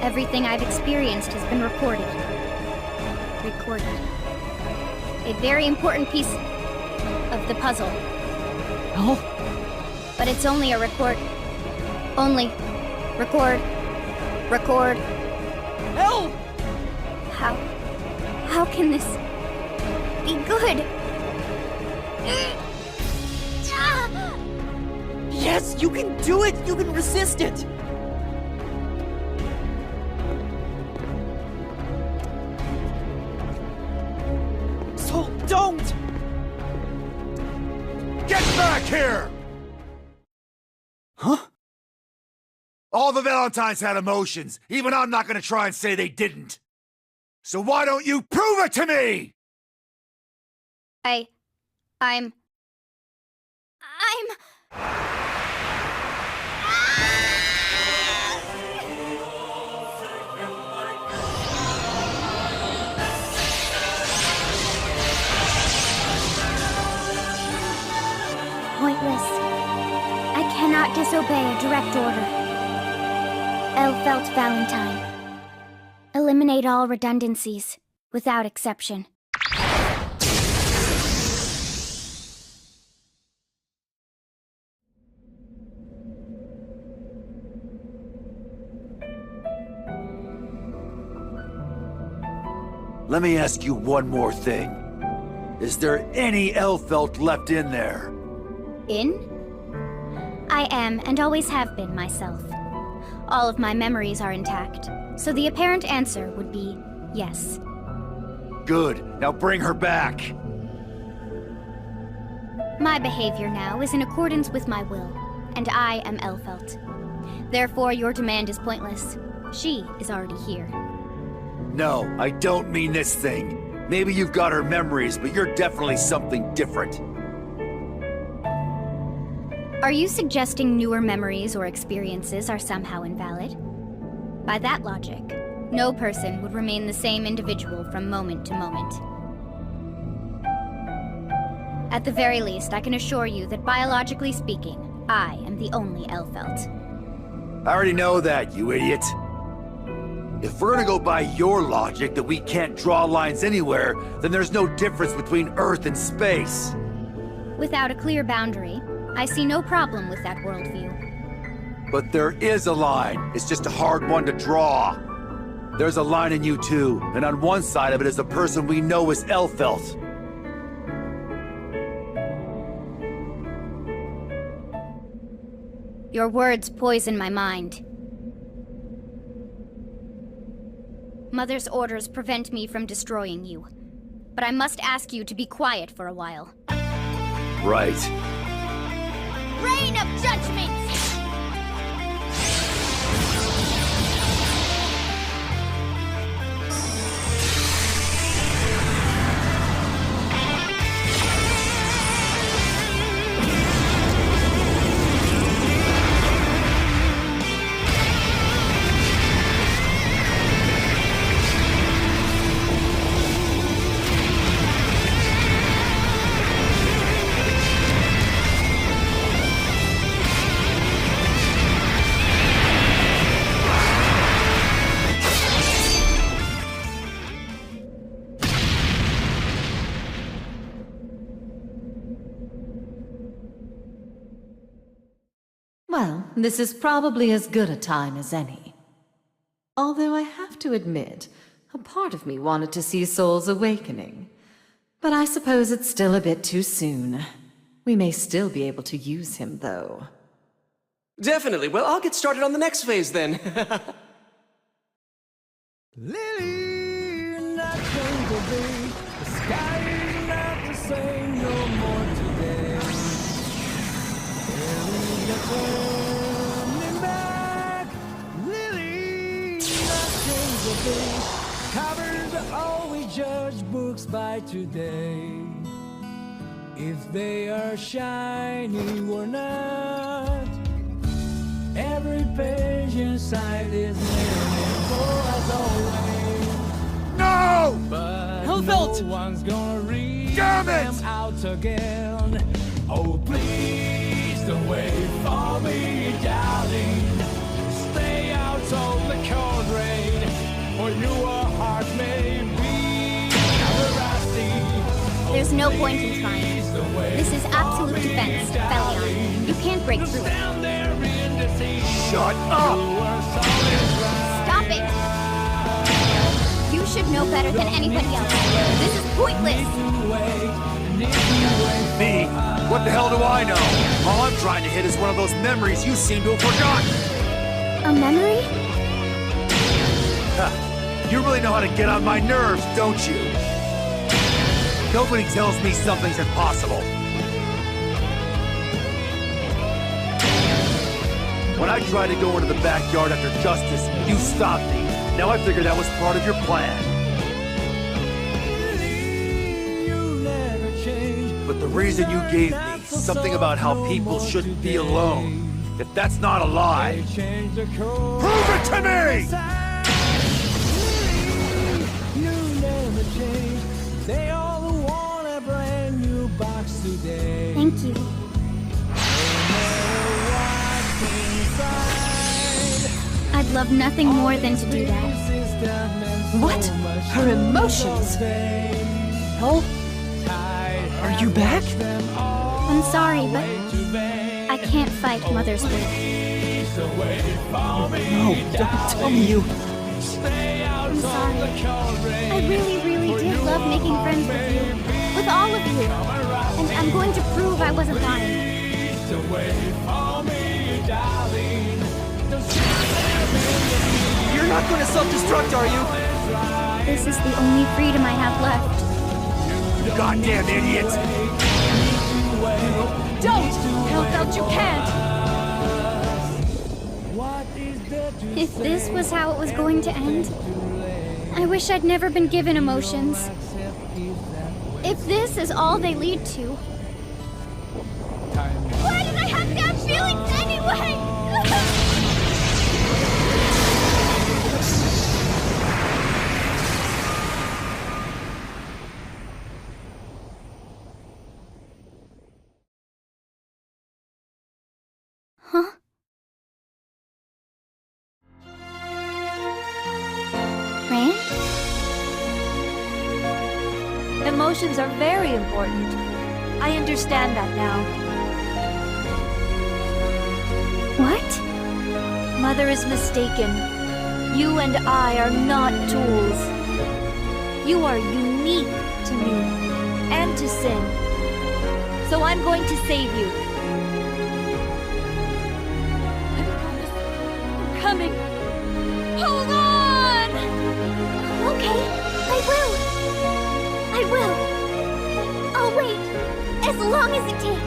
Everything I've experienced has been recorded. A very important piece of the puzzle. No? But it's only a record. Only. Record. No! How can this be good? Yes, you can do it! You can resist it! So don't! Get back here! Huh? All the Valentines had emotions. Even I'm not gonna try and say they didn't. So why don't you prove it to me? I'm... Pointless. I cannot disobey a direct order. Elfelt Valentine. Eliminate all redundancies, without exception. Let me ask you one more thing. Is there any Elfelt left in there? In? I am, and always have been, myself. All of my memories are intact, so the apparent answer would be yes. Good. Now bring her back. My behavior now is in accordance with my will, and I am Elfelt. Therefore, your demand is pointless. She is already here. No, I don't mean this thing. Maybe you've got her memories, but you're definitely something different. Are you suggesting newer memories or experiences are somehow invalid? By that logic, no person would remain the same individual from moment to moment. At the very least, I can assure you that biologically speaking, I am the only Elfelt. I already know that, you idiot. If we're gonna go by your logic that we can't draw lines anywhere, then there's no difference between Earth and space. Without a clear boundary, I see no problem with that worldview. But there is a line. It's just a hard one to draw. There's a line in you too, and on one side of it is a person we know as Elfelt. Your words poison my mind. Mother's orders prevent me from destroying you. But I must ask you to be quiet for a while. Right. Reign of Judgment! Well, this is probably as good a time as any. Although I have to admit, a part of me wanted to see Soul's awakening. But I suppose it's still a bit too soon. We may still be able to use him, though. Definitely. Well, I'll get started on the next phase then. Lily, not going to be. The sky is not the same no more today. Lily, you're turning back. Lily, not going to be. Covered all we judge books by today. If they are shiny or not. Every page inside is meaningful as always. No! But Elfelt! no one's gonna read Damn it! them out again. Oh, please don't wait for me, darling. Stay out of the cold rain, for your heart may be everlasting. There's no point in trying. This is absolute defense, Felion. You can't break through it. Shut up! Stop it! You should know better than anybody else. This is pointless! Me? What the hell do I know? All I'm trying to hit is one of those memories you seem to have forgotten. A memory? Huh. You really know how to get on my nerves, don't you? Nobody tells me something's impossible. When I tried to go into the backyard after Justice, you stopped me. Now I figure that was part of your plan. But the reason you gave me, something about how people shouldn't be alone, if that's not a lie, prove it to me! They all want a brand new box today. Thank you. I'd love nothing more than to do that. What? Her emotions? Oh, are you back? I'm sorry, but I can't fight Mother's will. No, don't tell me you... I'm sorry. I really, really did love making friends with you. With all of you. And I'm going to prove I wasn't lying. You're not going to self-destruct, are you? This is the only freedom I have left. Goddamn idiot! Don't! Elfelt, you can't! If this was how it was going to end, I wish I'd never been given emotions. If this is all they lead to, why did I have to have feelings anyway? emotions are very important. I understand that now. What? Mother is mistaken. You and I are not tools. You are unique to me and to Sin. So I'm going to save you. I promise. I'm coming. Hold on! Okay, I will. I'll wait, as long as it takes.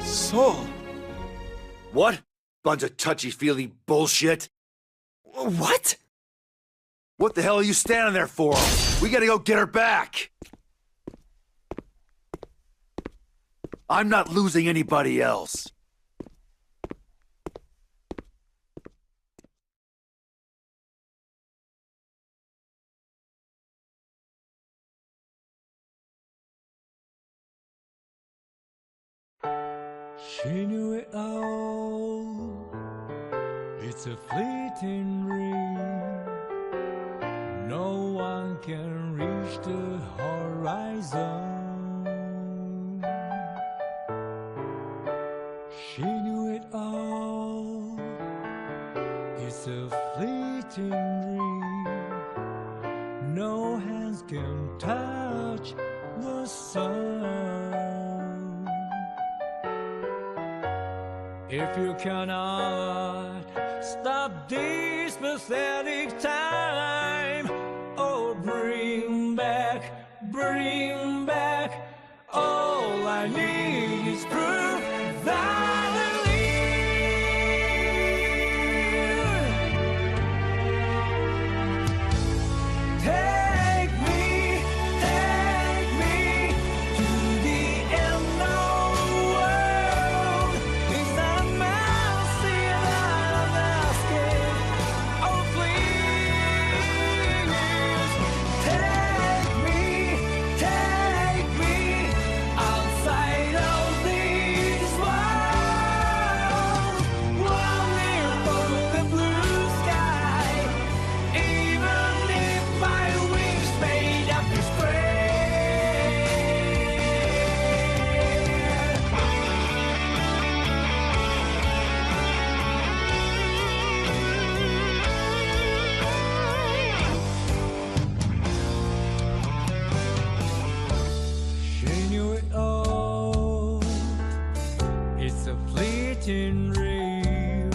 Sol! What? Bunch of touchy-feely bullshit. What? What the hell are you standing there for? We gotta go get her back! I'm not losing anybody else. She knew it all. It's a fleeting dream. No one can reach the horizon. She knew it all. It's a fleeting dream. No hands can touch the sun. If you cannot stop this pathetic time, oh, bring back all I need is proof that I live. Take me to the end of the world. Is that a mercy I'm asking? Oh, please, take me outside of this world. Running for the blue sky, even if my wings made up to She knew it all. It's a fleeting dream.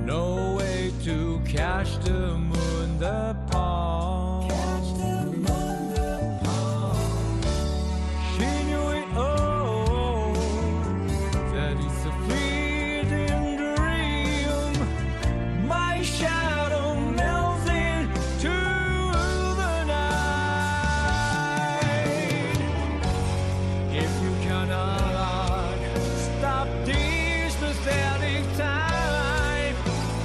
No way to catch the moon apart. She knew it all. That it's a fleeting dream. My shadow melts into the night. If you cannot stop this pathetic time,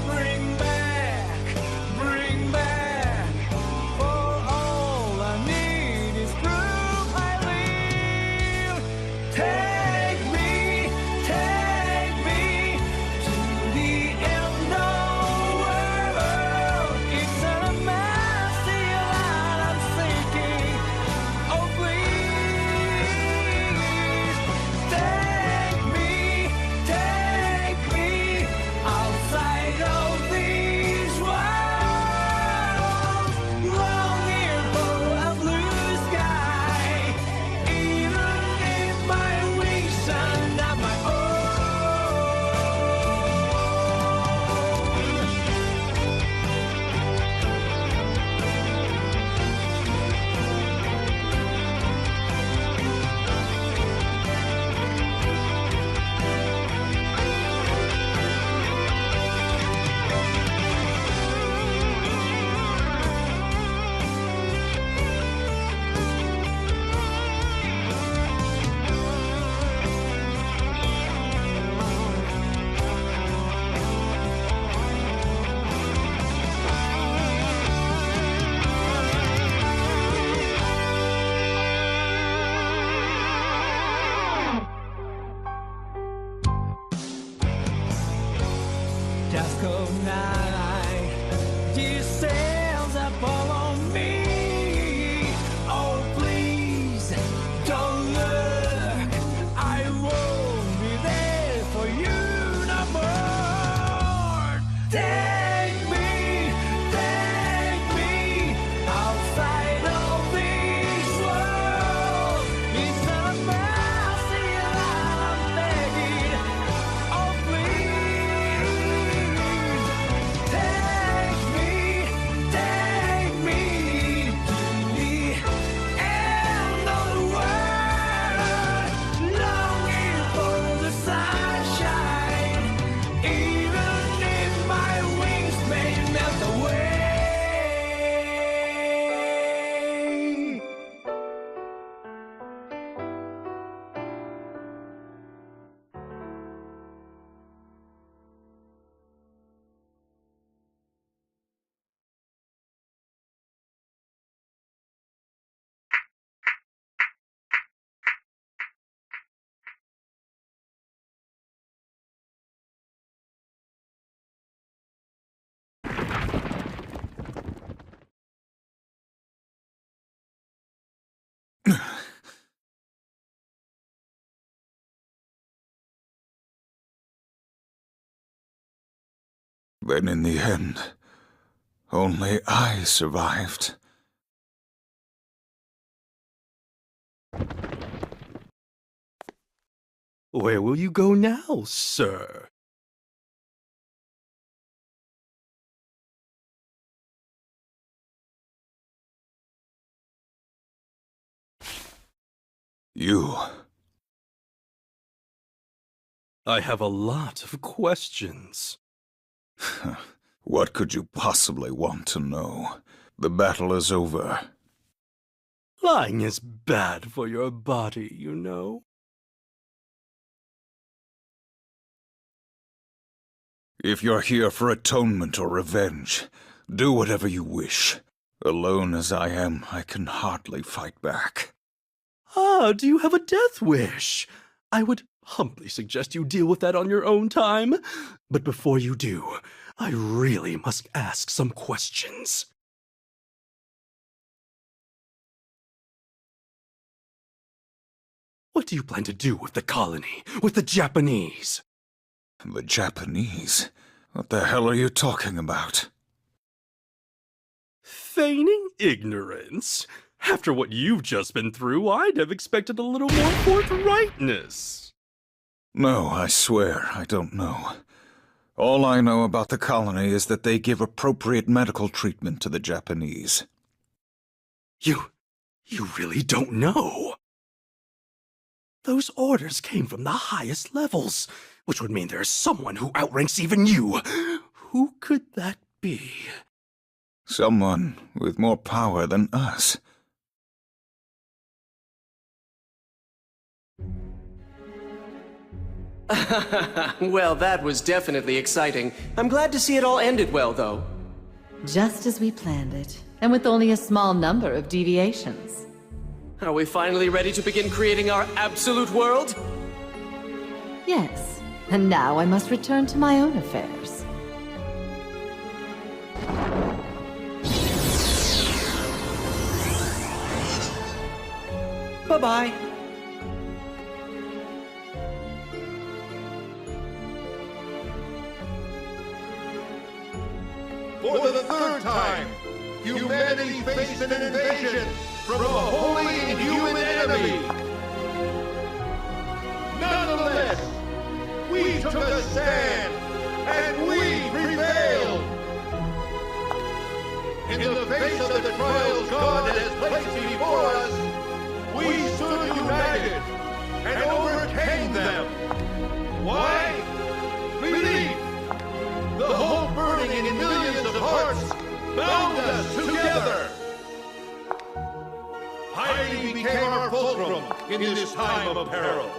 bring back Just go night. These sails up all on me. Oh, please, don't look. I won't be there for you no more. Take me outside of this world. It's a mercy I'm begging. Oh, please, take me to the end of the world. Longing for the sunshine, even if my wings may melt away. Then in the end, only I survived. Where will you go now, sir? You. I have a lot of questions. What could you possibly want to know? The battle is over. Lying is bad for your body, you know. If you're here for atonement or revenge, do whatever you wish. Alone as I am, I can hardly fight back. Ah, do you have a death wish? I would humbly suggest you deal with that on your own time. But before you do, I really must ask some questions. What do you plan to do with the colony, with the Japanese? The Japanese? What the hell are you talking about? Feigning ignorance? After what you've just been through, I'd have expected a little more forthrightness. No, I swear, I don't know. All I know about the colony is that they give appropriate medical treatment to the Japanese. You really don't know? Those orders came from the highest levels, which would mean there's someone who outranks even you. Who could that be? Someone with more power than us. Well, that was definitely exciting. I'm glad to see it all ended well, though. Just as we planned it, and with only a small number of deviations. Are we finally ready to begin creating our absolute world? Yes, and now I must return to my own affairs. Bye-bye. For the third time, humanity faced an invasion from a wholly inhuman enemy. Nonetheless, we took a stand, and we prevailed. In the face of the trials God has placed before us, we stood united and overcame them. Why? Belief! The hope burning in millions of hearts bound us together. Piety became our fulcrum in this time of peril.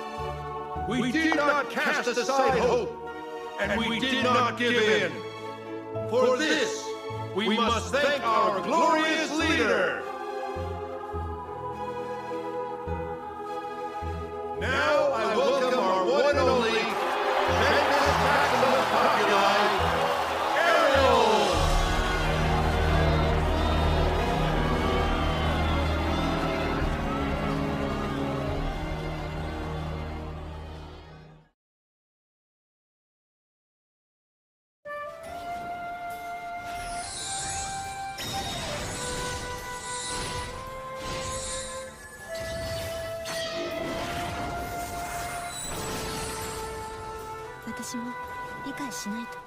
We did not cast aside hope, and we did not give in. For this, we must thank our glorious leader. Now I welcome our one and only Magnus Maximus Populi, 私も理解しないと。こ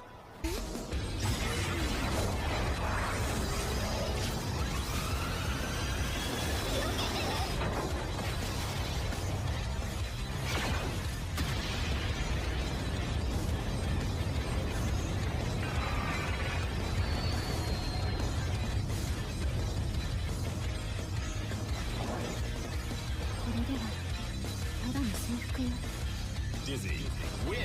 れではただの征服よ。Dizzy, win!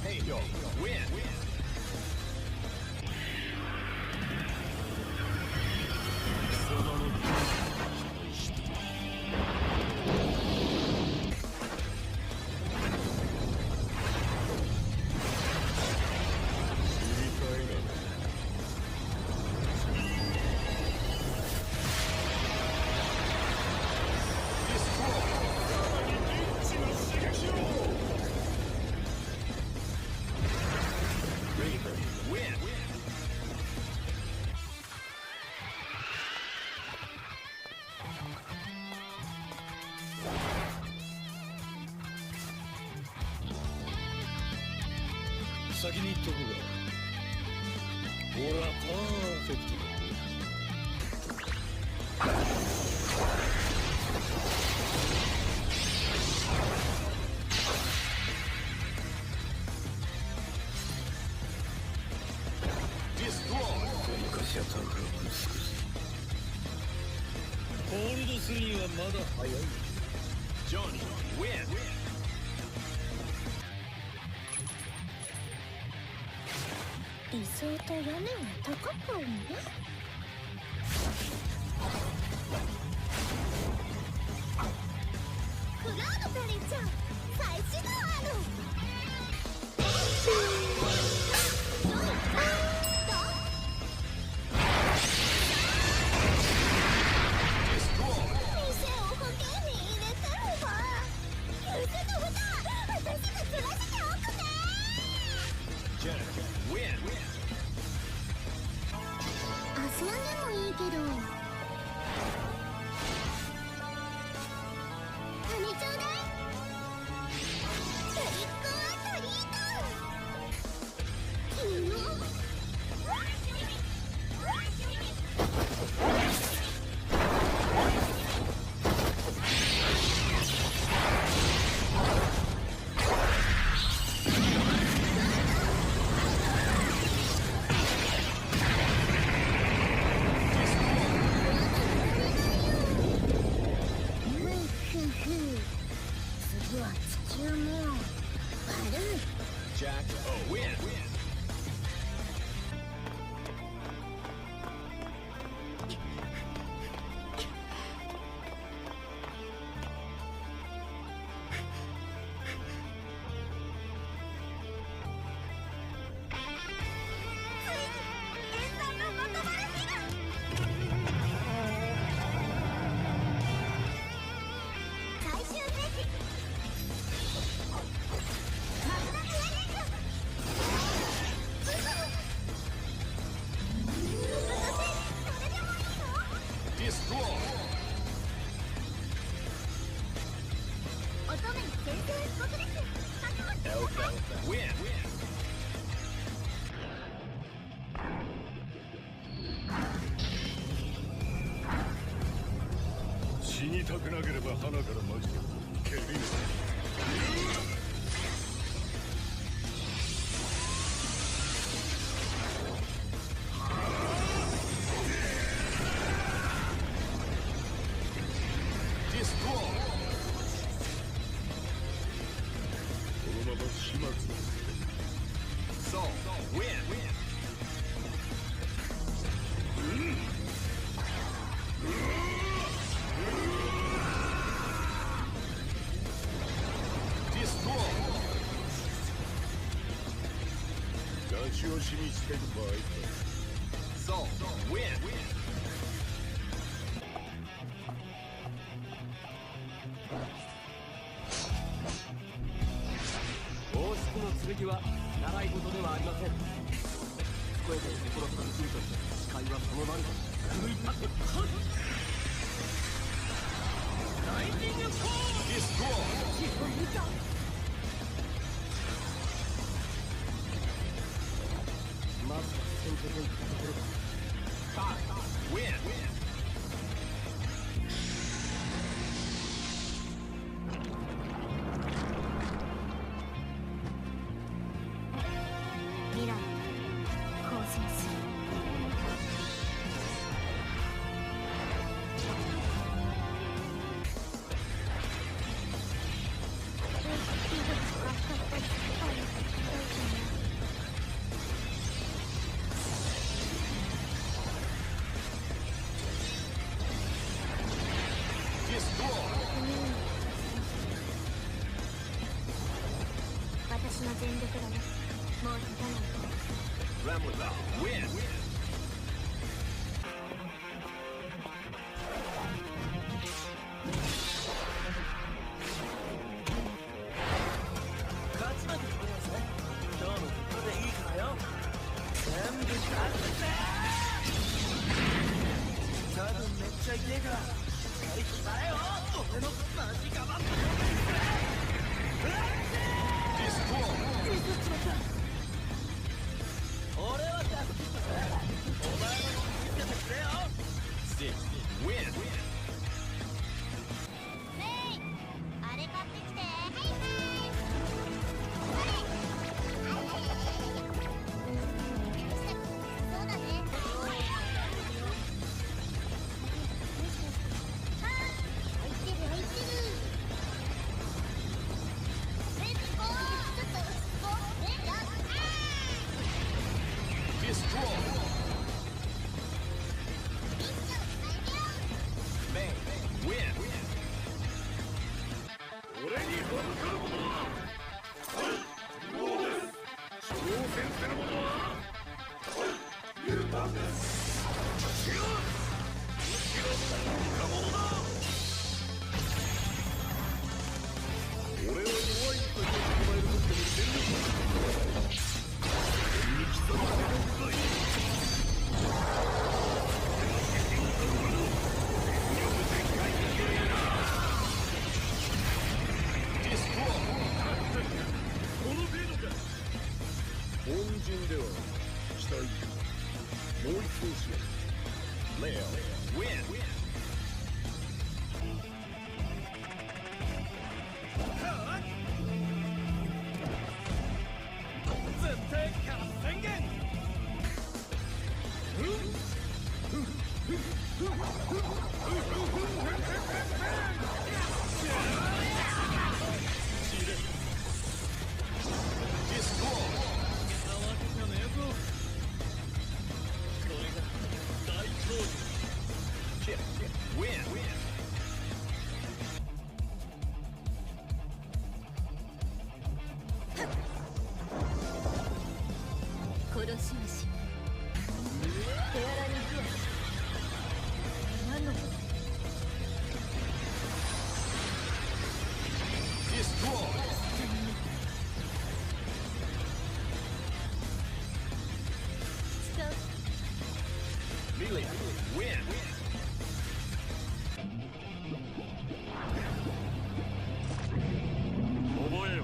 Hey, yo, win! Win! 先に言っとくが、俺はパーフェクトだ。昔はタフラマン少し。ホールド3はまだ早い。ジョニー、ウィン！理想と屋根は高くあるね。クラウドベリーちゃん、最新の足上げもいいけど、金ちょうだい。トリックアトリート。君の次は地球も悪い。Jack, oh, win! 死にたくなければ花からマジで蹴り抜このまま始末を。そう、win! しみしてる場合か。Soul, win! 王室の剣は習い事ではありません。健やかに心から君として誓いはそのまんま。狂い立ってライティングフォーム！ディストロイ！自分見た？まずは先手といったところだ。Five, win! 未来更新する。私の全力だよ。もう立たないと。Ramla, win! 勝ち負け決めようぜ。今日のことでいいからよ。全部勝つぜ。多分めっちゃ痛えからしっかり答えよ。俺のマジガバッとディストロイ！ミスっちまった。俺は助けたぜ。お前のも見せてくれよ。Six, win! メイ、あれ買ってきて。そうだね。入ってる入ってる。レッツゴー。ちょっと落ち着こう。やっDestroy! Main, win! 俺に歯向かう者はどうです。挑戦する者はユータンです。違う。むしろ似た者だ。俺は弱いと言ってもらえることで全力だ。恩人では期待。もう一度しよう。レア Win! 絶対勝つ宣言。殺し虫。手荒に行くわ。何のこと？ Melee, win! 覚えよ。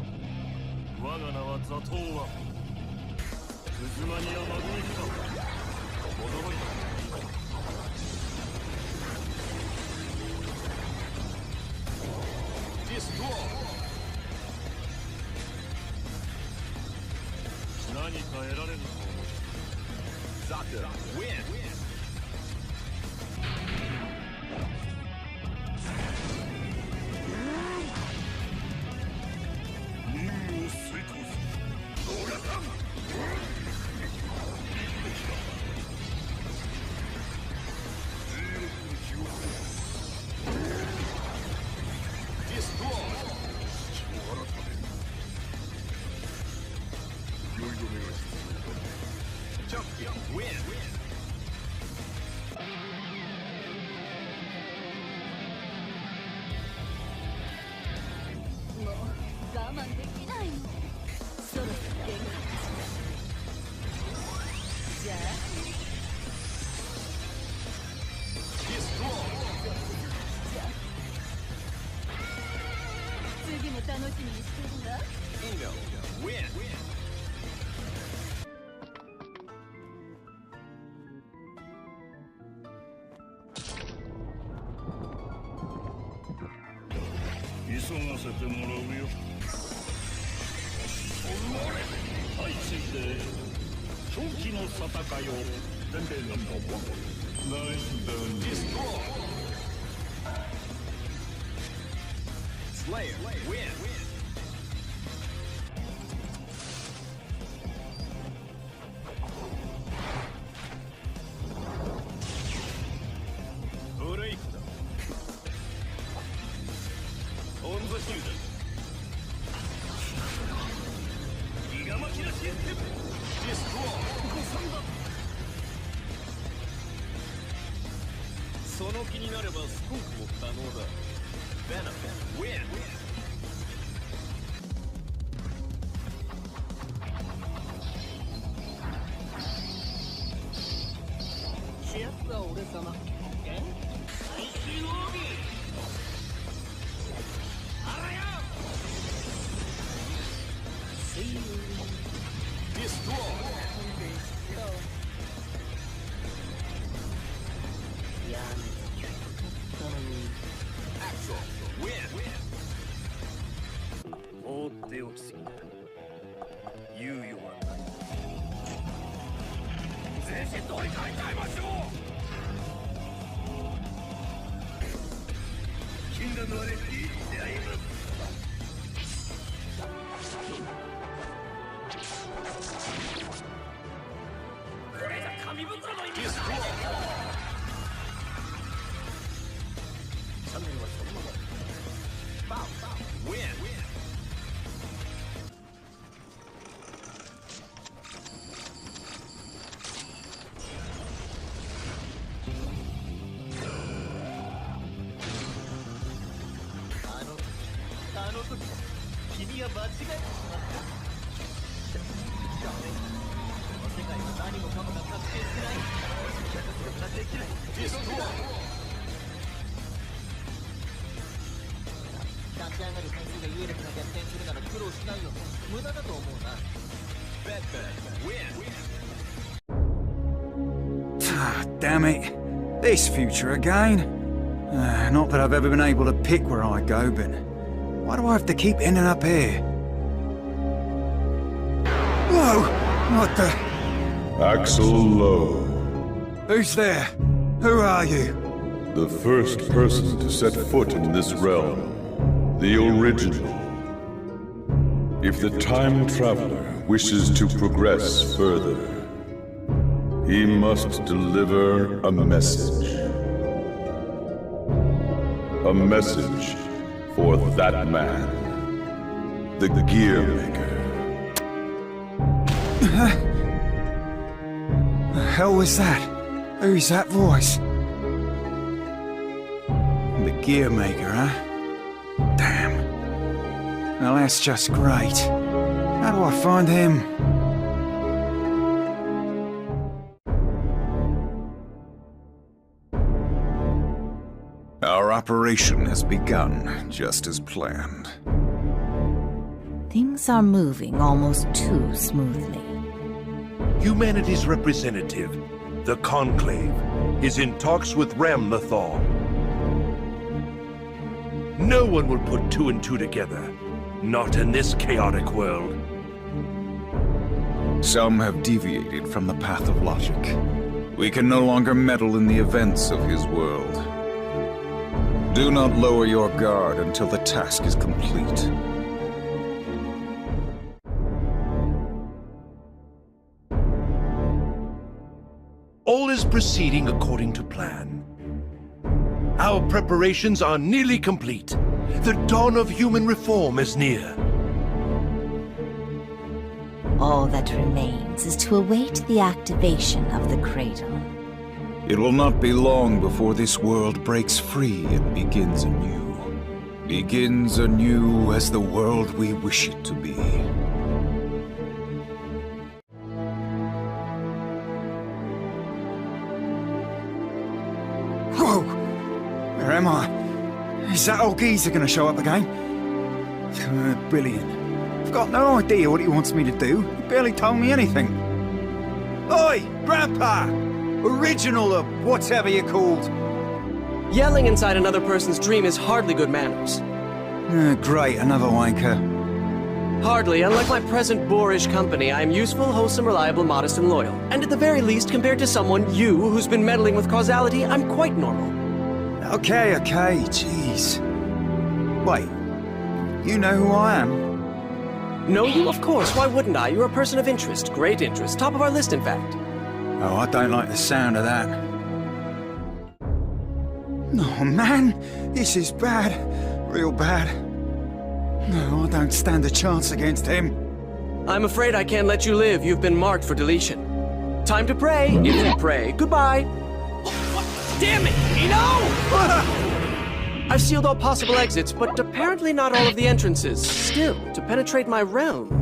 我が名はザトウワ。渦間にはマグニフィカ。驚いた。Destroy! 何か得られると思う。Zakura, win! 任務を遂行する。オーラさん。良い止めが必要だ。Win. 急がせてもらうよ。はい、ついて長期の戦いを全米ナンバーワンナイスダウンディストロイスレイヤーウィンブレイクだオンザシュートギガマキラシステムディストロイ誤算だその気になればスコープも可能だベノムウィン主役は俺様最終奥義あらよ See you Destroy Axel Win 放っておきすぎだ猶予はない全身取り替えちゃいましょう禁断のあれいい出会いますこれじゃ神袋の意味がないチャンネルはそのままバウウィンあの時君は間違えてしまったダメこの世界は何もかもが確定してないそれができないディストロイ立ち上がる点数が優劣が逆転するなら苦労しないよ無駄だと思うなベッドウィン Ah, damn it. This future again. Not that I've ever been able to pick where I go, but why do I have to keep ending up here? Whoa! What the? Axel Lowe. Who's there? Who are you? The first person to set foot in this realm. The original. If the time traveler wishes to progress further, he must deliver a message. A message for that man. The Gear Maker. The hell was that? Who's that voice? The Gear Maker, huh? Damn. Well, that's just great. How do I find him? Our operation has begun, just as planned. Things are moving almost too smoothly. Humanity's representative, the Conclave, is in talks with Ramlethal. No one will put two and two together. Not in this chaotic world. Some have deviated from the path of logic. We can no longer meddle in the events of his world. Do not lower your guard until the task is complete. All is proceeding according to plan. Our preparations are nearly complete. The dawn of human reform is near. All that remains is to await the activation of the cradle. It will not be long before this world breaks free and begins anew. Begins anew as the world we wish it to be. Whoa! Where am I? Is that old geezer gonna show up again? Brilliant. I've got no idea what he wants me to do. He barely told me anything. Oi, Grandpa! Original or whatever you're called. Yelling inside another person's dream is hardly good manners. Great, another wanker. Hardly. Unlike my present boorish company, I am useful, wholesome, reliable, modest, and loyal. And at the very least, compared to someone, you, who's been meddling with causality, I'm quite normal. Okay, jeez. Wait, you know who I am? Know you? Of course, why wouldn't I? You're a person of interest, great interest, top of our list, in fact. Oh, I don't like the sound of that. Oh, man, this is bad. Real bad. No, I don't stand a chance against him. I'm afraid I can't let you live. You've been marked for deletion. Time to pray. You can pray. Goodbye. Damn it! No! I've sealed all possible exits, but apparently not all of the entrances. Still, to penetrate my realm.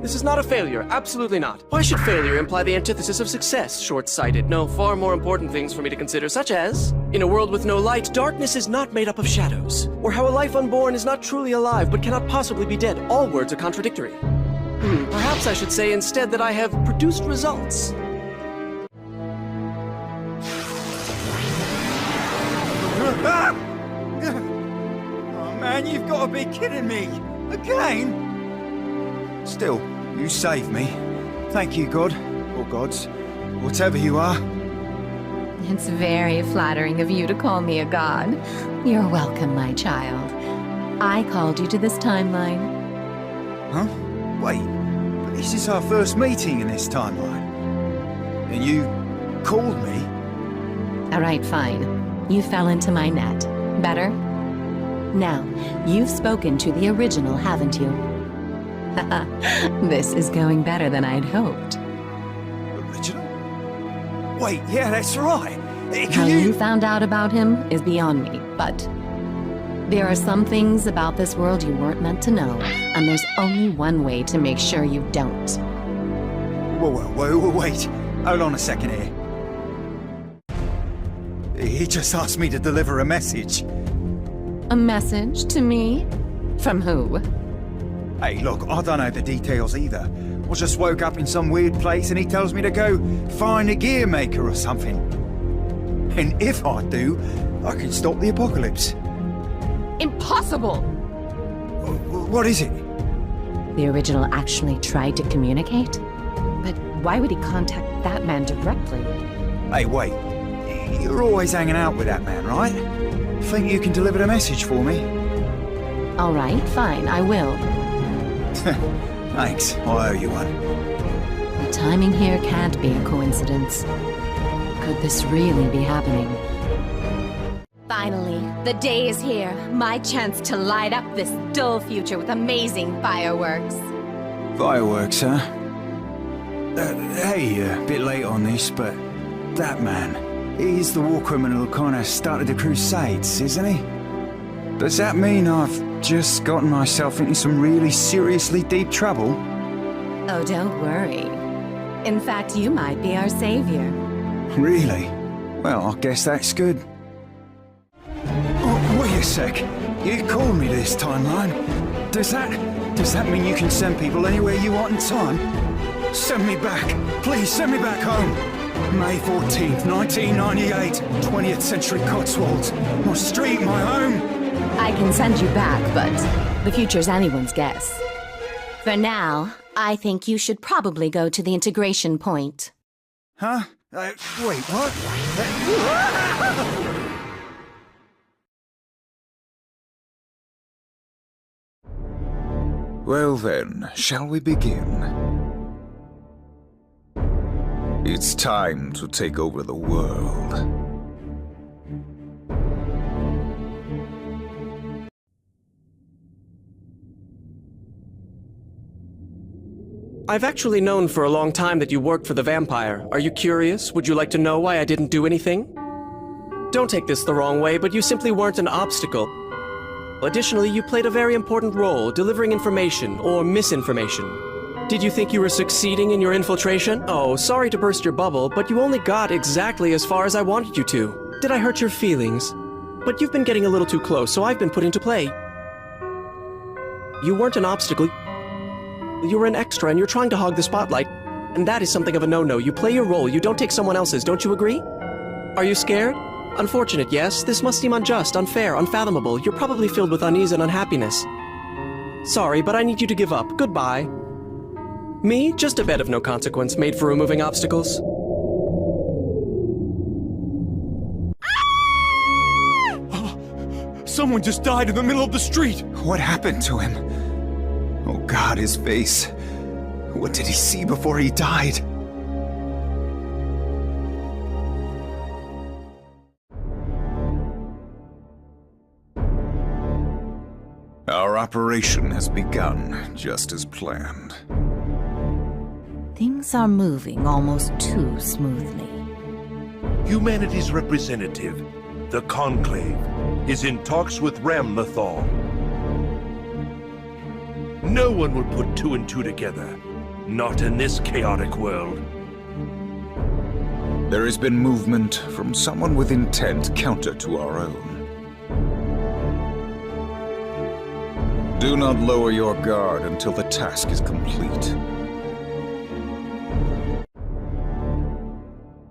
This is not a failure. Absolutely not. Why should failure imply the antithesis of success? Short-sighted. No, far more important things for me to consider, such as, in a world with no light, darkness is not made up of shadows. Or how a life unborn is not truly alive, but cannot possibly be dead. All words are contradictory. Perhaps I should say instead that I have produced results. Oh man, you've got to be kidding me! Again? Still, you saved me. Thank you, God. Or gods. Whatever you are. It's very flattering of you to call me a god. You're welcome, my child. I called you to this timeline. Huh? Wait, but this is our first meeting in this timeline. And you called me? Alright, fine. You fell into my net. Better? Now, you've spoken to the original, haven't you? This is going better than I'd hoped. Original? Wait, yeah, that's right. How you found out about him is beyond me, but there are some things about this world you weren't meant to know, and there's only one way to make sure you don't. Whoa, wait. Hold on a second here. He just asked me to deliver a message. A message to me? From who? Hey, look, I don't know the details either. I just woke up in some weird place and he tells me to go find a gear maker or something. And if I do, I can stop the apocalypse. Impossible! What is it? The original actually tried to communicate? But why would he contact that man directly? Hey, wait. You're always hanging out with that man, right? Think you can deliver the message for me? All right, fine, I will. Thanks, I owe you one. The timing here can't be a coincidence. Could this really be happening? Finally, the day is here. My chance to light up this dull future with amazing fireworks. Fireworks, huh? Hey, a bit late on this, but that man, he's the war criminal who kind of started the Crusades, isn't he? Does that mean I've just gotten myself into some really seriously deep trouble? Oh, don't worry. In fact, you might be our savior. Really? Well, I guess that's good. Oh, wait a sec. You called me this timeline. Does that mean you can send people anywhere you want in time? Send me back. Please send me back home. May 14th, 1998. 20th century Cotswolds. My street, my home. I can send you back, but the future's anyone's guess. For now, I think you should probably go to the integration point. Huh? Wait, what? Well then, shall we begin? It's time to take over the world. I've actually known for a long time that you worked for the vampire. Are you curious? Would you like to know why I didn't do anything? Don't take this the wrong way, but you simply weren't an obstacle. Additionally, you played a very important role, delivering information or misinformation. Did you think you were succeeding in your infiltration? Oh, sorry to burst your bubble, but you only got exactly as far as I wanted you to. Did I hurt your feelings? But you've been getting a little too close, so I've been put into play. You weren't an obstacle. You were an extra, and you're trying to hog the spotlight. And that is something of a no-no. You play your role, you don't take someone else's, don't you agree? Are you scared? Unfortunate, yes. This must seem unjust, unfair, unfathomable. You're probably filled with unease and unhappiness. Sorry, but I need you to give up. Goodbye. Me? Just a bed of no consequence, made for removing obstacles. Someone just died in the middle of the street! What happened to him? Oh God, his face. What did he see before he died? Our operation has begun, just as planned. Things are moving almost too smoothly. Humanity's representative, the Conclave, is in talks with Ramlethal. No one will put two and two together. Not in this chaotic world. There has been movement from someone with intent counter to our own. Do not lower your guard until the task is complete.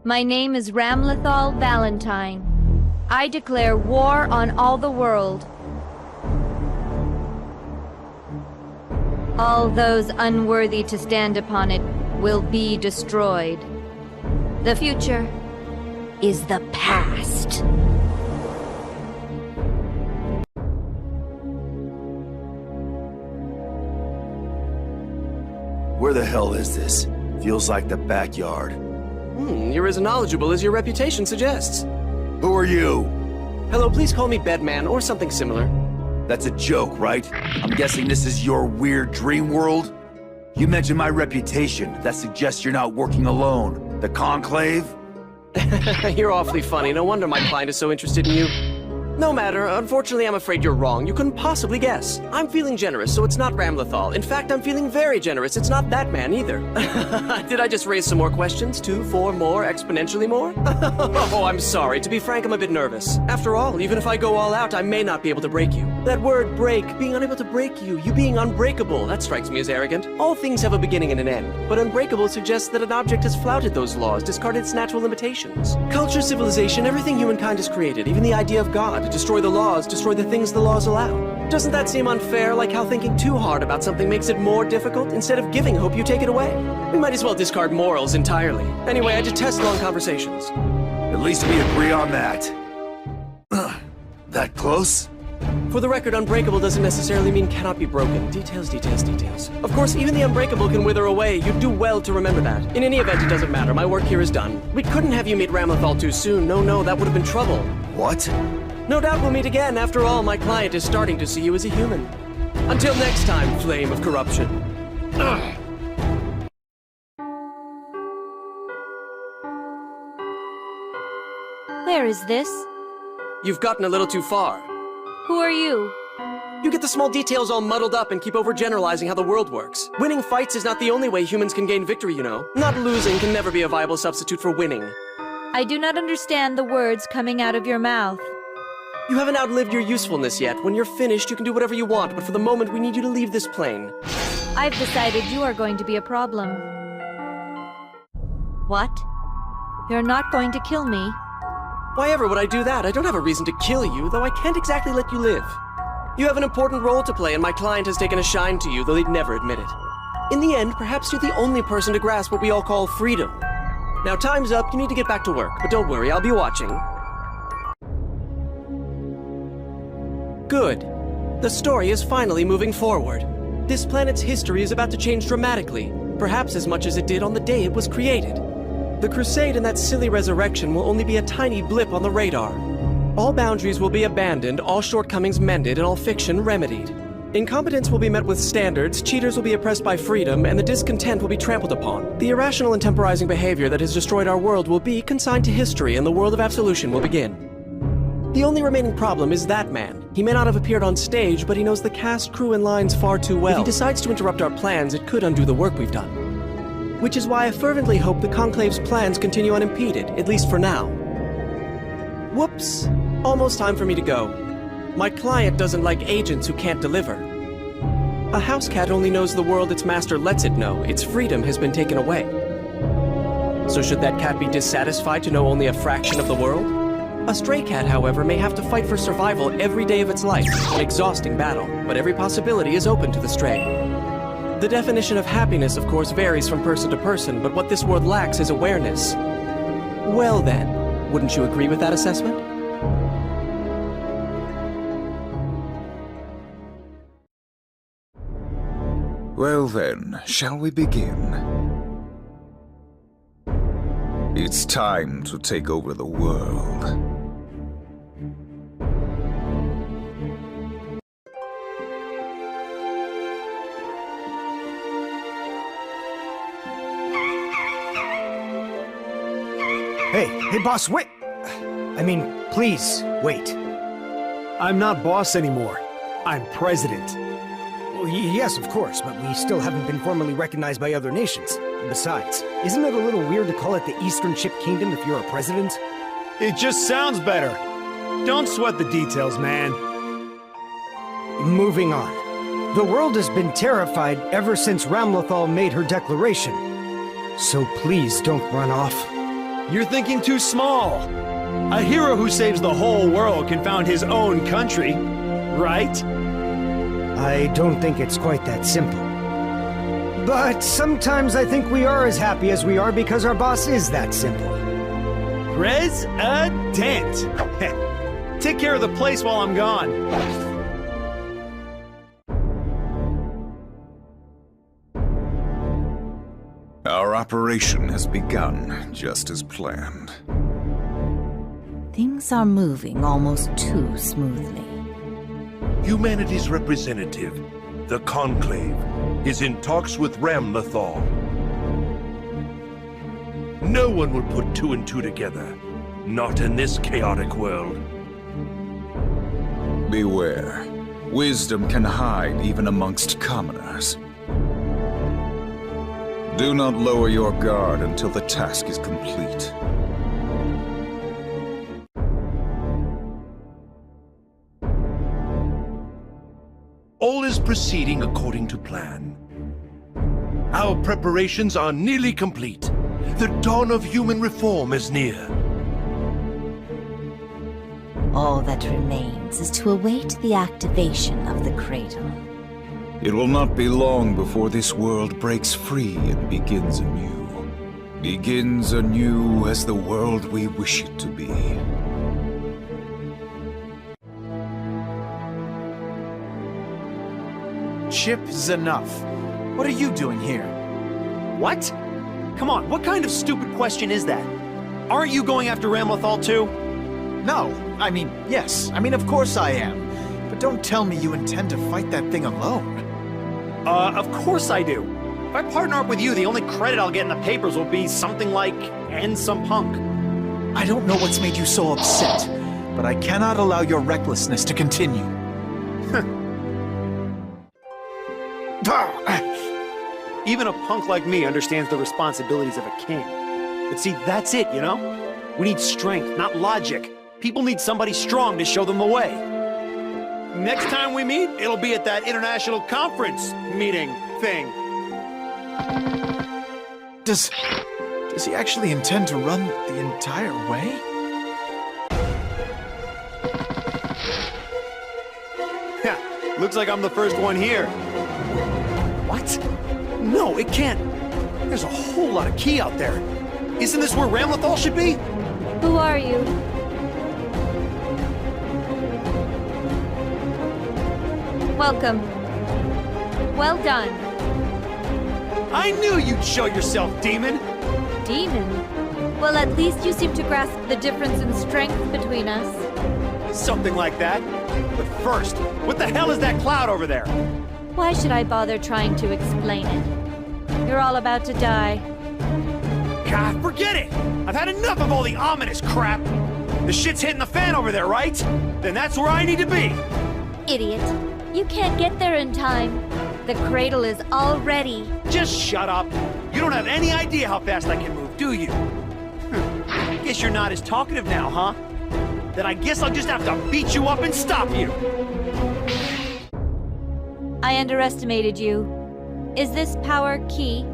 My name is Ramlethal Valentine. I declare war on all the world. All those unworthy to stand upon it will be destroyed. The future is the past. Where the hell is this? Feels like the backyard. You're as knowledgeable as your reputation suggests. Who are you? Hello, please call me Bedman or something similar. That's a joke, right? I'm guessing this is your weird dream world? You mentioned my reputation. That suggests you're not working alone. The Conclave? You're awfully funny. No wonder my client is so interested in you. No matter. Unfortunately, I'm afraid you're wrong. You couldn't possibly guess. I'm feeling generous, so it's not Ramlethal. In fact, I'm feeling very generous. It's not that man either. Did I just raise some more questions? 2, 4 more, exponentially more? Oh, I'm sorry. To be frank, I'm a bit nervous. After all, even if I go all out, I may not be able to break you. That word break, being unable to break you being unbreakable, that strikes me as arrogant. All things have a beginning and an end, but unbreakable suggests that an object has flouted those laws, discarded its natural limitations. Culture, civilization, everything humankind has created, even the idea of God. Destroy the laws, destroy the things the laws allow. Doesn't that seem unfair, like how thinking too hard about something makes it more difficult? Instead of giving hope, you take it away. We might as well discard morals entirely. Anyway, I detest long conversations. At least we agree on that. That close? For the record, unbreakable doesn't necessarily mean cannot be broken. Details, details, details. Of course, even the unbreakable can wither away. You'd do well to remember that. In any event, it doesn't matter. My work here is done. We couldn't have you meet Ramlethal too soon. No, that would have been trouble. What? No doubt we'll meet again. After all, my client is starting to see you as a human. Until next time, flame of corruption. Ugh. Where is this? You've gotten a little too far. Who are you? You get the small details all muddled up and keep overgeneralizing how the world works. Winning fights is not the only way humans can gain victory, you know. Not losing can never be a viable substitute for winning. I do not understand the words coming out of your mouth. You haven't outlived your usefulness yet. When you're finished, you can do whatever you want, but for the moment, we need you to leave this plane. I've decided you are going to be a problem. What? You're not going to kill me? Why ever would I do that? I don't have a reason to kill you, though I can't exactly let you live. You have an important role to play, and my client has taken a shine to you, though they'd never admit it. In the end, perhaps you're the only person to grasp what we all call freedom. Now, time's up. You need to get back to work, but don't worry, I'll be watching. Good. The story is finally moving forward. This planet's history is about to change dramatically, perhaps as much as it did on the day it was created. The Crusade and that silly resurrection will only be a tiny blip on the radar. All boundaries will be abandoned, all shortcomings mended, and all fiction remedied. Incompetence will be met with standards, cheaters will be oppressed by freedom, and the discontent will be trampled upon. The irrational and temporizing behavior that has destroyed our world will be consigned to history, and the world of absolution will begin. The only remaining problem is that man. He may not have appeared on stage, but he knows the cast, crew, and lines far too well. If he decides to interrupt our plans, it could undo the work we've done. Which is why I fervently hope the Conclave's plans continue unimpeded, at least for now. Whoops. Almost time for me to go. My client doesn't like agents who can't deliver. A house cat only knows the world its master lets it know. Its freedom has been taken away. So should that cat be dissatisfied to know only a fraction of the world? A stray cat, however, may have to fight for survival every day of its life, an exhausting battle, but every possibility is open to the stray. The definition of happiness, of course, varies from person to person, but what this world lacks is awareness. Well then, wouldn't you agree with that assessment? Well then, shall we begin? It's time to take over the world. Hey, boss, wait! I mean, please, wait. I'm not boss anymore. I'm president. Well, yes, of course, but we still haven't been formally recognized by other nations. Besides, isn't it a little weird to call it the Eastern Chip Kingdom if you're a president? It just sounds better. Don't sweat the details, man. Moving on. The world has been terrified ever since Ramlethal made her declaration. So please don't run off. You're thinking too small. A hero who saves the whole world can found his own country, right? I don't think it's quite that simple. But sometimes I think we are as happy as we are because our boss is that simple. President! Take care of the place while I'm gone. Our operation has begun, just as planned. Things are moving almost too smoothly. Humanity's representative, the Conclave, is in talks with Ramlethal. No one will put two and two together. Not in this chaotic world. Beware. Wisdom can hide even amongst commoners. Do not lower your guard until the task is complete. All is proceeding according to plan. Our preparations are nearly complete. The dawn of human reform is near. All that remains is to await the activation of the cradle. It will not be long before this world breaks free and begins anew. Begins anew as the world we wish it to be. Chip Z'Nuff, what are you doing here? What? Come on, what kind of stupid question is that? Aren't you going after Ramlethal too? No, yes. Of course I am. But don't tell me you intend to fight that thing alone. Of course I do. If I partner up with you, the only credit I'll get in the papers will be something like, "and some punk." I don't know what's made you so upset, but I cannot allow your recklessness to continue. Even a punk like me understands the responsibilities of a king. But see, that's it, you know? We need strength, not logic. People need somebody strong to show them the way. Next time we meet, it'll be at that international conference meeting thing. Does he actually intend to run the entire way? Yeah, looks like I'm the first one here. What? No, it can't. There's a whole lot of key out there. Isn't this where Ramlethal should be? Who are you? Welcome. Well done. I knew you'd show yourself, demon! Demon? Well, at least you seem to grasp the difference in strength between us. Something like that. But first, what the hell is that cloud over there? Why should I bother trying to explain it? You're all about to die. God, forget it! I've had enough of all the ominous crap! The shit's hitting the fan over there, right? Then that's where I need to be! Idiot. You can't get there in time. The cradle is already. Just shut up. You don't have any idea how fast I can move, do you? Guess you're not as talkative now, huh? Then I guess I'll just have to beat you up and stop you. I underestimated you. Is this power key?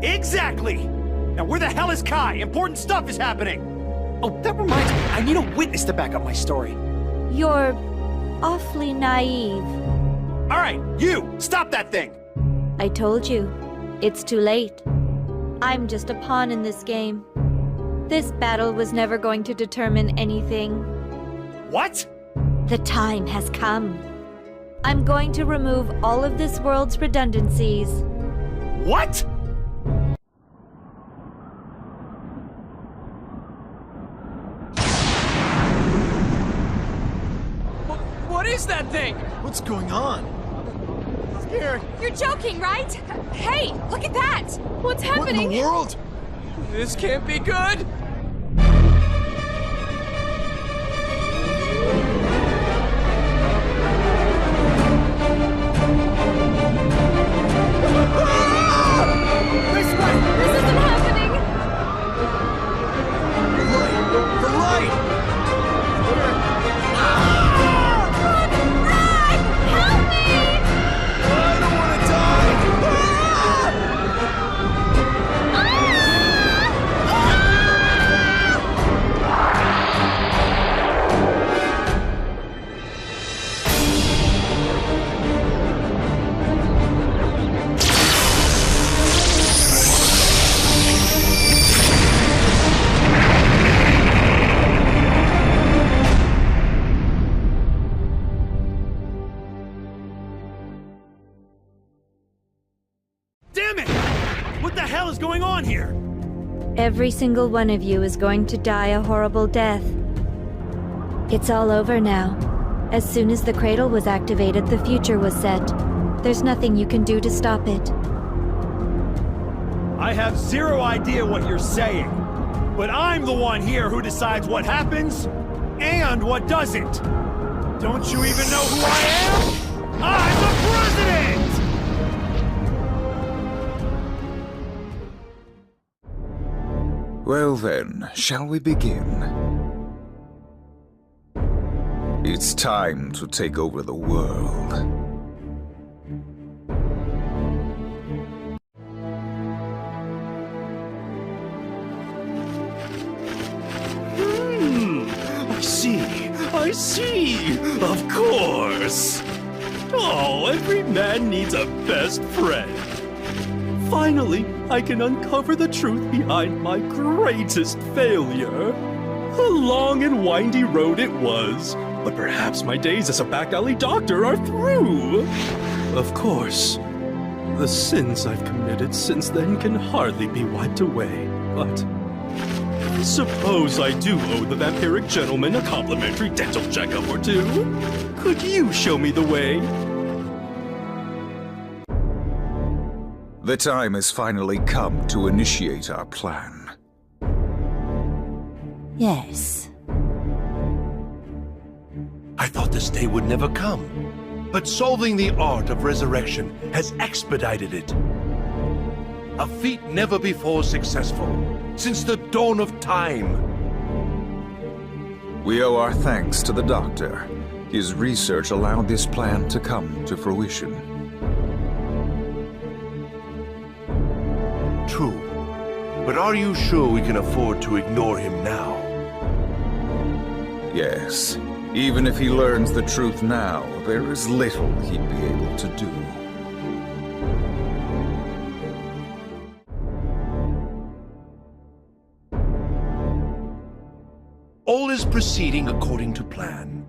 Exactly! Now where the hell is Kai? Important stuff is happening! Oh, that reminds me, I need a witness to back up my story. You're awfully naive. Alright, you! Stop that thing! I told you. It's too late. I'm just a pawn in this game. This battle was never going to determine anything. What? The time has come. I'm going to remove all of this world's redundancies. What? What is that thing? What's going on? Scared. You're joking, right? Hey, look at that! What's happening? What in the world? This can't be good! This isn't happening! The light! Run! Help me! I don't want to die! Damn it! What the hell is going on here? Every single one of you is going to die a horrible death. It's all over now. As soon as the cradle was activated, the future was set. There's nothing you can do to stop it. I have zero idea what you're saying, but I'm the one here who decides what happens and what doesn't. Don't you even know who I am? I'm the president! Well then, shall we begin? It's time to take over the world. I see! Of course! Oh, every man needs a best friend. Finally, I can uncover the truth behind my greatest failure. A long and windy road it was, but perhaps my days as a back alley doctor are through. Of course, the sins I've committed since then can hardly be wiped away, but I suppose I do owe the vampiric gentleman a complimentary dental checkup or two. Could you show me the way? The time has finally come to initiate our plan. Yes. I thought this day would never come, but solving the art of resurrection has expedited it. A feat never before successful, since the dawn of time. We owe our thanks to the Doctor. His research allowed this plan to come to fruition. True, but are you sure we can afford to ignore him now? Yes. Even if he learns the truth now, there is little he'd be able to do. All is proceeding according to plan.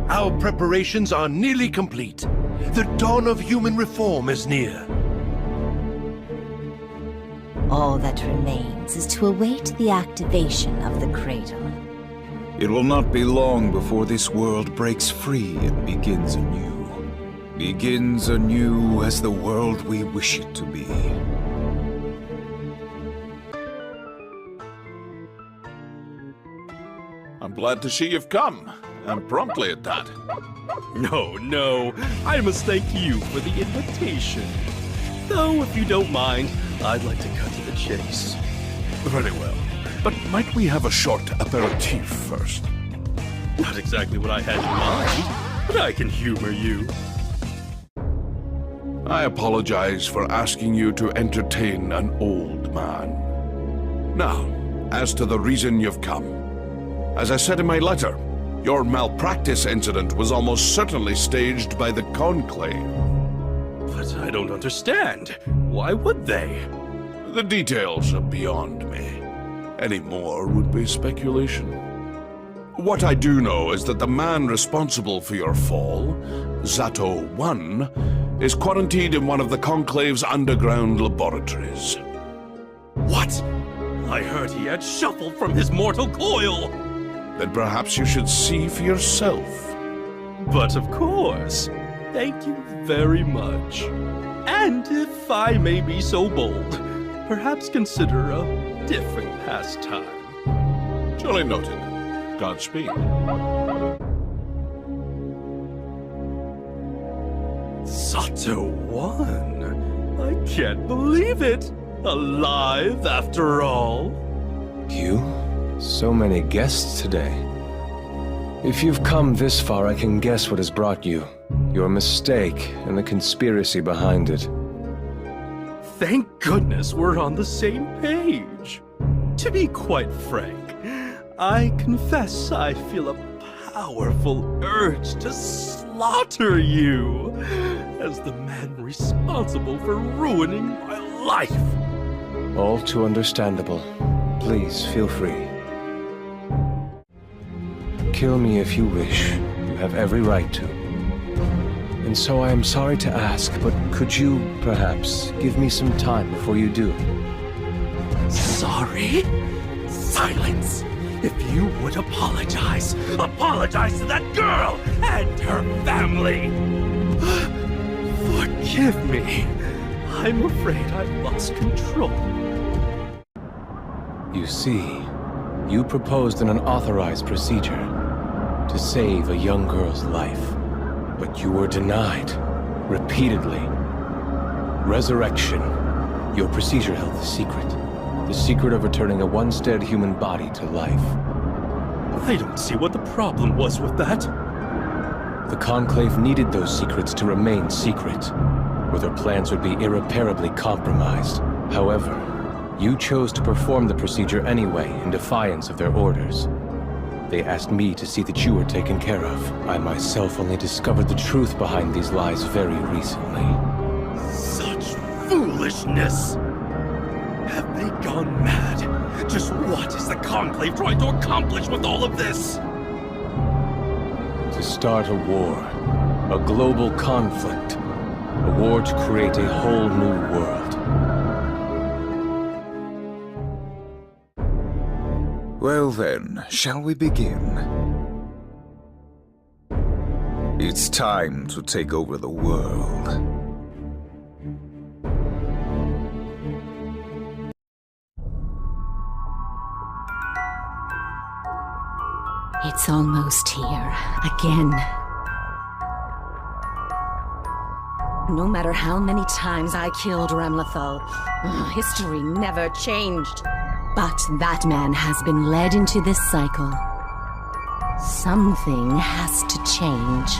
Our preparations are nearly complete. The dawn of human reform is near. All that remains is to await the activation of the cradle. It will not be long before this world breaks free and begins anew. Begins anew as the world we wish it to be. I'm glad to see you've come, and promptly at that. No, I must thank you for the invitation. Though, if you don't mind, I'd like to cut to the chase. Very well. But might we have a short aperitif first? Not exactly what I had in mind, but I can humor you. I apologize for asking you to entertain an old man. Now, as to the reason you've come. As I said in my letter, your malpractice incident was almost certainly staged by the Conclave. But I don't understand. Why would they? The details are beyond me. Any more would be speculation. What I do know is that the man responsible for your fall, Zato 1, is quarantined in one of the Conclave's underground laboratories. What? I heard he had shuffled from his mortal coil! Then perhaps you should see for yourself. But of course. Thank you very much. And if I may be so bold, perhaps consider a different pastime. Surely noted. Godspeed. Zato 1? I can't believe it! Alive after all! You? So many guests today. If you've come this far, I can guess what has brought you. Your mistake and the conspiracy behind it. Thank goodness we're on the same page. To be quite frank, I confess I feel a powerful urge to slaughter you as the man responsible for ruining my life. All too understandable. Please, feel free. Kill me if you wish. You have every right to. And so I am sorry to ask, but could you, perhaps, give me some time before you do? Sorry? Silence! If you would apologize, apologize to that girl and her family! Forgive me. I'm afraid I've lost control. You see, you proposed an unauthorized procedure to save a young girl's life, but you were denied repeatedly. Resurrection. Your procedure held the secret of returning a once-dead human body to life. I don't see what the problem was with that. The Conclave needed those secrets to remain secret, or their plans would be irreparably compromised. However, you chose to perform the procedure anyway in defiance of their orders. They asked me to see that you were taken care of. I myself only discovered the truth behind these lies very recently. Such foolishness! Have they gone mad? Just what is the Conclave trying to accomplish with all of this? To start a war. A global conflict. A war to create a whole new world. Well then, shall we begin? It's time to take over the world. It's almost here. Again. No matter how many times I killed Ramlethal, history never changed. But that man has been led into this cycle. Something has to change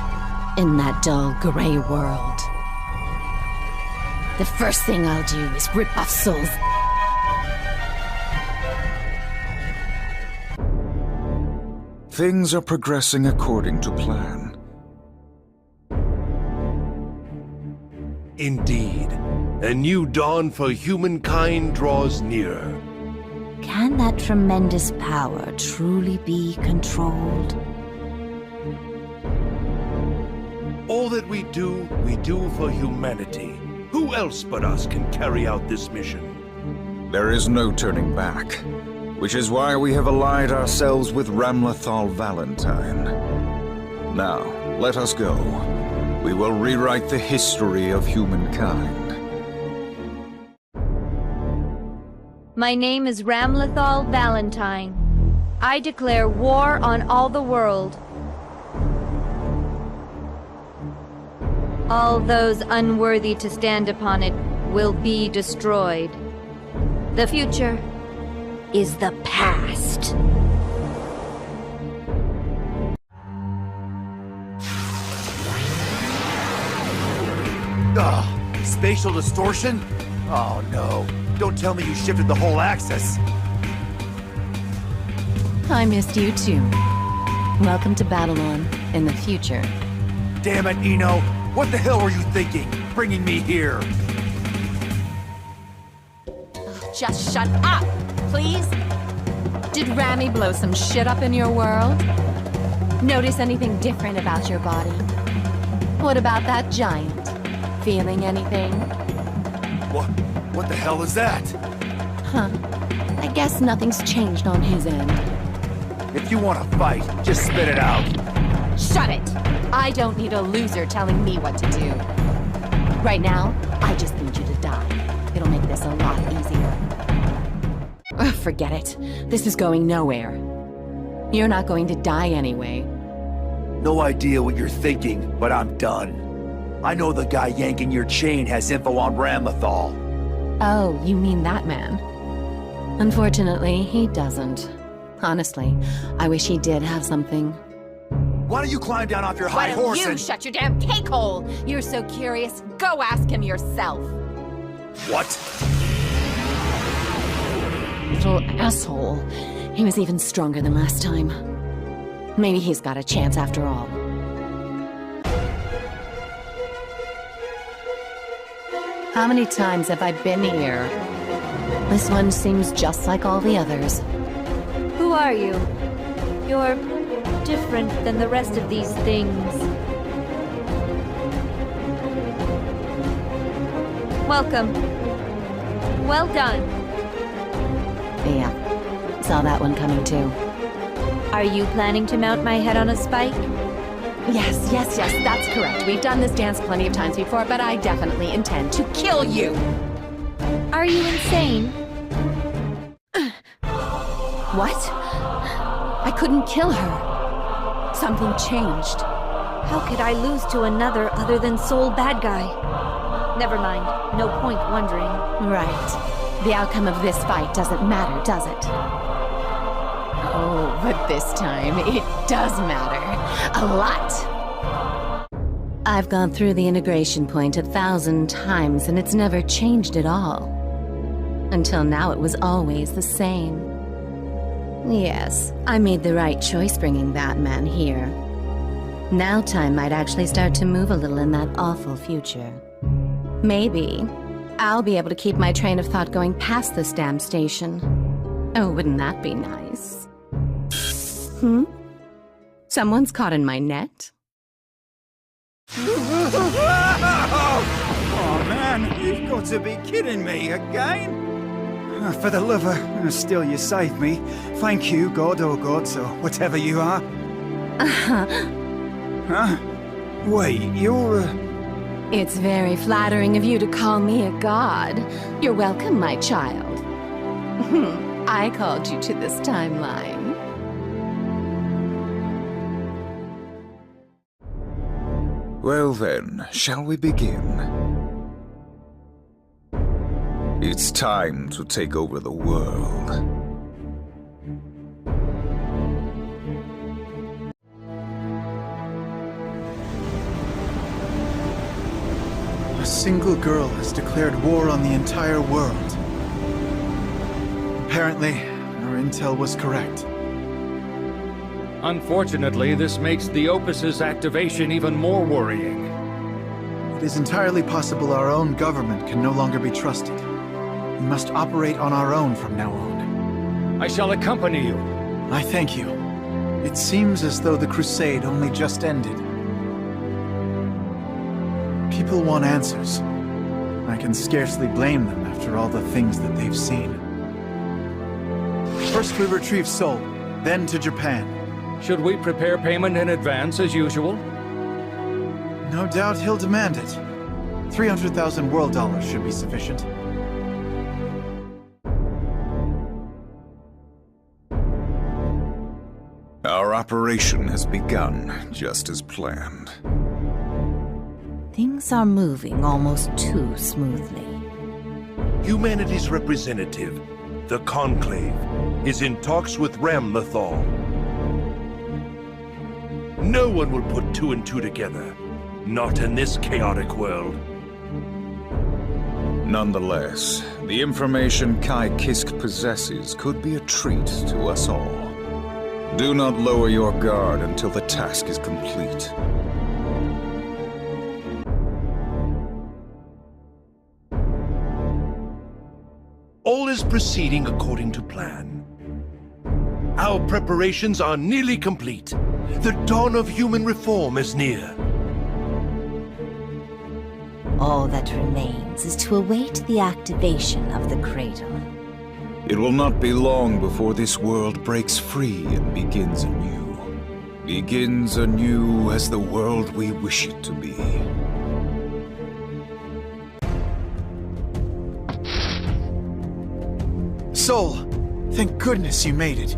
in that dull gray world. The first thing I'll do is rip off souls. Things are progressing according to plan. Indeed. A new dawn for humankind draws near. Can that tremendous power truly be controlled? All that we do for humanity. Who else but us can carry out this mission? There is no turning back, which is why we have allied ourselves with Ramlethal Valentine. Now, let us go. We will rewrite the history of humankind. My name is Ramlethal Valentine. I declare war on all the world. All those unworthy to stand upon it will be destroyed. The future is the past. Spatial distortion? Oh no. Don't tell me you shifted the whole axis. I missed you too. Welcome to Babylon in the future. Damn it, Eno. What the hell were you thinking, bringing me here? Just shut up, please. Did Rami blow some shit up in your world? Notice anything different about your body? What about that giant? Feeling anything? What the hell is that? Huh. I guess nothing's changed on his end. If you want to fight, just spit it out. Shut it! I don't need a loser telling me what to do. Right now, I just need you to die. It'll make this a lot easier. Ugh, forget it. This is going nowhere. You're not going to die anyway. No idea what you're thinking, but I'm done. I know the guy yanking your chain has info on Ramlethal. Oh, you mean that man? Unfortunately, he doesn't. Honestly, I wish he did have something. Why don't you climb down off your high horse Why don't you shut your damn cake hole? You're so curious. Go ask him yourself. What? Little asshole. He was even stronger than last time. Maybe he's got a chance after all. How many times have I been here? This one seems just like all the others. Who are you? You're different than the rest of these things. Welcome. Well done. Yeah, saw that one coming too. Are you planning to mount my head on a spike? Yes, that's correct. We've done this dance plenty of times before, but I definitely intend to kill you! Are you insane? What? I couldn't kill her. Something changed. How could I lose to another other than Soul Bad Guy? Never mind. No point wondering. Right. The outcome of this fight doesn't matter, does it? Oh, but this time it does matter. A lot. I've gone through the integration point 1,000 times and it's never changed at all. Until now it was always the same. Yes, I made the right choice bringing that man here. Now time might actually start to move a little in that awful future. Maybe I'll be able to keep my train of thought going past this damn station. Oh, wouldn't that be nice? Someone's caught in my net? Oh man, you've got to be kidding me again! For the love of still you saved me. Thank you, God or gods, or whatever you are. Huh? Wait, you're It's very flattering of you to call me a god. You're welcome, my child. I called you to this timeline. Well then, shall we begin? It's time to take over the world. A single girl has declared war on the entire world. Apparently, our intel was correct. Unfortunately, this makes the Opus's activation even more worrying. It is entirely possible our own government can no longer be trusted. We must operate on our own from now on. I shall accompany you. I thank you. It seems as though the crusade only just ended. People want answers. I can scarcely blame them after all the things that they've seen. First we retrieve Seoul, then to Japan. Should we prepare payment in advance as usual? No doubt he'll demand it. 300,000 world dollars should be sufficient. Our operation has begun, just as planned. Things are moving almost too smoothly. Humanity's representative, the Conclave, is in talks with Ramlethal. No one will put two and two together. Not in this chaotic world. Nonetheless, the information Kai Kisk possesses could be a treat to us all. Do not lower your guard until the task is complete. All is proceeding according to plan. Our preparations are nearly complete. The dawn of human reform is near. All that remains is to await the activation of the cradle. It will not be long before this world breaks free and begins anew. Begins anew as the world we wish it to be. Sol, thank goodness you made it.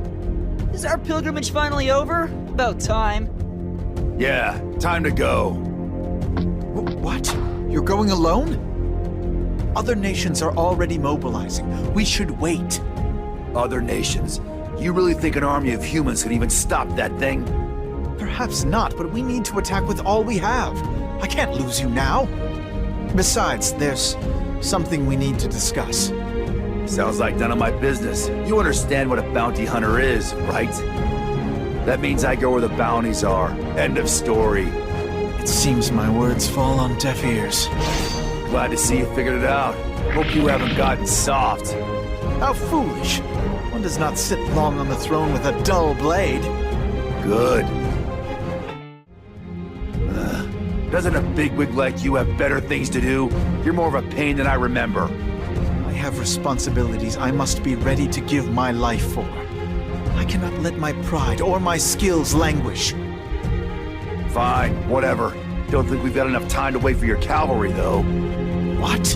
Is our pilgrimage finally over? About time. Yeah, time to go. What? You're going alone? Other nations are already mobilizing. We should wait. Other nations? You really think an army of humans can even stop that thing? Perhaps not, but we need to attack with all we have. I can't lose you now. Besides, there's something we need to discuss. Sounds like none of my business. You understand what a bounty hunter is, right? That means I go where the bounties are. End of story. It seems my words fall on deaf ears. Glad to see you figured it out. Hope you haven't gotten soft. How foolish. One does not sit long on the throne with a dull blade. Good. Doesn't a bigwig like you have better things to do? You're more of a pain than I remember. I have responsibilities I must be ready to give my life for. I cannot let my pride or my skills languish. Fine, whatever. Don't think we've got enough time to wait for your cavalry, though. What?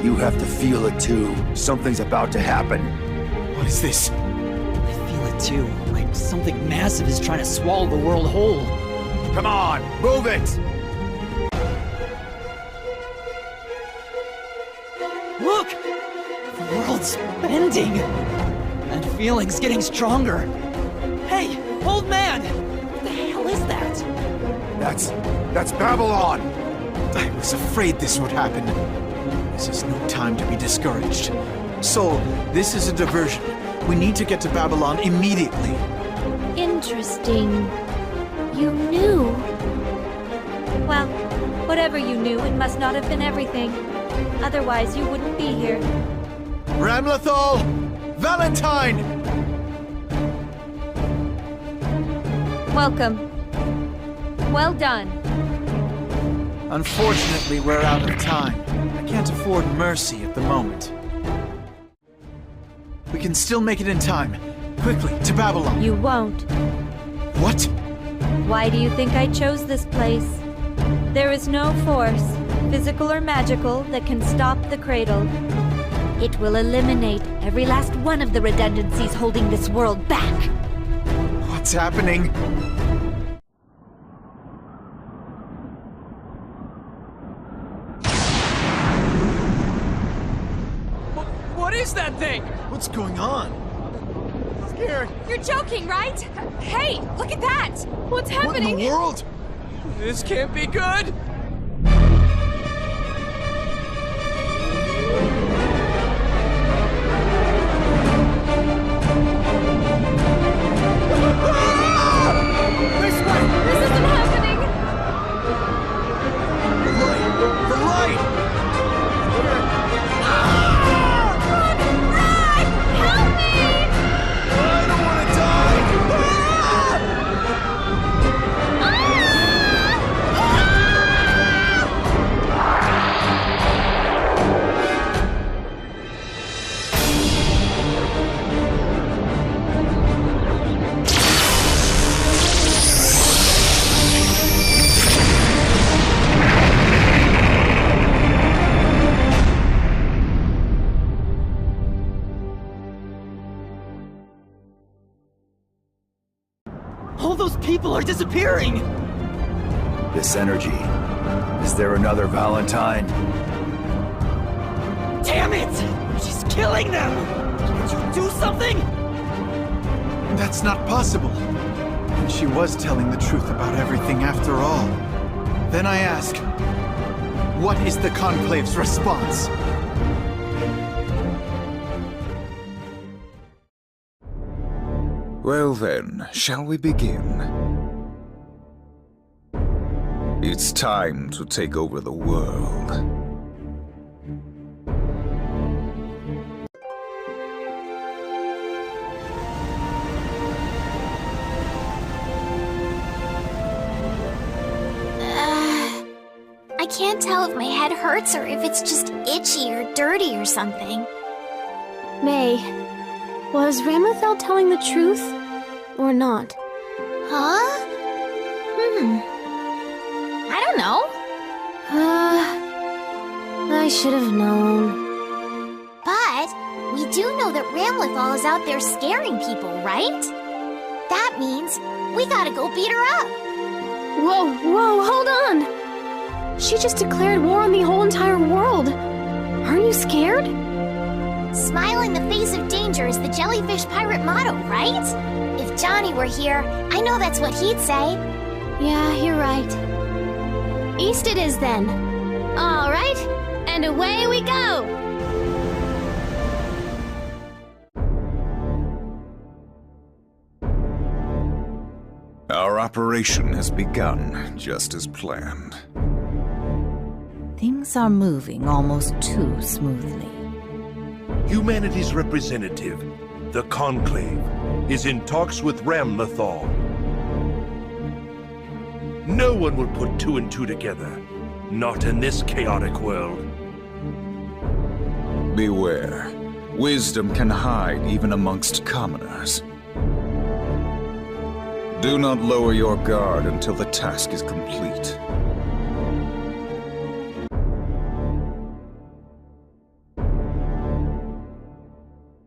You have to feel it, too. Something's about to happen. What is this? I feel it, too. Like something massive is trying to swallow the world whole. Come on, move it! Look! The world's bending! And feeling's getting stronger. Hey, old man! What the hell is that? That's Babylon! I was afraid this would happen. This is no time to be discouraged. Sol, this is a diversion. We need to get to Babylon immediately. Interesting. You knew. Well, whatever you knew, it must not have been everything. Otherwise, you wouldn't be here. Ramlethal! Valentine! Welcome. Well done. Unfortunately, we're out of time. I can't afford mercy at the moment. We can still make it in time. Quickly, to Babylon. You won't. What? Why do you think I chose this place? There is no force, physical or magical, that can stop the cradle. It will eliminate every last one of the redundancies holding this world back. What's happening? What is that thing? What's going on? Scared. You're joking, right? Hey, look at that! What's happening? What in the world? This can't be good! This isn't happening! The light! Run! Help me! I don't want to die! All those people are disappearing! This energy. Is there another Valentine? Damn it! She's killing them! Can't you do something? That's not possible. And she was telling the truth about everything after all. Then I ask, what is the Conclave's response? Well then, shall we begin? It's time to take over the world. I can't tell if my head hurts or if it's just itchy or dirty or something. May, was Ramlethal telling the truth or not? Huh? I don't know. I should have known. But we do know that Ramlethal is out there scaring people, right? That means we gotta go beat her up. Whoa, hold on! She just declared war on the whole entire world. Aren't you scared? Smile in the face of danger is the jellyfish pirate motto, right? If Johnny were here, I know that's what he'd say. Yeah, you're right. East it is then. All right, and away we go! Our operation has begun, just as planned. Things are moving almost too smoothly. Humanity's representative, the Conclave, is in talks with Ramlethal. No one will put two and two together. Not in this chaotic world. Beware. Wisdom can hide even amongst commoners. Do not lower your guard until the task is complete.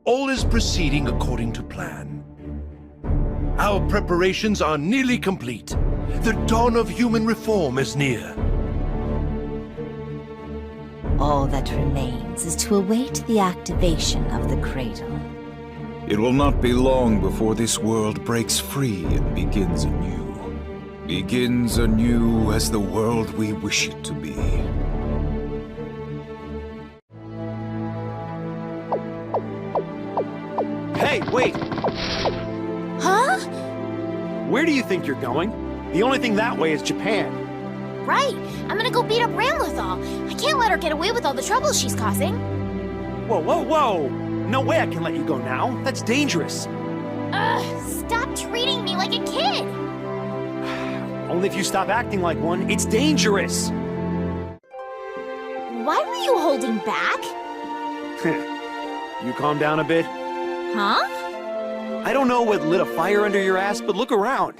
All is proceeding according to plan. Our preparations are nearly complete. The dawn of human reform is near. All that remains is to await the activation of the cradle. It will not be long before this world breaks free and begins anew. Begins anew as the world we wish it to be. Hey, wait! Huh? Where do you think you're going? The only thing that way is Japan. Right. I'm gonna go beat up Ramlethal. I can't let her get away with all the trouble she's causing. Whoa! No way I can let you go now. That's dangerous. Stop treating me like a kid! Only if you stop acting like one. It's dangerous! Why were you holding back? You calm down a bit. Huh? I don't know what lit a fire under your ass, but look around.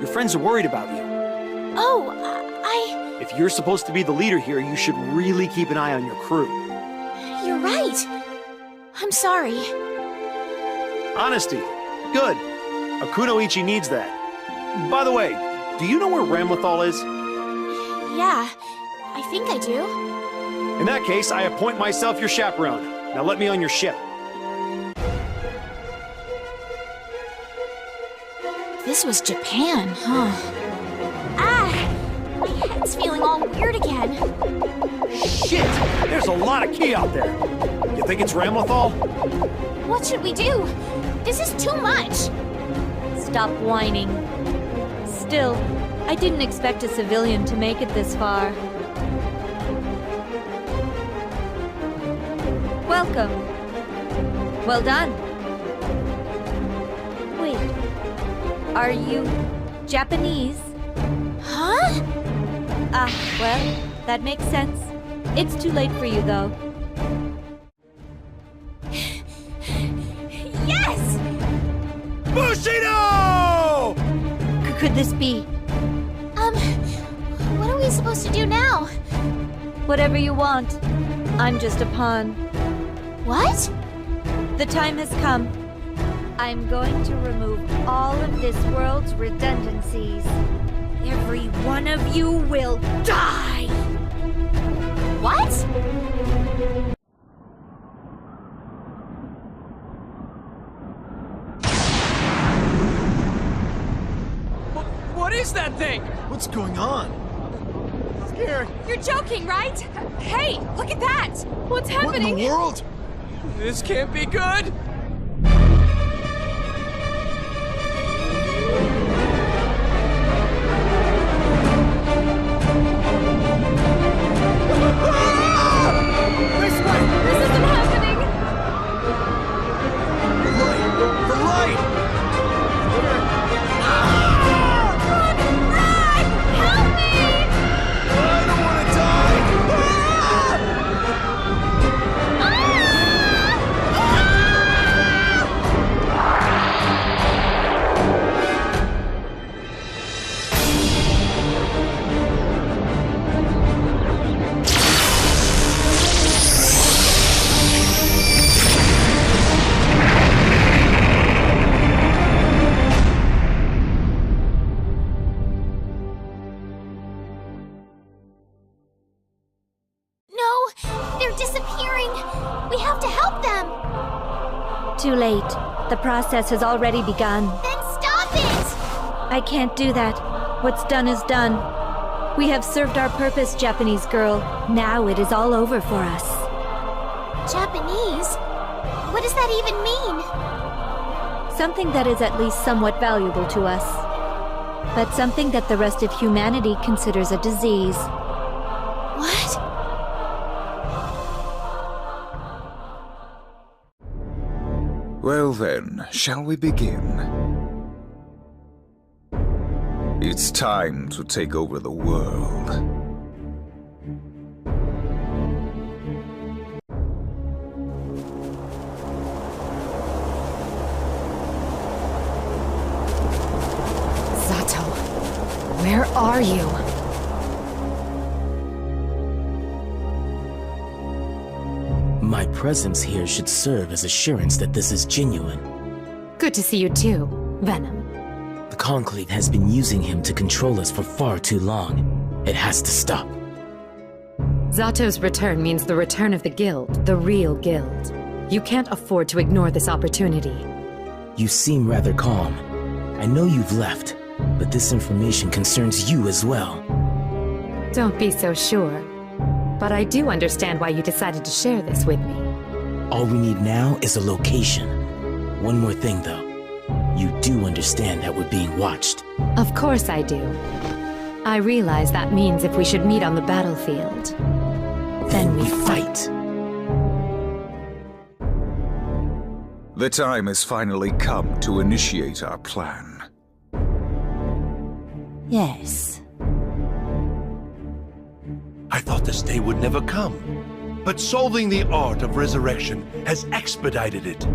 Your friends are worried about you. Oh, If you're supposed to be the leader here, you should really keep an eye on your crew. You're right. I'm sorry. Honesty. Good. Akunoichi needs that. By the way, do you know where Ramlethal is? Yeah, I think I do. In that case, I appoint myself your chaperone. Now let me on your ship. This was Japan, huh? My head's feeling all weird again. Shit! There's a lot of ki out there. You think it's Ramlethal? What should we do? This is too much. Stop whining. Still, I didn't expect a civilian to make it this far. Welcome. Well done. Wait. Are you Japanese? Huh? Well, that makes sense. It's too late for you, though. Yes! Bushido! Could this be? What are we supposed to do now? Whatever you want. I'm just a pawn. What? The time has come. I'm going to remove all of this world's redundancies. Every one of you will die! What? What is that thing? What's going on? Scared. You're joking, right? Hey, look at that! What's happening? What in the world? This can't be good. Too late. The process has already begun. Then stop it! I can't do that. What's done is done. We have served our purpose, Japanese girl. Now it is all over for us. Japanese? What does that even mean? Something that is at least somewhat valuable to us. But something that the rest of humanity considers a disease. What? Well then, shall we begin? It's time to take over the world. Zato, where are you? My presence here should serve as assurance that this is genuine. Good to see you too, Venom. The Conclave has been using him to control us for far too long. It has to stop. Zato's return means the return of the Guild, the real Guild. You can't afford to ignore this opportunity. You seem rather calm. I know you've left, but this information concerns you as well. Don't be so sure. But I do understand why you decided to share this with me. All we need now is a location. One more thing, though. You do understand that we're being watched. Of course I do. I realize that means if we should meet on the battlefield, then we fight. The time has finally come to initiate our plan. Yes. I thought this day would never come, but solving the art of resurrection has expedited it.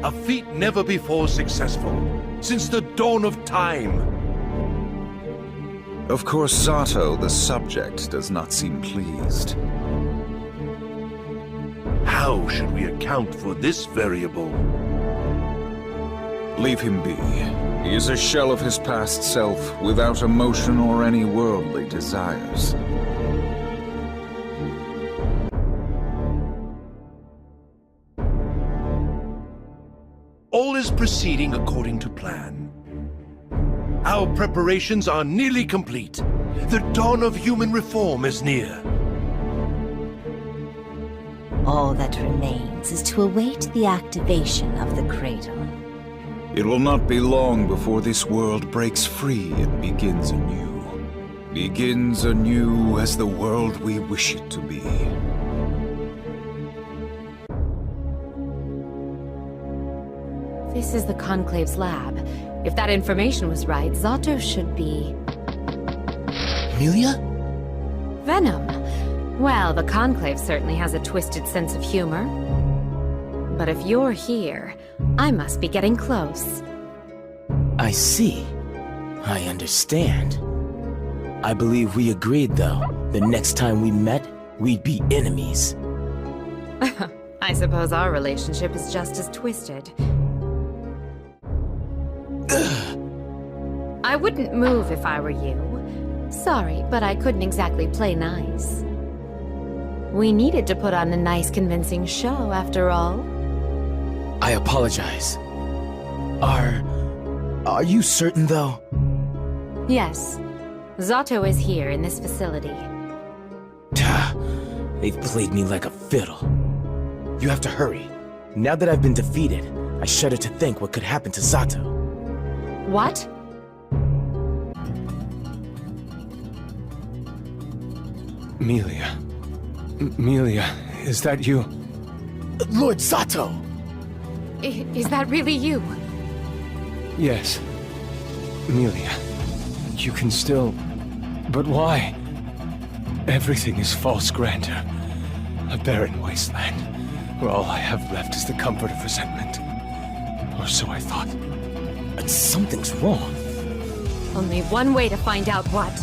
A feat never before successful, since the dawn of time. Of course, Zato, the subject, does not seem pleased. How should we account for this variable? Leave him be. He is a shell of his past self, without emotion or any worldly desires. All is proceeding according to plan. Our preparations are nearly complete. The dawn of human reform is near. All that remains is to await the activation of the cradle. It will not be long before this world breaks free and begins anew. Begins anew as the world we wish it to be. This is the Conclave's lab. If that information was right, Zato should be... Amelia? Venom. Well, the Conclave certainly has a twisted sense of humor. But if you're here, I must be getting close. I see. I understand. I believe we agreed, though, the next time we met, we'd be enemies. I suppose our relationship is just as twisted. I wouldn't move if I were you. Sorry, but I couldn't exactly play nice. We needed to put on a nice, convincing show, after all. I apologize. Are you certain, though? Yes. Zato is here in this facility. They've played me like a fiddle. You have to hurry. Now that I've been defeated, I shudder to think what could happen to Zato. What? Melia. Melia, is that you? Lord Zato! Is that really you? Yes. Melia. You can still... But why? Everything is false grandeur. A barren wasteland, where all I have left is the comfort of resentment. Or so I thought. Something's wrong. Only one way to find out what.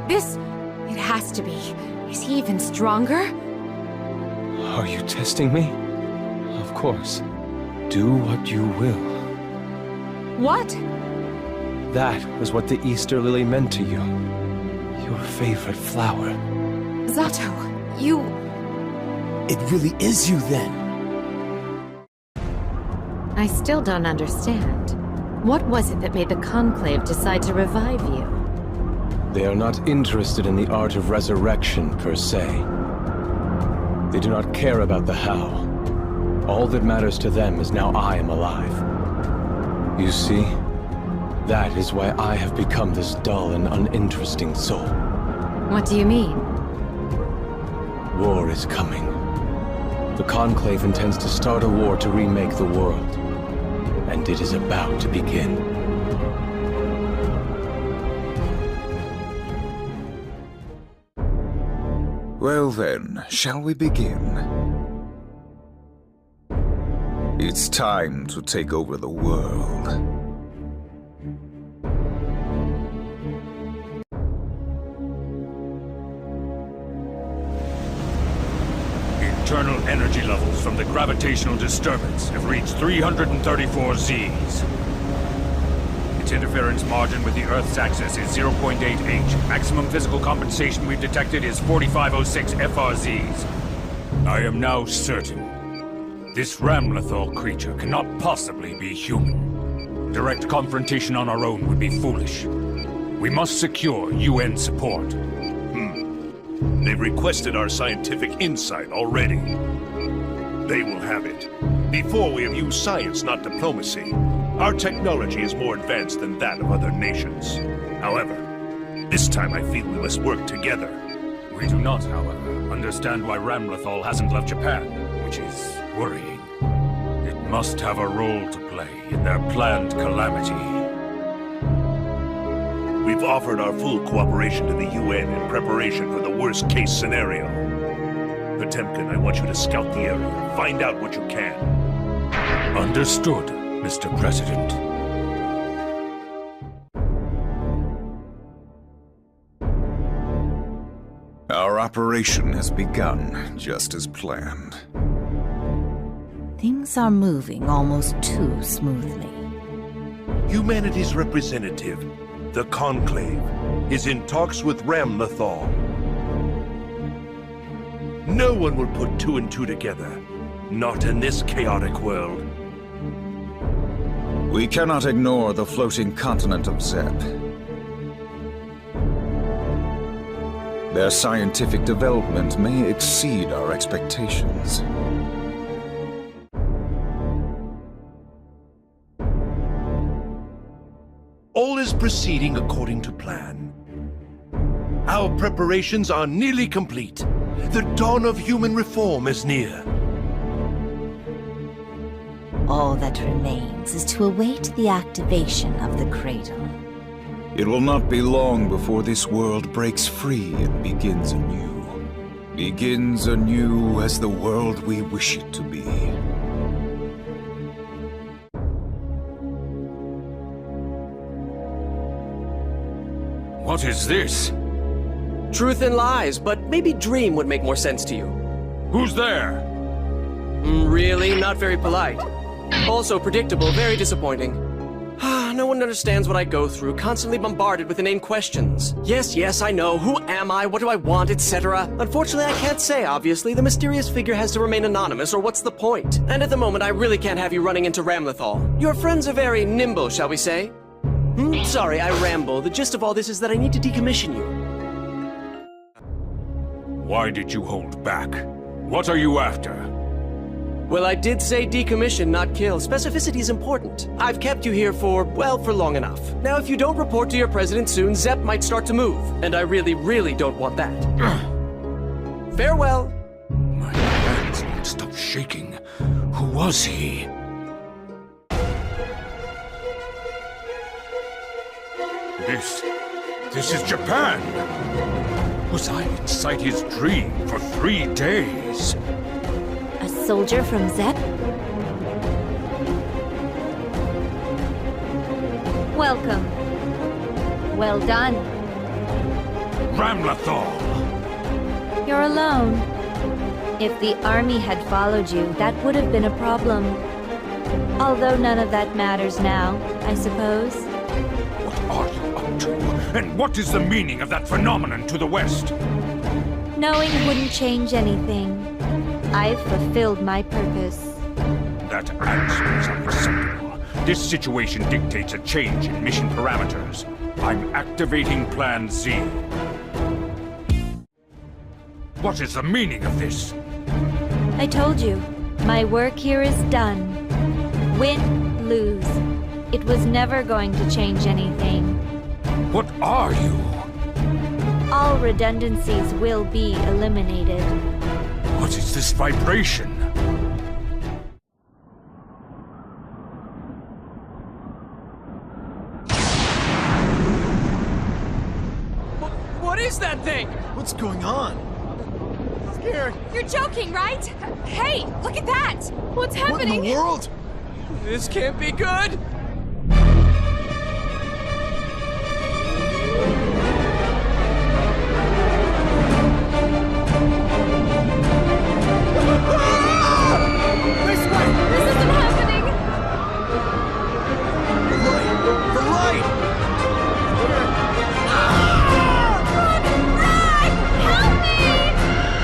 This... it has to be. Is he even stronger? Are you testing me? Of course. Do what you will. What? That was what the Easter Lily meant to you. Your favorite flower. Zato, you... It really is you then. I still don't understand. What was it that made the Conclave decide to revive you? They are not interested in the art of resurrection, per se. They do not care about the how. All that matters to them is now I am alive. You see, that is why I have become this dull and uninteresting soul. What do you mean? War is coming. The Conclave intends to start a war to remake the world. And it is about to begin. Well then, shall we begin? It's time to take over the world. Internal energy levels from the gravitational disturbance have reached 334 Zs. Its interference margin with the Earth's axis is 0.8 H. Maximum physical compensation we've detected is 4506 FRZs. I am now certain this Ramlethal creature cannot possibly be human. Direct confrontation on our own would be foolish. We must secure UN support. They've requested our scientific insight already. They will have it. Before we have used science, not diplomacy. Our technology is more advanced than that of other nations. However, this time I feel we must work together. We do not, however, understand why Ramlethal hasn't left Japan, which is worrying. It must have a role to play in their planned calamity. We've offered our full cooperation to the UN in preparation for the worst-case scenario. Potemkin, I want you to scout the area. Find out what you can. Understood, Mr. President. Our operation has begun, just as planned. Things are moving almost too smoothly. Humanity's representative, the Conclave, is in talks with Ramlethal. No one will put two and two together. Not in this chaotic world. We cannot ignore the floating continent of Zep. Their scientific development may exceed our expectations. All is proceeding according to plan. Our preparations are nearly complete. The dawn of human reform is near. All that remains is to await the activation of the cradle. It will not be long before this world breaks free and begins anew. Begins anew as the world we wish it to be. What is this? Truth and lies, but maybe dream would make more sense to you. Who's there? Really? Not very polite. Also predictable, very disappointing. No one understands what I go through, constantly bombarded with inane questions. Yes, I know. Who am I? What do I want? Etc. Unfortunately, I can't say, obviously. The mysterious figure has to remain anonymous, or what's the point? And at the moment, I really can't have you running into Ramlethal. Your friends are very nimble, shall we say? Sorry, I ramble. The gist of all this is that I need to decommission you. Why did you hold back? What are you after? Well, I did say decommission, not kill. Specificity is important. I've kept you here for long enough. Now, if you don't report to your president soon, Zep might start to move. And I really, really don't want that. Farewell. My hands won't stop shaking. Who was he? This is Japan! Was I inside his dream for 3 days? A soldier from Zep? Welcome. Well done. Ramlethal! You're alone. If the army had followed you, that would have been a problem. Although none of that matters now, I suppose. What are you up to? And what is the meaning of that phenomenon to the West? Knowing wouldn't change anything. I've fulfilled my purpose. That answer is unacceptable. This situation dictates a change in mission parameters. I'm activating Plan Z. What is the meaning of this? I told you, my work here is done. Win, lose. It was never going to change anything. What are you? All redundancies will be eliminated. What is this vibration? What is that thing? What's going on? Scared. You're joking, right? Hey, look at that! What's happening? What in the world? This can't be good! This isn't happening! The light!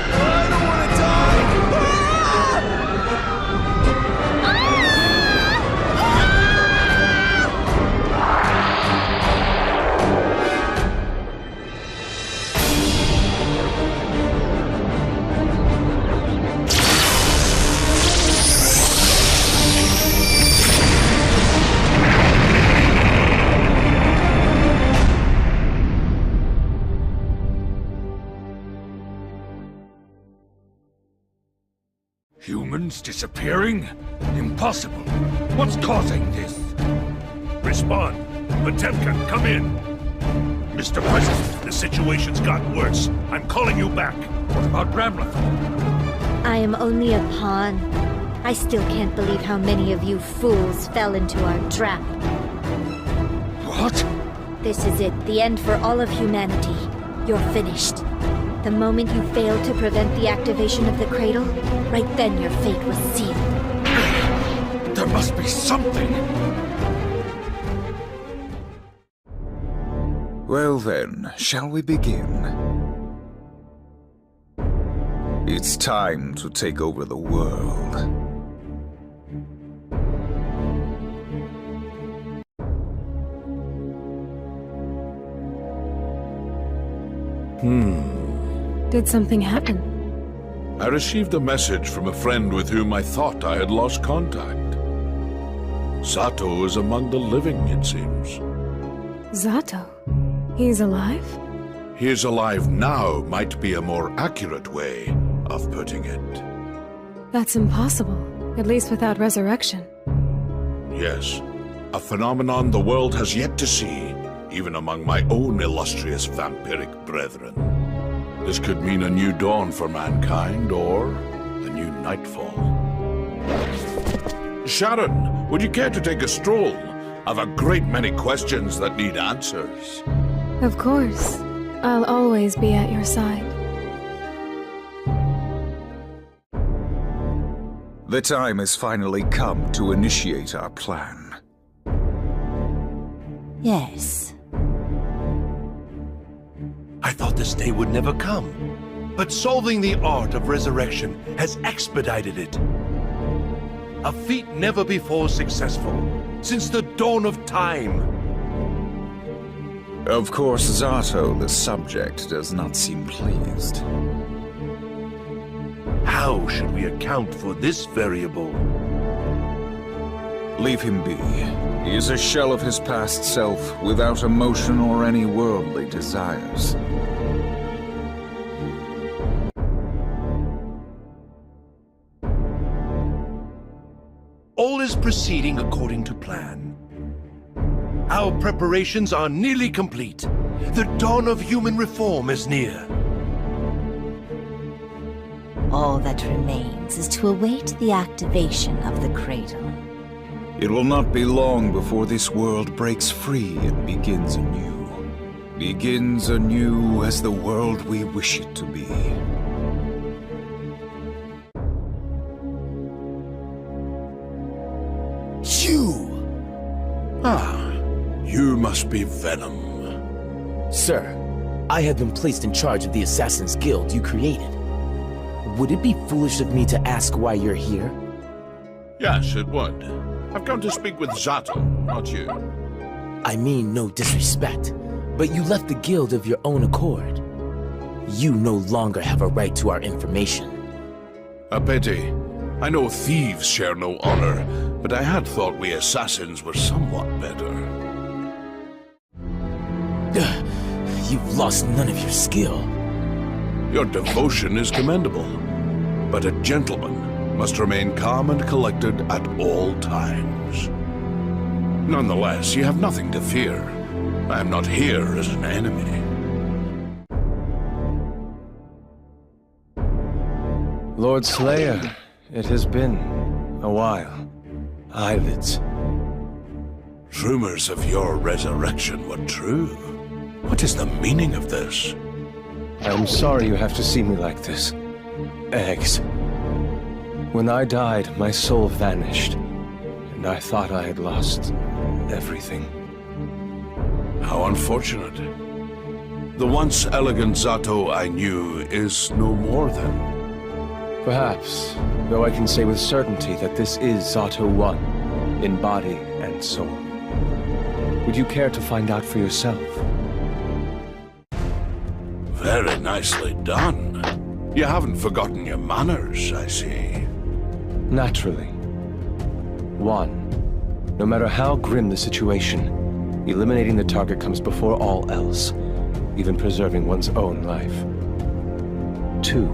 I don't want to die! Humans disappearing? Impossible. What's causing this? Respond. Potemkin, come in. Mr. President, the situation's gotten worse. I'm calling you back. What about Ramlethal? I am only a pawn. I still can't believe how many of you fools fell into our trap. What? This is it, the end for all of humanity. You're finished. The moment you failed to prevent the activation of the cradle, right then your fate was sealed. There must be something! Well then, shall we begin? It's time to take over the world. Did something happen? I received a message from a friend with whom I thought I had lost contact. Zato is among the living, it seems. Zato? He's alive? He is alive now might be a more accurate way of putting it. That's impossible, at least without resurrection. Yes, a phenomenon the world has yet to see, even among my own illustrious vampiric brethren. This could mean a new dawn for mankind, or a new nightfall. Sharon, would you care to take a stroll? I've a great many questions that need answers. Of course. I'll always be at your side. The time has finally come to initiate our plan. Yes. I thought this day would never come, but solving the art of resurrection has expedited it. A feat never before successful, since the dawn of time. Of course, Zato, the subject, does not seem pleased. How should we account for this variable? Leave him be. He is a shell of his past self, without emotion or any worldly desires. All is proceeding according to plan. Our preparations are nearly complete. The dawn of human reform is near. All that remains is to await the activation of the cradle. It will not be long before this world breaks free and begins anew. Begins anew as the world we wish it to be. You! Ah, you must be Venom. Sir, I have been placed in charge of the Assassin's Guild you created. Would it be foolish of me to ask why you're here? Yes, it would. I've come to speak with Zato, not you. I mean no disrespect, but you left the guild of your own accord. You no longer have a right to our information. A pity. I know thieves share no honor, but I had thought we assassins were somewhat better. You've lost none of your skill. Your devotion is commendable, but a gentleman must remain calm and collected at all times. Nonetheless, you have nothing to fear. I am not here as an enemy. Lord Slayer, it has been a while. Eyelids. Rumors of your resurrection were true. What is the meaning of this? I'm sorry you have to see me like this. Eggs. When I died, my soul vanished, and I thought I had lost everything. How unfortunate. The once elegant Zato I knew is no more then. Perhaps, though I can say with certainty that this is Zato 1, in body and soul. Would you care to find out for yourself? Very nicely done. You haven't forgotten your manners, I see. Naturally. 1. No matter how grim the situation, eliminating the target comes before all else, even preserving one's own life. 2.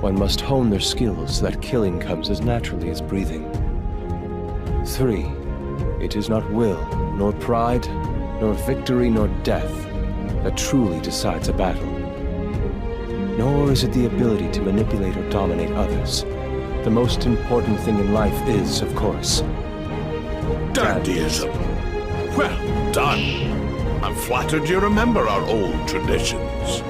One must hone their skills so that killing comes as naturally as breathing. 3. It is not will, nor pride, nor victory, nor death that truly decides a battle. Nor is it the ability to manipulate or dominate others. The most important thing in life is, of course, dandyism. Well done. I'm flattered you remember our old traditions.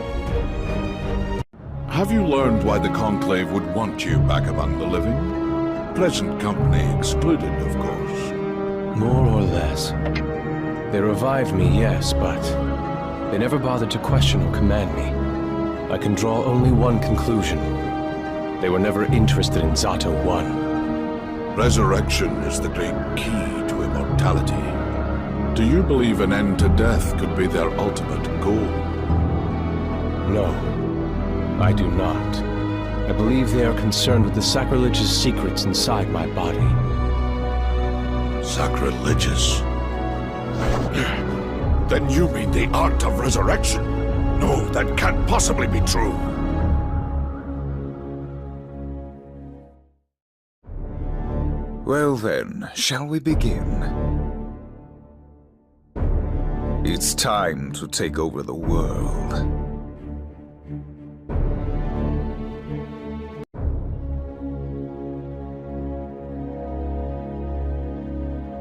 Have you learned why the Conclave would want you back among the living? Pleasant company excluded, of course. More or less. They revived me, yes, but they never bothered to question or command me. I can draw only one conclusion. They were never interested in Zato 1. Resurrection is the great key to immortality. Do you believe an end to death could be their ultimate goal? No, I do not. I believe they are concerned with the sacrilegious secrets inside my body. Sacrilegious? Then you mean the art of resurrection? No, that can't possibly be true. Well then, shall we begin? It's time to take over the world.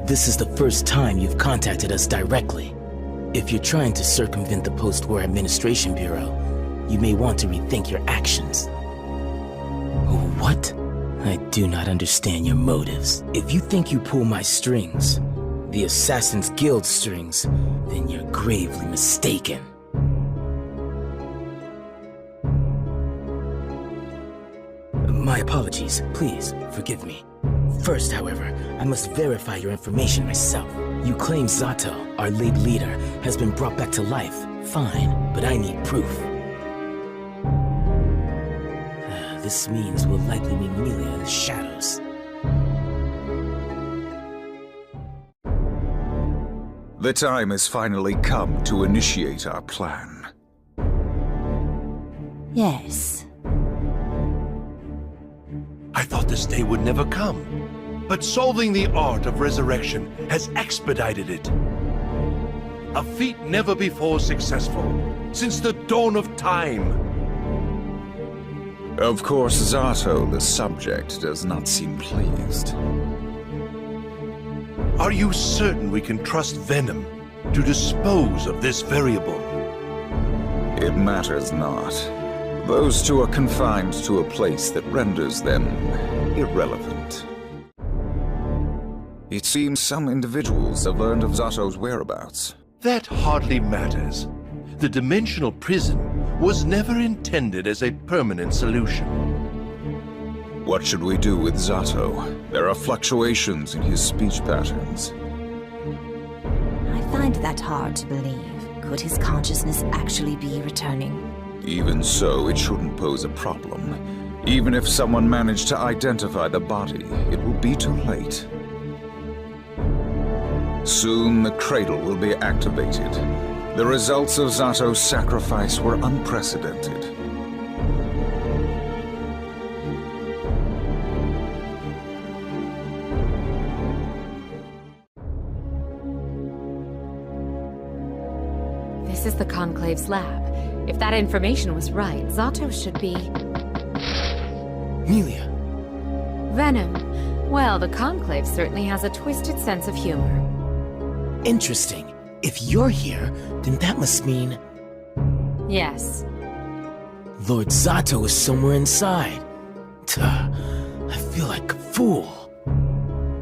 This is the first time you've contacted us directly. If you're trying to circumvent the Post-War Administration Bureau, you may want to rethink your actions. What? I do not understand your motives. If you think you pull my strings, the Assassin's Guild strings, then you're gravely mistaken. My apologies. Please, forgive me. First, however, I must verify your information myself. You claim Zato, our late leader, has been brought back to life. Fine, but I need proof. this means will likely be Melia in the shadows. The time has finally come to initiate our plan. Yes. I thought this day would never come, but solving the art of resurrection has expedited it. A feat never before successful, since the dawn of time. Of course, Zato, the subject, does not seem pleased. Are you certain we can trust Venom to dispose of this variable? It matters not. Those two are confined to a place that renders them irrelevant. It seems some individuals have learned of Zato's whereabouts. That hardly matters. The dimensional prison was never intended as a permanent solution. What should we do with Zato? There are fluctuations in his speech patterns. I find that hard to believe. Could his consciousness actually be returning? Even so, it shouldn't pose a problem. Even if someone managed to identify the body, it will be too late. Soon the cradle will be activated. The results of Zato's sacrifice were unprecedented. This is the Conclave's lab. If that information was right, Zato should be... Melia! Venom. Well, the Conclave certainly has a twisted sense of humor. Interesting. If you're here, then that must mean... Yes. Lord Zato is somewhere inside. Tuh, I feel like a fool.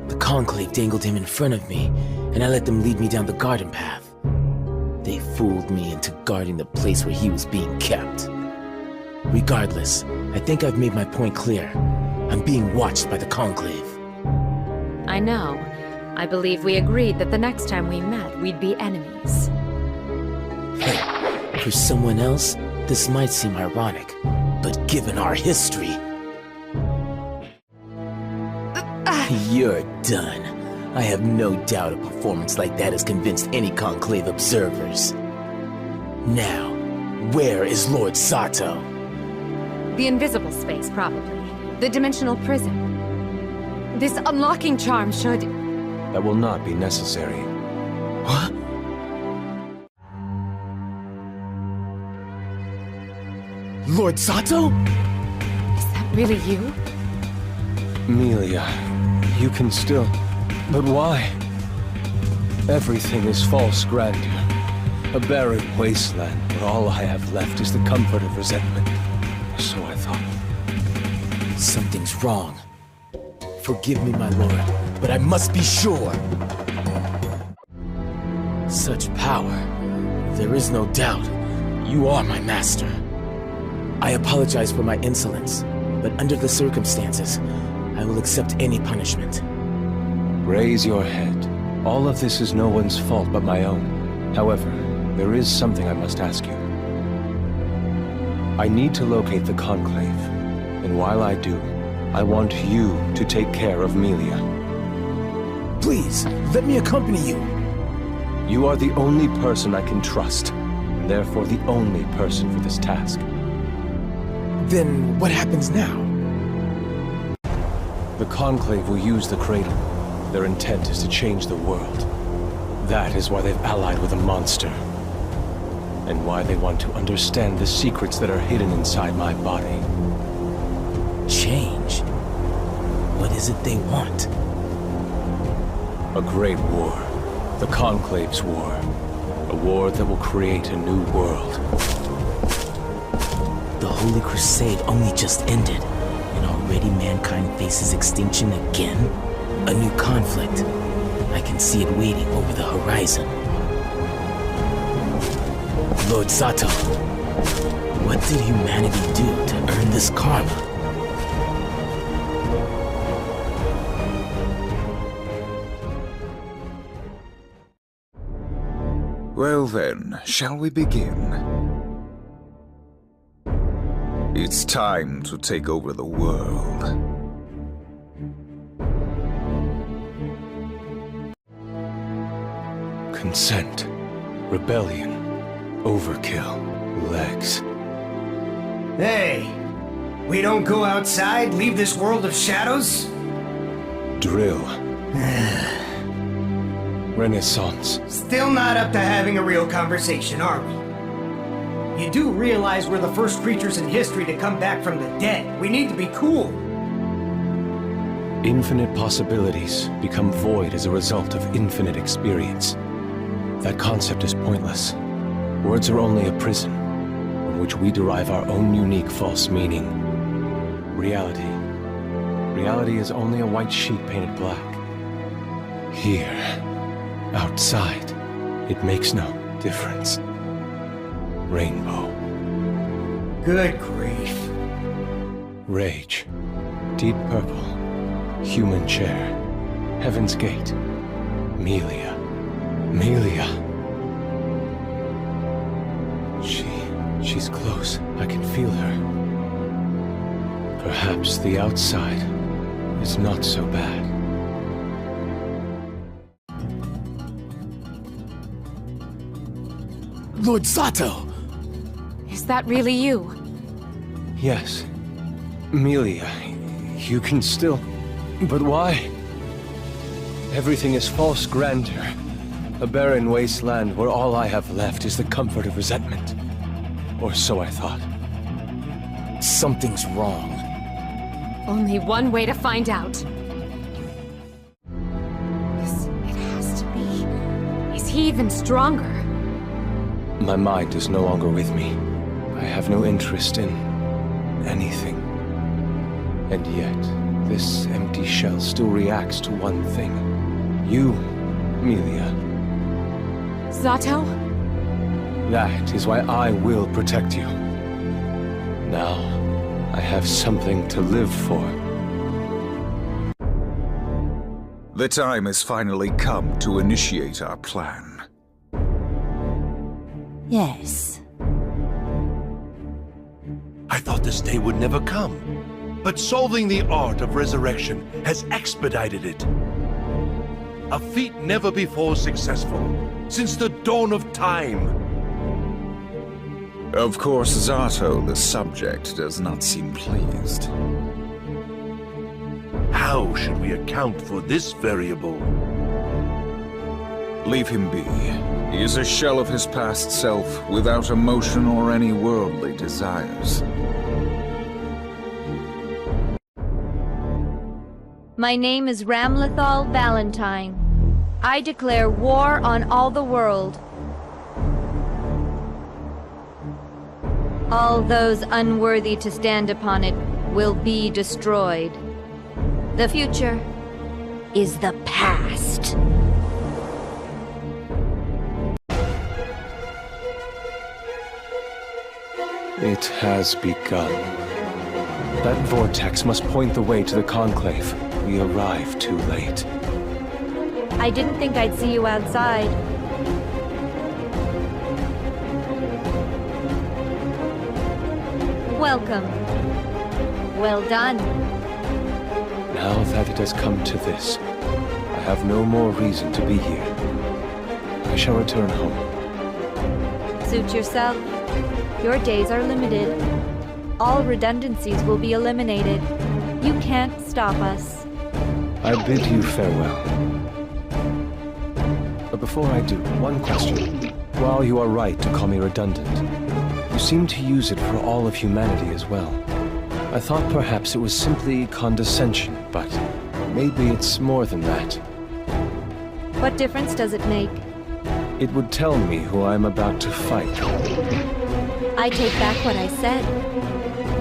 The Conclave dangled him in front of me, and I let them lead me down the garden path. They fooled me into guarding the place where he was being kept. Regardless, I think I've made my point clear. I'm being watched by the Conclave. I know. I believe we agreed that the next time we met, we'd be enemies. Hey, for someone else, this might seem ironic, but given our history... You're done. I have no doubt a performance like that has convinced any Conclave observers. Now, where is Lord Zato? The invisible space, probably. The dimensional prison. This unlocking charm should... That will not be necessary. What? Lord Zato? Is that really you? Melia, you can still... But why? Everything is false grandeur. A barren wasteland where all I have left is the comfort of resentment. So I thought. Something's wrong. Forgive me, my lord, but I must be sure. Such power. There is no doubt. You are my master. I apologize for my insolence, but under the circumstances, I will accept any punishment. Raise your head. All of this is no one's fault but my own. However, there is something I must ask you. I need to locate the Conclave, and while I do, I want you to take care of Melia. Please, let me accompany you. You are the only person I can trust, and therefore the only person for this task. Then what happens now? The Conclave will use the cradle. Their intent is to change the world. That is why they've allied with a monster. And why they want to understand the secrets that are hidden inside my body. Change? What is it they want? A great war. The Conclave's war. A war that will create a new world. The Holy Crusade only just ended, and already mankind faces extinction again? A new conflict. I can see it waiting over the horizon. Lord Zato, what did humanity do to earn this karma? Well then, shall we begin? It's time to take over the world. Consent. Rebellion. Overkill. Legs. Hey! We don't go outside, leave this world of shadows? Drill. Renaissance. Still not up to having a real conversation, are we? You do realize we're the first creatures in history to come back from the dead. We need to be cool. Infinite possibilities become void as a result of infinite experience. That concept is pointless. Words are only a prison, from which we derive our own unique false meaning. Reality. Reality is only a white sheet painted black. Here, outside, it makes no difference. Rainbow. Good grief. Rage. Deep purple. Human chair. Heaven's Gate. Melia. Melia. She's close. I can feel her. Perhaps the outside is not so bad. Lord Zato! Is that really you? Yes. Melia, you can still... But why? Everything is false grandeur. A barren wasteland where all I have left is the comfort of resentment. Or so I thought. Something's wrong. Only one way to find out. It has to be. Is he even stronger? My mind is no longer with me. I have no interest in anything. And yet, this empty shell still reacts to one thing. You, Melia. Zato? That is why I will protect you. Now, I have something to live for. The time has finally come to initiate our plan. Yes. I thought this day would never come. But solving the art of resurrection has expedited it. A feat never before successful, since the dawn of time. Of course, Zato, the subject, does not seem pleased. How should we account for this variable? Leave him be. He is a shell of his past self, without emotion or any worldly desires. My name is Ramlethal Valentine. I declare war on all the world. All those unworthy to stand upon it will be destroyed. The future is the past. It has begun. That vortex must point the way to the Conclave. We arrive too late. I didn't think I'd see you outside. Welcome. Well done. Now that it has come to this, I have no more reason to be here. I shall return home. Suit yourself. Your days are limited. All redundancies will be eliminated. You can't stop us. I bid you farewell. But before I do, one question. While you are right to call me redundant, you seem to use it for all of humanity as well. I thought perhaps it was simply condescension, but maybe it's more than that. What difference does it make? It would tell me who I'm about to fight. I take back what I said.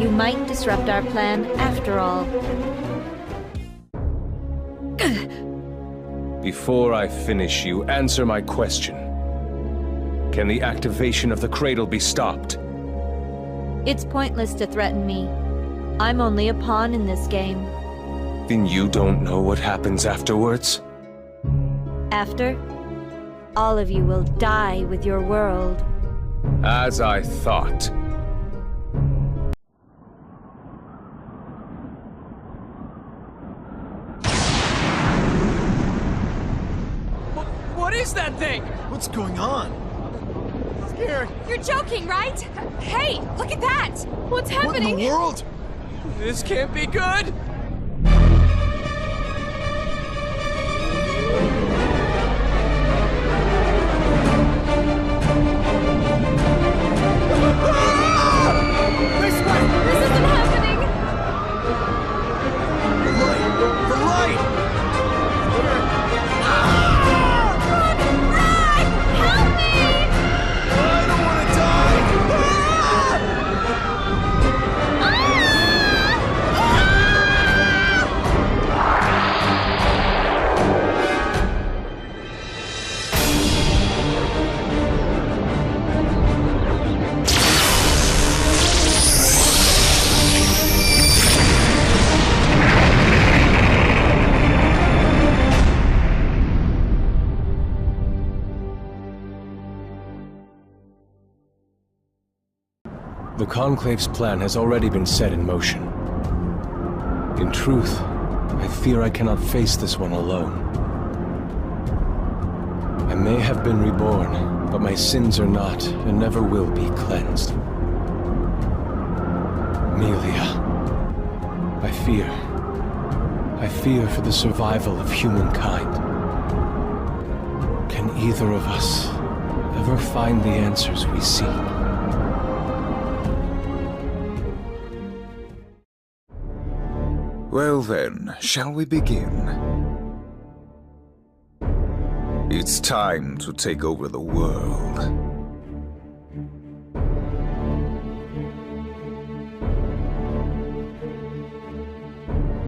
You might disrupt our plan after all. Before I finish, you answer my question. Can the activation of the cradle be stopped? It's pointless to threaten me. I'm only a pawn in this game. Then you don't know what happens afterwards? After, all of you will die with your world. As I thought. What's going on? Scared. You're joking, right? Hey, look at that! What's happening? What in the world? This can't be good! This isn't happening! The light! Help me! I don't want to die! The Conclave's plan has already been set in motion. In truth, I fear I cannot face this one alone. I may have been reborn, but my sins are not, and never will be, cleansed. Melia, I fear for the survival of humankind. Can either of us ever find the answers we seek? Well then, shall we begin? It's time to take over the world.